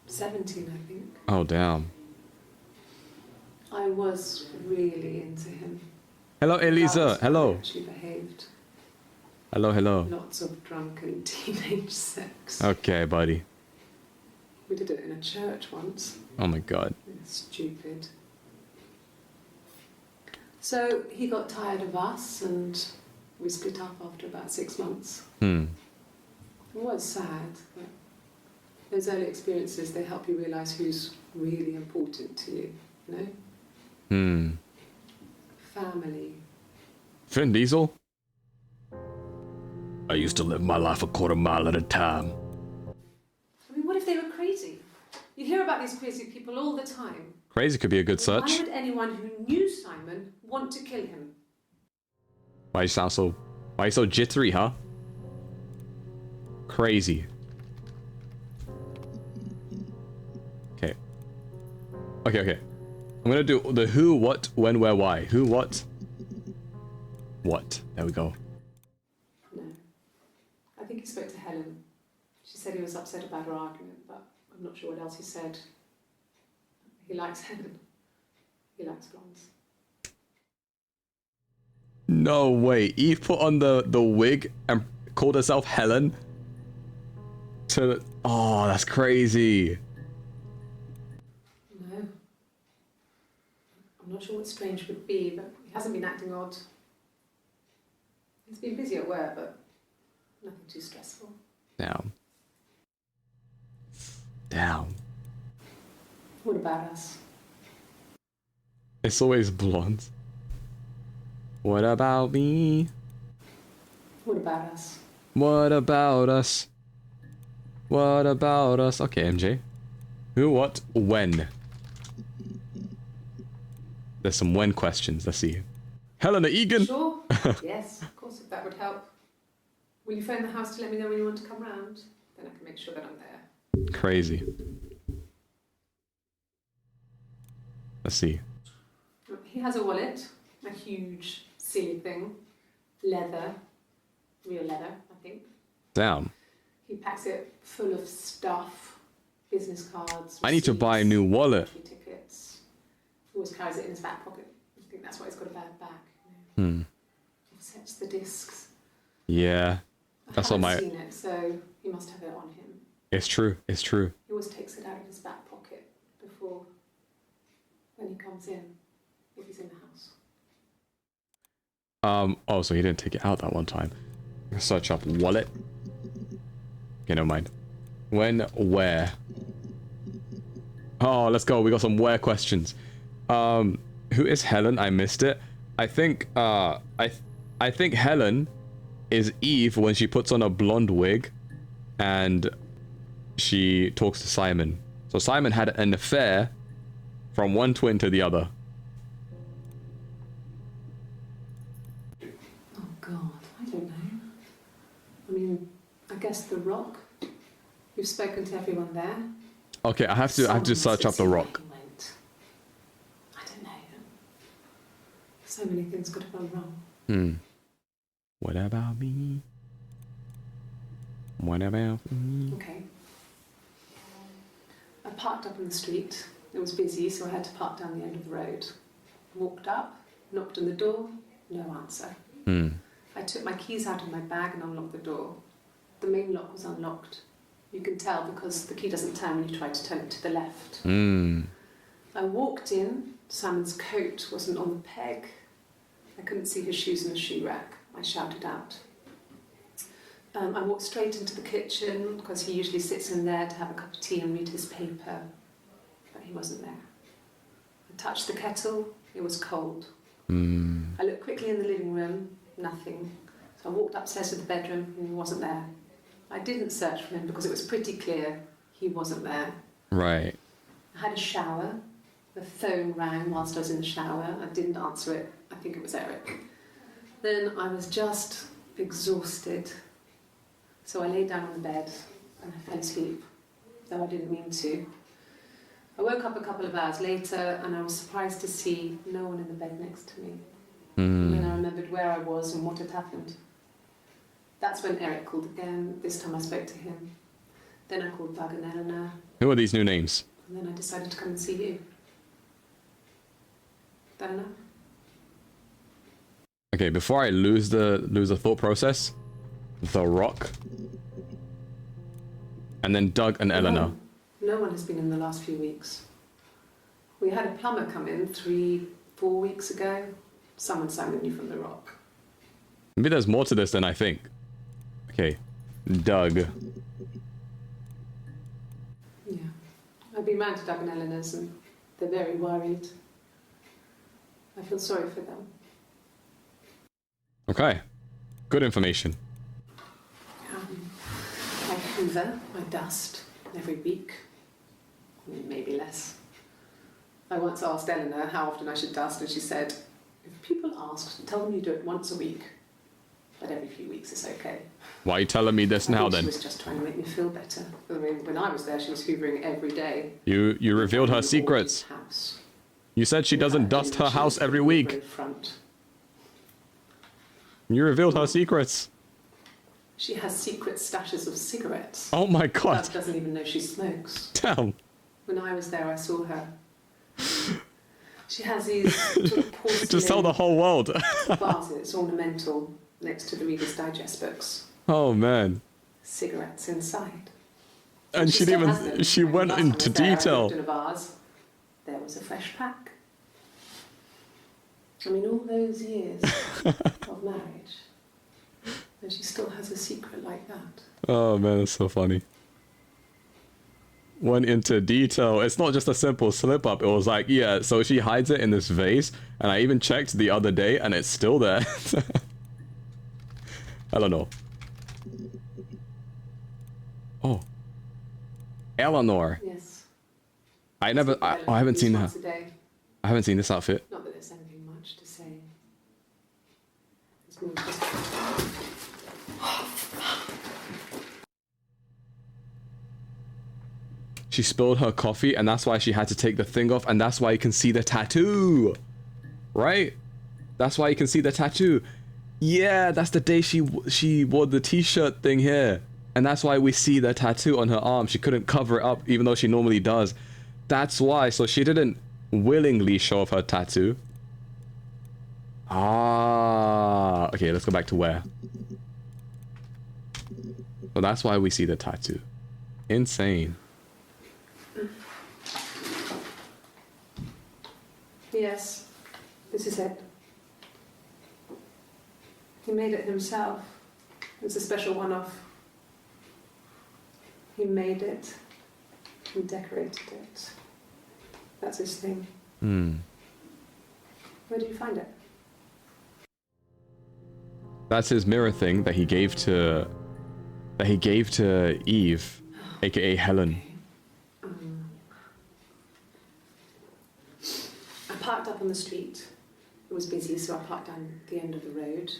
Speaker 3: 17, I think.
Speaker 1: Oh, damn.
Speaker 3: I was really into him.
Speaker 1: Hello, Elisa. Hello.
Speaker 3: Actually behaved.
Speaker 1: Hello, hello.
Speaker 3: Lots of drunken teenage sex.
Speaker 1: Okay, buddy.
Speaker 3: We did it in a church once.
Speaker 1: Oh my god.
Speaker 3: Stupid. So he got tired of us and we split up after about 6 months.
Speaker 1: Hmm.
Speaker 3: It was sad, but those early experiences, they help you realise who's really important to you, you know?
Speaker 1: Hmm.
Speaker 3: Family.
Speaker 1: Vin Diesel? I used to live my life a quarter mile at a time.
Speaker 3: I mean, what if they were crazy? You hear about these crazy people all the time.
Speaker 1: Crazy could be a good
Speaker 3: Why
Speaker 1: search.
Speaker 3: would anyone who knew Simon want to kill him?
Speaker 1: Why you so jittery, huh? Crazy. Okay. Okay. I'm gonna do the who, what, when, where, why. Who, what? What? There we go.
Speaker 3: No. I think he spoke to Helen. She said he was upset about her argument, but I'm not sure what else he said. He likes Helen. He likes blondes.
Speaker 1: No way. Eve put on the wig and called herself Helen. Oh, that's crazy.
Speaker 3: No. I'm not sure what Strange would be, but he hasn't been acting odd. He's been busy at work, but nothing too stressful.
Speaker 1: Down. Down.
Speaker 3: What about us?
Speaker 1: It's always blonde. What about me?
Speaker 3: What about us?
Speaker 1: What about us? What about us? Okay, MJ. Who, what, when? There's some when questions. Let's see. Helena Egan.
Speaker 3: Sure. Yes, of course, if that would help. Will you phone the house to let me know when you want to come round? Then I can make sure that I'm there.
Speaker 1: Crazy. Let's see.
Speaker 3: He has a wallet, a huge, silly thing, leather, real leather, I think.
Speaker 1: Damn.
Speaker 3: He packs it full of stuff, business cards.
Speaker 1: I need to buy a new wallet.
Speaker 3: receipts, tickets. He always carries it in his back pocket. I think that's why he's got a bad back.
Speaker 1: Hmm.
Speaker 3: Offsets the discs.
Speaker 1: Yeah. That's
Speaker 3: I
Speaker 1: what
Speaker 3: haven't
Speaker 1: my...
Speaker 3: seen it, so he must have it on him.
Speaker 1: It's true. It's true.
Speaker 3: He always takes it out of his back pocket before, when he comes in, if he's in the house.
Speaker 1: Oh, so he didn't take it out that one time. Search up wallet. Okay, never mind. When, where? Oh, let's go. We got some where questions. Who is Helen? I missed it. I think, I think Helen is Eve when she puts on a blonde wig and she talks to Simon. So Simon had an affair from one twin to the other.
Speaker 3: Oh God, I don't know. I mean, I guess The Rock. You've spoken to everyone there.
Speaker 1: Okay, I have to
Speaker 3: Someone
Speaker 1: search up
Speaker 3: sits
Speaker 1: the
Speaker 3: in
Speaker 1: rock.
Speaker 3: where he went. I don't know. So many things could have gone wrong.
Speaker 1: What about me? What about me?
Speaker 3: Okay. I parked up on the street. It was busy, so I had to park down the end of the road. Walked up, knocked on the door, no answer. I took my keys out of my bag and unlocked the door. The main lock was unlocked. You can tell because the key doesn't turn when you try to turn it to the left. I walked in. Simon's coat wasn't on the peg. I couldn't see his shoes in the shoe rack. I shouted out. I walked straight into the kitchen because he usually sits in there to have a cup of tea and read his paper, but he wasn't there. I touched the kettle, it was cold. I looked quickly in the living room, nothing. So I walked upstairs to the bedroom and he wasn't there. I didn't search for him because it was pretty clear he wasn't there.
Speaker 1: Right.
Speaker 3: I had a shower. The phone rang whilst I was in the shower. I didn't answer it. I think it was Eric. Then I was just exhausted. So I lay down on the bed and I fell asleep, though I didn't mean to. I woke up a couple of hours later and I was surprised to see no one in the bed next to me. And then I remembered where I was and what had happened. That's when Eric called again. This time I spoke to him. Then I called Doug and Eleanor.
Speaker 1: Who are these new names?
Speaker 3: And then I decided to come and see you. Fair enough?
Speaker 1: Okay, before I lose the thought process, the rock, and then Doug and Eleanor.
Speaker 3: No one has been in the last few weeks. We had a plumber come in 3-4 weeks ago. Someone summoned you from the rock.
Speaker 1: Maybe there's more to this than I think. Okay, Doug.
Speaker 3: Yeah. I've been round to Doug and Eleanor's and they're very worried. I feel sorry for them.
Speaker 1: Okay, good information.
Speaker 3: I hoover, I dust every week. Maybe less. I once asked Eleanor how often I should dust and she said, if people ask, tell them you do it once a week. But every few weeks is okay.
Speaker 1: Why are you telling me this
Speaker 3: I
Speaker 1: now
Speaker 3: think
Speaker 1: then?
Speaker 3: She was just trying to make me feel better. I mean, when I was there, she was hoovering every day.
Speaker 1: You revealed her
Speaker 3: In
Speaker 1: secrets.
Speaker 3: Audie's house.
Speaker 1: You said she doesn't dust her house every week.
Speaker 3: Front.
Speaker 1: You revealed her secrets.
Speaker 3: She has secret stashes of cigarettes.
Speaker 1: Oh my god.
Speaker 3: Doug doesn't even know she smokes.
Speaker 1: Damn.
Speaker 3: When I was there, I saw her. She has these sort of porcelain
Speaker 1: Just tell the whole world.
Speaker 3: vases, ornamental, next to the Reader's Digest books.
Speaker 1: Oh man.
Speaker 3: Cigarettes inside.
Speaker 1: And she
Speaker 3: still
Speaker 1: didn't
Speaker 3: has them.
Speaker 1: even, she
Speaker 3: When
Speaker 1: went
Speaker 3: last time I
Speaker 1: into
Speaker 3: was there, I
Speaker 1: detail.
Speaker 3: looked in a vase. There was a fresh pack. I mean, all those years of marriage, and she still has a secret like that.
Speaker 1: Oh man, that's so funny. Went into detail. It's not just a simple slip up. It was like, yeah, so she hides it in this vase, and I even checked the other day, and it's still there. I don't know. Oh, Eleanor.
Speaker 3: Yes.
Speaker 1: I haven't seen her.
Speaker 3: Once a day.
Speaker 1: I haven't seen this outfit.
Speaker 3: Not that there's anything much to say. It's more just...
Speaker 1: She spilled her coffee, and that's why she had to take the thing off, and that's why you can see the tattoo. Right? That's why you can see the tattoo. Yeah, that's the day she wore the t-shirt thing here. And that's why we see the tattoo on her arm. She couldn't cover it up, even though she normally does. That's why. So she didn't willingly show off her tattoo. Ah. Okay, let's go back to where. So that's why we see the tattoo. Insane.
Speaker 3: Yes, this is it. He made it himself. It was a special one-off. He made it and decorated it. That's his thing. Where did you find it?
Speaker 1: That's his mirror thing that he gave to Eve, aka Helen.
Speaker 3: I parked up on the street. It was busy, so I parked down the end of the road.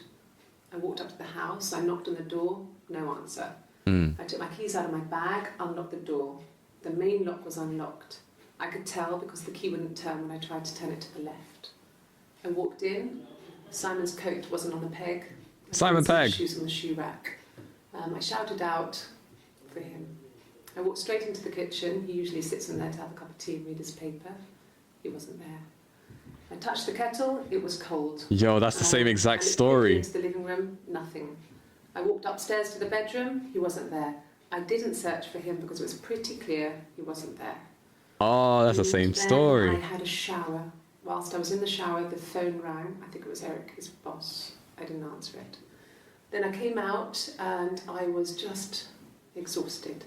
Speaker 3: I walked up to the house. I knocked on the door. No answer. I took my keys out of my bag, unlocked the door. The main lock was unlocked. I could tell because the key wouldn't turn when I tried to turn it to the left. I walked in. Simon's coat wasn't on the peg.
Speaker 1: Simon Pegg.
Speaker 3: Shoes on the shoe rack. I shouted out for him. I walked straight into the kitchen. He usually sits in there to have a cup of tea and read his paper. He wasn't there. I touched the kettle. It was cold.
Speaker 1: Yo, that's the same exact story.
Speaker 3: I looked into the living room. Nothing. I walked upstairs to the bedroom. He wasn't there. I didn't search for him because it was pretty clear he wasn't there.
Speaker 1: Oh, that's the same
Speaker 3: And then
Speaker 1: story.
Speaker 3: I had a shower. Whilst I was in the shower, the phone rang. I think it was Eric, his boss. I didn't answer it. Then I came out and I was just exhausted.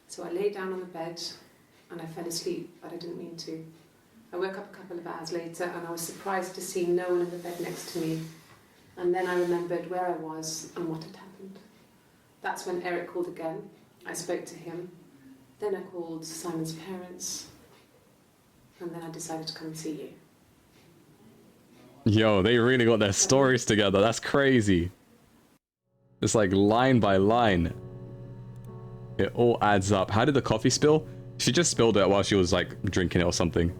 Speaker 3: So I lay down on the bed and I fell asleep, but I didn't mean to. I woke up a couple of hours later and I was surprised to see no one in the bed next to me. And then I remembered where I was and what had happened. That's when Eric called again. I spoke to him. Then I called Simon's parents. And then I decided to come and see you.
Speaker 1: Yo, they really got their stories together. That's crazy. It's like line by line. It all adds up. How did the coffee spill? She just spilled it while she was like drinking it or something.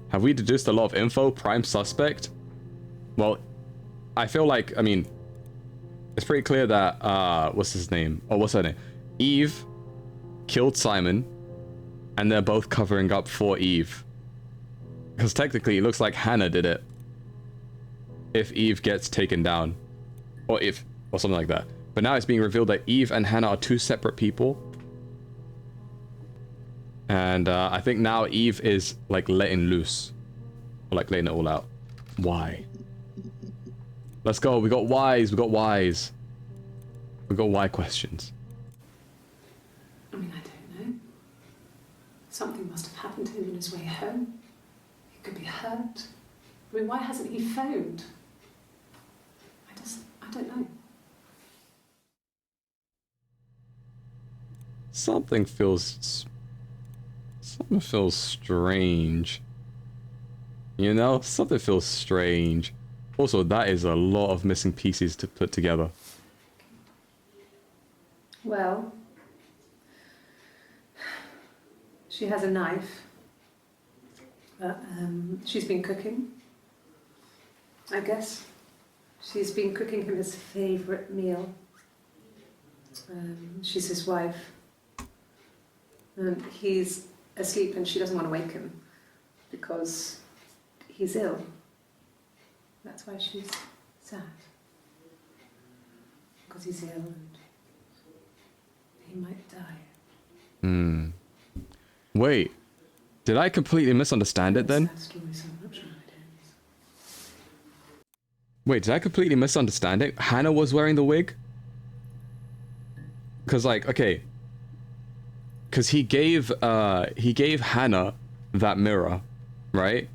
Speaker 1: Have we deduced a lot of info? Prime suspect? Well, I feel like, I mean, it's pretty clear that, what's his name? Oh, what's her name? Eve killed Simon, and they're both covering up for Eve. Because technically, it looks like Hannah did it. If Eve gets taken down. Or something like that. But now it's being revealed that Eve and Hannah are two separate people. And I think now Eve is like letting loose. Or like letting it all out. Why? Let's go. We got whys. We got whys. We got why questions.
Speaker 3: I mean, I don't know. Something must have happened to him on his way home. He could be hurt. I mean, why hasn't he phoned? I don't know.
Speaker 1: Something feels strange. You know, something feels strange. Also, that is a lot of missing pieces to put together.
Speaker 3: Well, she has a knife. She's been cooking, I guess. She's been cooking him his favourite meal. She's his wife. And he's asleep and she doesn't want to wake him because he's ill. That's why she's sad. Because he's ill and he might die.
Speaker 1: Wait, did I completely misunderstand it then?
Speaker 3: Sad story, so I'm not sure how it ends.
Speaker 1: Wait, did I completely misunderstand it? Hannah was wearing the wig? Because like, okay. Because he gave Hannah that mirror, right?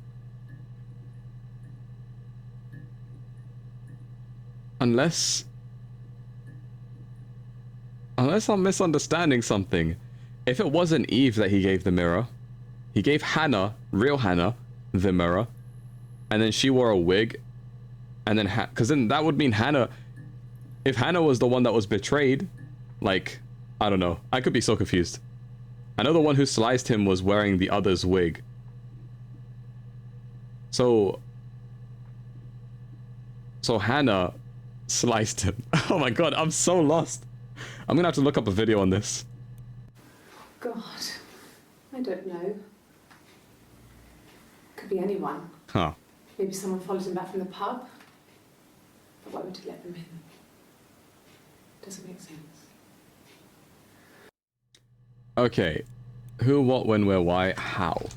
Speaker 1: Unless I'm misunderstanding something. If it wasn't Eve that he gave the mirror, he gave Hannah, real Hannah, the mirror, and then she wore a wig, and then because then that would mean Hannah. If Hannah was the one that was betrayed, like, I don't know. I could be so confused. I know the one who sliced him was wearing the other's wig. So Hannah sliced him. Oh my god, I'm so lost. I'm gonna have to look up a video on this.
Speaker 3: God, I don't know. Could be anyone.
Speaker 1: Huh.
Speaker 3: Maybe someone followed him back from the pub. But why would he let them in? Doesn't make sense.
Speaker 1: Okay. Who, what, when, where, why, how?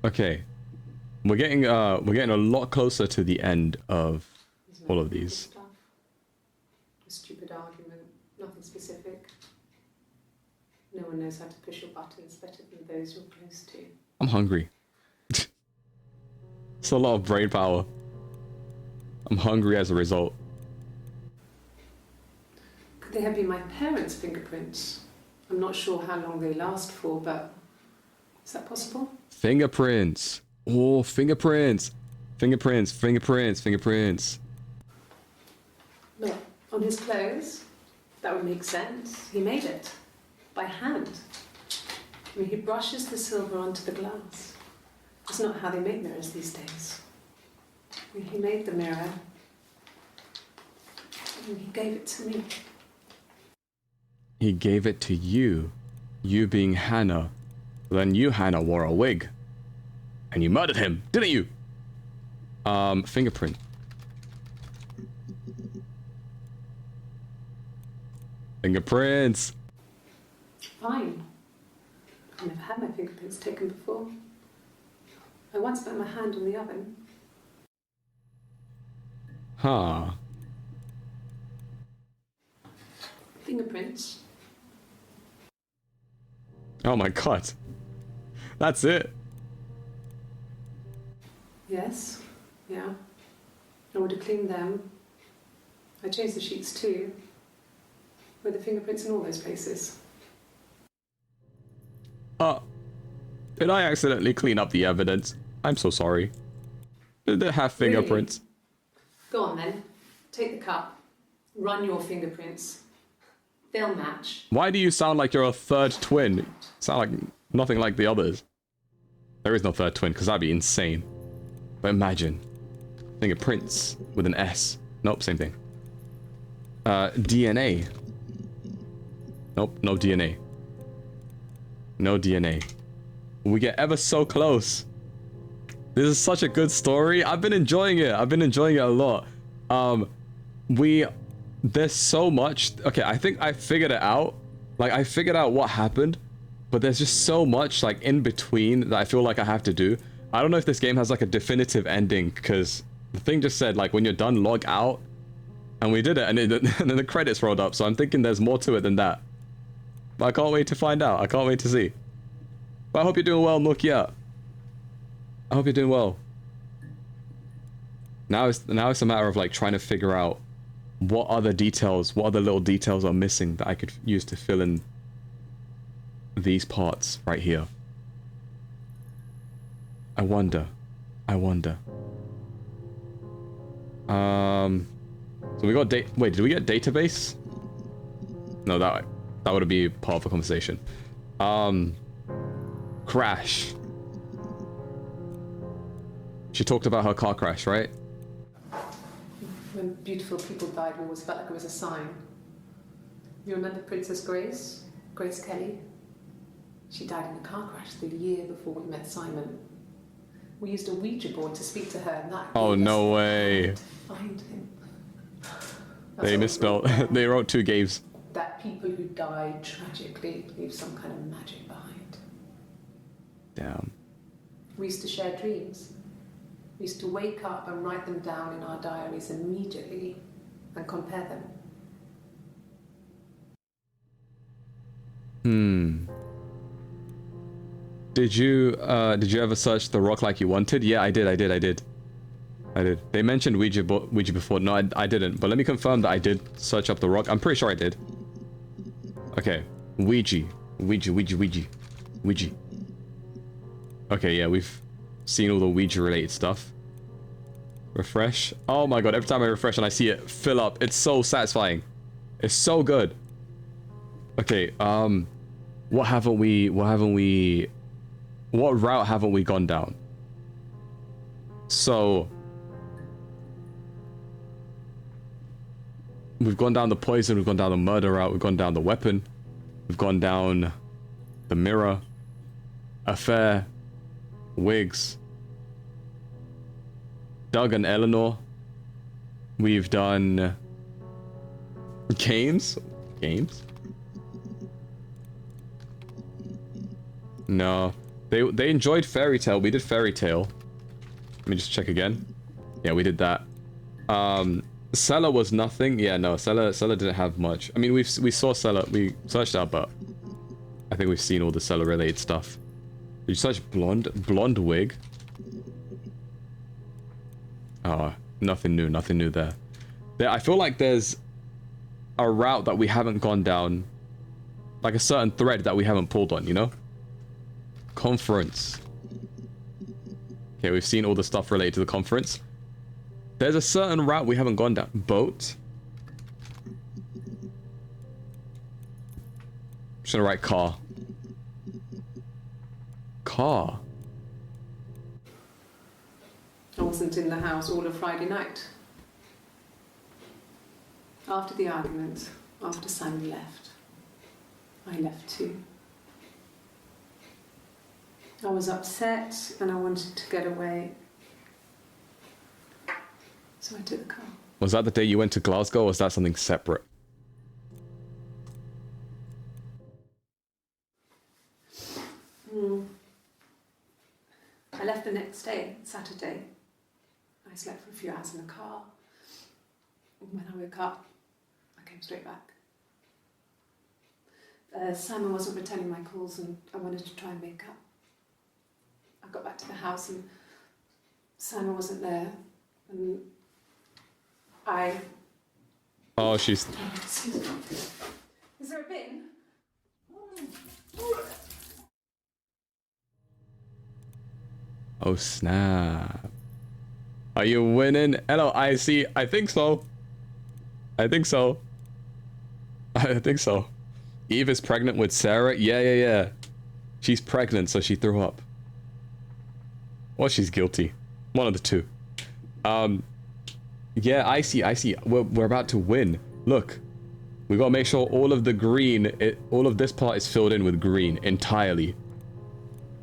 Speaker 1: Okay. We're getting a lot closer to the end of
Speaker 3: There's
Speaker 1: all of
Speaker 3: no
Speaker 1: these.
Speaker 3: stuff. A stupid argument, nothing specific. No one knows how to push your buttons better than those you're close to.
Speaker 1: I'm hungry. It's a lot of brain power. I'm hungry as a result.
Speaker 3: Could they have been my parents' fingerprints? I'm not sure how long they last for, but is that possible?
Speaker 1: Fingerprints. Oh, fingerprints. Fingerprints, fingerprints, fingerprints.
Speaker 3: Look, On his clothes? That would make sense. He made it. By hand. I mean, he brushes the silver onto the glass. That's not how they make mirrors these days. I mean, he made the mirror. And he gave it to me.
Speaker 1: He gave it to you. You being Hannah. Then you, Hannah, wore a wig. And you murdered him, didn't you? Fingerprint. Fingerprints.
Speaker 3: Fine. I've never had my fingerprints taken before. I once put my hand on the oven.
Speaker 1: Huh.
Speaker 3: Fingerprints.
Speaker 1: Oh my god. That's it.
Speaker 3: Yes. Yeah. I would have cleaned them. I changed the sheets too. With the fingerprints in all those places.
Speaker 1: Did I accidentally clean up the evidence? I'm so sorry. Did it have fingerprints?
Speaker 3: Go on then. Take the cup. Run your fingerprints. They'll match.
Speaker 1: Why do you sound like you're a third twin? Sound like nothing like the others. There is no third twin, because that'd be insane. But imagine. Fingerprints with an S. Nope, same thing. DNA. Nope, no DNA. No DNA. We get ever so close. This is such a good story. I've been enjoying it. I've been enjoying it a lot. There's so much. Okay, I think I figured it out. Like, I figured out what happened, but there's just so much, like, in between that I feel like I have to do. I don't know if this game has, like, a definitive ending, because the thing just said, like, when you're done, log out. And we did it, and then the credits rolled up, so I'm thinking there's more to it than that. But I can't wait to find out. I can't wait to see. But I hope you're doing well, Nokia. I hope you're doing well. Now it's a matter of, like, trying to figure out what other little details are missing that I could use to fill in these parts right here. I wonder. So we got wait, did we get database? No, that would be part of the conversation. Crash. She talked about her car crash, right?
Speaker 3: When beautiful people died, we always felt like it was a sign. You remember Princess Grace? Grace Kelly? She died in a car crash the year before we met Simon. We used a Ouija board to speak to her, and that
Speaker 1: Oh, no way.
Speaker 3: to find him.
Speaker 1: They misspelled. They wrote two games.
Speaker 3: That people who died tragically leave some kind of magic behind.
Speaker 1: Damn.
Speaker 3: We used to share dreams. We used to wake up and write them down in our diaries immediately and compare them.
Speaker 1: Did you ever search The Rock Like You Wanted? Yeah, I did. They mentioned Ouija before. No, I didn't. But let me confirm that I did search up The Rock. I'm pretty sure I did. Okay. Ouija. Okay, yeah, we've seen all the Ouija related stuff. Refresh. Oh my god, every time I refresh and I see it fill up, it's so satisfying. It's so good. Okay, what route haven't we gone down? So we've gone down the poison, we've gone down the murder route, we've gone down the weapon, we've gone down the mirror, affair, wigs, Doug and Eleanor. We've done games. No, they enjoyed Fairy Tale. We did Fairy Tale. Let me just check again. Yeah, we did that. Cellar was nothing. Yeah, no, Cellar didn't have much. I mean, we saw Cellar. We searched out, but I think we've seen all the Cellar related stuff. Did you search blonde wig? Oh, nothing new there. I feel like there's a route that we haven't gone down, like a certain thread that we haven't pulled on, you know? Conference. Okay, we've seen all the stuff related to the conference. There's a certain route we haven't gone down. Boat. just gonna write car. Car.
Speaker 3: I wasn't in the house all of Friday night. After the argument, after Simon left, I left too. I was upset and I wanted to get away. So I took the car.
Speaker 1: Was that the day you went to Glasgow, or was that something separate?
Speaker 3: I left the next day, Saturday. I slept for a few hours in the car. When I woke up, I came straight back. Simon wasn't returning my calls and I wanted to try and make up. I got back to the house and Simon wasn't there. And I...
Speaker 1: Oh, she's...
Speaker 3: Excuse me. Is there a bin?
Speaker 1: Oh, snap. Are you winning? Hello, I see. I think so. I think so. I think so. Eve is pregnant with Sarah? Yeah. She's pregnant, so she threw up. Or she's guilty. One of the two. Yeah, I see. We're about to win. Look. We gotta make sure all of the green, all of this part is filled in with green entirely.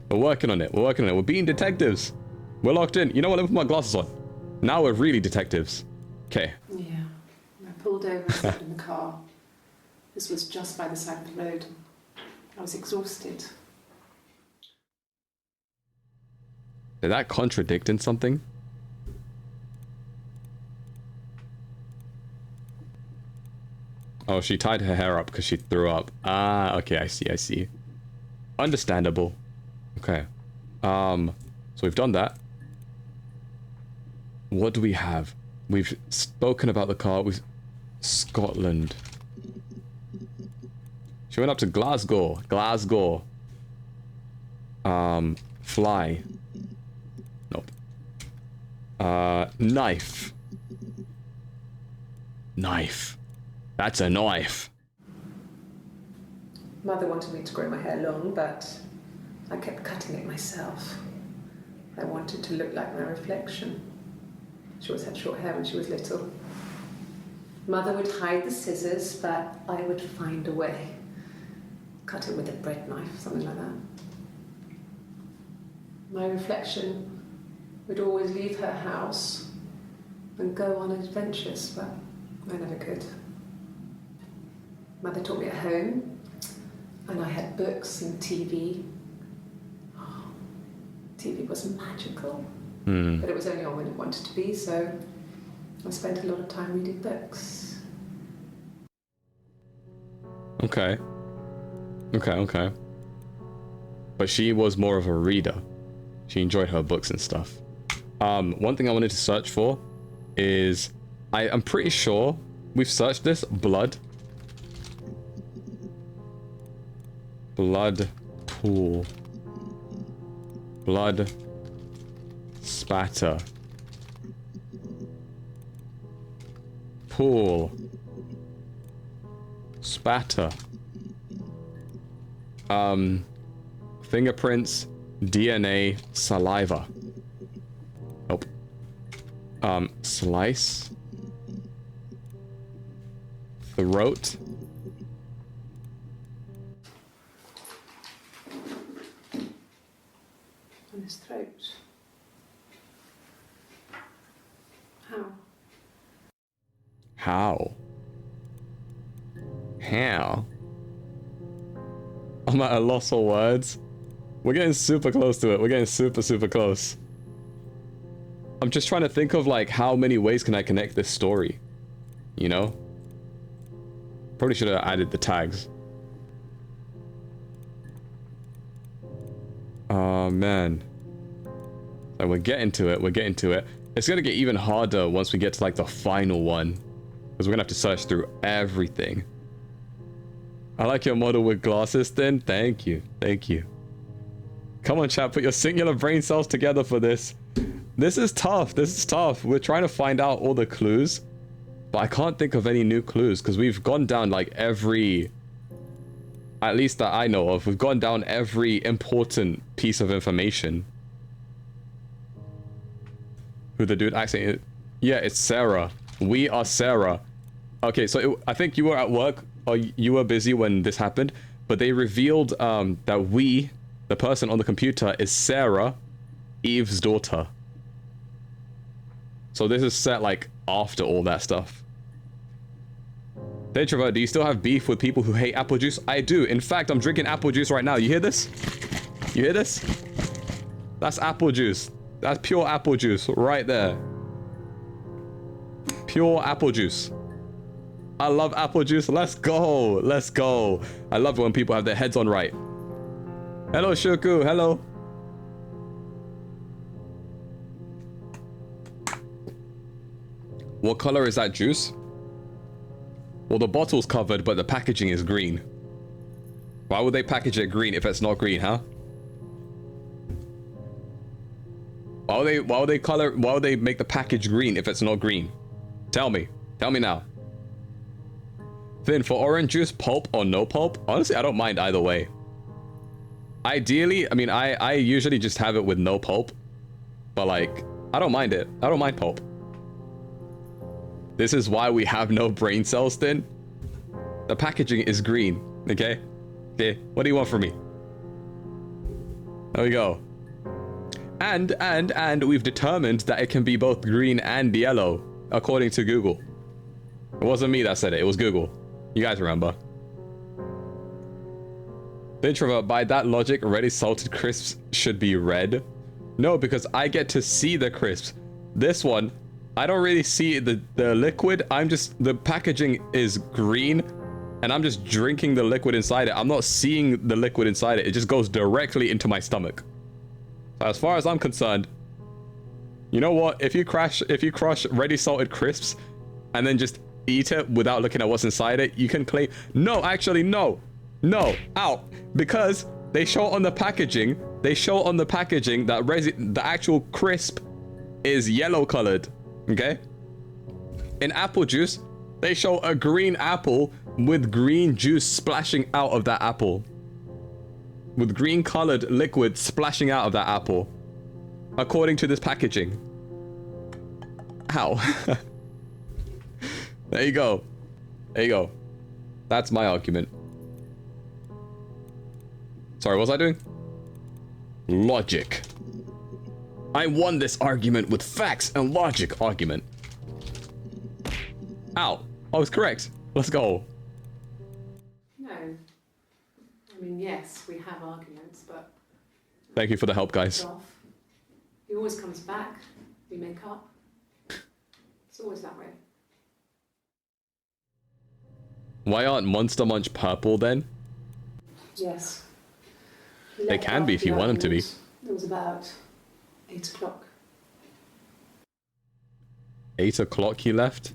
Speaker 1: We're working on it. We're being detectives. We're locked in. You know what? Let me put my glasses on. Now we're really detectives. Okay.
Speaker 3: Yeah. I pulled over and slept in the car. This was just by the side of the road. I was exhausted.
Speaker 1: Did that contradict in something? Oh, she tied her hair up because she threw up. Ah, okay, I see. Understandable. Okay. So we've done that. What do we have? We've spoken about the car. Scotland. She went up to Glasgow. Fly. Nope. Knife. That's a knife.
Speaker 3: Mother wanted me to grow my hair long, but I kept cutting it myself. I wanted to look like my reflection. She always had short hair when she was little. Mother would hide the scissors, but I would find a way. Cut it with a bread knife, something like that. My reflection would always leave her house and go on adventures, but I never could. Mother taught me at home, and I had books and TV. Oh, TV was magical, but it was only on when it wanted to be, so I spent a lot of time reading books.
Speaker 1: Okay. But she was more of a reader. She enjoyed her books and stuff. One thing I wanted to search for is... I'm pretty sure we've searched this. Blood pool. Blood spatter. Pool. Spatter. Fingerprints, DNA, saliva. Nope. Slice. Throat.
Speaker 3: On his throat.
Speaker 1: How? I'm at a loss for words. We're getting super close to it. We're getting super close. I'm just trying to think of like how many ways can I connect this story, you know? Probably should have added the tags. Oh man. So we're getting to it. It's gonna get even harder once we get to like the final one, because we're gonna have to search through everything. I like your model with glasses then. Thank you. Come on chat, put your singular brain cells together for this. This is tough. We're trying to find out all the clues, but I can't think of any new clues because we've gone down like every At least that I know of. We've gone down every important piece of information. Who the dude actually is? Yeah, it's Sarah. We are Sarah. Okay, so I think you were at work or you were busy when this happened, but they revealed that we, the person on the computer, is Sarah, Eve's daughter. So this is set like after all that stuff. Introvert, do you still have beef with people who hate apple juice? I do. In fact, I'm drinking apple juice right now. You hear this? You hear this? That's apple juice. That's pure apple juice right there. Pure apple juice. I love apple juice. Let's go. Let's go. I love it when people have their heads on right. Hello, Shuku. Hello. What color is that juice? Well, the bottle's covered, but the packaging is green. Why would they package it green if it's not green, huh? Why would they make the package green if it's not green? Tell me now. Finn, for orange juice, pulp or no pulp? Honestly, I don't mind either way. Ideally, I mean, I usually just have it with no pulp, but like, I don't mind it. I don't mind pulp. This is why we have no brain cells, Finn. The packaging is green, okay? Okay, what do you want from me? There we go. And we've determined that it can be both green and yellow, according to Google. It wasn't me that said it, it was Google. You guys remember. The introvert, by that logic, ready salted crisps should be red. No, because I get to see the crisps. This one, I don't really see the liquid. The packaging is green and I'm just drinking the liquid inside it. I'm not seeing the liquid inside it. It just goes directly into my stomach. So as far as I'm concerned, you know what? If you crush ready salted crisps and then just eat it without looking at what's inside it, you can claim, no, actually, no, out, because they show on the packaging, that the actual crisp is yellow colored. Okay, in apple juice they show a green apple with green juice splashing out of that apple, with green colored liquid splashing out of that apple, according to this packaging. Ow. There you go, that's my argument. Sorry, what was I doing? Logic. I won this argument with facts and logic argument. Ow. I was correct. Let's go.
Speaker 3: No. I mean, yes, we have arguments, but...
Speaker 1: Thank you for the help, guys.
Speaker 3: Off. He always comes back. We make up. It's always that way.
Speaker 1: Why aren't Monster Munch purple then?
Speaker 3: Yes.
Speaker 1: They can be if you want them to be.
Speaker 3: It was about 8 o'clock.
Speaker 1: 8 o'clock he left?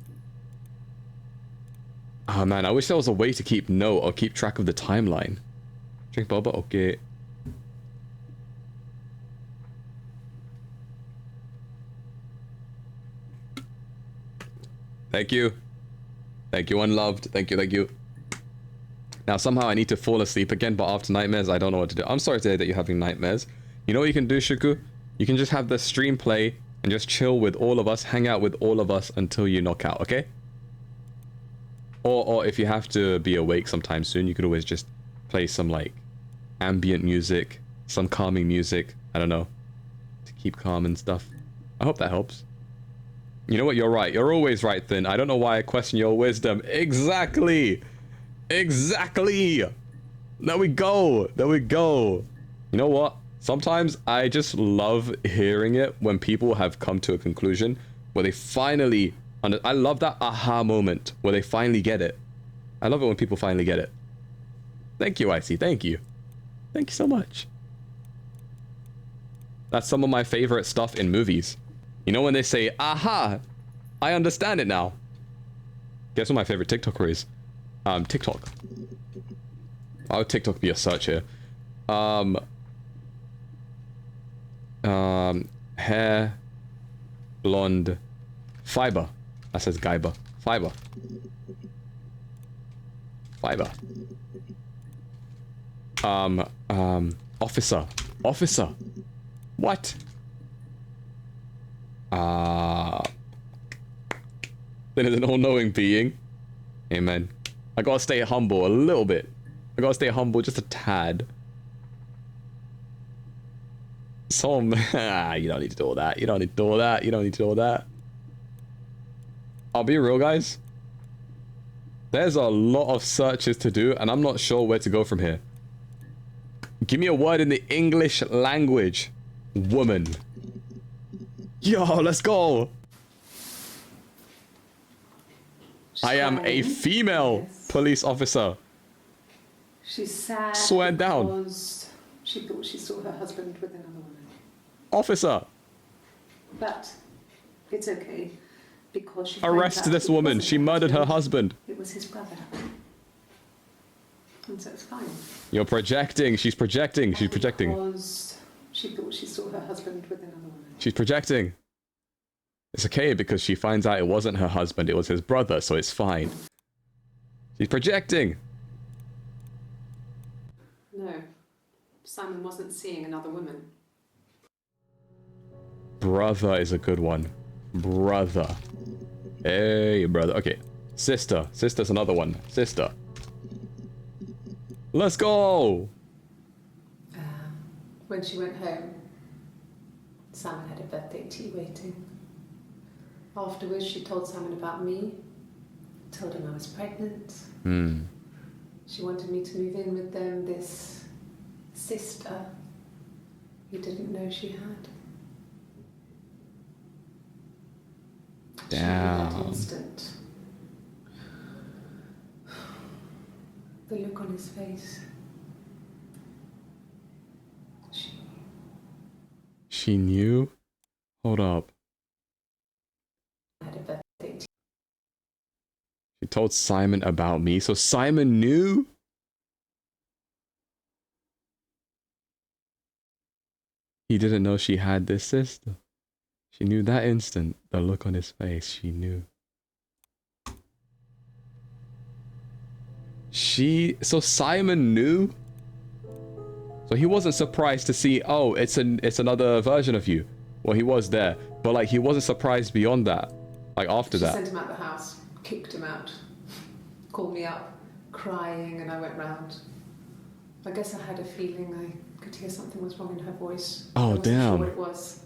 Speaker 1: Oh man, I wish there was a way to keep note or keep track of the timeline. Drink boba? Okay. Thank you. Thank you, unloved. Thank you. Now somehow I need to fall asleep again, but after nightmares, I don't know what to do. I'm sorry to hear that you're having nightmares. You know what you can do, Shuku? You can just have the stream play and just chill with all of us, hang out with all of us until you knock out, okay? Or if you have to be awake sometime soon, you could always just play some like ambient music, some calming music, I don't know, to keep calm and stuff. I hope that helps. You know what? You're right. You're always right, Finn. I don't know why I question your wisdom. Exactly. Exactly. There we go. There we go. You know what? Sometimes I just love hearing it when people have come to a conclusion where they finally... I love that aha moment where they finally get it. I love it when people finally get it. Thank you, Icy. Thank you. Thank you so much. That's some of my favorite stuff in movies. You know when they say, aha, I understand it now. Guess what my favorite TikToker is? TikTok. Why would TikTok be a search here? Hair, blonde, fiber. That says Gaiba. Fiber. Officer. Officer. What? Then is an all-knowing being. Amen. I gotta stay humble a little bit. I gotta stay humble just a tad. So, you don't need to do all that. You don't need to do all that. You don't need to do all that. I'll be real, guys. There's a lot of searches to do, and I'm not sure where to go from here. Give me a word in the English language. Woman. Yo, let's go. I am a female police officer.
Speaker 3: She's sad.
Speaker 1: Swear down.
Speaker 3: Because she thought she saw her husband with another woman.
Speaker 1: Officer.
Speaker 3: But it's okay because she
Speaker 1: Arrest
Speaker 3: finds out
Speaker 1: this
Speaker 3: it
Speaker 1: woman.
Speaker 3: wasn't
Speaker 1: She
Speaker 3: her
Speaker 1: murdered her husband.
Speaker 3: It was his brother. And so it's fine.
Speaker 1: You're projecting. She's projecting. She's projecting.
Speaker 3: Because she thought she saw her husband with another woman.
Speaker 1: She's projecting. It's okay because she finds out it wasn't her husband, it was his brother, so it's fine. She's projecting.
Speaker 3: No. Simon wasn't seeing another woman.
Speaker 1: Brother is a good one. Brother. Hey, brother. Okay. Sister. Sister's another one. Sister. Let's go!
Speaker 3: When she went home, Simon had a birthday tea waiting. Afterwards, she told Simon about me, told him I was pregnant. She wanted me to move in with them, this sister he didn't know she had. She knew that
Speaker 1: Damn.
Speaker 3: instant. The look on his face.
Speaker 1: She knew? Hold up.
Speaker 3: Had a birthday tea.
Speaker 1: She told Simon about me, so Simon knew? He didn't know she had this sister. She knew that instant. The look on his face, she knew. So Simon knew? So he wasn't surprised to see, oh, it's another version of you. Well, he was there, but like he wasn't surprised beyond that. Like after
Speaker 3: She
Speaker 1: that.
Speaker 3: sent him out the house, kicked him out, called me up, crying, and I went round. I guess I had a feeling I could hear something was wrong in her voice.
Speaker 1: Oh,
Speaker 3: I wasn't
Speaker 1: damn.
Speaker 3: sure what it was.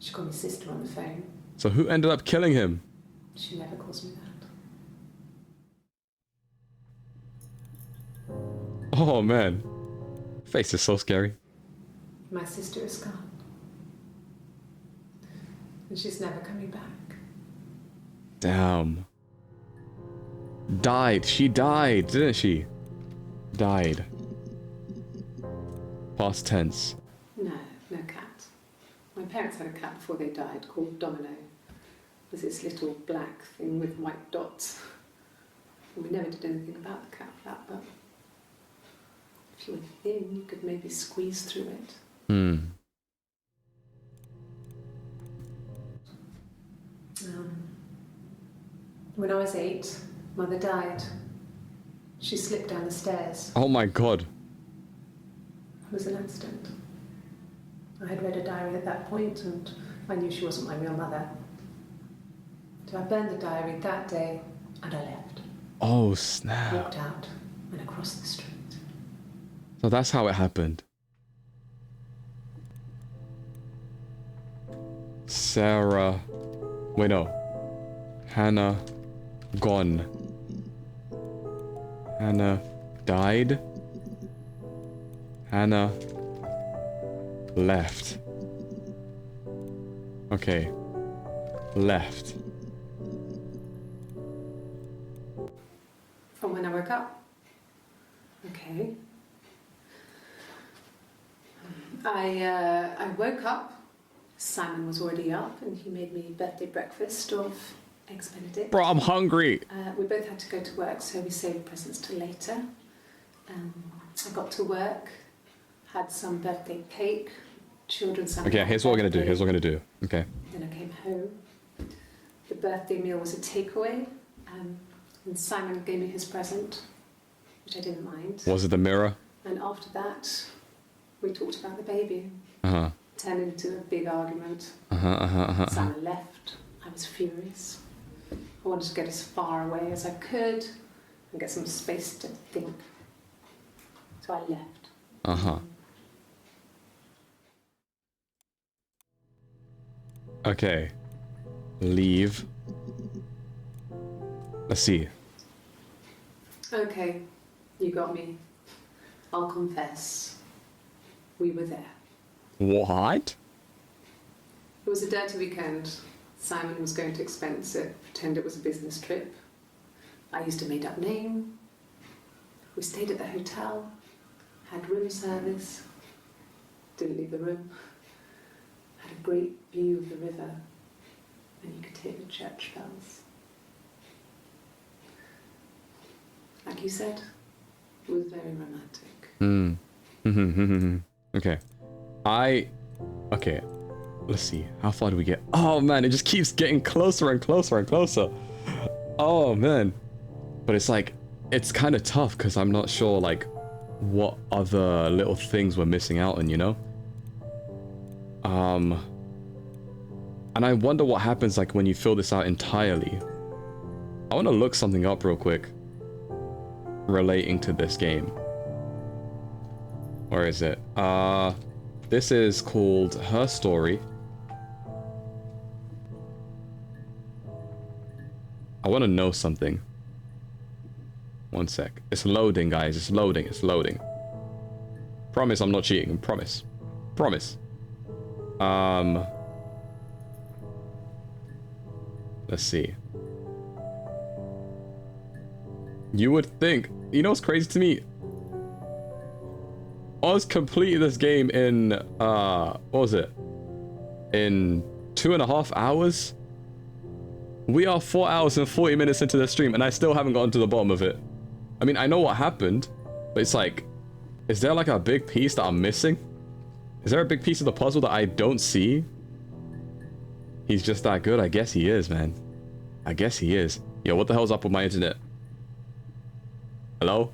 Speaker 3: She called me sister on the phone.
Speaker 1: So who ended up killing him?
Speaker 3: She never calls me that.
Speaker 1: Oh man. Face is so scary.
Speaker 3: My sister is gone. And she's never coming back.
Speaker 1: Damn. Died. She died, didn't she? Died. Past tense.
Speaker 3: No, no cat. My parents had a cat before they died called Domino. It was this little black thing with white dots. And we never did anything about the cat flap, but if you were thin, you could maybe squeeze through it. When I was 8, Mother died. She slipped down the stairs.
Speaker 1: Oh my god.
Speaker 3: It was an accident. I had read a diary at that point and I knew she wasn't my real mother. So I burned the diary that day and I left.
Speaker 1: Oh snap.
Speaker 3: Walked out and across the street.
Speaker 1: So that's how it happened. Sarah. Wait, no. Hannah. Gone. Hannah died. Hannah left. Okay. Left.
Speaker 3: From when I woke up. Okay. I woke up. Simon was already up and he made me birthday breakfast of eggs Benedict.
Speaker 1: Bro, I'm hungry.
Speaker 3: We both had to go to work, so we saved presents till later. I got to work, had some birthday cake, children sang.
Speaker 1: Okay, here's what we're gonna do. Here's what we're gonna do. Okay.
Speaker 3: Then I came home. The birthday meal was a takeaway, and Simon gave me his present. which I didn't mind.
Speaker 1: Was it the mirror?
Speaker 3: And after that, we talked about the baby.
Speaker 1: Uh-huh.
Speaker 3: Turned into a big argument. Simon left. I was furious. I wanted to get as far away as I could and get some space to think. So I left.
Speaker 1: Uh-huh. Okay. Leave. Let's see.
Speaker 3: Okay, you got me. I'll confess. We were there.
Speaker 1: What?
Speaker 3: It was a dirty weekend. Simon was going to expense it, pretend it was a business trip. I used a made-up name. We stayed at the hotel, had room service, didn't leave the room, had a great view of the river, and you could hear the church bells. Like you said, it was very romantic.
Speaker 1: Okay. Okay. Let's see. How far do we get? Oh man, it just keeps getting closer and closer and closer. Oh man. But it's like, it's kind of tough because I'm not sure like what other little things we're missing out on, you know? And I wonder what happens like when you fill this out entirely. I want to look something up real quick relating to this game. Where is it? This is called Her Story. I want to know something. One sec. It's loading, guys. It's loading. It's loading. Promise I'm not cheating. Promise. Promise. Let's see. You would think... You know what's crazy to me? Oz completed this game in... what was it? In 2.5 hours? We are 4 hours and 40 minutes into the stream and I still haven't gotten to the bottom of it. I mean, I know what happened, but it's like... Is there like a big piece that I'm missing? Is there a big piece of the puzzle that I don't see? He's just that good? I guess he is, man. I guess he is. Yo, what the hell's up with my internet? Hello?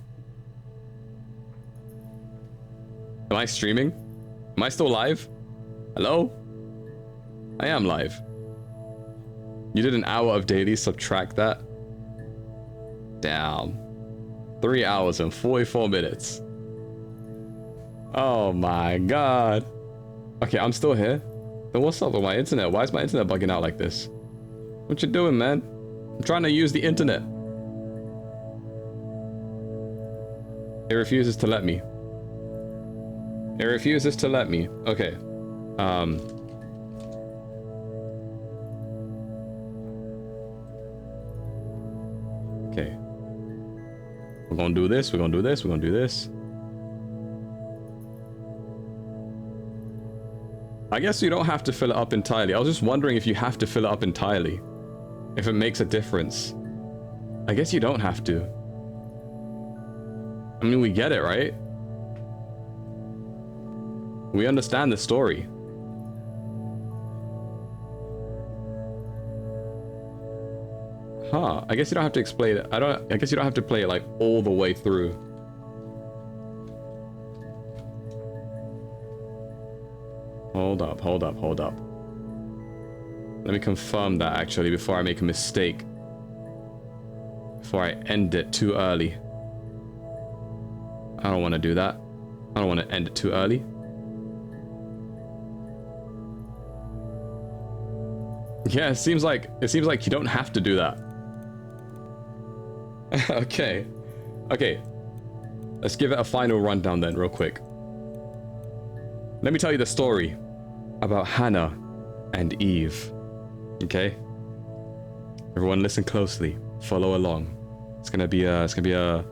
Speaker 1: Am I streaming? Am I still live? Hello? I am live. You did an hour of daily, subtract that. Damn. 3 hours and 44 minutes. Oh my god. Okay, I'm still here. Then what's up with my internet? Why is my internet bugging out like this? What you doing, man? I'm trying to use the internet. It refuses to let me. It refuses to let me. Okay. Okay. We're gonna do this, we're gonna do this, we're gonna do this. I guess you don't have to fill it up entirely. I was just wondering if you have to fill it up entirely. If it makes a difference. I guess you don't have to. I mean, we get it, right? We understand the story. Huh. I guess you don't have to explain it. I guess you don't have to play it like all the way through. Hold up, hold up, hold up. Let me confirm that actually before I make a mistake. Before I end it too early. I don't want to do that. I don't want to end it too early. Yeah, it seems like you don't have to do that. Okay. Okay. Let's give it a final rundown then, real quick. Let me tell you the story about Hannah and Eve. Okay? Everyone listen closely. Follow along. It's gonna be a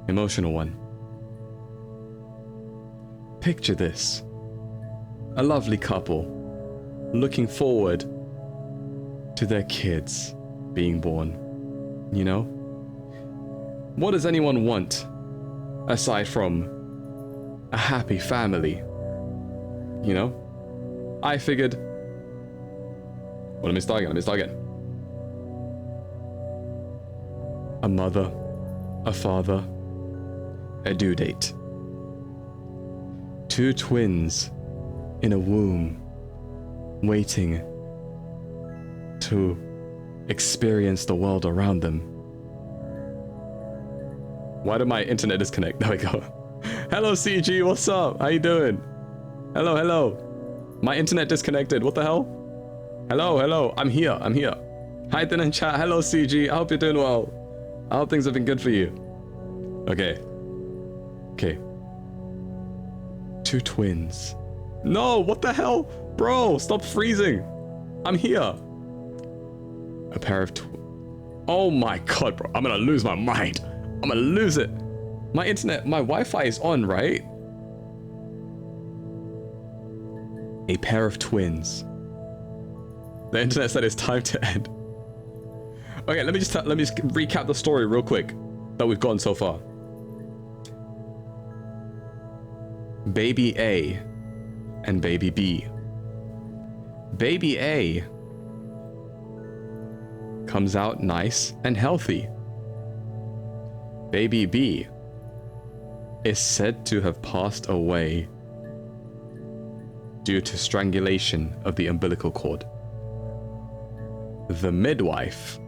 Speaker 1: emotional one. Picture this. A lovely couple looking forward to their kids being born. You know? What does anyone want aside from a happy family? You know? I figured... Well, let me start again. A mother, a father, a due date. 2 twins in a womb, waiting to experience the world around them. Why did my internet disconnect? There we go. Hello, CG, what's up? How you doing? Hello, hello. My internet disconnected, what the hell? Hello, hello, I'm here. Hi, then in chat. Hello, CG, I hope you're doing well. I hope things have been good for you. Okay. 2 twins. No, what the hell? Bro, stop freezing. I'm here. A pair of oh my god, bro. I'm gonna lose my mind. I'm gonna lose it. My internet, my Wi-Fi is on, right? A pair of twins. The internet said it's time to end. Okay, let me just recap the story real quick that we've gotten so far. Baby A and baby B. Baby A comes out nice and healthy. Baby B is said to have passed away due to strangulation of the umbilical cord. The midwife.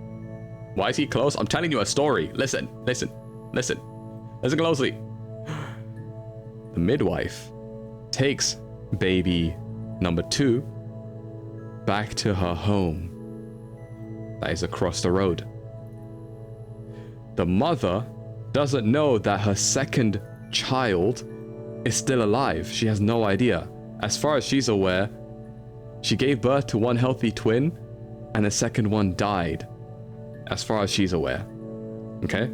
Speaker 1: Why is he close? I'm telling you a story. Listen closely. The midwife takes baby number 2 back to her home that is across the road. The mother doesn't know that her second child is still alive. She has no idea. As far as she's aware, she gave birth to 1 healthy twin and the second one died. As far as she's aware. Okay?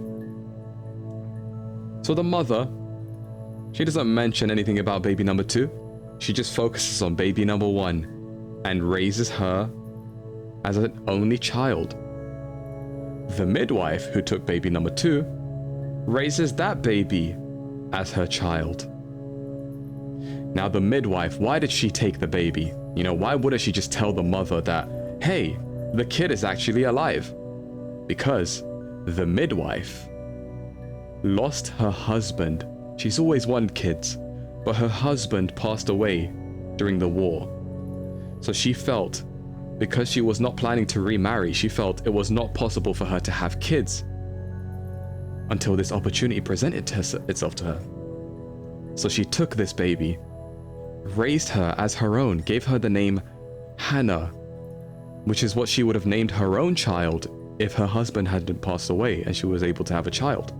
Speaker 1: So the mother, she doesn't mention anything about baby number 2. She just focuses on baby number 1 and raises her as an only child. The midwife who took baby number 2 raises that baby as her child. Now the midwife, why did she take the baby? You know, why wouldn't she just tell the mother that, hey, the kid is actually alive? Because the midwife lost her husband. She's always wanted kids, but her husband passed away during the war. So she felt, because she was not planning to remarry, she felt it was not possible for her to have kids until this opportunity presented itself to her. So she took this baby, raised her as her own, gave her the name Hannah, which is what she would have named her own child if her husband hadn't passed away and she was able to have a child.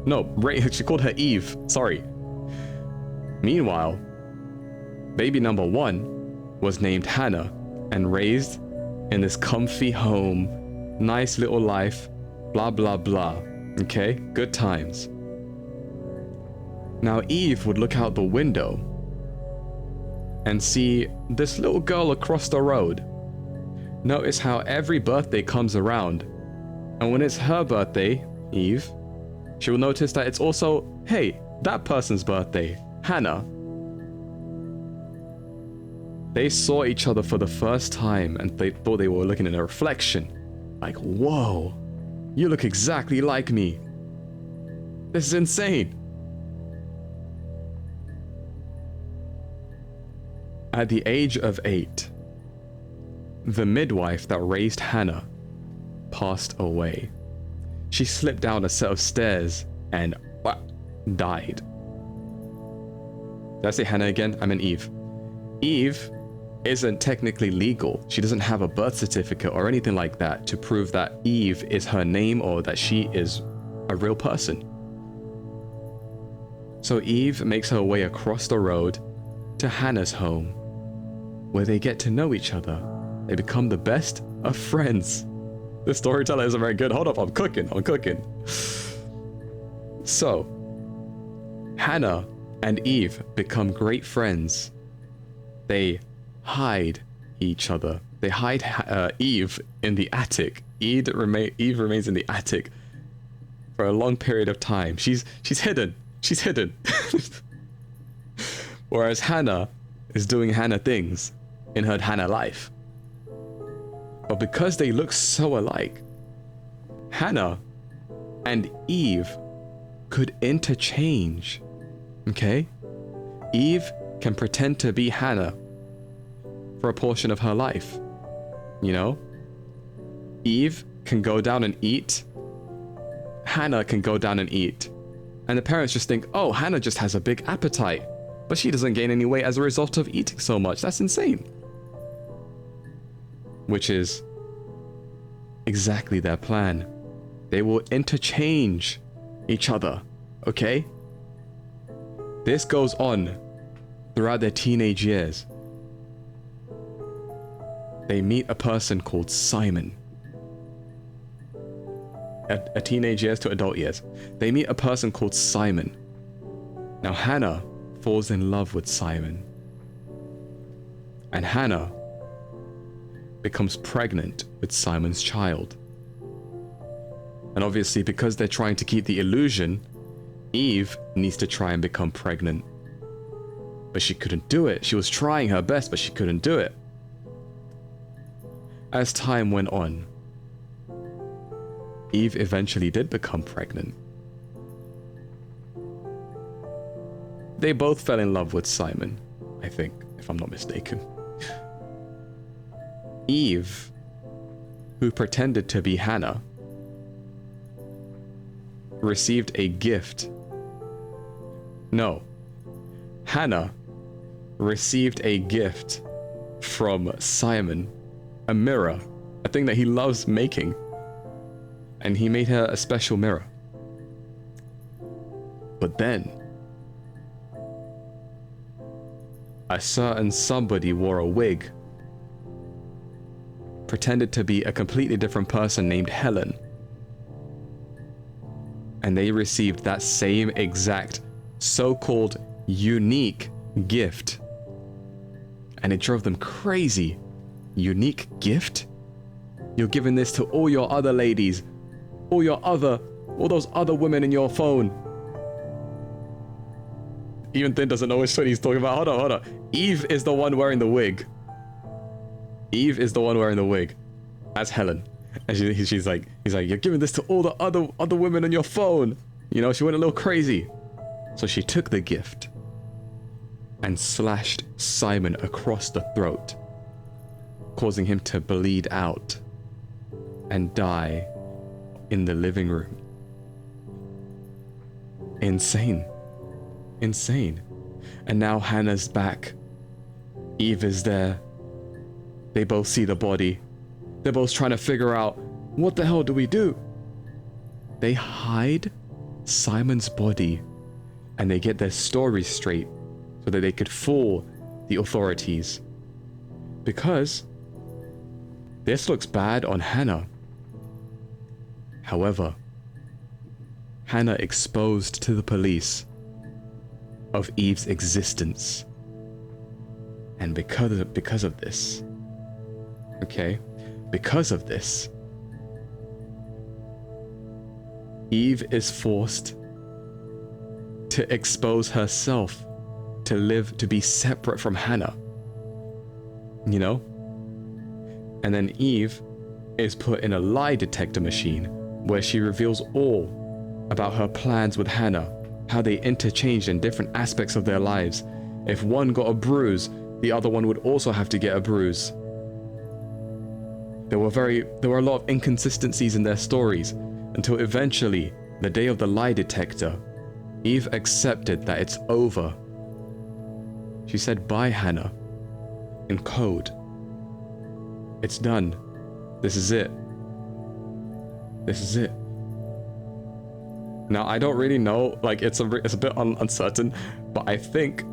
Speaker 1: No, she called her Eve, sorry. Meanwhile, baby number 1 was named Hannah and raised in this comfy home, nice little life, blah blah blah. Okay, good times. Now Eve would look out the window and see this little girl across the road. Notice how every birthday comes around, and when it's her birthday, Eve, she will notice that it's also, hey, that person's birthday, Hannah. They saw each other for the first time and they thought they were looking in a reflection. Like, whoa, you look exactly like me. This is insane. At the age of 8, the midwife that raised Hannah passed away. She slipped down a set of stairs and died. Did I say Hannah again? I meant Eve. Eve isn't technically legal. She doesn't have a birth certificate or anything like that to prove that Eve is her name or that she is a real person. So Eve makes her way across the road to Hannah's home, where they get to know each other. They become the best of friends. The storyteller isn't very good. Hold up, I'm cooking. So, Hannah and Eve become great friends. They hide each other. They hide Eve in the attic. Eve remains in the attic for a long period of time. She's hidden. Whereas Hannah is doing Hannah things in her Hannah life. But because they look so alike, Hannah and Eve could interchange. Okay? Eve can pretend to be Hannah for a portion of her life. You know? Eve can go down and eat. Hannah can go down and eat. And the parents just think, oh, Hannah just has a big appetite, but she doesn't gain any weight as a result of eating so much. That's insane. Which is exactly their plan. They will interchange each other, okay? This goes on throughout their teenage years. They meet a person called Simon. A teenage years to adult years. They meet a person called Simon. Now Hannah falls in love with Simon. And Hannah becomes pregnant with Simon's child. And obviously, because they're trying to keep the illusion, Eve needs to try and become pregnant. But she couldn't do it. She was trying her best, but she couldn't do it. As time went on, Eve eventually did become pregnant. They both fell in love with Simon, I think, if I'm not mistaken. Eve, who pretended to be Hannah, received a gift. No. Hannah received a gift from Simon, a mirror, a thing that he loves making. And he made her a special mirror. But then, a certain somebody wore a wig, pretended to be a completely different person named Helen. And they received that same exact so-called unique gift. And it drove them crazy. Unique gift? You're giving this to all your other ladies, all those other women in your phone. Even Thin doesn't know which one he's talking about. Hold on. Eve is the one wearing the wig. Eve is the one wearing the wig as Helen. And he's like, you're giving this to all the other women on your phone. You know, she went a little crazy. So she took the gift and slashed Simon across the throat, causing him to bleed out and die in the living room. Insane. And now Hannah's back. Eve is there. They both see the body. They're both trying to figure out, what the hell do we do? They hide Simon's body and they get their story straight so that they could fool the authorities. Because this looks bad on Hannah. However, Hannah exposed to the police of Eve's existence. And because of this, Eve is forced to expose herself, to be separate from Hannah. You know? And then Eve is put in a lie detector machine where she reveals all about her plans with Hannah, how they interchanged in different aspects of their lives. If one got a bruise, the other one would also have to get a bruise. There were a lot of inconsistencies in their stories until eventually, the day of the lie detector, Eve accepted that it's over. She said, "Bye, Hannah," in code. It's done. This is it. Now, I don't really know, like, it's a bit uncertain, but I think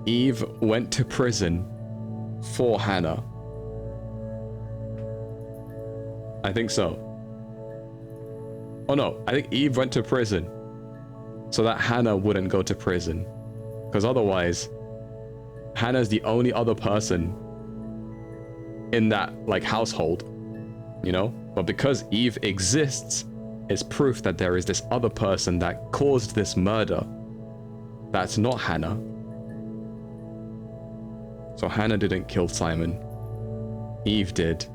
Speaker 1: Eve went to prison for Hannah. I think so. Oh no, I think Eve went to prison so that Hannah wouldn't go to prison. Because otherwise, Hannah's the only other person in that, like, household, you know? But because Eve exists, it's proof that there is this other person that caused this murder. That's not Hannah. So Hannah didn't kill Simon. Eve did.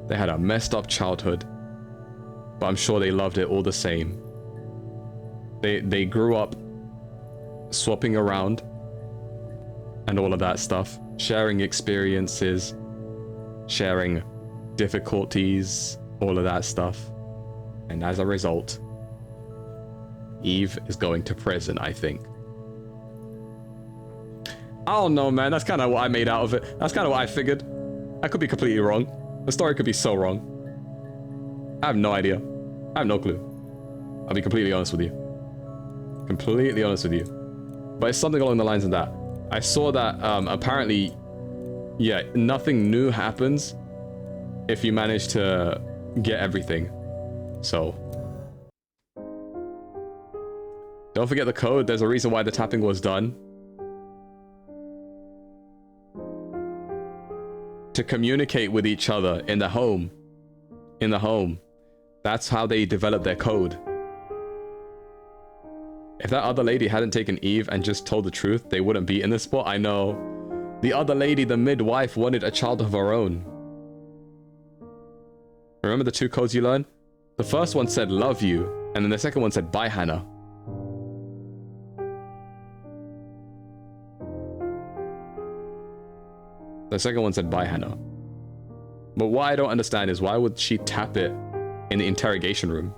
Speaker 1: They had a messed up childhood, but I'm sure they loved it all the same. They grew up swapping around and all of that stuff, sharing experiences, sharing difficulties, all of that stuff. And as a result, Eve is going to prison, I think. I don't know, man. That's kind of what I made out of it. That's kind of what I figured. I could be completely wrong. The story could be so wrong. I have no idea. I have no clue. I'll be completely honest with you. Completely honest with you. But it's something along the lines of that. I saw that apparently, yeah, nothing new happens if you manage to get everything. So, don't forget the code. There's a reason why the tapping was done. To communicate with each other in the home. In the home. That's how they develop their code. If that other lady hadn't taken Eve and just told the truth, they wouldn't be in this spot. I know. The other lady, the midwife, wanted a child of her own. Remember the 2 codes you learned? The first one said love you, and then the second one said bye, Hannah. The second one said bye, Hannah. But what I don't understand is why would she tap it in the interrogation room?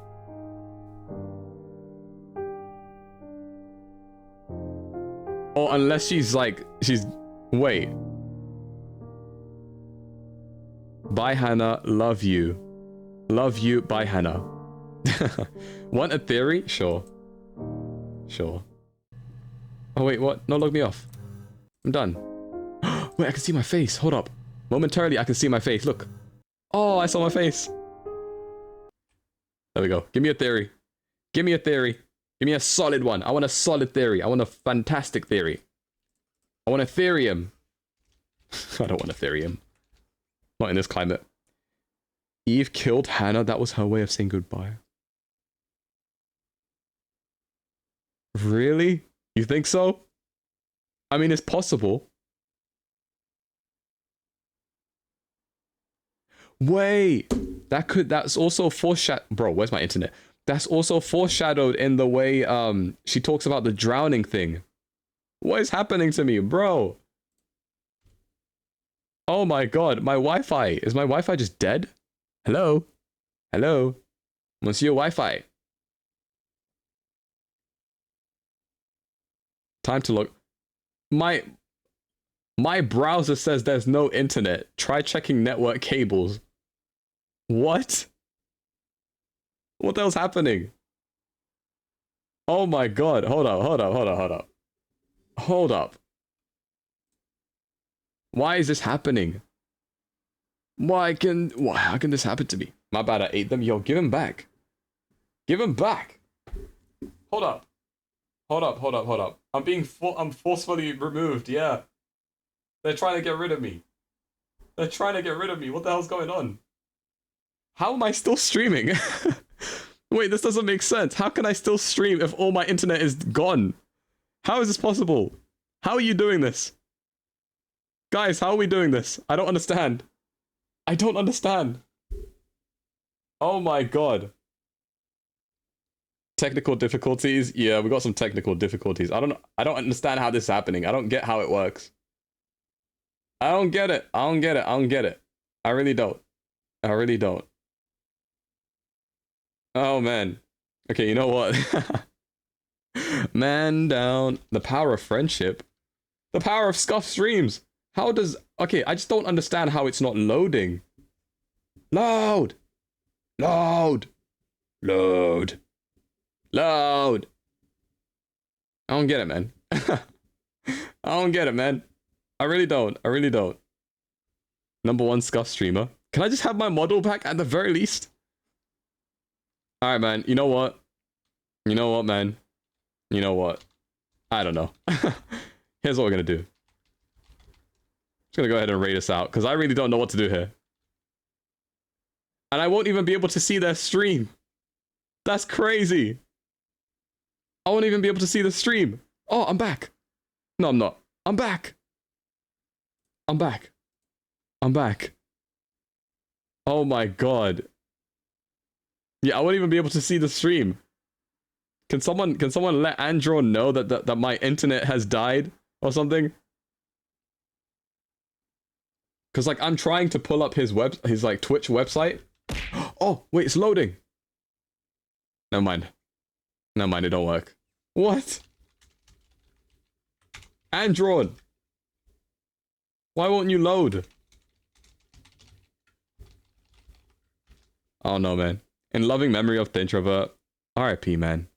Speaker 1: Or unless she's like, wait. Bye, Hannah, love you. Love you, bye, Hannah. Want a theory? Sure. Sure. Oh, wait, what? No, log me off. I'm done. Wait, I can see my face. Hold up. Momentarily, I can see my face. Look. Oh, I saw my face. There we go. Give me a theory. Give me a theory. Give me a solid one. I want a solid theory. I want a fantastic theory. I want a therium. I don't want a therium. Not in this climate. Eve killed Hannah. That was her way of saying goodbye. Really? You think so? I mean, it's possible. Wait, that's also foreshadowed. Bro, where's my internet? That's also foreshadowed in the way she talks about the drowning thing. What is happening to me, bro? Oh my god, my Wi-Fi. Is my Wi-Fi just dead? Hello? Hello? Monsieur Wi-Fi. Time to look. My browser says there's no internet. Try checking network cables. What? What the hell's happening? Oh my god. Hold up. Hold up. Why is this happening? How can this happen to me? My bad, I ate them. Yo, give him back. Give him back. Hold up. I'm forcefully removed, yeah. They're trying to get rid of me. What the hell's going on? How am I still streaming? Wait, this doesn't make sense. How can I still stream if all my internet is gone? How is this possible? How are you doing this? Guys, how are we doing this? I don't understand. Oh my god. Technical difficulties? Yeah, we got some technical difficulties. I don't understand how this is happening. I don't get how it works. I don't get it. I really don't. Oh man. Okay, you know what? Man down. The power of friendship. The power of scuff streams. How does... Okay, I just don't understand how it's not loading. Load! I don't get it, man. I really don't. Number 1 scuff streamer. Can I just have my model back at the very least? Alright, man. You know what, man? You know what? I don't know. Here's what we're gonna do. Just gonna go ahead and raid us out, because I really don't know what to do here. And I won't even be able to see their stream. That's crazy. I won't even be able to see the stream. Oh, I'm back. No, I'm not. I'm back. Oh my god. Yeah, I won't even be able to see the stream. Can someone let Andron know that my internet has died or something? Cause like I'm trying to pull up his like Twitch website. Oh wait, it's loading. Never mind. Never mind, it don't work. What? Andron! Why won't you load? Oh no, man. In loving memory of the introvert. RIP, man.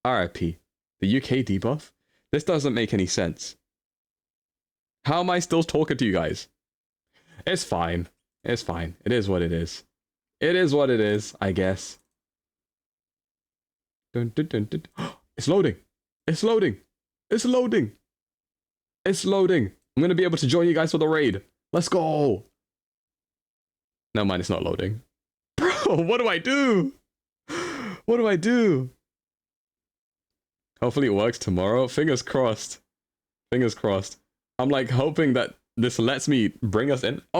Speaker 1: RIP. The UK debuff? This doesn't make any sense. How am I still talking to you guys? It's fine. It's fine. It is what it is. It is what it is, I guess. Dun, dun, dun, dun. It's loading. It's loading. It's loading. It's loading. I'm gonna be able to join you guys for the raid. Let's go. Never mind, it's not loading. Bro, what do I do? What do I do? Hopefully it works tomorrow. Fingers crossed. Fingers crossed. I'm like hoping that this lets me bring us in. Oh.